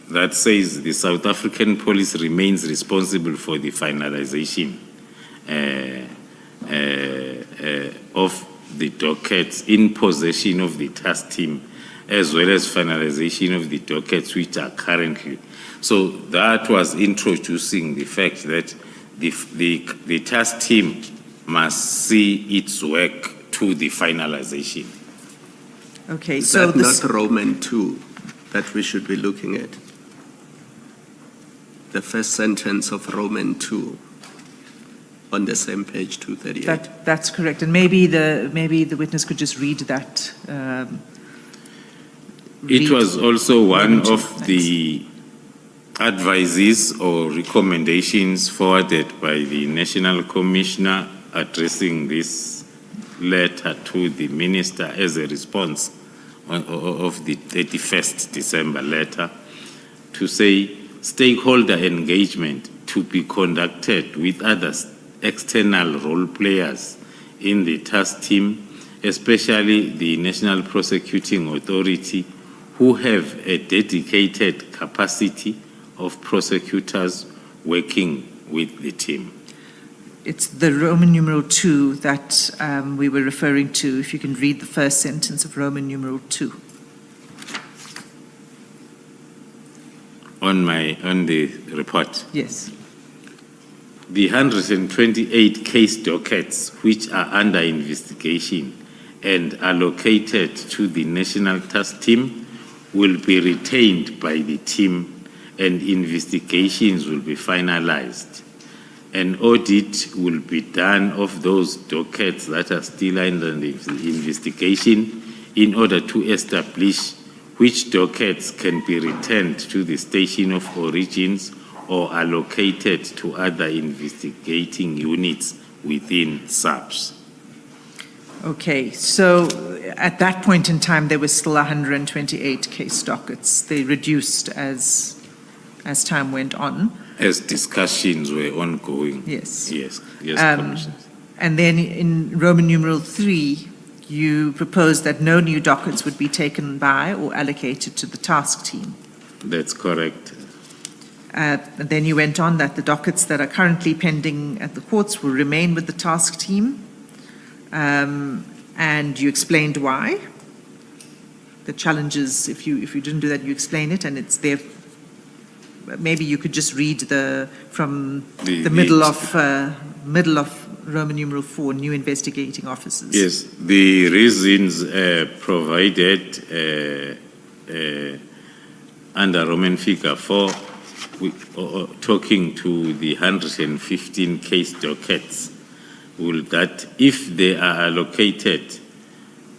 that says the South African Police remains responsible for the finalization of the dockets in possession of the task team, as well as finalization of the dockets which are currently. So that was introducing the fact that the task team must see its work to the finalization. Okay, Is so that not Roman 2 that we should be looking at? The first sentence of Roman 2 on the same page 238. that's correct, and maybe the witness could just read that. It was also one of Thanks. the advices or recommendations forwarded by the National Commissioner addressing this letter to the Minister as a response of the 31st December letter, to say stakeholder engagement to be conducted with other external role players in the task team, especially the National Prosecuting Authority, who have a dedicated capacity of prosecutors working with the team. It's the Roman numeral 2 that we were referring to. If you can read the first sentence of Roman numeral 2. On the report. Yes. The 128 case dockets which are under investigation and allocated to the National Task Team will be retained by the team, and investigations will be finalized. An audit will be done of those dockets that are still under investigation in order to establish which dockets can be returned to the station of origins or allocated to other investigating units within SAPS. Okay, so at that point in time, there was still 128 case dockets. They reduced as time went on. As discussions were ongoing. Yes. Yes, Commissioner. And then in Roman numeral 3, you proposed that no new dockets would be taken by or allocated to the task team. That's correct. And then you went on that the dockets that are currently pending at the courts will remain with the task team. And you explained why. The challenges, if you didn't do that, you explain it, and it's there maybe you could just read from The- the middle of Roman numeral 4, new investigating officers. Yes, the reasons provided under Roman figure 4, talking to the 115 case dockets, will that if they are allocated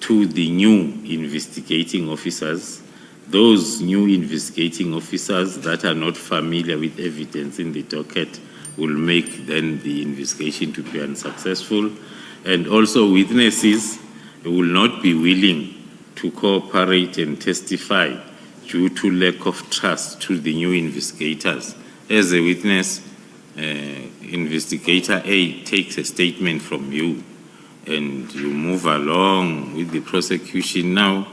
to the new investigating officers, those new investigating officers that are not familiar with evidence in the docket will make then the investigation to be unsuccessful. And also witnesses will not be willing to cooperate and testify due to lack of trust to the new investigators. As a witness, investigator A takes a statement from you and you move along with the prosecution. Now,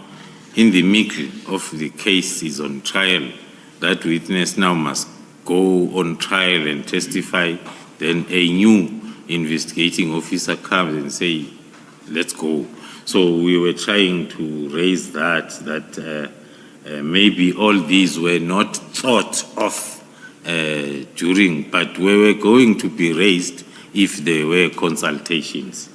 in the middle of the case is on trial, that witness now must go on trial and testify. Then a new investigating officer comes and say, let's go. So we were trying to raise that maybe all these were not thought of during, but were going to be raised if there were consultations.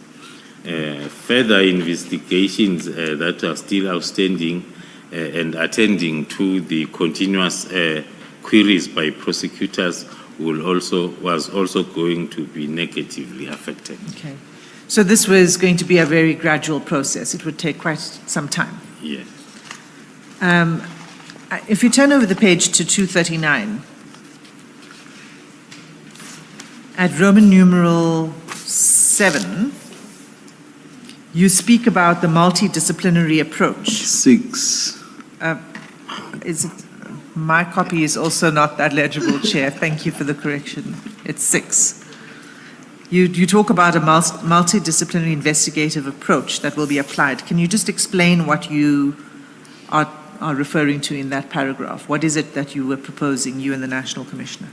Further investigations that are still outstanding and attending to the continuous queries by prosecutors was also going to be negatively affected. Okay. So this was going to be a very gradual process. It would take quite some time. Yes. If you turn over the page to 239, at Roman numeral 7, you speak about the multidisciplinary approach. 6. My copy is also not that legible, Chair. Thank you for the correction. It's 6. You talk about a multidisciplinary investigative approach that will be applied. Can you just explain what you are referring to in that paragraph? What is it that you were proposing, you and the National Commissioner?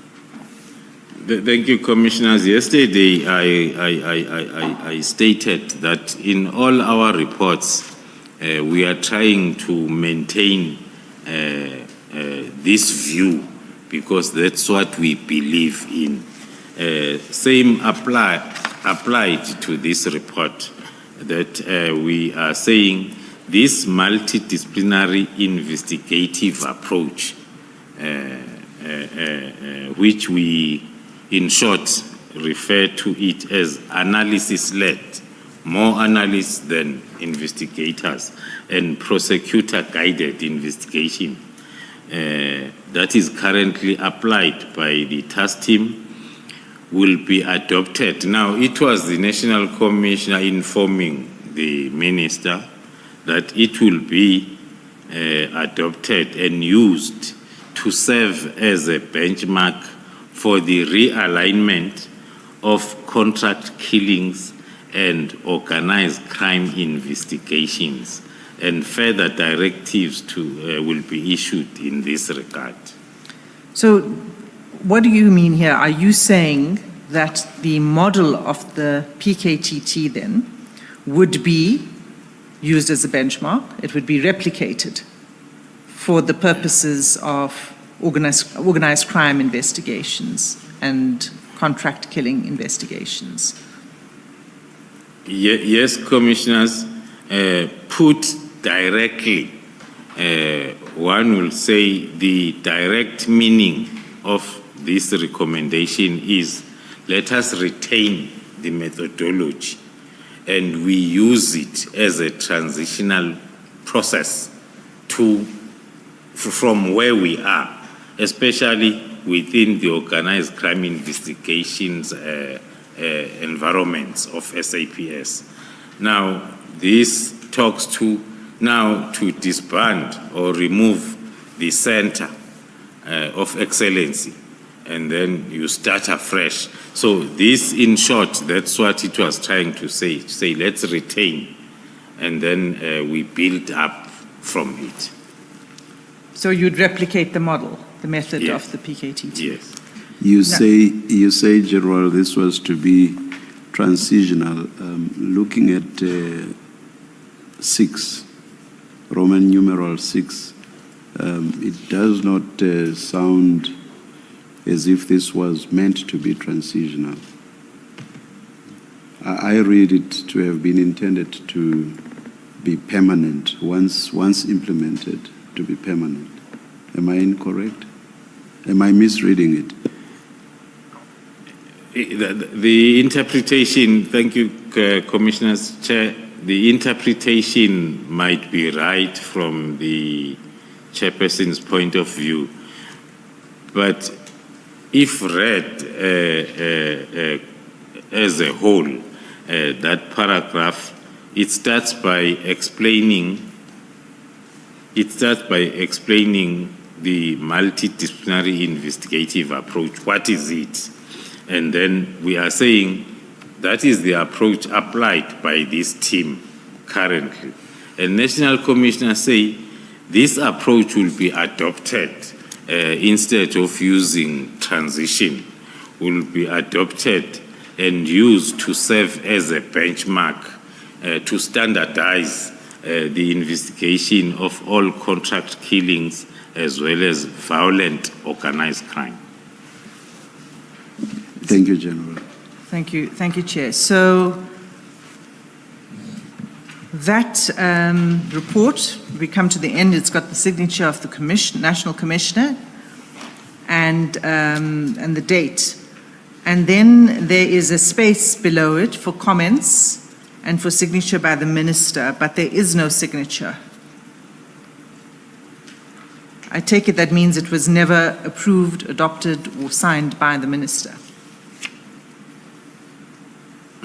Thank you, Commissioners. Yesterday, I stated that in all our reports, we are trying to maintain this view because that's what we believe in. Same applied to this report, that we are saying this multidisciplinary investigative approach, which we in short refer to it as analysis-led, more analysts than investigators, and prosecutor-guided investigation that is currently applied by the task team will be adopted. Now, it was the National Commissioner informing the Minister that it will be adopted and used to serve as a benchmark for the realignment of contract killings and organized crime investigations, and further directives will be issued in this regard. So what do you mean here? Are you saying that the model of the PKTT then would be used as a benchmark? It would be replicated for the purposes of organized crime investigations and contract killing investigations? Yes, Commissioners. Put directly, one will say the direct meaning of this recommendation is let us retain the methodology and we use it as a transitional process from where we are, especially within the organized crime investigations environments of SAPS. Now, this talks to disband or remove the center of excellency, and then you start afresh. So this, in short, that's what it was trying to say let's retain, and then we build up from it. So you'd replicate the model, the method Yes. of the PKTT? Yes. You say, General, this was to be transitional. Looking at 6, Roman numeral 6, it does not sound as if this was meant to be transitional. I read it to have been intended to be permanent, once implemented, to be permanent. Am I incorrect? Am I misreading it? The interpretation, thank you, Commissioner's Chair, the interpretation might be right from the chairperson's point of view, but if read as a whole, that paragraph, it starts by explaining the multidisciplinary investigative approach. What is it? And then we are saying that is the approach applied by this team currently. And National Commissioner say this approach will be adopted instead of using transition, will be adopted and used to serve as a benchmark to standardize the investigation of all contract killings as well as violent organized crime. Thank you, General. Thank you, Chair. So that report, we come to the end. It's got the signature of the National Commissioner and the date. And then there is a space below it for comments and for signature by the Minister, but there is no signature. I take it that means it was never approved, adopted, or signed by the Minister.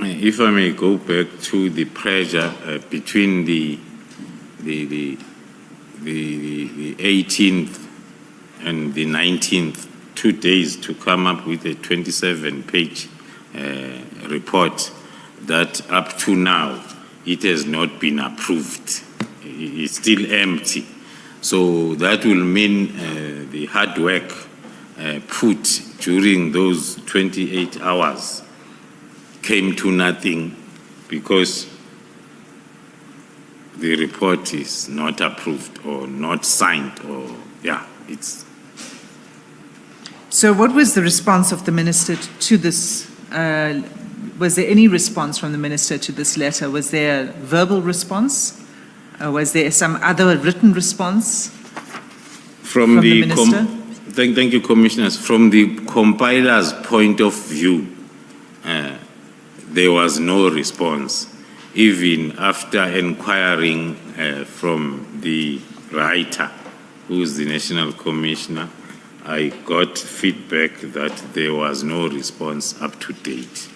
If I may go back to the pressure between the 18th and the 19th, 2 days to come up with a 27-page report that up to now it has not been approved. It's still empty. So that will mean the hard work put during those 28 hours came to nothing because the report is not approved or not signed, or it's. So what was the response of the Minister to this? Was there any response from the Minister to this letter? Was there a verbal response? Was there some other written response from the Minister? Thank you, Commissioners. From the compiler's point of view, there was no response. Even after inquiring from the writer, who is the National Commissioner, I got feedback that there was no response up to date.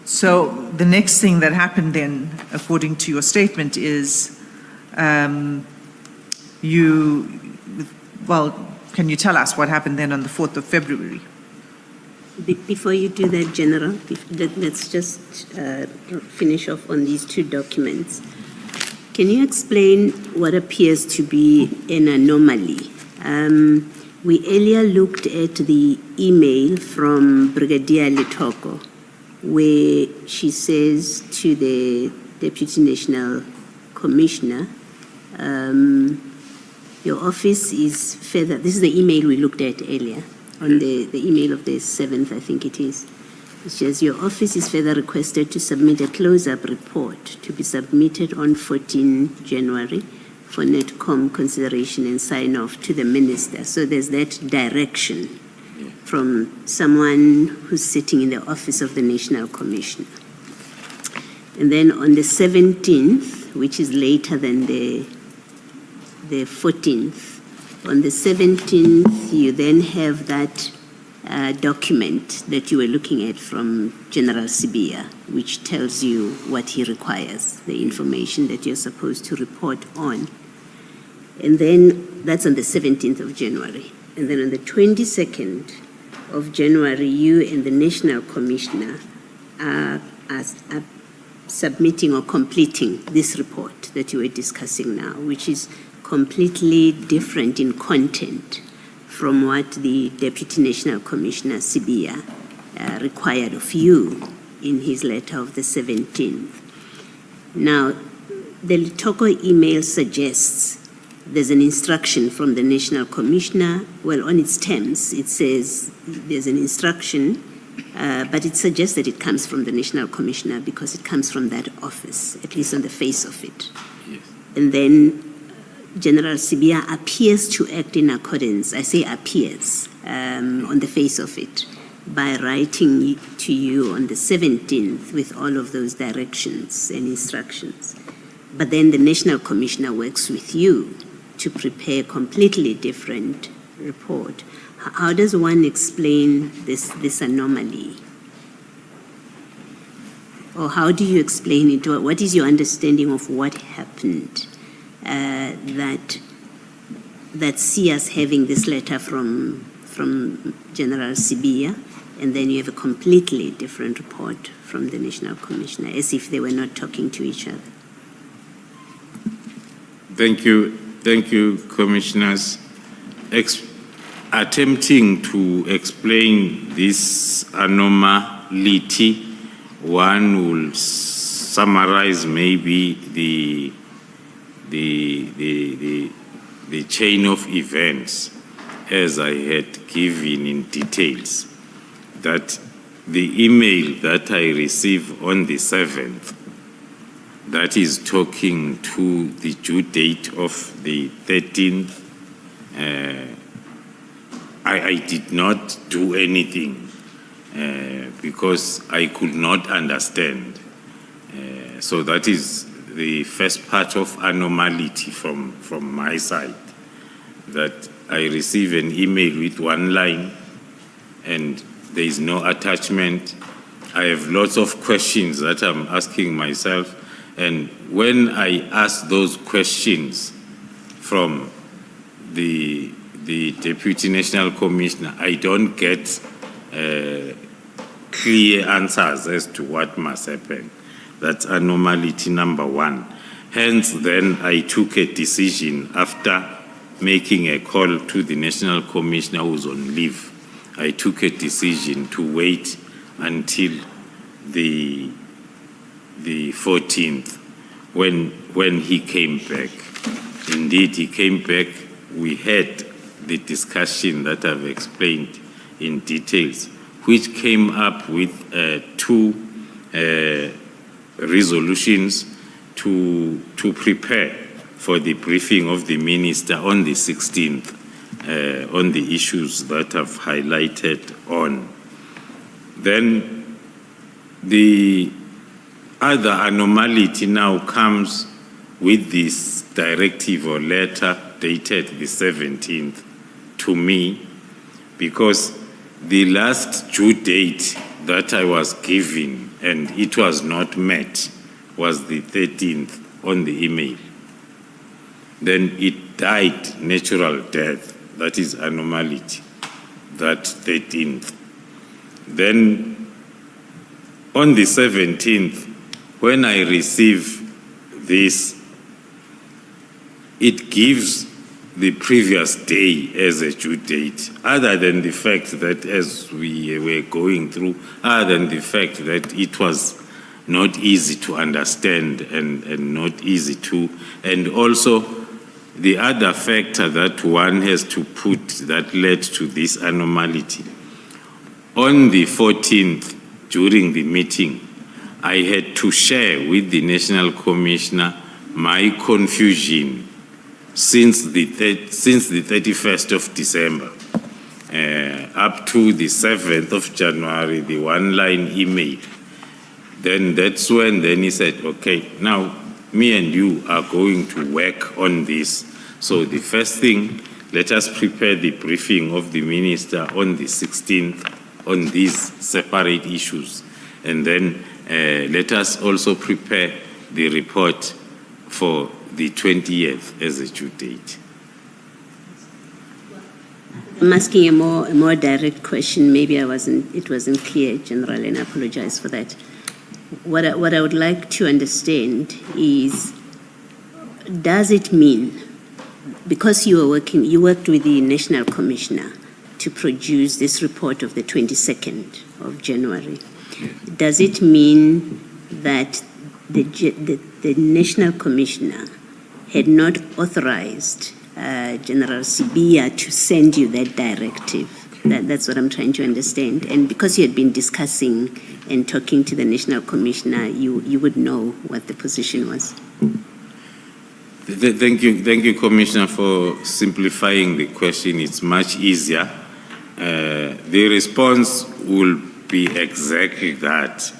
So the next thing that happened then, according to your statement, is can you tell us what happened then on the 4th of February? Before you do that, General, let's just finish off on these two documents. Can you explain what appears to be an anomaly? We earlier looked at the email from Brigadier Letoko, where she says to the Deputy National Commissioner, your office is further, this is the email we looked at earlier, on the email of the 7th, I think it is. It says, your office is further requested to submit a close-up report to be submitted on 14 January for NETCOM consideration and sign-off to the Minister. So there's that direction from someone who's sitting in the office of the National Commissioner. And then on the 17th, which is later than the 14th, on the 17th, you then have that document that you were looking at from General Sibia, which tells you what he requires, the information that you're supposed to report on. And then that's on the 17th of January. And then on the 22nd of January, you and the National Commissioner are submitting or completing this report that you were discussing now, which is completely different in content from what the Deputy National Commissioner Sibia required of you in his letter of the 17th. Now, the Letoko email suggests there's an instruction from the National Commissioner. Well, on its terms, it says there's an instruction, but it suggests that it comes from the National Commissioner because it comes from that office, at least on the face of it. Yes. And then General Sibia appears to act in accordance, I say appears, on the face of it, by writing to you on the 17th with all of those directions and instructions. But then the National Commissioner works with you to prepare a completely different report. How does one explain this anomaly? Or how do you explain it? What is your understanding of what happened that see us having this letter from General Sibia, and then you have a completely different report from the National Commissioner, as if they were not talking to each other? Thank you, Commissioners. Attempting to explain this anomaly, one will summarize maybe the chain of events as I had given in details, that the email that I received on the 7th, that is talking to the due date of the 13th, I did not do anything because I could not understand. So that is the first part of anomaly from my side, that I receive an email with one line and there is no attachment. I have lots of questions that I'm asking myself, and when I ask those questions from the Deputy National Commissioner, I don't get clear answers as to what must happen. That's anomaly number one. Hence, then I took a decision after making a call to the National Commissioner who's on leave. I took a decision to wait until the 14th when he came back. Indeed, he came back. We had the discussion that I've explained in details, which came up with two resolutions to prepare for the briefing of the minister on the 16th on the issues that I've highlighted on. Then the other anomaly now comes with this directive or letter dated the 17th to me, because the last due date that I was given and it was not met was the 13th on the email. Then it died natural death. That is anomaly, that 13th. Then on the 17th, when I receive this, it gives the previous day as a due date, other than the fact that as we were going through, other than the fact that it was not easy to understand and not easy to, and also the other factor that one has to put that led to this anomaly. On the 14th, during the meeting, I had to share with the National Commissioner my confusion since the 31st of December up to the 7th of January, the one-line email. Then that's when he said, okay, now me and you are going to work on this. So the first thing, let us prepare the briefing of the minister on the 16th on these separate issues. And then let us also prepare the report for the 20th as a due date. I'm asking a more direct question. Maybe it wasn't clear, General, and I apologize for that. What I would like to understand is, does it mean, because you worked with the National Commissioner to produce this report of the 22nd of January, does it mean that the National Commissioner had not authorized General Sibia to send you that directive. That's what I'm trying to understand. And because you had been discussing and talking to the National Commissioner, you would know what the position was. Thank you, Commissioner, for simplifying the question. It's much easier. The response will be exactly that.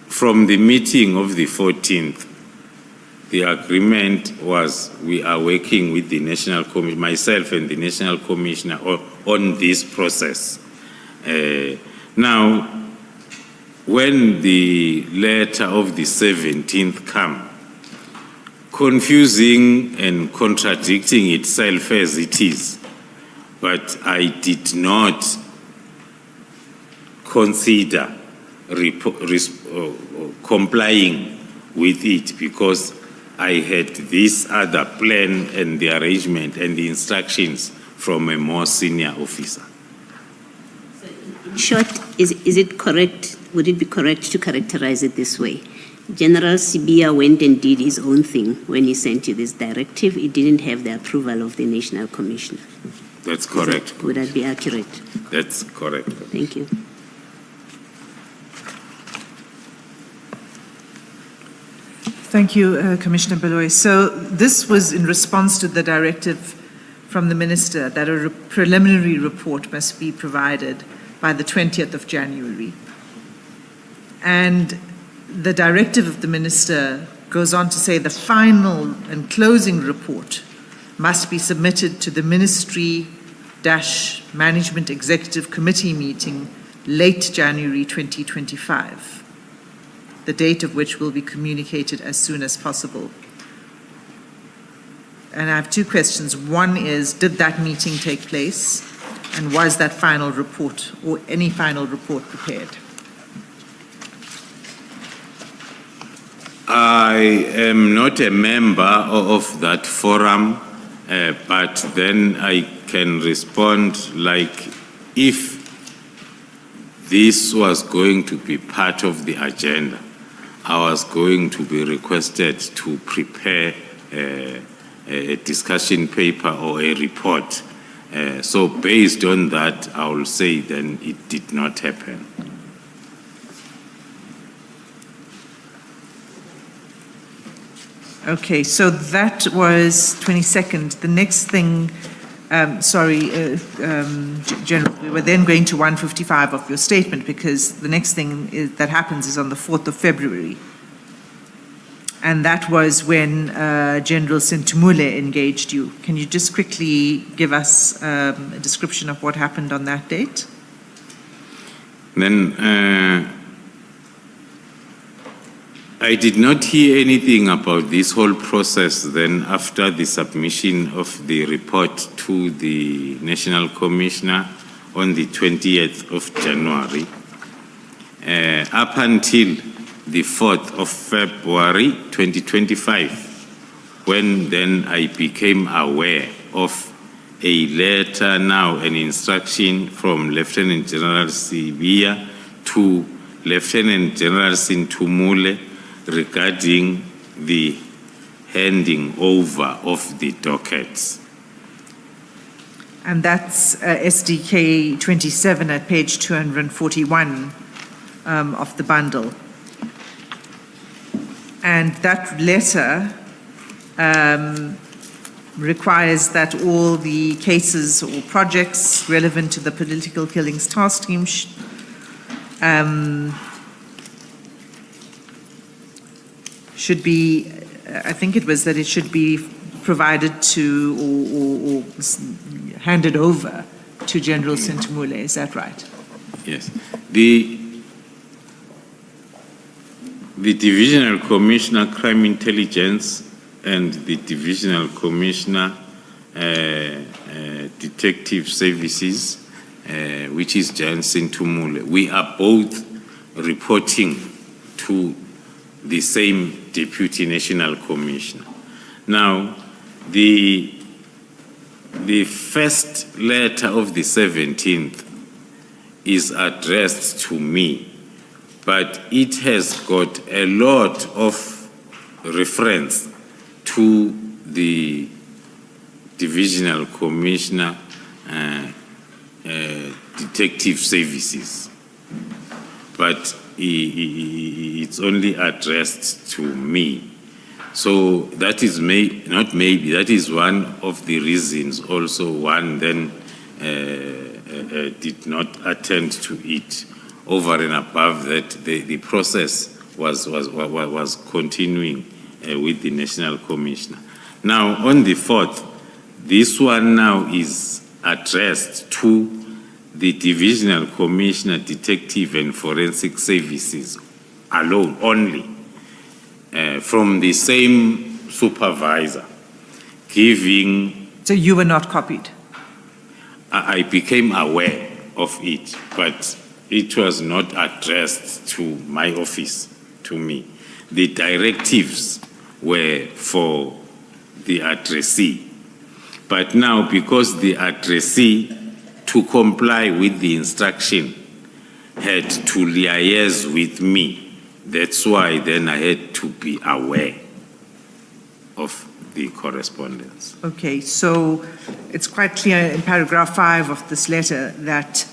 From the meeting of the 14th, the agreement was we are working with the National Commission, myself and the National Commissioner on this process. Now, when the letter of the 17th come, confusing and contradicting itself as it is, but I did not consider complying with it because I had this other plan and the arrangement and the instructions from a more senior officer. In short, is it correct, would it be correct to characterize it this way? General Sibia went and did his own thing when he sent you this directive. It didn't have the approval of the National Commissioner. That's correct. Would that be accurate? That's correct. Thank you. Thank you, Commissioner Baloyi. So this was in response to the directive from the Minister that a preliminary report must be provided by the 20th of January. And the directive of the Minister goes on to say the final and closing report must be submitted to the Ministry-Management Executive Committee meeting late January 2025. The date of which will be communicated as soon as possible. And I have two questions. One is, did that meeting take place? And was that final report or any final report prepared? I am not a member of that forum, but then I can respond like if this was going to be part of the agenda, I was going to be requested to prepare a discussion paper or a report. So based on that, I will say then it did not happen. Okay, so that was 22nd. The next thing, General, we were then going to 155 of your statement because the next thing that happens is on the 4th of February. And that was when General Sintumule engaged you. Can you just quickly give us a description of what happened on that date? Then I did not hear anything about this whole process then after the submission of the report to the National Commissioner on the 20th of January. Up until the 4th of February 2025, when then I became aware of a letter now, an instruction from Lieutenant General Sibia to Lieutenant General Sintumule regarding the handing over of the dockets. And that's SDK 27 at page 241 of the bundle. And that letter requires that all the cases or projects relevant to the political killings task team should be, I think it was that it should be provided to or handed over to General Sintumule. Is that right? Yes. The Divisional Commissioner Crime Intelligence and the Divisional Commissioner Detective Services, which is Jan Sintumule, we are both reporting to the same Deputy National Commissioner. Now, the first letter of the 17th is addressed to me, but it has got a lot of reference to the Divisional Commissioner, Detective Services, but it's only addressed to me. So that is that is one of the reasons also one then did not attend to it. Over and above that, the process was continuing with the National Commissioner. Now, on the 4th, this one now is addressed to the Divisional Commissioner, Detective and Forensic Services alone, only, from the same supervisor, giving... So you were not copied? I became aware of it, but it was not addressed to my office, to me. The directives were for the addressee. But now, because the addressee, to comply with the instruction, had to liaise with me, that's why then I had to be aware of the correspondence. Okay, so it's quite clear in paragraph 5 of this letter that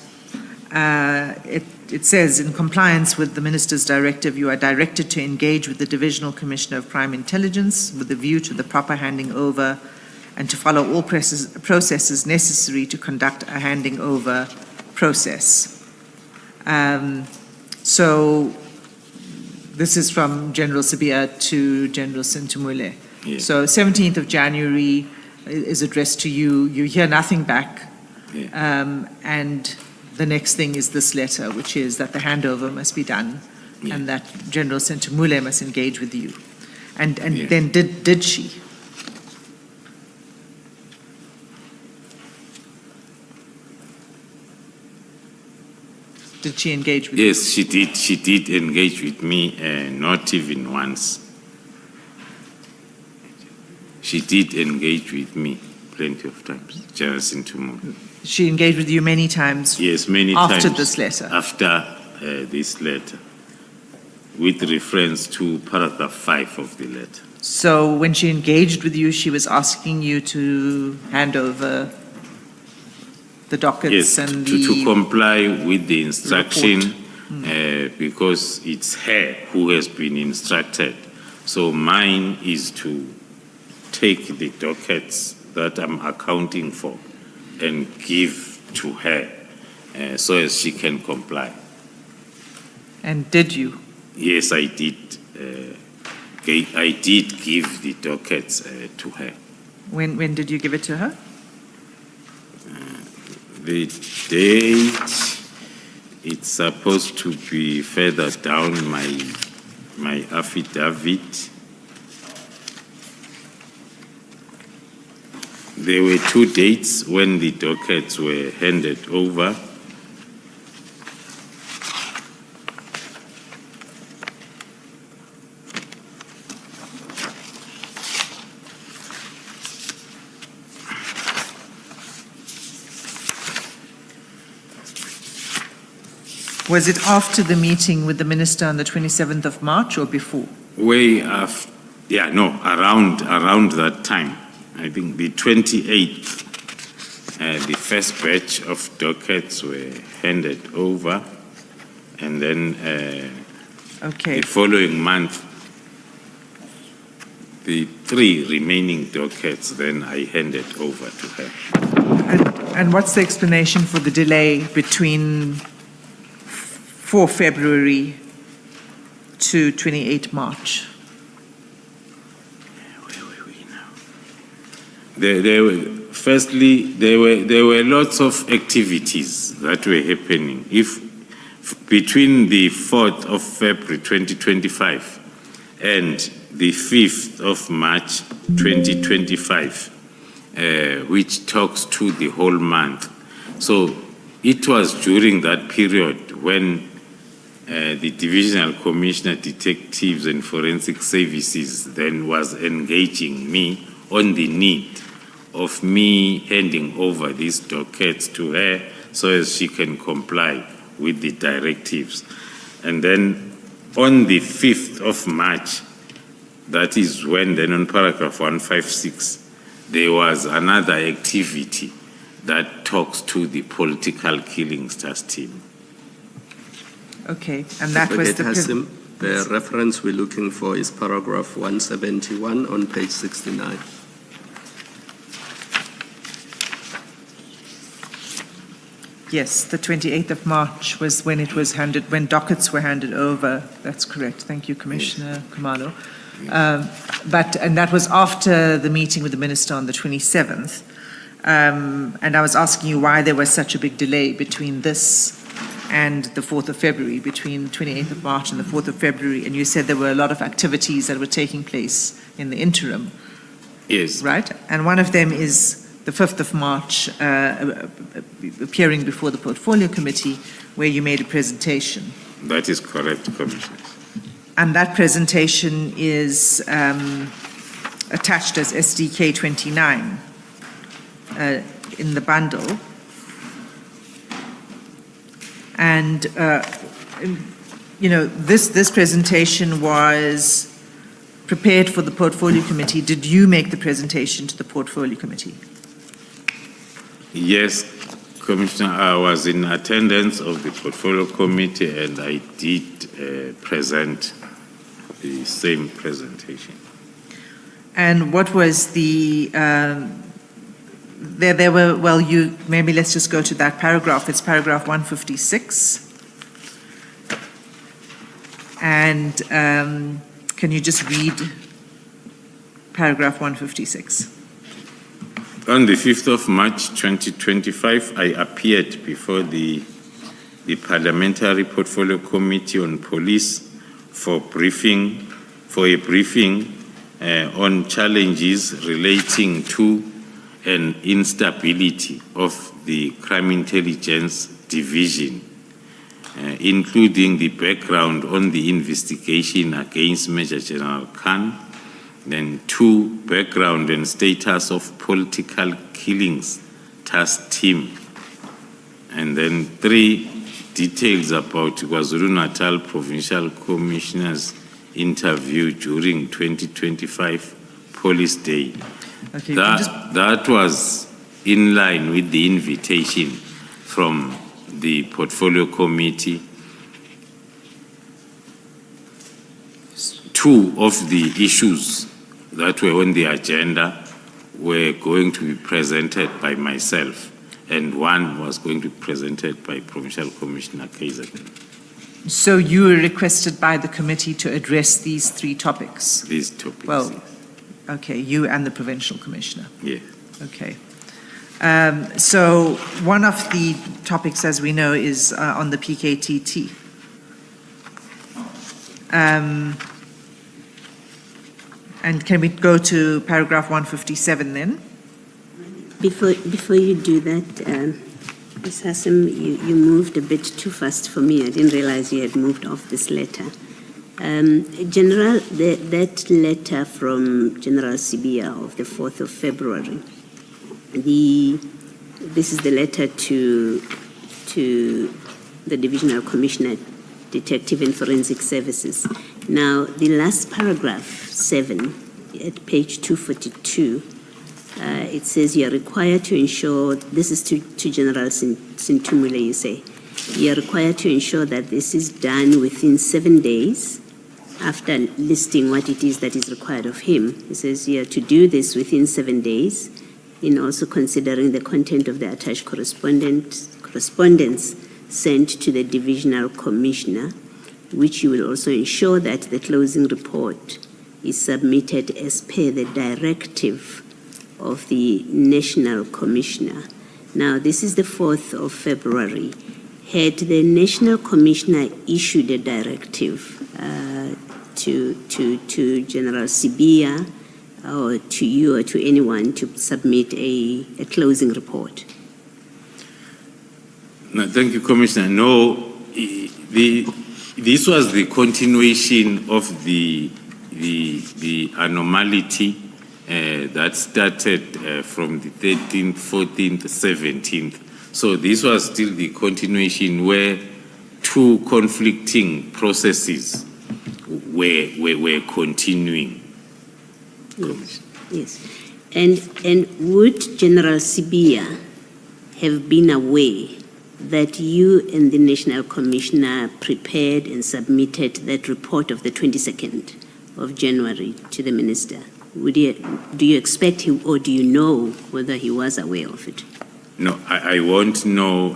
it says, in compliance with the Minister's directive, you are directed to engage with the Divisional Commissioner of Crime Intelligence with a view to the proper handing over and to follow all processes necessary to conduct a handing over process. So this is from General Sibiya to General Sintumule. Yes. So 17th of January is addressed to you. You hear nothing back. Yeah. And the next thing is this letter, which is that the handover must be done and that General Sintumule must engage with you. And then did she? Did she engage with you? Yes, she did. She did engage with me, not even once. She did engage with me plenty of times, General Sintumule. She engaged with you many times? Yes, many after times. This letter? After this letter, with reference to paragraph 5 of the letter. So when she engaged with you, she was asking you to hand over the dockets Yes, and to comply with the instruction, report. because it's her who has been instructed. So mine is to take the dockets that I'm accounting for and give to her so as she can comply. And did you? Yes, I did. I did give the dockets to her. When did you give it to her? The date, it's supposed to be further down my affidavit. There were 2 dates when the dockets were handed over. Was it after the meeting with the minister on the 27th of March or before? Way after, around that time. I think the 28th, the first batch of dockets were handed over, and then the following month, the 3 remaining dockets, then I handed over to her. And what's the explanation for the delay between 4 February to 28 March? Where were we now? There were lots of activities that were happening. Between the 4th of February 2025 and the 5th of March 2025, which talks to the whole month. So it was during that period when the Divisional Commissioner, Detectives and Forensic Services then was engaging me on the need of me handing over these dockets to her so as she can comply with the directives. And then on the 5th of March, That is when then on paragraph 156, there was another activity that talks to the political killings task team. Okay, and that was Advocate Hassim, the reference we're looking for is paragraph 171 on page 69. Yes, the 28th of March was when it was handed, when dockets were handed over. That's correct. Thank you, Commissioner Khumalo. And that was after the meeting with the Minister on the 27th. And I was asking you why there was such a big delay between this and the 4th of February, between 28th of March and the 4th of February. And you said there were a lot of activities that were taking place in the interim. Yes. Right? And one of them is the 5th of March, appearing before the Portfolio Committee, where you made a presentation. That is correct, Commissioner. And that presentation is attached as SDK 29 in the bundle. And, you know, this presentation was prepared for the Portfolio Committee. Did you make the presentation to the Portfolio Committee? Yes, Commissioner, I was in attendance of the Portfolio Committee and I did present the same presentation. And what was the, there were, well, you, maybe let's just go to that paragraph. It's paragraph 156. And can you just read paragraph 156? On the 5th of March 2025, I appeared before the Parliamentary Portfolio Committee on Police for a briefing on challenges relating to an instability of the Crime Intelligence Division, including the background on the investigation against Major General Khan, then 2, background and status of political killings task team, and then 3, details about KwaZulu-Natal Provincial Commissioner's interview during 2025 Police Day. Okay, that was in line with the invitation from the Portfolio Committee. 2 of the issues that were on the agenda were going to be presented by myself, and 1 was going to be presented by Provincial Commissioner Kaiser. So you were requested by the committee to address these 3 topics? These topics. Well, okay, you and the Provincial Commissioner. Yes. Okay. So one of the topics, as we know, is on the PKTT. And can we go to paragraph 157 then? Before you do that, Ms. Hassim, you moved a bit too fast for me. I didn't realize you had moved off this letter. General, that letter from General Sibia of the 4th of February, this is the letter to the Divisional Commissioner, Detective and Forensic Services. Now, the last paragraph, 7, at page 242, it says you are required to ensure, this is to General Sintumule, you say, you are required to ensure that this is done within 7 days after listing what it is that is required of him. It says you are to do this within 7 days, in also considering the content of the attached correspondence sent to the Divisional Commissioner, which you will also ensure that the closing report is submitted as per the directive of the National Commissioner. Now, this is the 4th of February. Had the National Commissioner issued a directive to General Sibia or to you or to anyone to submit a closing report? No, thank you, Commissioner. No, this was the continuation of the anomaly that started from the 13th, 14th, 17th. So this was still the continuation where 2 conflicting processes were continuing. Commissioner. Yes. And would General Sibia have been aware that you and the National Commissioner prepared and submitted that report of the 22nd of January to the Minister? Do you expect him, or do you know whether he was aware of it? No, I won't know,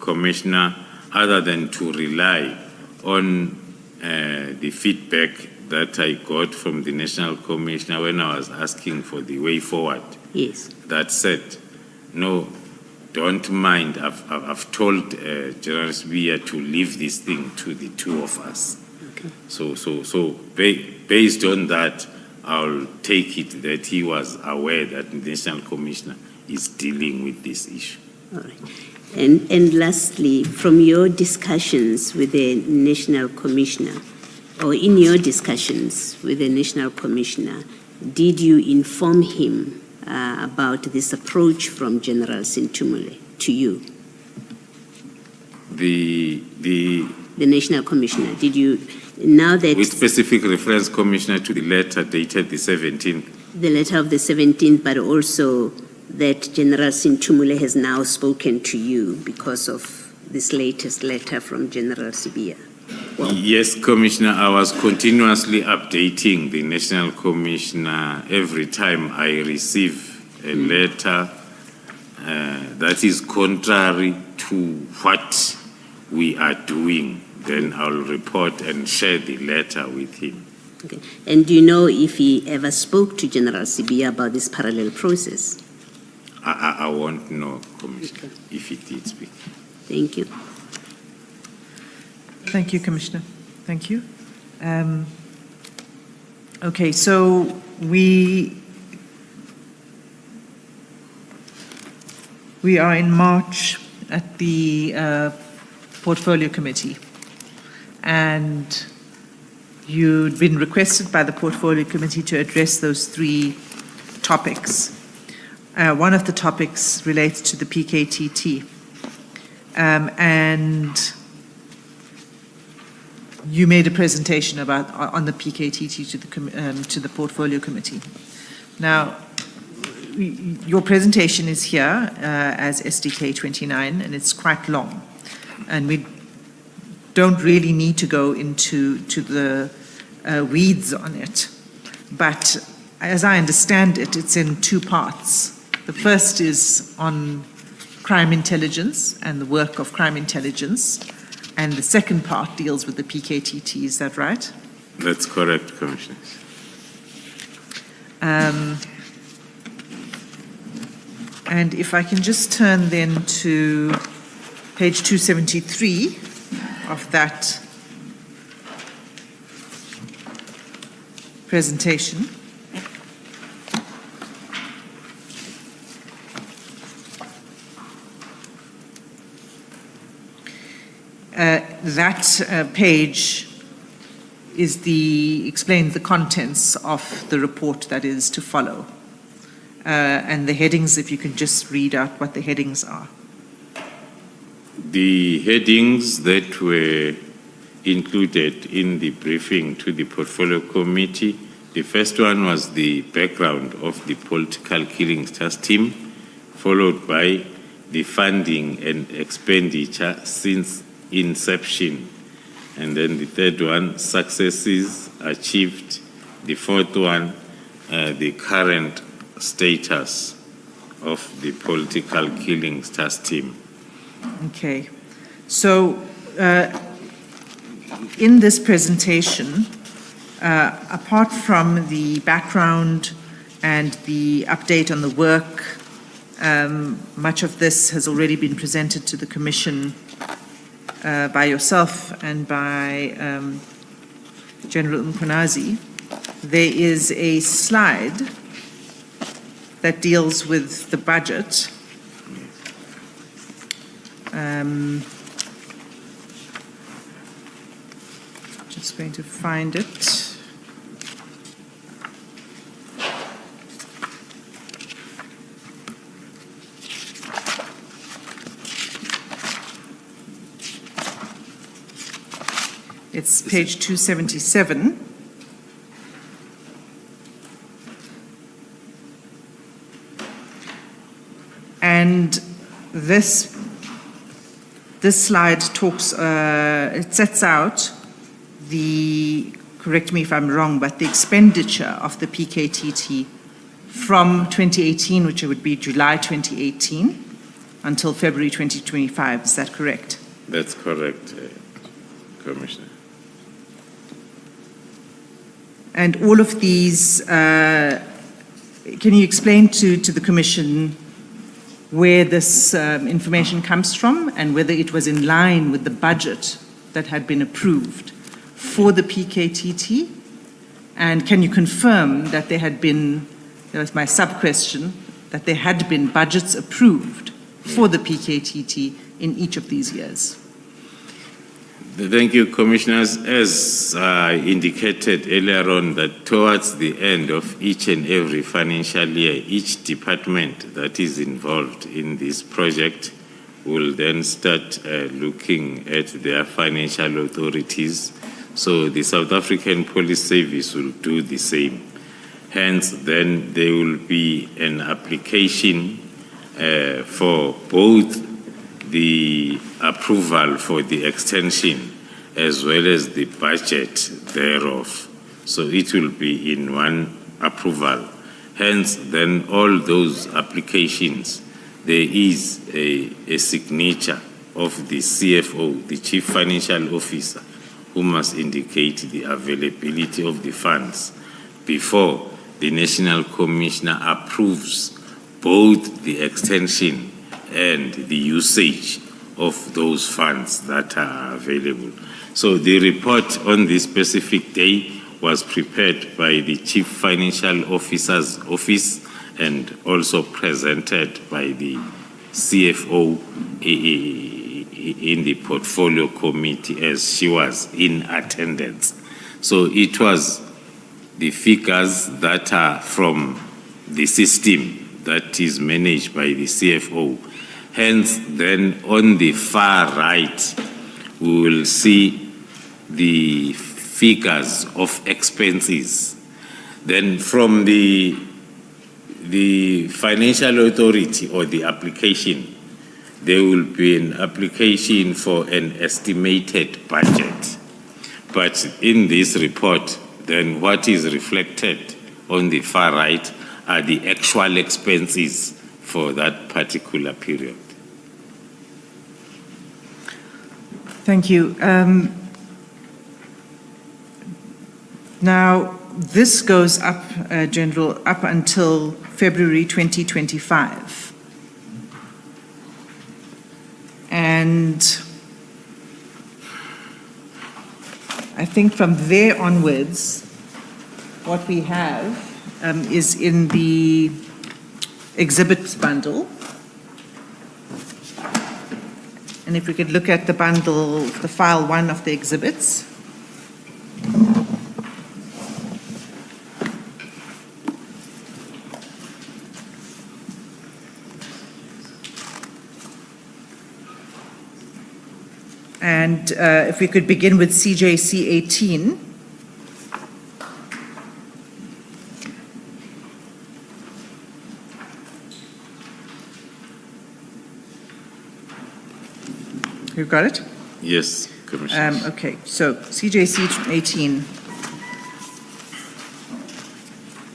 Commissioner, other than to rely on the feedback that I got from the National Commissioner when I was asking for the way forward. Yes. That said, no, don't mind. I've told General Sibia to leave this thing to the two of us. Okay. So based on that, I'll take it that he was aware that the National Commissioner is dealing with this issue. All right. And lastly, from your discussions with the National Commissioner, or in your discussions with the National Commissioner, did you inform him about this approach from General Sintumule to you? The National Commissioner, did you, now that... with specific reference, Commissioner, to the letter dated the 17th. The letter of the 17th, but also that General Sintumule has now spoken to you because of this latest letter from General Sibia? Well, yes, Commissioner, I was continuously updating the National Commissioner every time I receive a letter that is contrary to what we are doing. Then I'll report and share the letter with him. okay. And do you know if he ever spoke to General Sibia about this parallel process? I won't know, Commissioner, if he did speak. Thank you. Thank you, Commissioner. Thank you. Okay, so we are in March at the Portfolio Committee, and you'd been requested by the Portfolio Committee to address those three topics. One of the topics relates to the PKTT, and you made a presentation on the PKTT to the Portfolio Committee. Now, your presentation is here as SDK 29, and it's quite long, and we don't really need to go into the weeds on it. But as I understand it, it's in two parts. The first is on crime intelligence and the work of crime intelligence, and the second part deals with the PKTT. Is that right? That's correct, Commissioner. And if I can just turn then to page 273 of that presentation. That page explains the contents of the report that is to follow. And the headings, if you can just read out what the headings are. The headings that were included in the briefing to the Portfolio Committee, the first one was the background of the political killings task team, followed by the funding and expenditure since inception. And then the third one, successes achieved. The fourth one, the current status of the political killings task team. Okay. So in this presentation, apart from the background and the update on the work, much of this has already been presented to the Commission by yourself and by General Mkhonazi. There is a slide that deals with the budget. Just going to find it. It's page 277. And this slide talks, it sets out the, correct me if I'm wrong, but the expenditure of the PKTT from 2018, which would be July 2018, until February 2025. Is that correct? That's correct, Commissioner. And all of these, can you explain to the Commission where this information comes from and whether it was in line with the budget that had been approved for the PKTT? And can you confirm that there had been, that was my sub-question, that there had been budgets approved for the PKTT in each of these years? Thank you, Commissioners. As I indicated earlier on, that towards the end of each and every financial year, each department that is involved in this project will then start looking at their financial authorities. So the South African Police Service will do the same. Hence, then there will be an application for both the approval for the extension as well as the budget thereof. So it will be in one approval. Hence, then all those applications, there is a signature of the CFO, the Chief Financial Officer, who must indicate the availability of the funds before the National Commissioner approves both the extension and the usage of those funds that are available. So the report on this specific day was prepared by the Chief Financial Officer's office and also presented by the CFO in the portfolio committee as she was in attendance. So it was the figures that are from the system that is managed by the CFO. Hence, then on the far right, we will see the figures of expenses. Then from the financial authority or the application, there will be an application for an estimated budget. But in this report, then what is reflected on the far right are the actual expenses for that particular period. Thank you. Now, this goes up, General, up until February 2025. And I think from there onwards, what we have is in the exhibits bundle. And if we could look at the bundle, the file 1 of the exhibits. And if we could begin with CJC 18. You've got it? Yes, Commissioner. Okay, so CJC 18.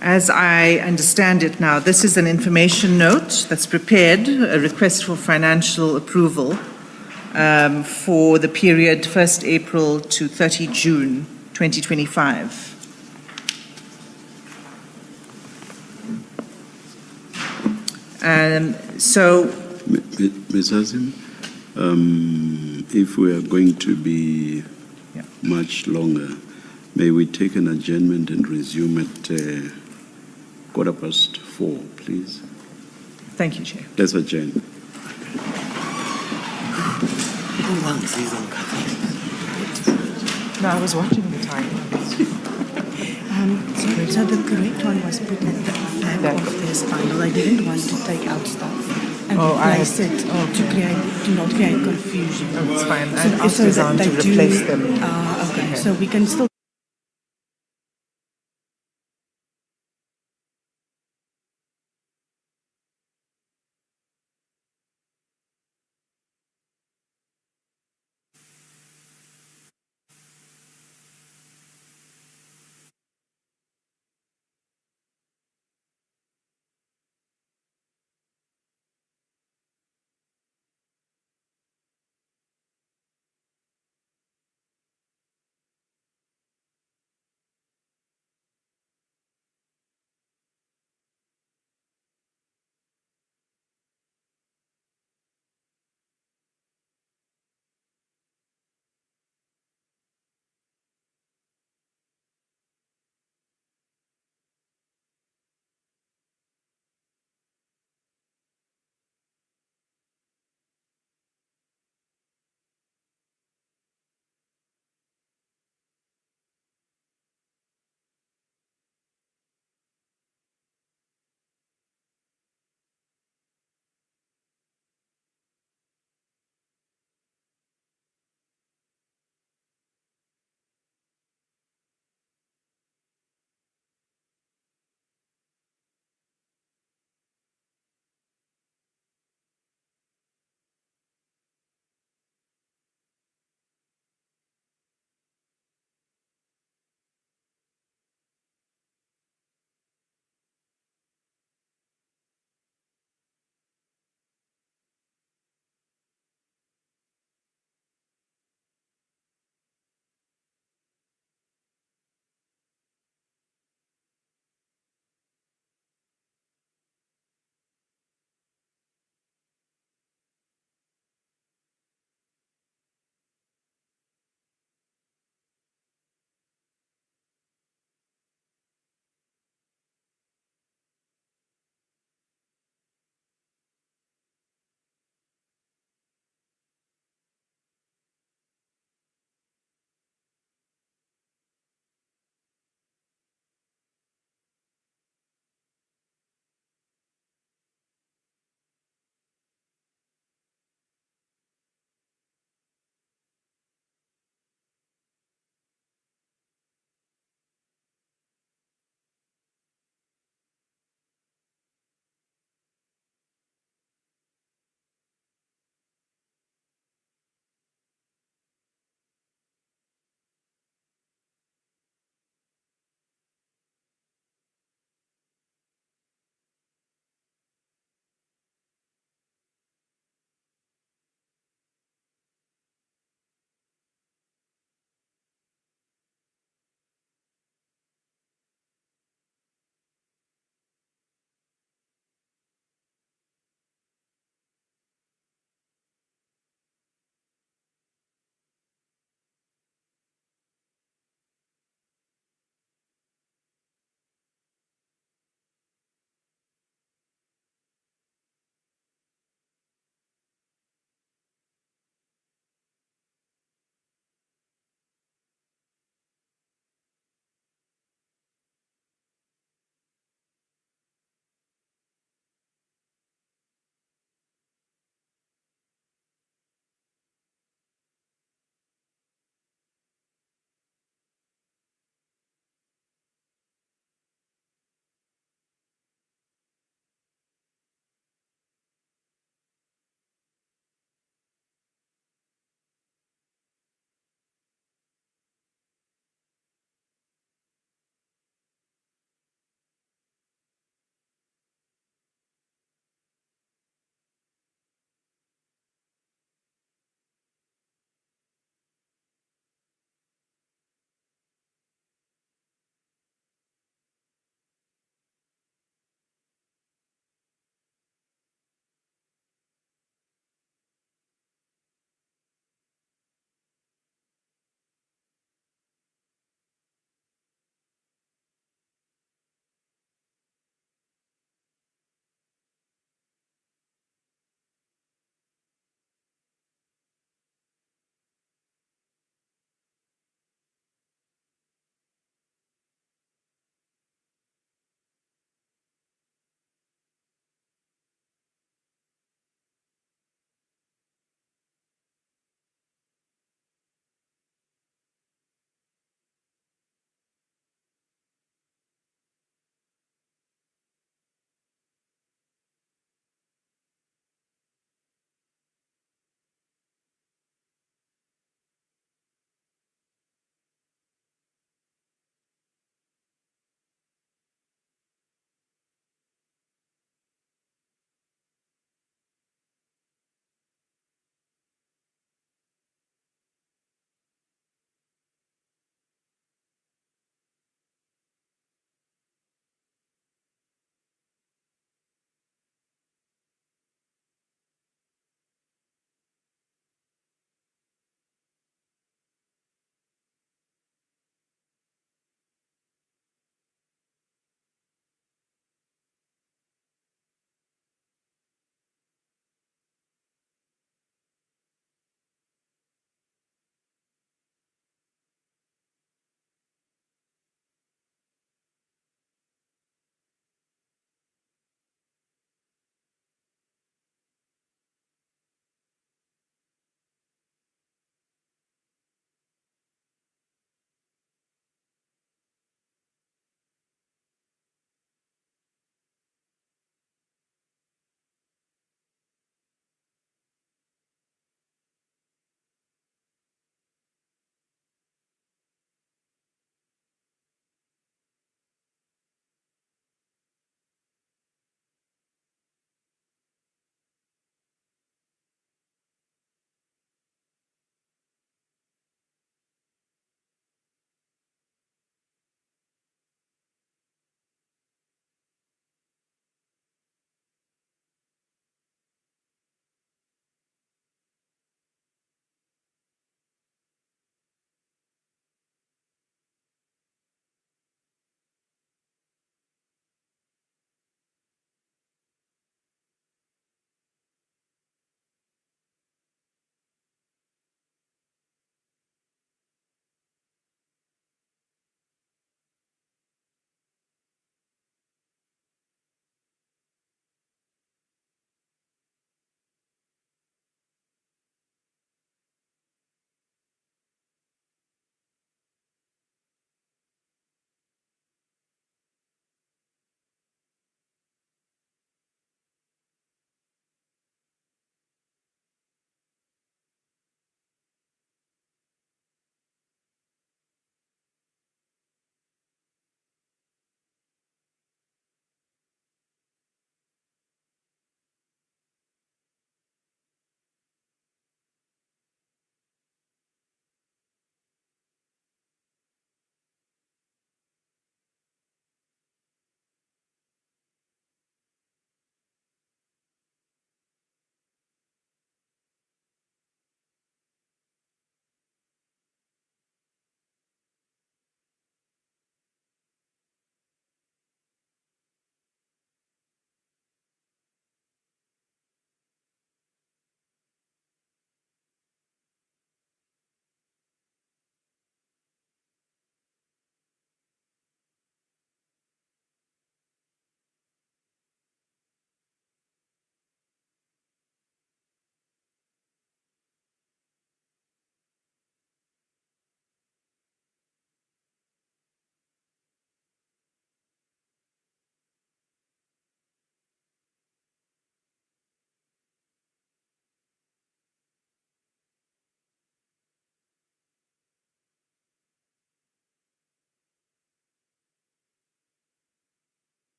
As I understand it now, this is an information note that's prepared, a request for financial approval for the period 1st April to 30 June 2025. So, Ms. Hazim, if we are going to be much longer, may we take an adjournment and resume at 4:15, please? thank you, Chair. Let's adjourn. No, I was watching the time. So the correct one was put at the back of this bundle. I didn't want to take out stuff and replace it to not create confusion. Oh, it's fine. I So asked Suzanne to replace them. Okay, so we can still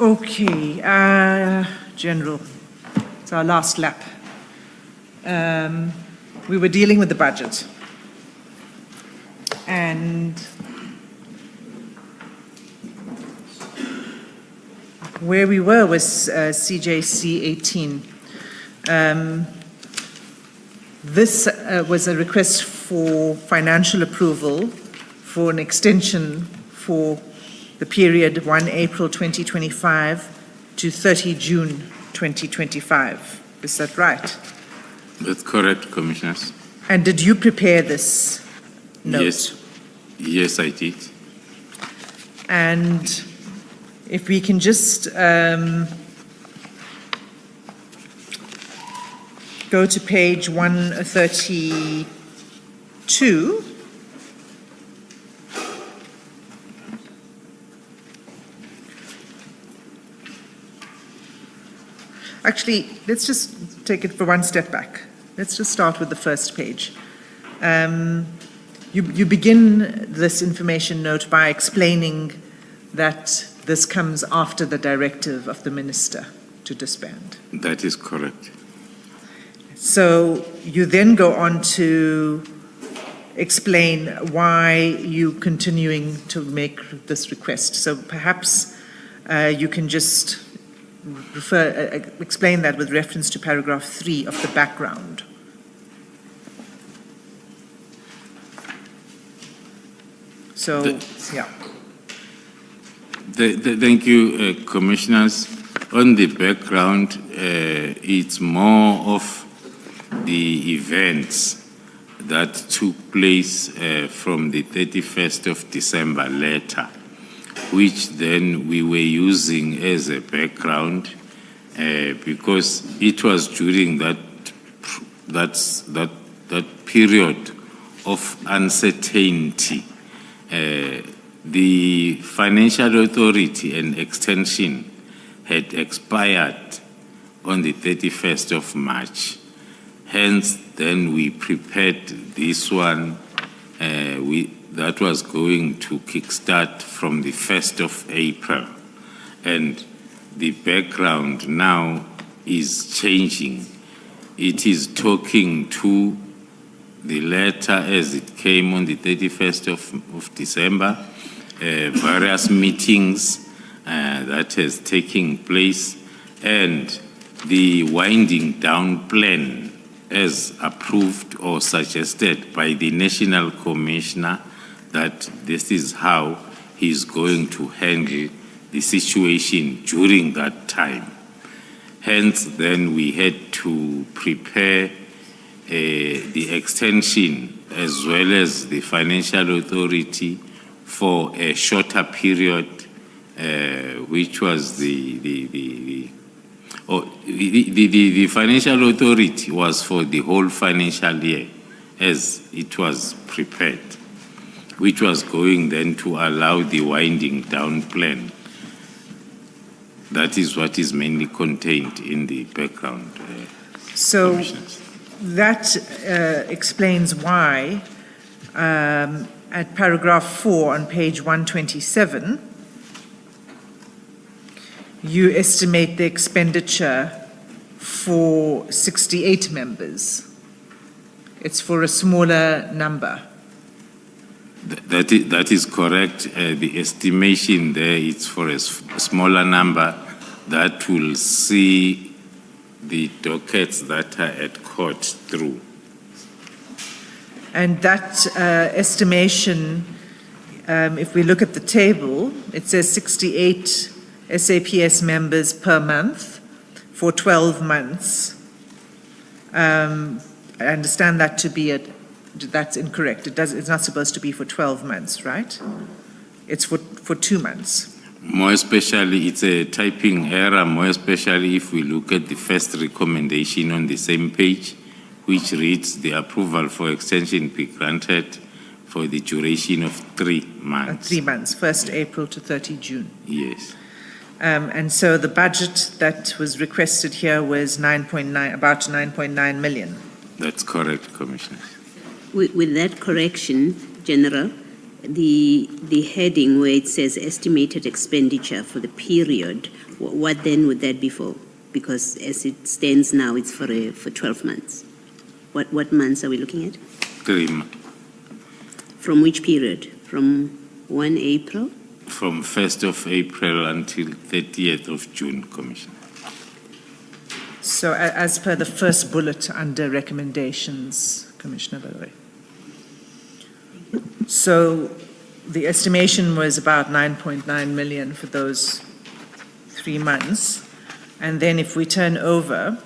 Okay, General, it's our last lap. We were dealing with the budget. And where we were was CJC 18. This was a request for financial approval for an extension for the period 1 April 2025 to 30 June 2025. Is that right? That's correct, Commissioners. And did you prepare this note? Yes. Yes, I did. And if we can just go to page 132. Actually, let's just take it for one step back. Let's just start with the first page. You begin this information note by explaining that this comes after the directive of the minister to disband. That is correct. So you then go on to explain why you're continuing to make this request. So perhaps you can just explain that with reference to paragraph 3 of the background. So, yeah. Thank you, Commissioners. On the background, it's more of the events that took place from the 31st of December letter, which then we were using as a background because it was during that period of uncertainty. The financial authority and extension had expired on the 31st of March. Hence, then we prepared this one that was going to kickstart from the 1st of April. And the background now is changing. It is talking to the letter as it came on the 31st of December, various meetings that has taken place, and the winding down plan as approved or suggested by the National Commissioner that this is how he's going to handle the situation during that time. Hence, then we had to prepare the extension as well as the financial authority for a shorter period, which was the financial authority was for the whole financial year as it was prepared, which was going then to allow the winding down plan. That is what is mainly contained in the background. So that explains why at paragraph 4 on page 127, you estimate the expenditure for 68 members. It's for a smaller number. That is correct. The estimation there is for a smaller number that will see the dockets that are at court through. And that estimation, if we look at the table, it says 68 SAPS members per month for 12 months. I understand that to be that's incorrect. It's not supposed to be for 12 months, right? It's for 2 months. More especially, it's a typing error, more especially if we look at the first recommendation on the same page, which reads the approval for extension be granted for the duration of 3 months. 3 months, 1st April to 30 June. Yes. And so the budget that was requested here was about 9.9 million. That's correct, Commissioner. With that correction, General, the heading where it says estimated expenditure for the period, what then would that be for? Because as it stands now, it's for 12 months. What months are we looking at? 3 months. From which period? From 1 April? From 1st of April until 30th of June, Commissioner. So as per the first bullet under recommendations, Commissioner Barwe. So the estimation was about 9.9 million for those 3 months. And then if we turn over,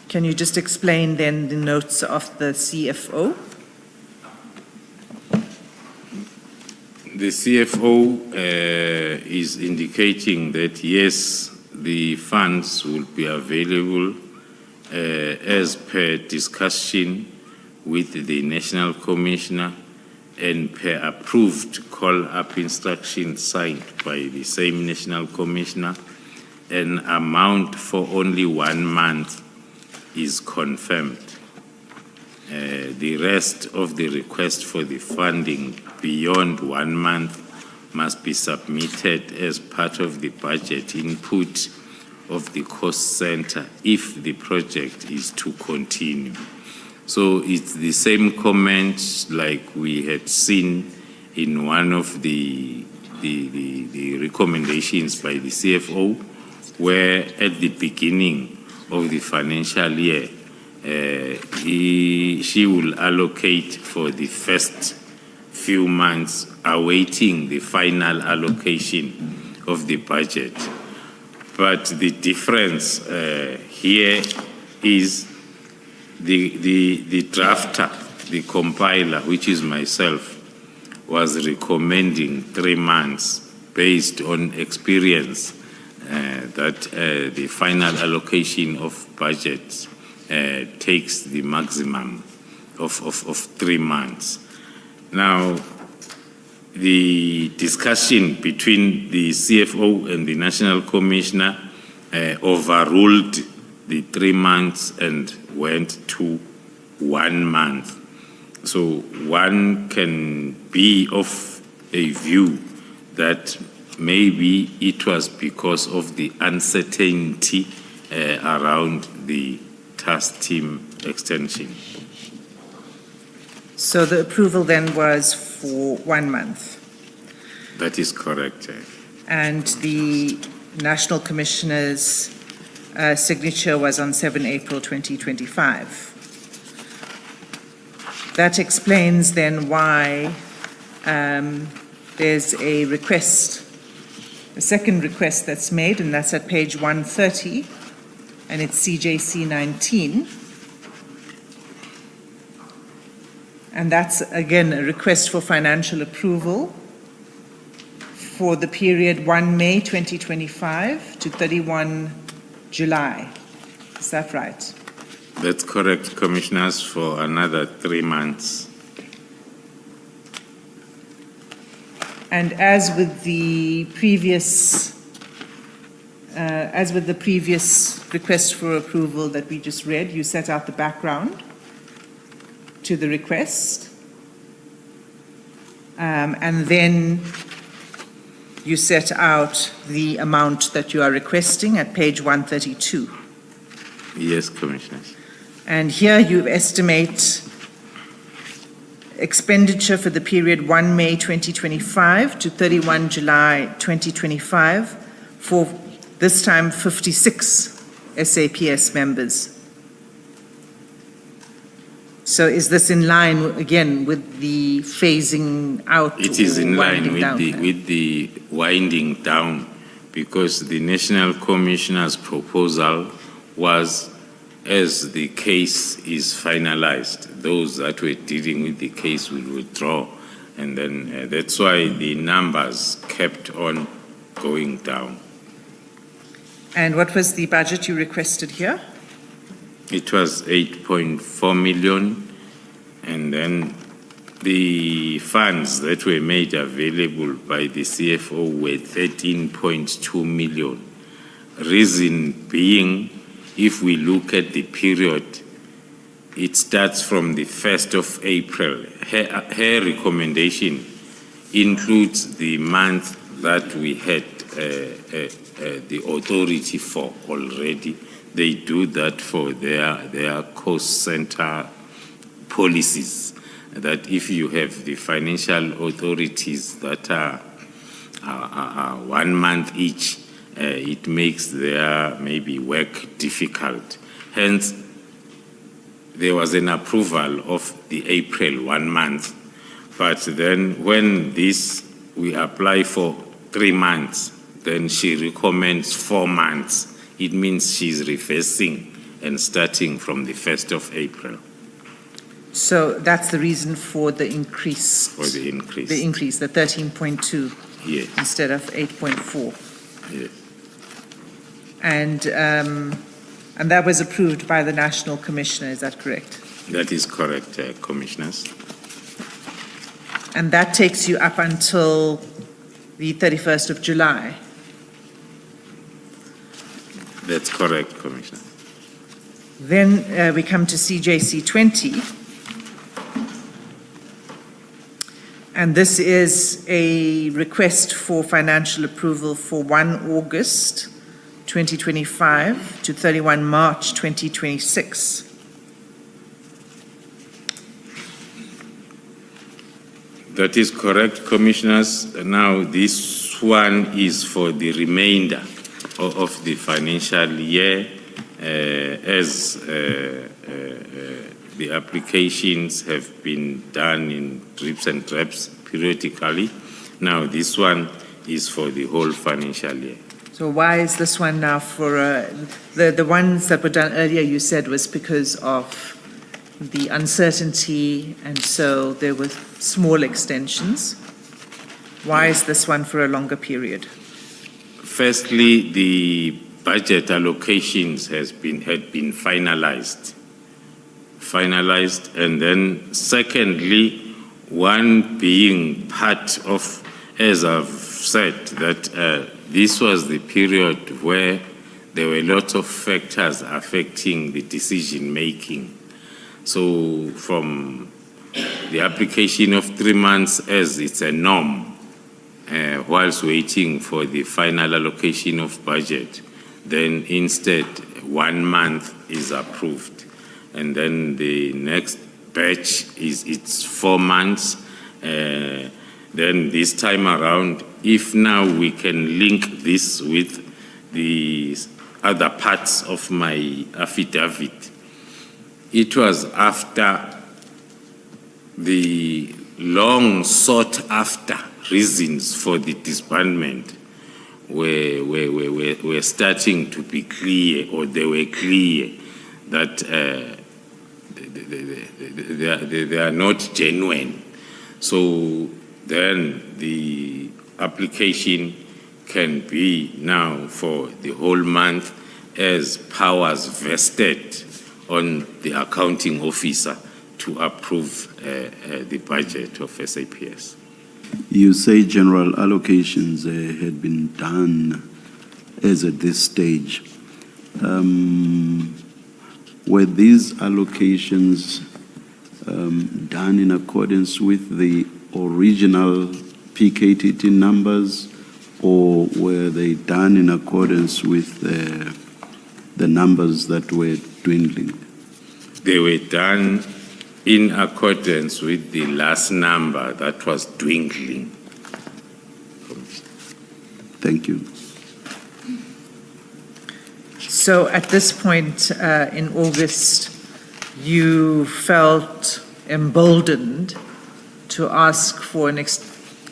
can you just explain then the notes of the CFO? The CFO is indicating that, yes, the funds will be available as per discussion with the National Commissioner and per approved call-up instruction signed by the same National Commissioner. An amount for only 1 month is confirmed. The rest of the request for the funding beyond 1 month must be submitted as part of the budget input of the cost center if the project is to continue. So it's the same comment like we had seen in one of the recommendations by the CFO, where at the beginning of the financial year, she will allocate for the first few months, awaiting the final allocation of the budget. But the difference here is the drafter, the compiler, which is myself, was recommending 3 months based on experience that the final allocation of budget takes the maximum of 3 months. Now, the discussion between the CFO and the National Commissioner overruled the 3 months and went to 1 month. So one can be of a view that maybe it was because of the uncertainty around the task team extension. So the approval then was for 1 month. That is correct. And the National Commissioner's signature was on 7 April 2025. That explains then why there's a request, a second request that's made, and that's at page 130, and it's CJC 19. And that's, again, a request for financial approval for the period 1 May 2025 to 31 July. Is that right? That's correct, Commissioners, for another 3 months. And as with the previous request for approval that we just read, you set out the background to the request, and then you set out the amount that you are requesting at page 132. Yes, Commissioners. And here you estimate expenditure for the period 1 May 2025 to 31 July 2025 for this time 56 SAPS members. So is this in line, again, with the phasing out? It is in line with with the winding down, because the National Commissioner's proposal was, as the case is finalized, those that were dealing with the case will withdraw. And then that's why the numbers kept on going down. And what was the budget you requested here? It was 8.4 million, and then the funds that were made available by the CFO were 13.2 million. Reason being, if we look at the period it starts from the 1st of April. Her recommendation includes the month that we had the authority for already. They do that for their cost center policies, that if you have the financial authorities that are 1 month each, it makes their maybe work difficult. Hence, there was an approval of the April 1 month. But then when we apply for 3 months, then she recommends 4 months. It means she's reversing and starting from the 1st of April. So that's the reason for the increase. For the increase. The increase, the 13.2 Yes. instead of 8.4. Yes. And that was approved by the National Commissioner, is that correct? That is correct, Commissioners. And that takes you up until the 31st of July. That's correct, Commissioner. Then we come to CJC 20. And this is a request for financial approval for 1 August 2025 to 31 March 2026. That is correct, Commissioners. Now, this one is for the remainder of the financial year, as the applications have been done in drips and drabs periodically. Now, this one is for the whole financial year. So why is this one now for, the ones that were done earlier, you said, was because of the uncertainty, and so there were small extensions. Why is this one for a longer period? Firstly, the budget allocations had been finalized, and then secondly, one being part of, as I've said, that this was the period where there were lots of factors affecting the decision making. So from the application of 3 months as it's a norm, whilst waiting for the final allocation of budget, then instead 1 month is approved. And then the next batch it's 4 months. Then this time around, if now we can link this with the other parts of my affidavit, it was after the long sought after reasons for the disbandment were starting to be clear, or they were clear that they are not genuine. So then the application can be now for the whole month as powers vested on the accounting officer to approve the budget of SAPS. You say general allocations had been done as at this stage. Were these allocations done in accordance with the original PKTT numbers, or were they done in accordance with the numbers that were dwindling? They were done in accordance with the last number that was dwindling. Thank you. So at this point in August, you felt emboldened to ask for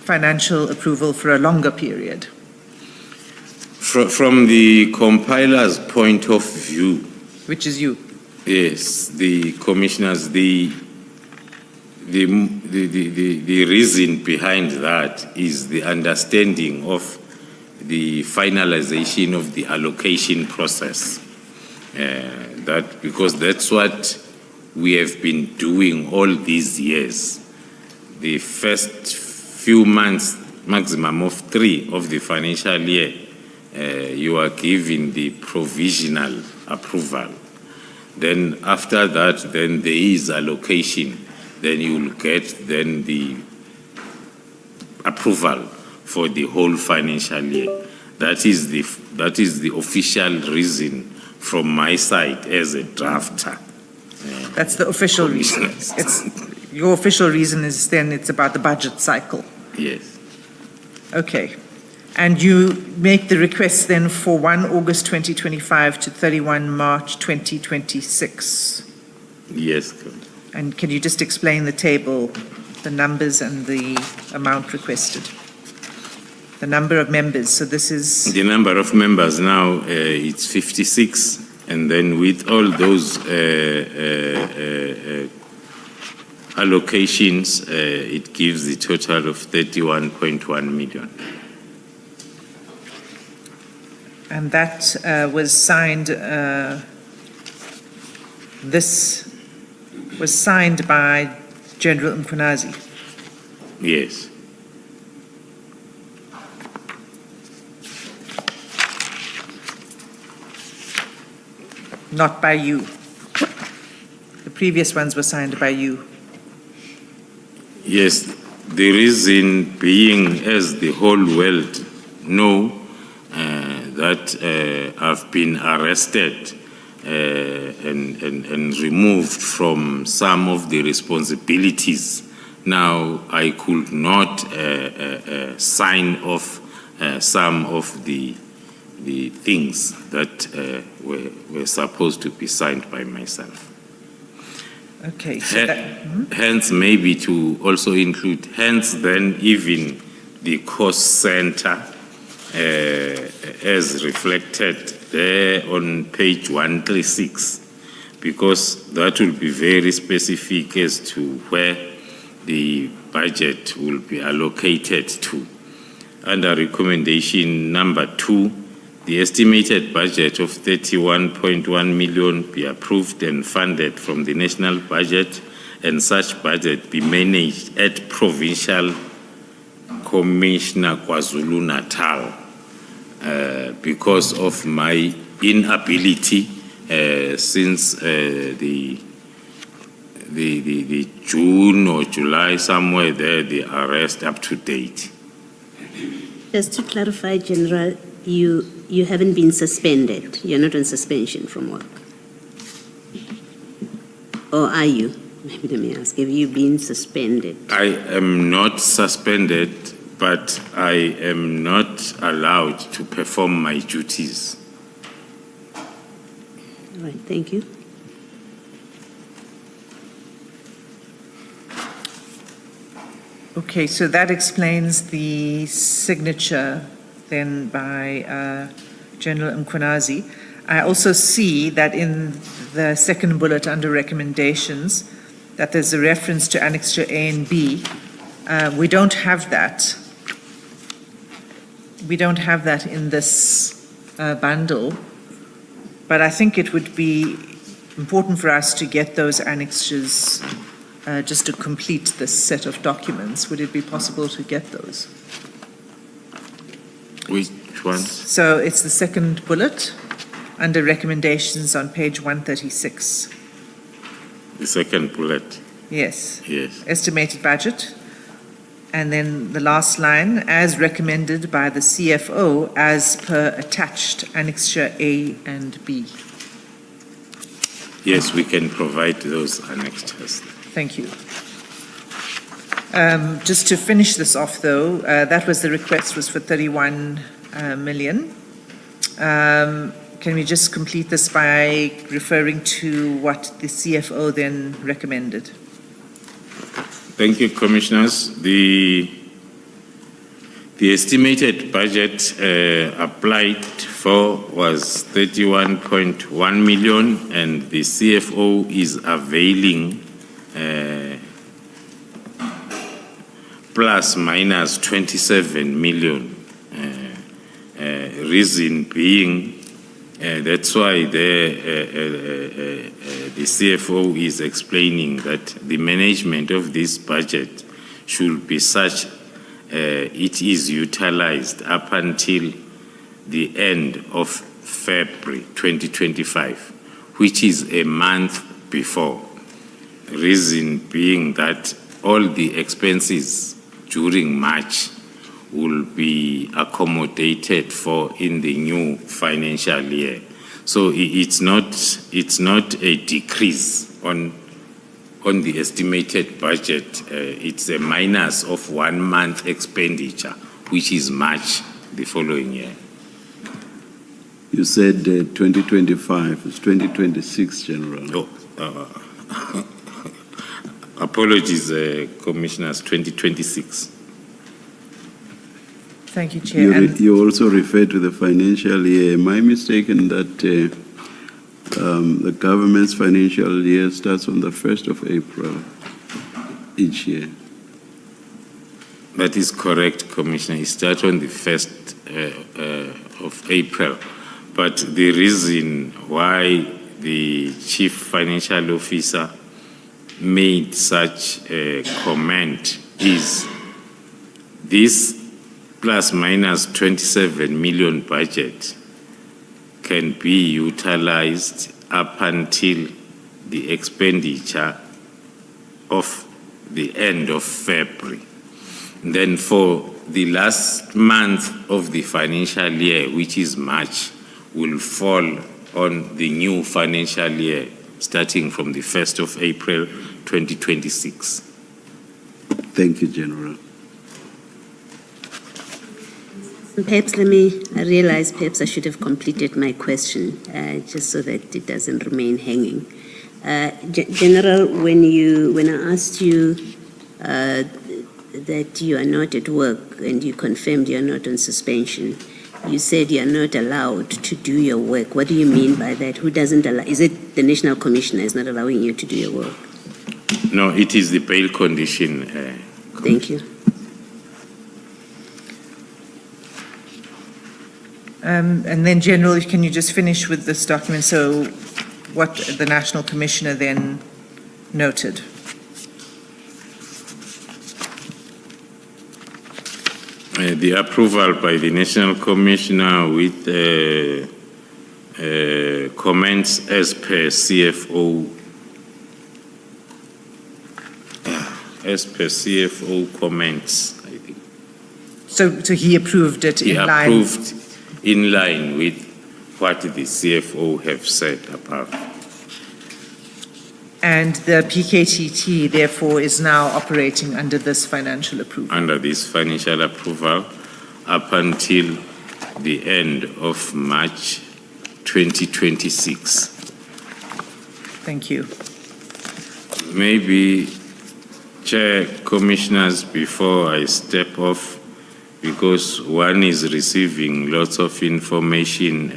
financial approval for a longer period. From the compiler's point of view, Which is you? yes, the commissioners, the reason behind that is the understanding of the finalization of the allocation process. Because that's what we have been doing all these years. The first few months, maximum of 3 of the financial year, you are given the provisional approval. Then after that, then there is allocation. Then you will get then the approval for the whole financial year. That is the official reason from my side as a drafter. That's the official reason. Your official reason is then it's about the budget cycle. Yes. Okay. And you make the request then for 1 August 2025 to 31 March 2026. Yes. And can you just explain the table, the numbers and the amount requested? The number of members. So this is... The number of members now, it's 56. And then with all those allocations, it gives the total of 31.1 million. And that was signed, this was signed by General Mkhwanazi. Yes. Not by you. The previous ones were signed by you. Yes, the reason being, as the whole world know, that I've been arrested and removed from some of the responsibilities. Now I could not sign off some of the things that were supposed to be signed by myself. Okay. So hence, maybe to also include, hence then even the cost center as reflected there on page 136, because that will be very specific as to where the budget will be allocated to. Under recommendation number 2, the estimated budget of 31.1 million be approved and funded from the national budget, and such budget be managed at Provincial Commissioner KwaZulu-Natal. Because of my inability since the June or July, somewhere there, the arrest up to date. Just to clarify, General, you haven't been suspended. You're not on suspension from work. Or are you? Maybe let me ask, have you been suspended? I am not suspended, but I am not allowed to perform my duties. All right, thank you. okay, so that explains the signature then by General Mkhwanazi. I also see that in the second bullet under recommendations that there's a reference to Annexure A and B. We don't have that. We don't have that in this bundle, but I think it would be important for us to get those annexures just to complete this set of documents. Would it be possible to get those? Which one? So it's the second bullet under recommendations on page 136. The second bullet. Yes. Yes. Estimated budget. And then the last line, as recommended by the CFO as per attached annexure A and B. Yes, we can provide those annexures. Thank you. Just to finish this off though, that was the request was for 31 million. Can we just complete this by referring to what the CFO then recommended? Thank you, Commissioners. The estimated budget applied for was 31.1 million, and the CFO is availing plus minus 27 million. Reason being, that's why the CFO is explaining that the management of this budget should be such it is utilized up until the end of February 2025, which is a month before. Reason being that all the expenses during March will be accommodated for in the new financial year. So it's not a decrease on the estimated budget. It's a minus of 1 month expenditure, which is March the following year. You said 2025, it's 2026, General. Oh, apologies, Commissioners, 2026. Thank you, Chair. You also refer to the financial year. Am I mistaken that the government's financial year starts on the 1st of April each year? That is correct, Commissioner. It starts on the 1st of April. But the reason why the Chief Financial Officer made such a comment is this plus minus 27 million budget can be utilized up until the expenditure of the end of February. Then for the last month of the financial year, which is March, will fall on the new financial year starting from the 1st of April 2026. Thank you, General. Perhaps I realize perhaps I should have completed my question just so that it doesn't remain hanging. General, when I asked you that you are not at work and you confirmed you are not on suspension, you said you are not allowed to do your work. What do you mean by that? Who doesn't allow? Is it the National Commissioner is not allowing you to do your work? No, it is the bail condition. Thank you. And then, General, can you just finish with this document? So what the National Commissioner then noted. The approval by the National Commissioner with comments as per CFO comments, I think. So he approved it in line? He approved in line with what the CFO have said above. And the PKTT, therefore, is now operating under this financial approval? Under this financial approval up until the end of March 2026. Thank you. Maybe, Chair, Commissioners, before I step off, because one is receiving lots of information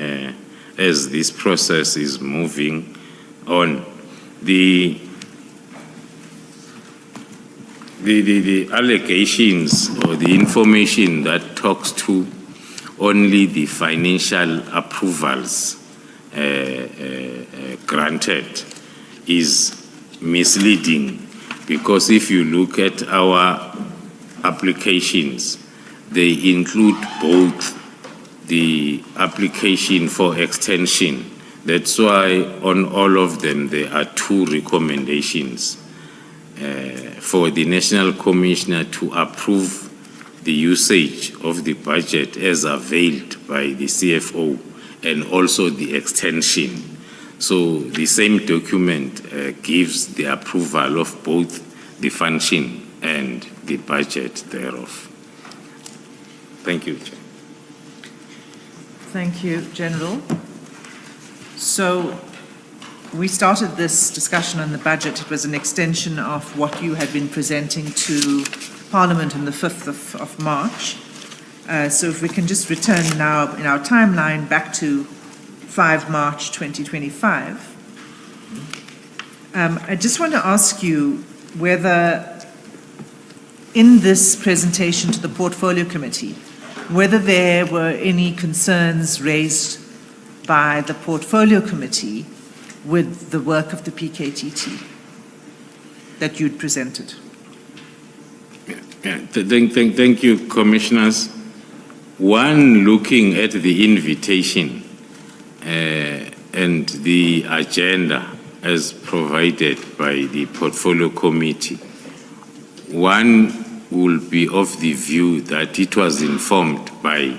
as this process is moving on. The allegations or the information that talks to only the financial approvals granted is misleading, because if you look at our applications, they include both the application for extension. That's why on all of them there are 2 recommendations for the National Commissioner to approve the usage of the budget as availed by the CFO and also the extension. So the same document gives the approval of both the function and the budget thereof. Thank you, Chair. Thank you, General. So we started this discussion on the budget. It was an extension of what you had been presenting to Parliament on the 5th of March. So if we can just return now in our timeline back to 5 March 2025. I just want to ask you whether in this presentation to the Portfolio Committee, whether there were any concerns raised by the Portfolio Committee with the work of the PKTT that you'd presented. Thank you, Commissioners. One, looking at the invitation, and the agenda as provided by the portfolio committee, one will be of the view that it was informed by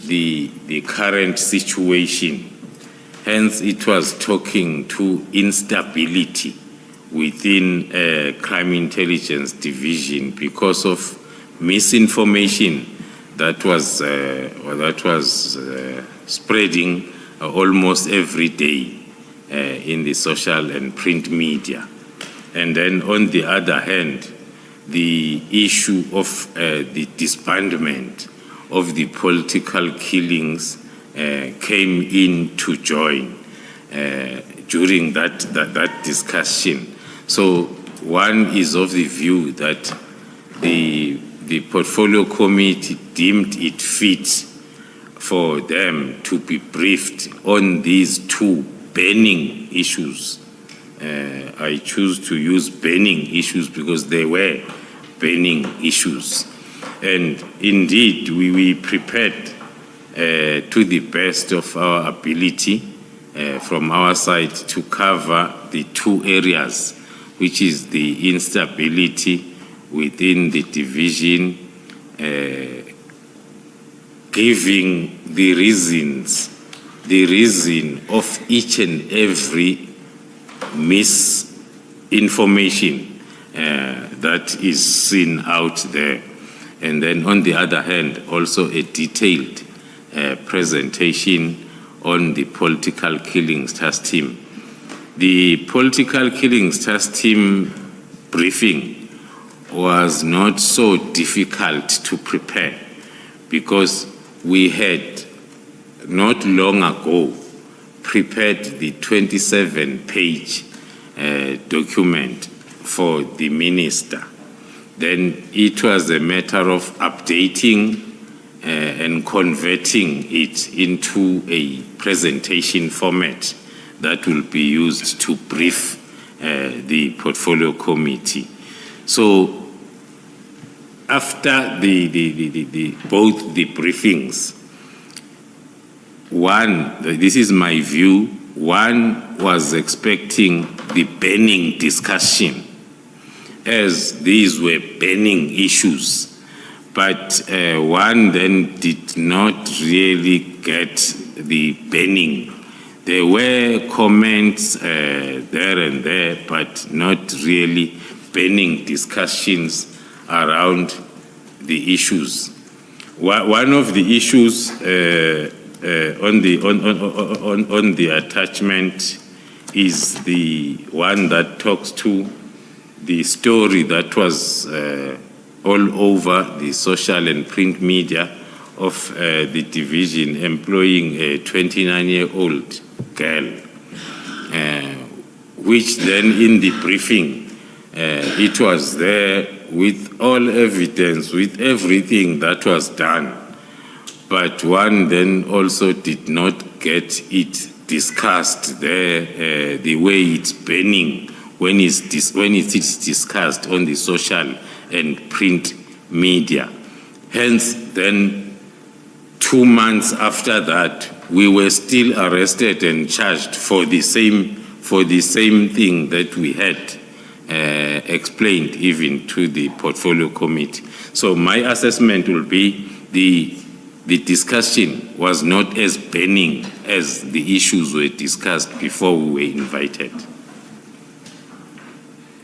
the current situation. Hence, it was talking to instability within crime intelligence division because of misinformation that was spreading almost every day in the social and print media. And then on the other hand, the issue of the disbandment of the political killings came in to join during that discussion. So one is of the view that the portfolio committee deemed it fit for them to be briefed on these two burning issues. I choose to use burning issues because they were burning issues. And indeed, we prepared to the best of our ability from our side to cover the two areas, which is the instability within the division, giving the reason of each and every misinformation that is seen out there. And then on the other hand, also a detailed presentation on the political killings task team. The political killings task team briefing was not so difficult to prepare because we had not long ago prepared the 27-page document for the minister. Then it was a matter of updating and converting it into a presentation format that will be used to brief the portfolio committee. So after both the briefings, one, this is my view, one was expecting the burning discussion as these were burning issues. But one then did not really get the burning. There were comments there and there, but not really burning discussions around the issues. One of the issues on the attachment is the one that talks to the story that was all over the social and print media of the division employing a 29-year-old girl, which then in the briefing, it was there with all evidence, with everything that was done. But one then also did not get it discussed there the way it's burning when it is discussed on the social and print media. Hence, then 2 months after that, we were still arrested and charged for the same thing that we had explained even to the portfolio committee. So my assessment will be the discussion was not as burning as the issues were discussed before we were invited.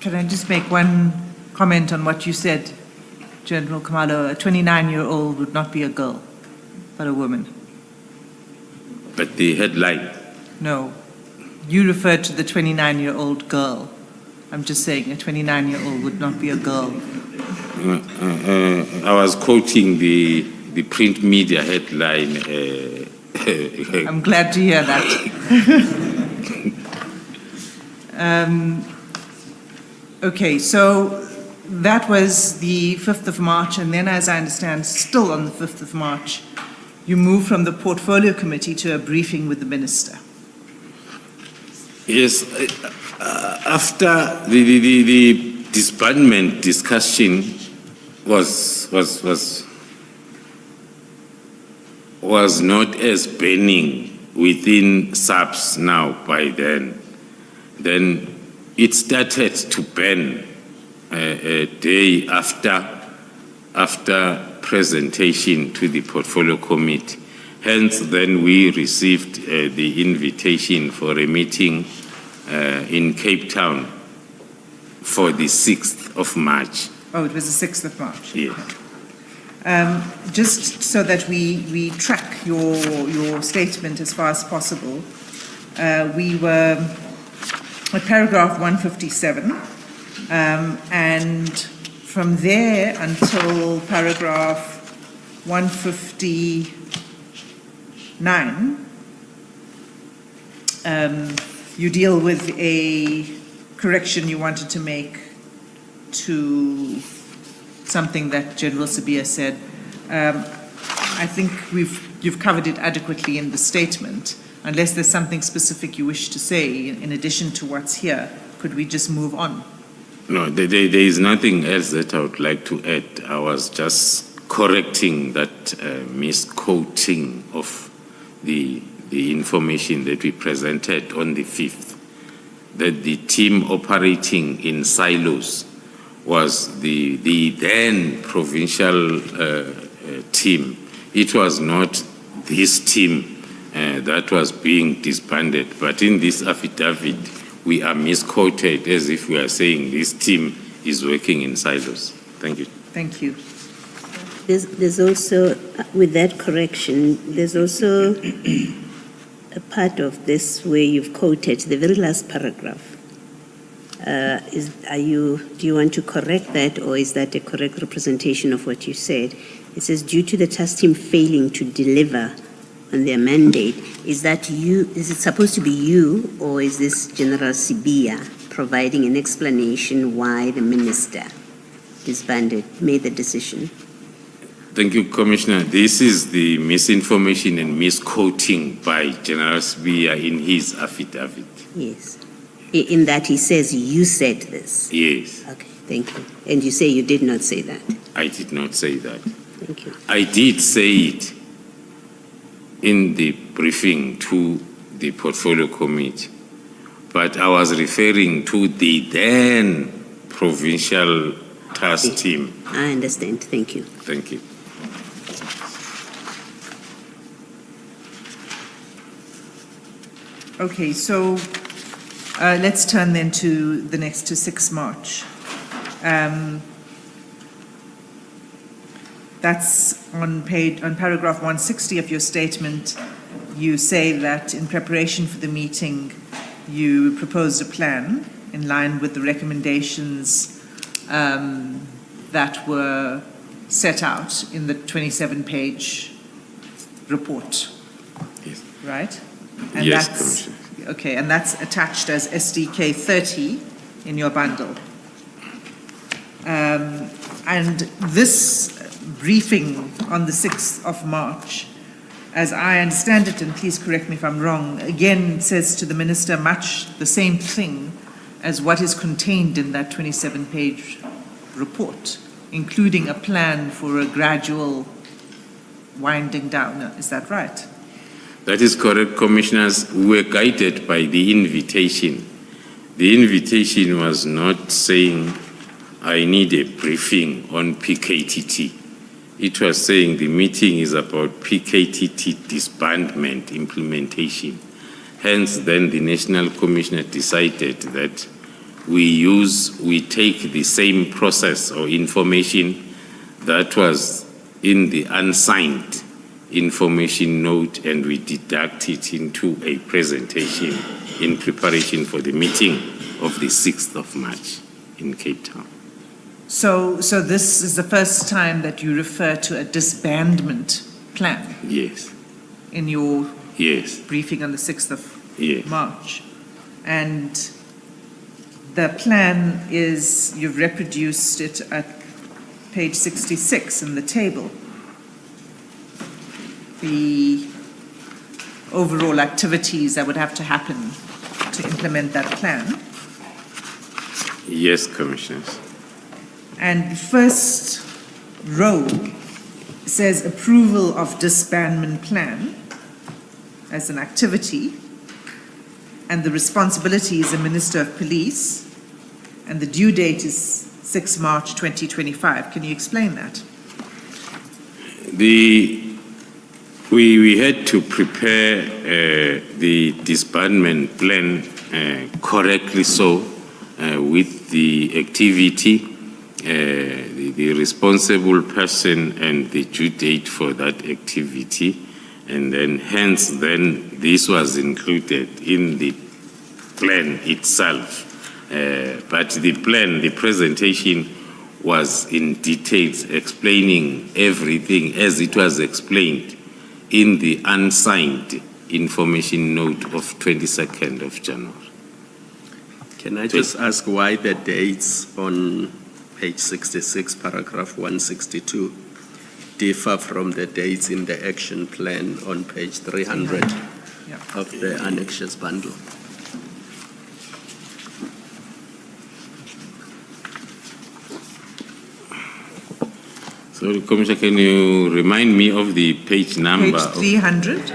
Can I just make one comment on what you said, General Khumalo? A 29-year-old would not be a girl, but a woman. But the headline? No. You referred to the 29-year-old girl. I'm just saying a 29-year-old would not be a girl. I was quoting the print media headline. I'm glad to hear that. Okay, so that was the 5th of March, and then, as I understand, still on the 5th of March, you moved from the portfolio committee to a briefing with the minister. Yes, after the disbandment discussion was not as burning within SAPS now by then it started to burn a day after presentation to the portfolio committee. Hence, then we received the invitation for a meeting in Cape Town for the 6th of March. Oh, it was the 6th of March. Yeah. Just so that we track your statement as far as possible, we were at paragraph 157, and from there until paragraph 159, you deal with a correction you wanted to make to something that General Sabia said. I think you've covered it adequately in the statement. Unless there's something specific you wish to say in addition to what's here, could we just move on? No, there is nothing else that I would like to add. I was just correcting that misquoting of the information that we presented on the 5th, that the team operating in silos was the then provincial team. It was not this team that was being disbanded, but in this affidavit, we are misquoted as if we are saying this team is working in silos. Thank you. Thank you. There's also, with that correction, there's also a part of this where you've quoted the very last paragraph. Do you want to correct that, or is that a correct representation of what you said? It says, due to the task team failing to deliver on their mandate, is it supposed to be you, or is this General Sibia providing an explanation why the minister disbanded, made the decision? Thank you, Commissioner. This is the misinformation and misquoting by General Sibia in his affidavit. Yes. In that he says you said this? Yes. Okay, thank you. And you say you did not say that? I did not say that. Thank you. I did say it in the briefing to the portfolio committee, but I was referring to the then provincial task team. I understand. Thank you. Thank you. Okay, so let's turn then to the next, to 6 March. That's on paragraph 160 of your statement. You say that in preparation for the meeting, you proposed a plan in line with the recommendations that were set out in the 27-page report. Yes. Right? And Yes, that's, Commissioner. okay, and that's attached as SDK 30 in your bundle. And this briefing on the 6th of March, as I understand it, and please correct me if I'm wrong, again says to the Minister much the same thing as what is contained in that 27-page report, including a plan for a gradual winding down. Is that right? That is correct, Commissioners. We were guided by the invitation. The invitation was not saying, I need a briefing on PKTT. It was saying the meeting is about PKTT disbandment implementation. Hence, then the National Commissioner decided that we take the same process or information that was in the unsigned information note and we deduct it into a presentation in preparation for the meeting of the 6th of March in Cape Town. So this is the first time that you refer to a disbandment plan? Yes. In your Yes. briefing on the 6th of Yes. March. And the plan is, you've reproduced it at page 66 in the table. The overall activities that would have to happen to implement that plan. Yes, Commissioners. And first row says approval of disbandment plan. as an activity, and the responsibility is a Minister of Police, and the due date is 6 March 2025. Can you explain that? We had to prepare the disbandment plan correctly so with the activity, the responsible person and the due date for that activity, and then hence then this was included in the plan itself. But the plan, the presentation was in details explaining everything as it was explained in the unsigned information note of 22nd of January. Can I just ask why the dates on page 66, paragraph 162, differ from the dates in the action plan on page 300 of the annexures bundle? So, Commissioner, can you remind me of the page number? Page 300.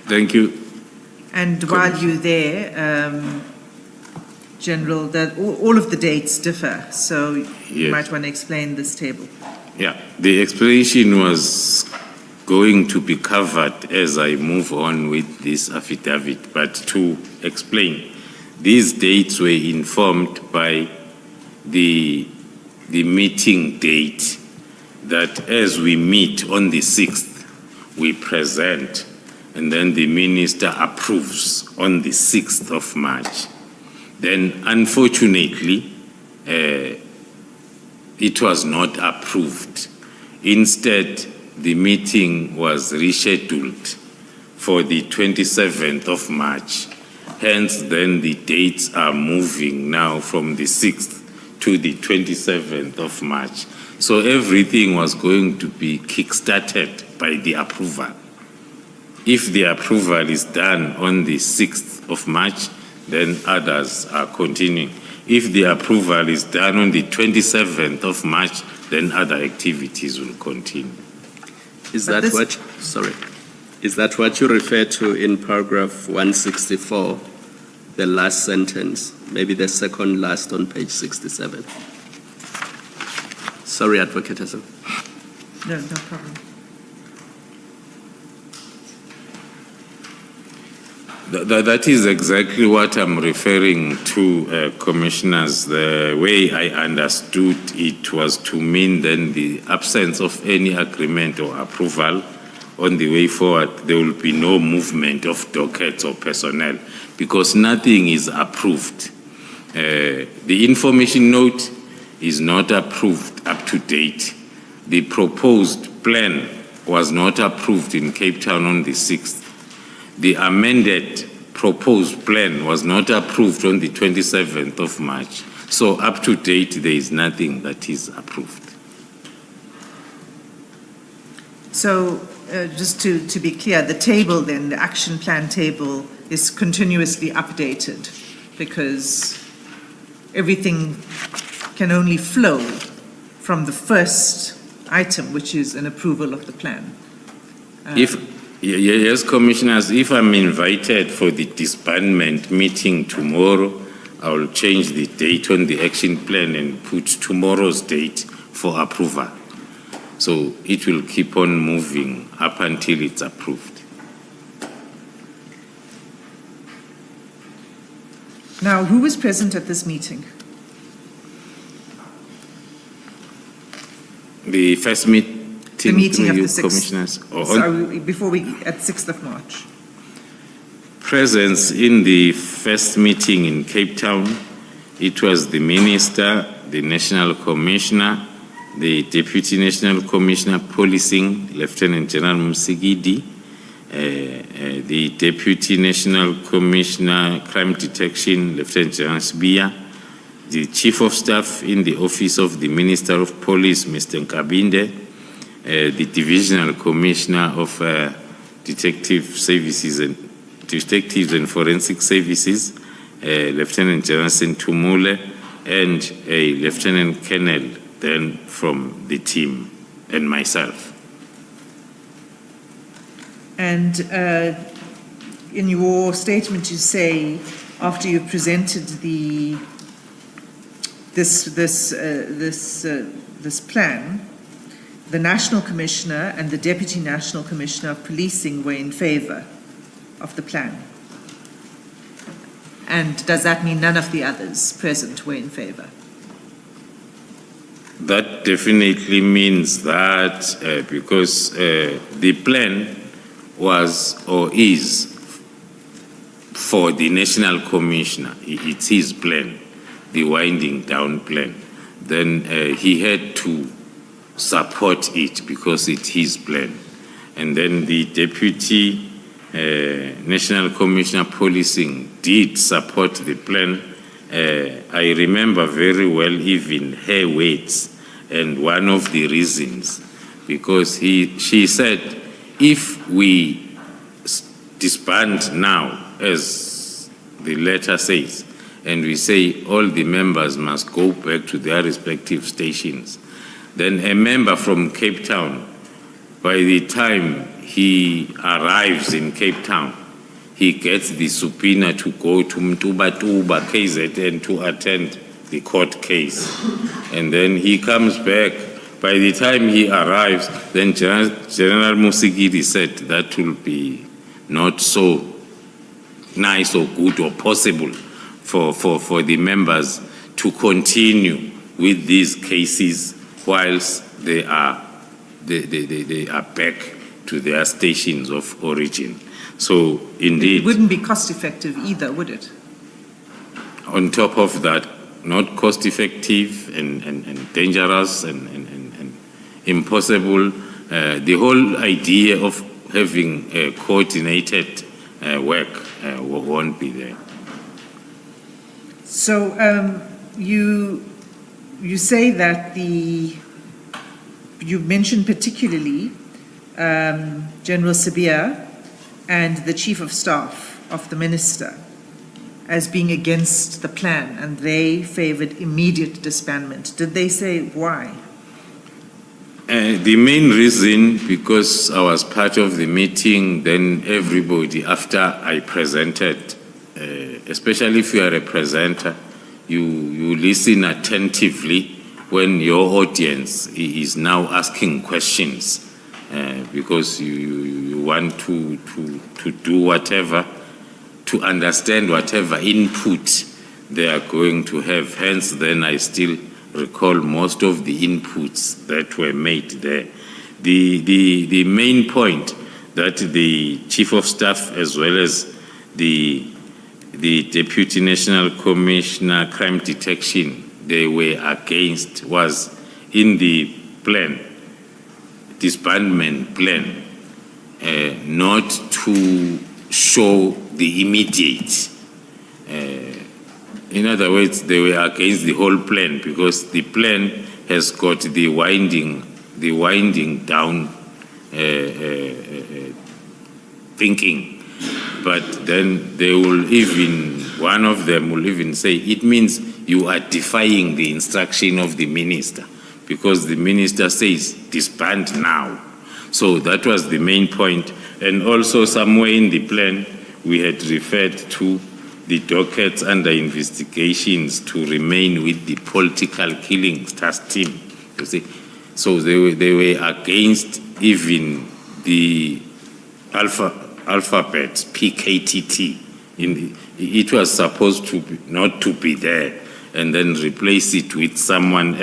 Thank you. And while you're there, General, that all of the dates differ, so you Yes. might want to explain this table. Yeah, the explanation was going to be covered as I move on with this affidavit, but to explain, these dates were informed by the meeting date, that as we meet on the 6th, we present, and then the minister approves on the 6th of March. Then, unfortunately, it was not approved. Instead, the meeting was rescheduled for the 27th of March. Hence, then the dates are moving now from the 6th to the 27th of March. So everything was going to be kick-started by the approval. If the approval is done on the 6th of March, then others are continuing. If the approval is done on the 27th of March, then other activities will continue. Is that what you refer to in paragraph 164, the last sentence, maybe the second last on page 67? Sorry, Advocate Hassan. No problem. That is exactly what I'm referring to, Commissioners. The way I understood it was to mean then the absence of any agreement or approval on the way forward, there will be no movement of dockets or personnel because nothing is approved. The information note is not approved up to date. The proposed plan was not approved in Cape Town on the 6th. The amended proposed plan was not approved on the 27th of March. So up to date, there is nothing that is approved. So just to be clear, the table then, the action plan table is continuously updated because everything can only flow from the first item, which is an approval of the plan. Yes, Commissioners, if I'm invited for the disbandment meeting tomorrow, I will change the date on the action plan and put tomorrow's date for approval. So it will keep on moving up until it's approved. Now, who was present at this meeting? The first meeting. The meeting of the 6th. Commissioners. Sorry, before we, at 6th of March. Presence in the first meeting in Cape Town, it was the Minister, the National Commissioner, the Deputy National Commissioner Policing, Lieutenant General Musigidi, the Deputy National Commissioner Crime Detection, Lieutenant General Sbia, the Chief of Staff in the Office of the Minister of Police, Mr. Nkabinde, the Divisional Commissioner of Detective Services and Detectives and Forensic Services, Lieutenant General Sintumule, and a Lieutenant Colonel then from the team, and myself. And in your statement, you say after you presented this plan, the National Commissioner and the Deputy National Commissioner of Policing were in favour of the plan. And does that mean none of the others present were in favour? That definitely means that because the plan was or is for the National Commissioner, it's his plan, the winding down plan, then he had to support it because it's his plan. And then the Deputy National Commissioner Policing did support the plan. I remember very well even her words, and one of the reasons, because she said, if we disband now, as the letter says, and we say all the members must go back to their respective stations, then a member from Cape Town, by the time he arrives in Cape Town, he gets the subpoena to go to Mtuba KZN to attend the court case. And then he comes back. By the time he arrives, then General Musigiri said that will be not so nice or good or possible for the members to continue with these cases whilst they are back to their stations of origin. So indeed, It wouldn't be cost effective either, would it? on top of that, not cost effective and dangerous and impossible. The whole idea of having coordinated work won't be there. So you say that you mentioned particularly General Sabia and the Chief of Staff of the Minister as being against the plan, and they favoured immediate disbandment. Did they say why? The main reason, because I was part of the meeting, then everybody, after I presented, especially if you are a presenter, you listen attentively when your audience is now asking questions, because you want to do whatever, to understand whatever input they are going to have. Hence, then I still recall most of the inputs that were made there. The main point that the Chief of Staff as well as the Deputy National Commissioner Crime Detection, they were against was in the plan, disbandment plan, not to show the immediate. In other words, they were against the whole plan because the plan has got the winding down thinking. But then they will one of them will even say, it means you are defying the instruction of the minister because the minister says disband now. So that was the main point. And also somewhere in the plan, we had referred to the dockets under investigations to remain with the political killings task team. You see, so they were against even the alphabet PKTT. It was supposed to not to be there, and then replace it with something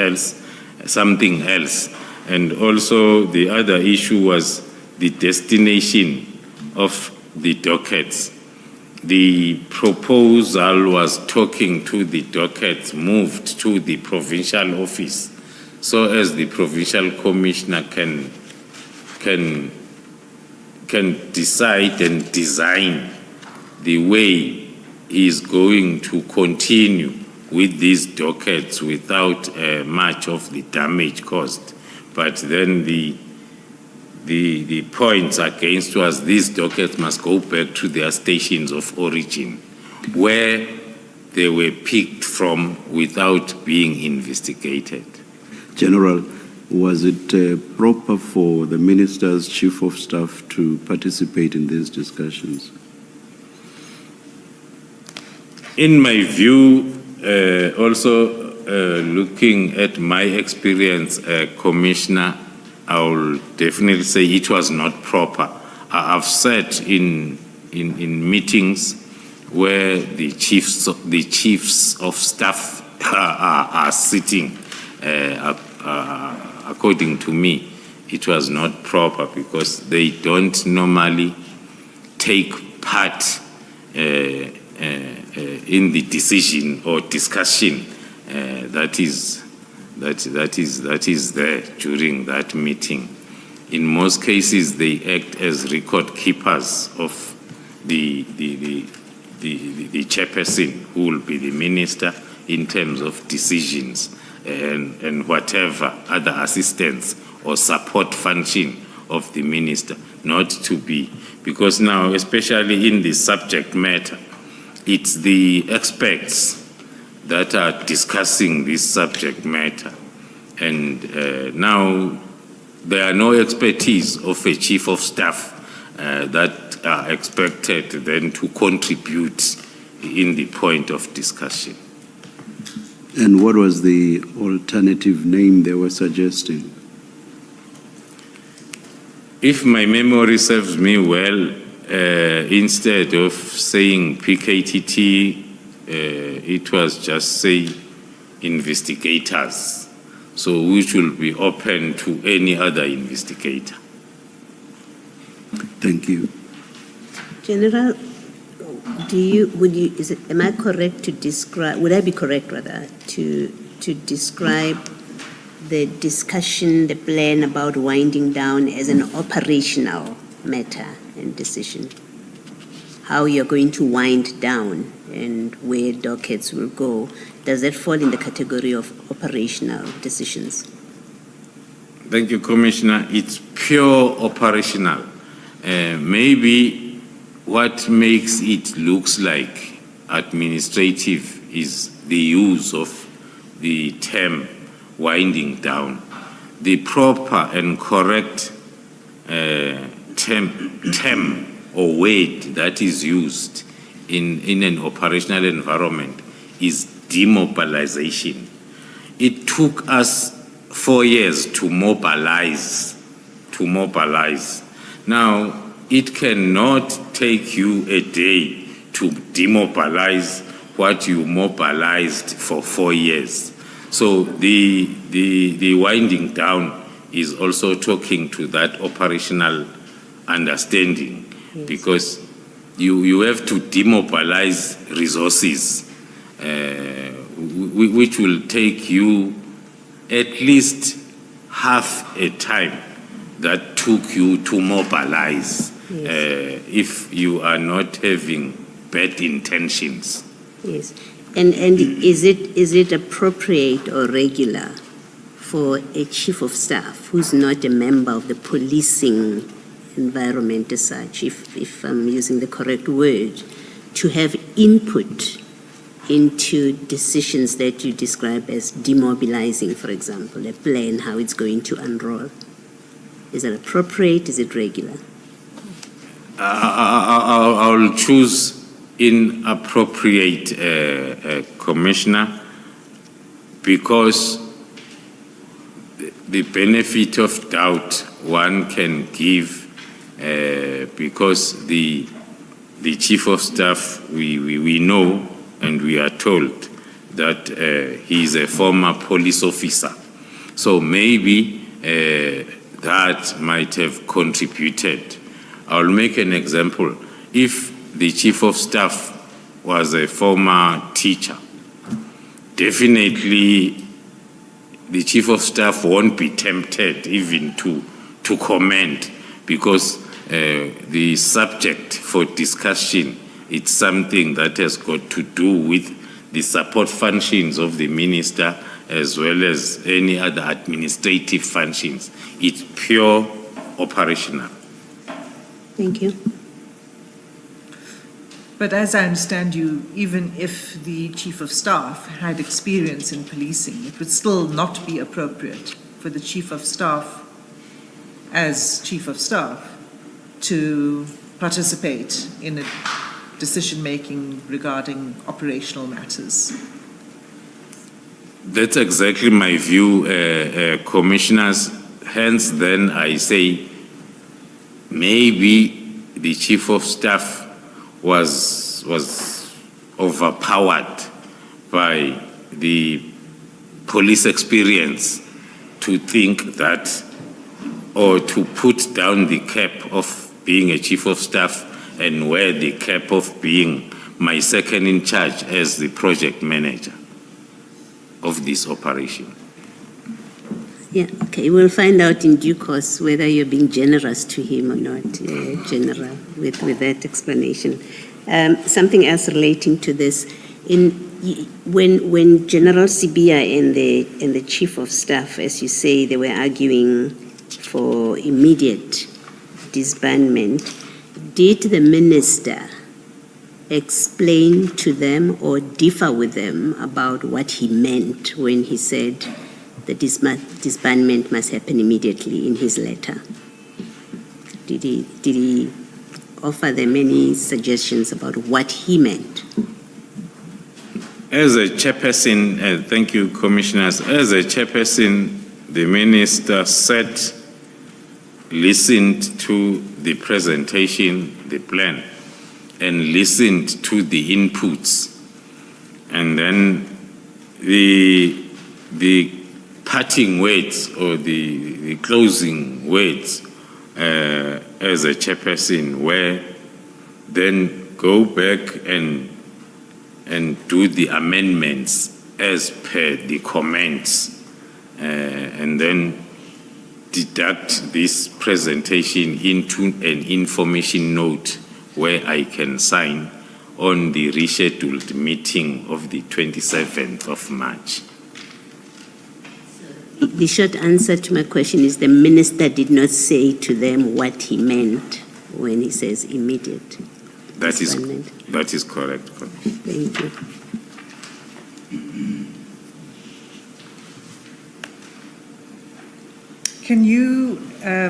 else. And also the other issue was the destination of the dockets. The proposal was talking to the dockets moved to the provincial office, so as the provincial commissioner can decide and design the way he is going to continue with these dockets without much of the damage caused. But then the the points against was these dockets must go back to their stations of origin, where they were picked from without being investigated. General, was it proper for the Minister's Chief of Staff to participate in these discussions? In my view, also looking at my experience, Commissioner, I will definitely say it was not proper. I've sat in meetings where the chiefs of staff are sitting. According to me, it was not proper because they don't normally take part in the decision or discussion that is there during that meeting. In most cases, they act as record keepers of the chairperson, who will be the minister, in terms of decisions and whatever other assistance or support function of the minister, not to be. Because now, especially in the subject matter, it's the experts that are discussing this subject matter. And now there are no expertise of a chief of staff that are expected then to contribute in the point of discussion. And what was the alternative name they were suggesting? If my memory serves me well, instead of saying PKTT, it was just say investigators, so which will be open to any other investigator. Thank you. General, am I correct to describe, would I be correct rather, to describe the discussion, the plan about winding down as an operational matter and decision? How you're going to wind down and where dockets will go, does that fall in the category of operational decisions? Thank you, Commissioner. It's pure operational. Maybe what makes it looks like administrative is the use of the term winding down. The proper and correct term or word that is used in an operational environment is demobilization. It took us 4 years to mobilize. Now, it cannot take you a day to demobilize what you mobilized for 4 years. So the winding down is also talking to that operational understanding, yes, because you have to demobilize resources, which will take you at least half a time that took you to mobilize, yes, if you are not having bad intentions. Yes, and is it appropriate or regular for a chief of staff who's not a member of the policing environment as such, if I'm using the correct word, to have input into decisions that you describe as demobilizing, for example, a plan, how it's going to unroll? Is it appropriate? Is it regular? I'll choose inappropriate, Commissioner, because the benefit of doubt one can give, because the Chief of Staff, we know and we are told that he is a former police officer. So maybe that might have contributed. I'll make an example. If the Chief of Staff was a former teacher, definitely the Chief of Staff won't be tempted even to comment, because the subject for discussion, it's something that has got to do with the support functions of the minister as well as any other administrative functions. It's pure operational. Thank you. But as I understand you, even if the Chief of Staff had experience in policing, it would still not be appropriate for the Chief of Staff, as Chief of Staff, to participate in a decision-making regarding operational matters. That's exactly my view, commissioners. Hence, then I say maybe the Chief of Staff was overpowered by the police experience to think that, or to put down the cap of being a Chief of Staff and wear the cap of being my second in charge as the project manager of this operation. Yeah, okay, we'll find out in due course whether you're being generous to him or not, General, with that explanation. Something else relating to this, when General Sibia and the Chief of Staff, as you say, they were arguing for immediate disbandment, did the Minister explain to them or differ with them about what he meant when he said the disbandment must happen immediately in his letter? Did he offer them any suggestions about what he meant? As a chairperson, thank you, commissioners. As a chairperson, the minister listened to the presentation, the plan, and listened to the inputs. And then the parting words or the closing words as a chairperson were then go back and do the amendments as per the comments, and then deduct this presentation into an information note where I can sign on the rescheduled meeting of the 27th of March. The short answer to my question is the Minister did not say to them what he meant when he says immediate. That is correct. Thank you. Can you, I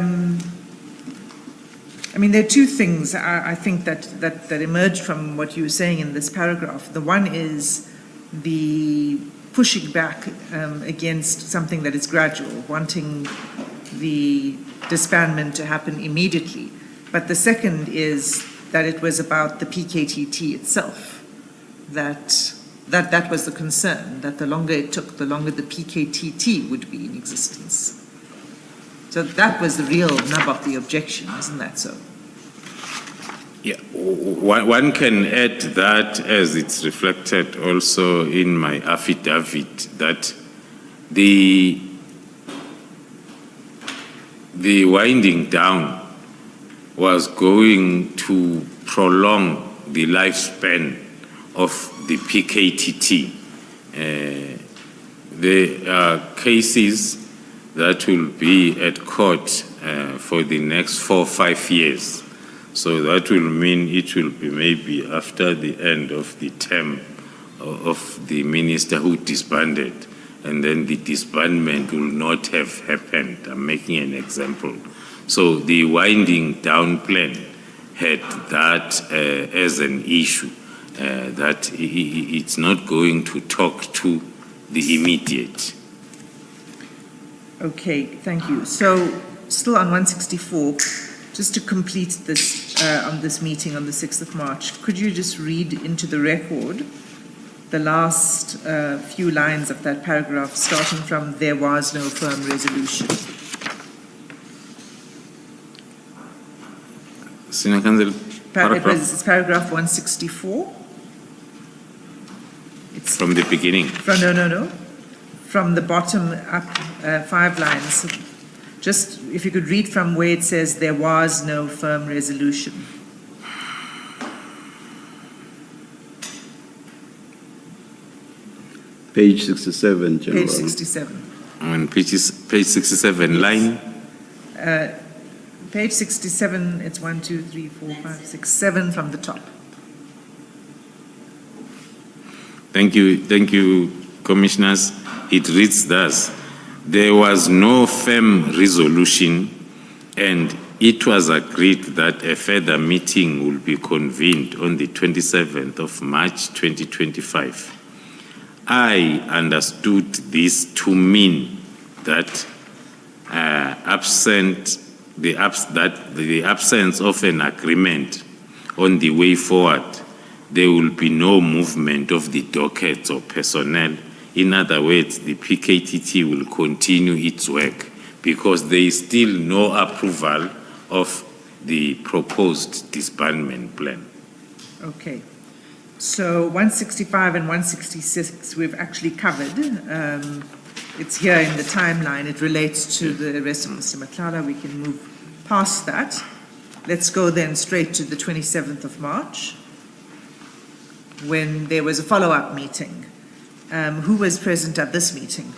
mean, there are two things I think that emerged from what you were saying in this paragraph. The one is the pushing back against something that is gradual, wanting the disbandment to happen immediately. But the second is that it was about the PKTT itself, that was the concern, that the longer it took, the longer the PKTT would be in existence. So that was the real nub of the objection, isn't that so? Yeah, one can add that, as it's reflected also in my affidavit, that the winding down was going to prolong the lifespan of the PKTT. There are cases that will be at court for the next 4 or 5 years. So that will mean it will be maybe after the end of the term of the minister who disbanded, and then the disbandment will not have happened. I'm making an example. So the winding down plan had that as an issue, that it's not going to talk to the immediate. Okay, thank you. So still on 164, just to complete this on this meeting on the 6th of March, could you just read into the record the last few lines of that paragraph, starting from "there was no firm resolution"? It's paragraph 164. It's from the beginning. No. From the bottom up 5 lines. Just if you could read from where it says "there was no firm resolution." Page 67, General. Page 67. On page 67, line? page 67, it's 1, 2, 3, 4, 5, 6, 7 from the top. Thank you, Commissioners. It reads thus: there was no firm resolution, and it was agreed that a further meeting will be convened on the 27th of March 2025. I understood this to mean that the absence of an agreement on the way forward, there will be no movement of the dockets or personnel. In other words, the PKTT will continue its work because there is still no approval of the proposed disbandment plan. Okay. So 165 and 166 we've actually covered. It's here in the timeline. It relates to the arrest of Mr. Matlala. We can move past that. Let's go then straight to the 27th of March, when there was a follow-up meeting. Who was present at this meeting?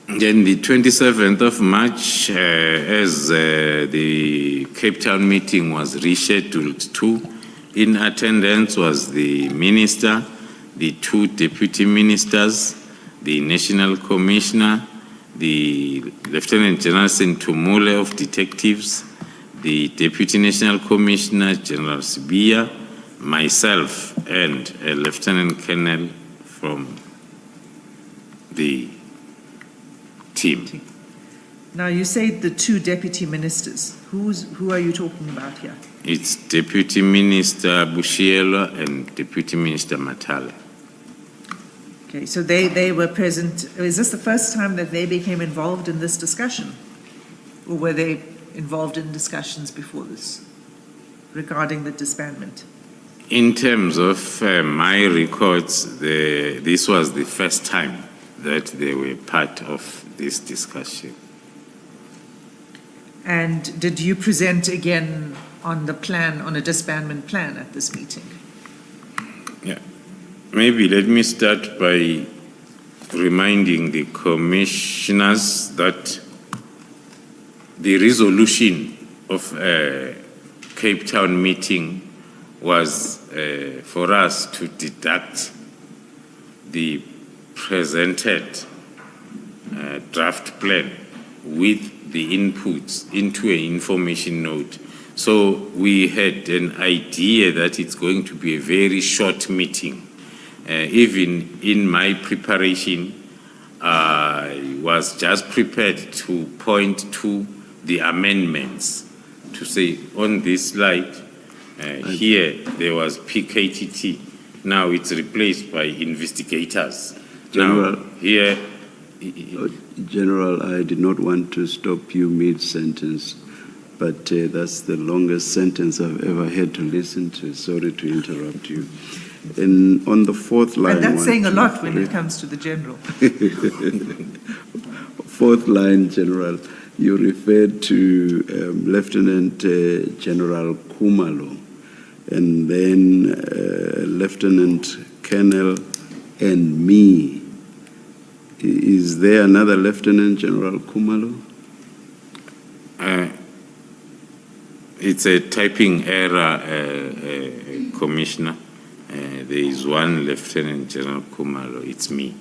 Then the 27th of March, as the Cape Town meeting was rescheduled to, in attendance was the Minister, the 2 Deputy Ministers, the National Commissioner, the Lieutenant General Sentumule of Detectives, the Deputy National Commissioner, General Sibia, myself, and a Lieutenant Colonel from the team. Now, you say the 2 deputy ministers. Who are you talking about here? It's Deputy Minister Bushielo and Deputy Minister Matale. Okay, so they were present. Is this the first time that they became involved in this discussion? Or were they involved in discussions before this regarding the disbandment? In terms of my records, this was the first time that they were part of this discussion. And did you present again on the plan, on a disbandment plan at this meeting? Yeah. Maybe let me start by reminding the commissioners that the resolution of a Cape Town meeting was for us to deduct the presented draft plan with the inputs into an information note. So we had an idea that it's going to be a very short meeting. Even in my preparation, I was just prepared to point to the amendments to say on this slide, here there was PKTT. Now it's replaced by investigators. General, now here. General, I did not want to stop you mid-sentence, but that's the longest sentence I've ever had to listen to. Sorry to interrupt you. And on the 4th line... And that's saying a lot when it comes to the general. 4th line, General, you referred to Lieutenant General Khumalo, and then Lieutenant Colonel and me. Is there another Lieutenant General Khumalo? It's a typing error, Commissioner. There is one Lieutenant General Khumalo. It's me.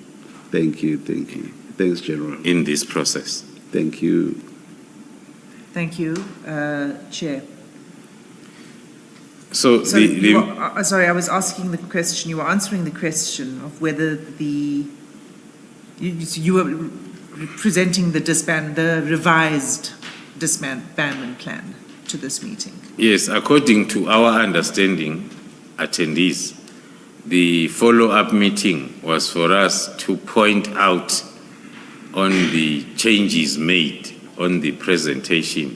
Thank you, thank you. Thanks, General. In this process. Thank you. Thank you, Chair. So sorry, I was asking the question, you were answering the question of whether you were presenting the revised disbandment plan to this meeting. Yes, according to our understanding, attendees, the follow-up meeting was for us to point out on the changes made on the presentation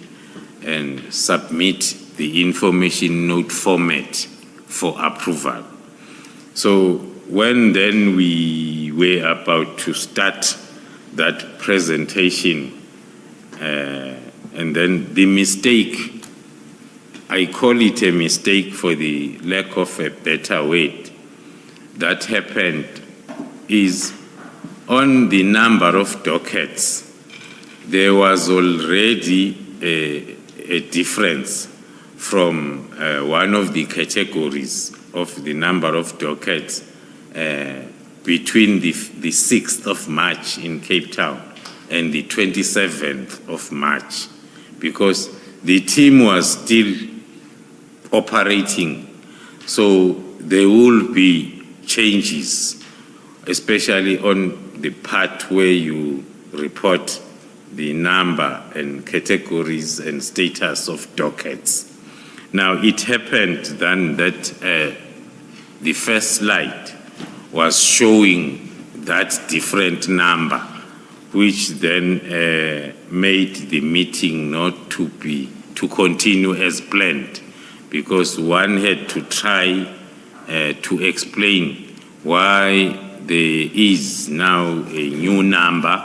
and submit the information note format for approval. So when then we were about to start that presentation, and then the mistake, I call it a mistake for the lack of a better word, that happened is on the number of dockets, there was already a difference from one of the categories of the number of dockets between the 6th of March in Cape Town and the 27th of March, because the team was still operating. So there will be changes, especially on the part where you report the number and categories and status of dockets. Now, it happened then that the first slide was showing that different number, which then made the meeting not to continue as planned, because one had to try to explain why there is now a new number,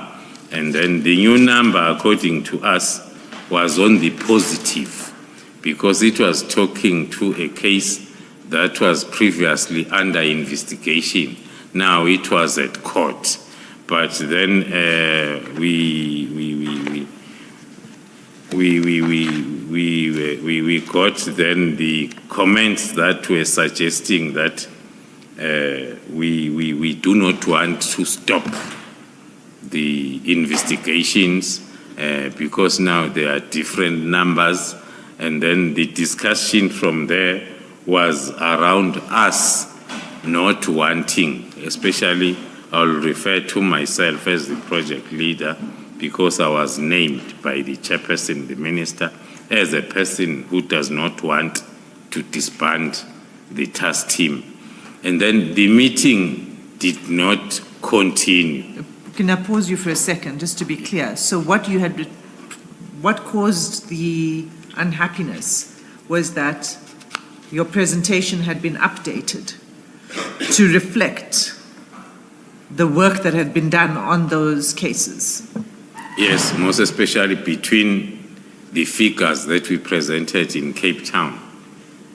and then the new number, according to us, was on the positive, because it was talking to a case that was previously under investigation. Now it was at court. But then we got then the comments that were suggesting that we do not want to stop the investigations because now there are different numbers, and then the discussion from there was around us not wanting, especially I'll refer to myself as the project leader because I was named by the chairperson, the minister, as a person who does not want to disband the task team. And then the meeting did not continue. Can I pause you for a second, just to be clear? So what caused the unhappiness was that your presentation had been updated to reflect the work that had been done on those cases. Yes, most especially between the figures that we presented in Cape Town,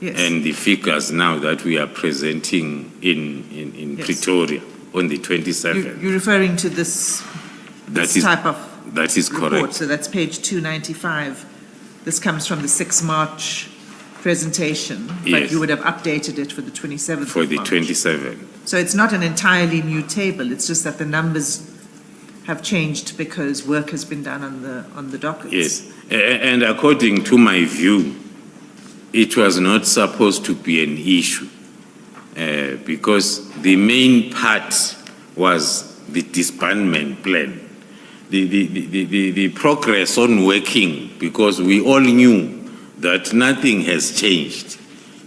yes, and the figures now that we are presenting in yes, Pretoria on the 27th. You're referring to this type of that is report. Correct. So that's page 295. This comes from the 6 March presentation, yes, but you would have updated it for the 27th For of the March. 27th. So it's not an entirely new table, it's just that the numbers have changed because work has been done on the dockets. Yes, and according to my view, it was not supposed to be an issue because the main part was the disbandment plan. The progress on working, because we all knew that nothing has changed.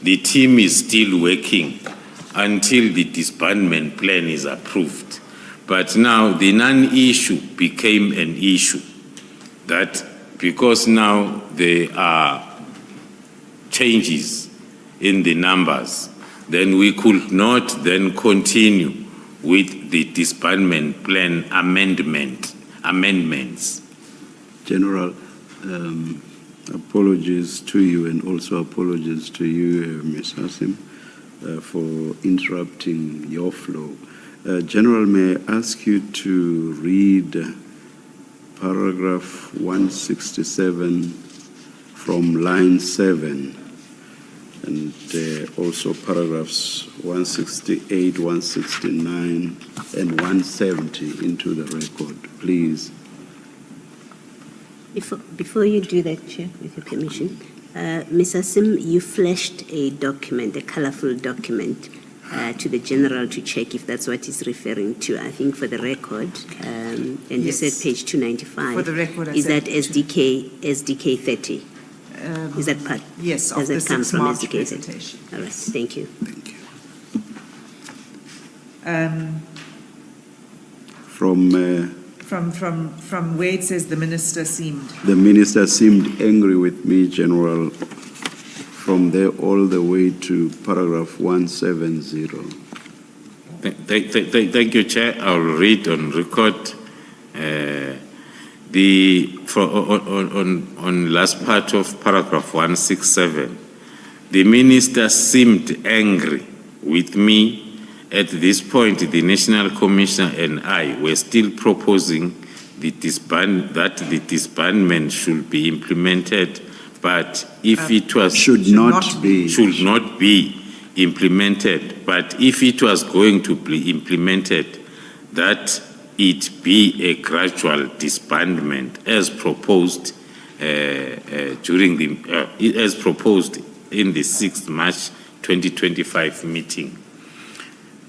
The team is still working until the disbandment plan is approved. But now the non-issue became an issue, that because now there are changes in the numbers, then we could not then continue with the disbandment plan amendments. General, apologies to you and also apologies to you, Ms. Hassim, for interrupting your flow. General, may I ask you to read paragraph 167 from line 7 and also paragraphs 168, 169 and 170 into the record, please. Before you do that, Chair, with your permission, Ms. Hassim, you flashed a document, a colorful document, to the General to check if that's what he's referring to. I think for the record, and yes, you said page 295. For the record, is that SDK 30? Is that part? Yes, does of that the come 6 from March SDK 30? presentation. All right, thank you. Thank you. From where it says the minister seemed. The minister seemed angry with me, General, from there all the way to paragraph 170. Thank you, Chair. I'll read on record. On last part of paragraph 167, the minister seemed angry with me. At this point, the National Commissioner and I were still proposing that the disbandment should be implemented But if it was Should not be. should not be implemented, but if it was going to be implemented, that it be a gradual disbandment as proposed as proposed in the 6th March 2025 meeting.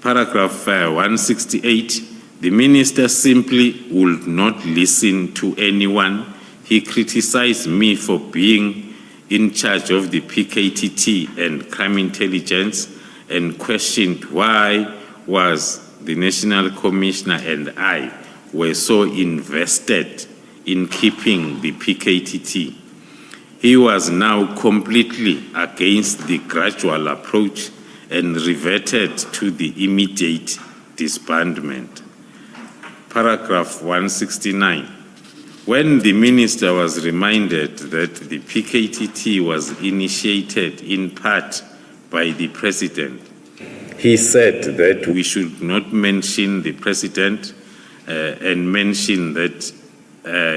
Paragraph 168, the minister simply would not listen to anyone. He criticized me for being in charge of the PKTT and crime intelligence and questioned why was the National Commissioner and I were so invested in keeping the PKTT. He was now completely against the gradual approach and reverted to the immediate disbandment. Paragraph 169. When the minister was reminded that the PKTT was initiated in part by the president, he said that we should not mention the president and mention that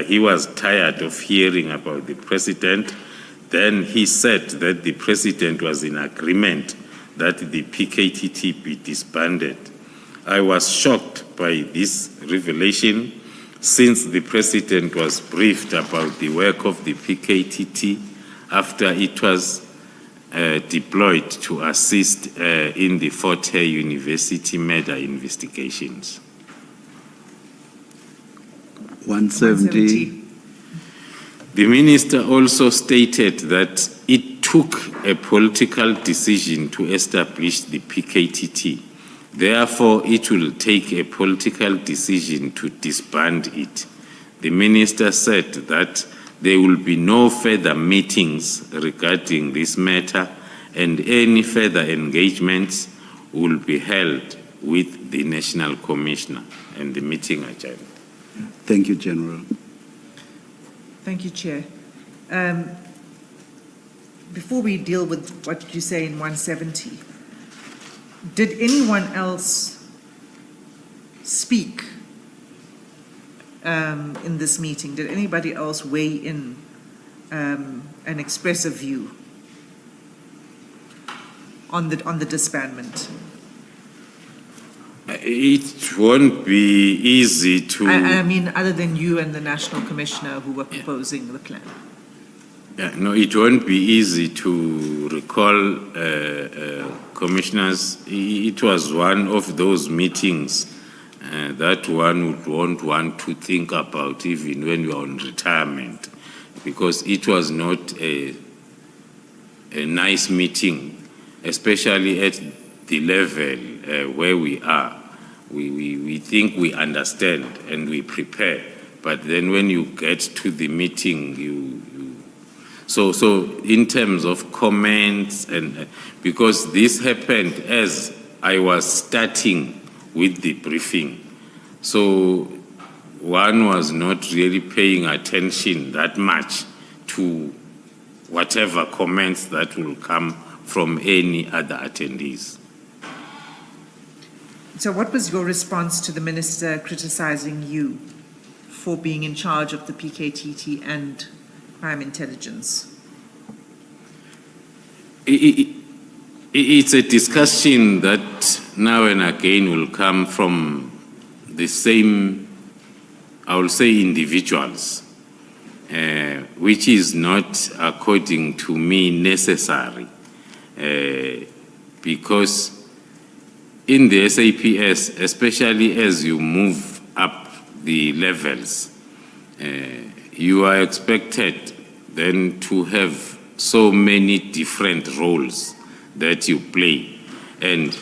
he was tired of hearing about the president. Then he said that the president was in agreement that the PKTT be disbanded. I was shocked by this revelation since the president was briefed about the work of the PKTT after it was deployed to assist in the Fort Hare University murder investigations. 170. The minister also stated that it took a political decision to establish the PKTT. Therefore, it will take a political decision to disband it. The minister said that there will be no further meetings regarding this matter, and any further engagements will be held with the National Commissioner, and the meeting adjourned. Thank you, General. Thank you, Chair. Before we deal with what you say in 170, did anyone else speak in this meeting? Did anybody else weigh in and express a view on the disbandment? It won't be easy to... I mean, other than you and the National Commissioner who were proposing the plan. No, it won't be easy to recall, commissioners. It was one of those meetings that one won't want to think about even when you are on retirement, because it was not a nice meeting, especially at the level where we are. We think we understand and we prepare, but then when you get to the meeting, So in terms of comments, and because this happened as I was starting with the briefing, so one was not really paying attention that much to whatever comments that will come from any other attendees. So what was your response to the minister criticizing you for being in charge of the PKTT and crime intelligence? It's a discussion that now and again will come from the same, I will say, individuals, which is not, according to me, necessary, because in the SAPS, especially as you move up the levels, you are expected then to have so many different roles that you play. And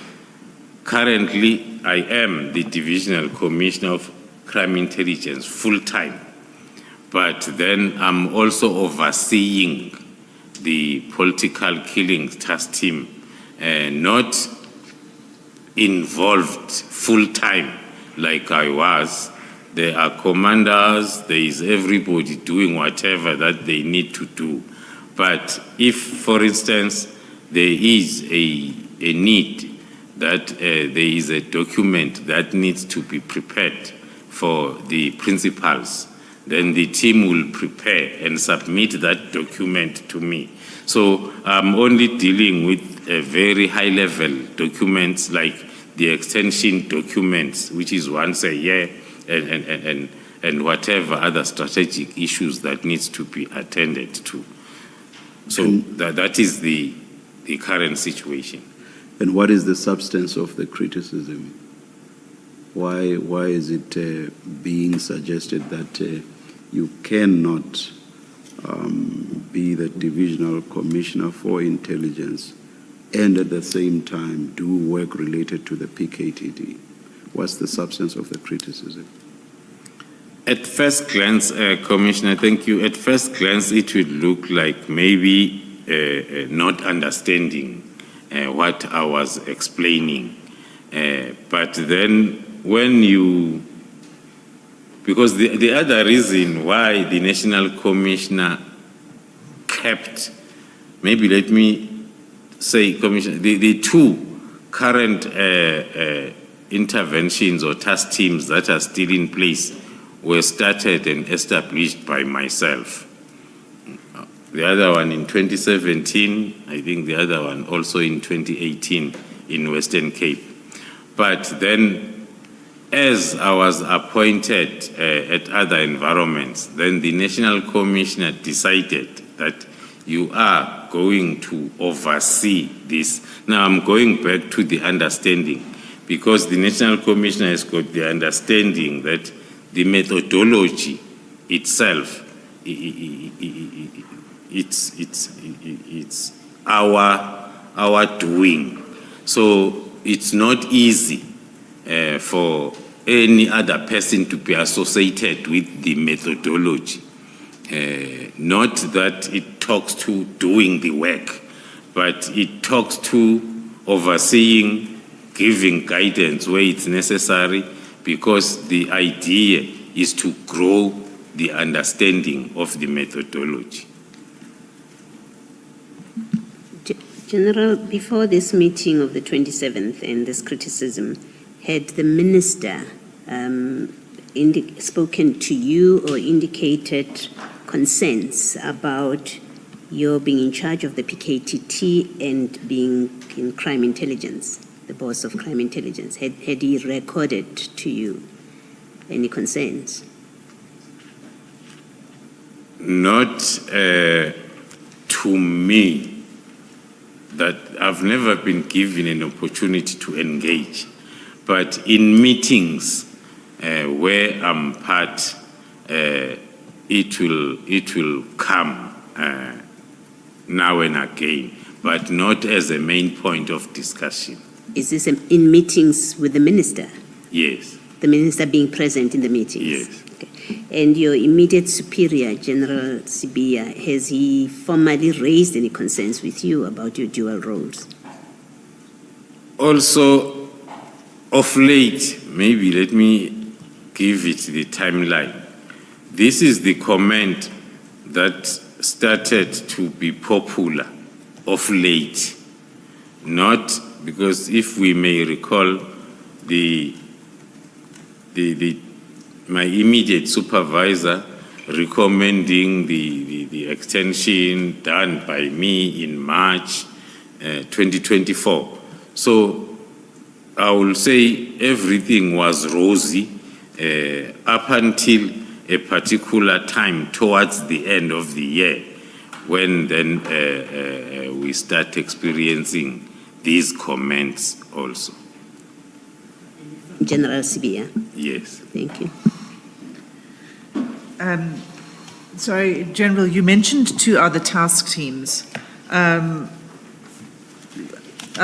currently, I am the Divisional Commissioner of Crime Intelligence full-time, but then I'm also overseeing the political killings task team, not involved full-time like I was. There are commanders, there is everybody doing whatever that they need to do. But if, for instance, there is a need that there is a document that needs to be prepared for the principals, then the team will prepare and submit that document to me. So I'm only dealing with very high-level documents like the extension documents, which is once a year, and whatever other strategic issues that needs to be attended to. So that is the current situation. And what is the substance of the criticism? Why is it being suggested that you cannot be the Divisional Commissioner for Intelligence and at the same time do work related to the PKTT? What's the substance of the criticism? At first glance, Commissioner, thank you. At first glance, it would look like maybe not understanding what I was explaining. But then when you, because the other reason why the National Commissioner kept, maybe let me say, Commissioner, the two current interventions or task teams that are still in place were started and established by myself. The other one in 2017, I think the other one also in 2018 in Western Cape. But then as I was appointed at other environments, then the National Commissioner decided that you are going to oversee this. Now I'm going back to the understanding, because the National Commissioner has got the understanding that the methodology itself, it's our doing. So it's not easy for any other person to be associated with the methodology. Not that it talks to doing the work, but it talks to overseeing, giving guidance where it's necessary, because the idea is to grow the understanding of the methodology. General, before this meeting of the 27th and this criticism, had the minister spoken to you or indicated concerns about your being in charge of the PKTT and being in crime intelligence, the boss of crime intelligence? Had he recorded to you any concerns? Not to me. That I've never been given an opportunity to engage, but in meetings where I'm part, it will come now and again, but not as a main point of discussion. Is this in meetings with the minister? Yes. The minister being present in the meetings? Yes. Okay. And your immediate superior, General Sibiya, has he formally raised any concerns with you about your dual roles? Also, of late, maybe let me give it the timeline. This is the comment that started to be popular of late. Not because, if we may recall, my immediate supervisor recommending the extension done by me in March 2024. So I will say everything was rosy up until a particular time towards the end of the year, when then we start experiencing these comments also. General Sibiya. Yes. Thank you. Sorry, General, you mentioned two other task teams. Are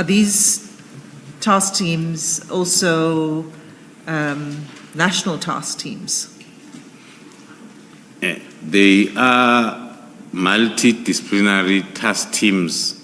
these task teams also national task teams? They are multidisciplinary task teams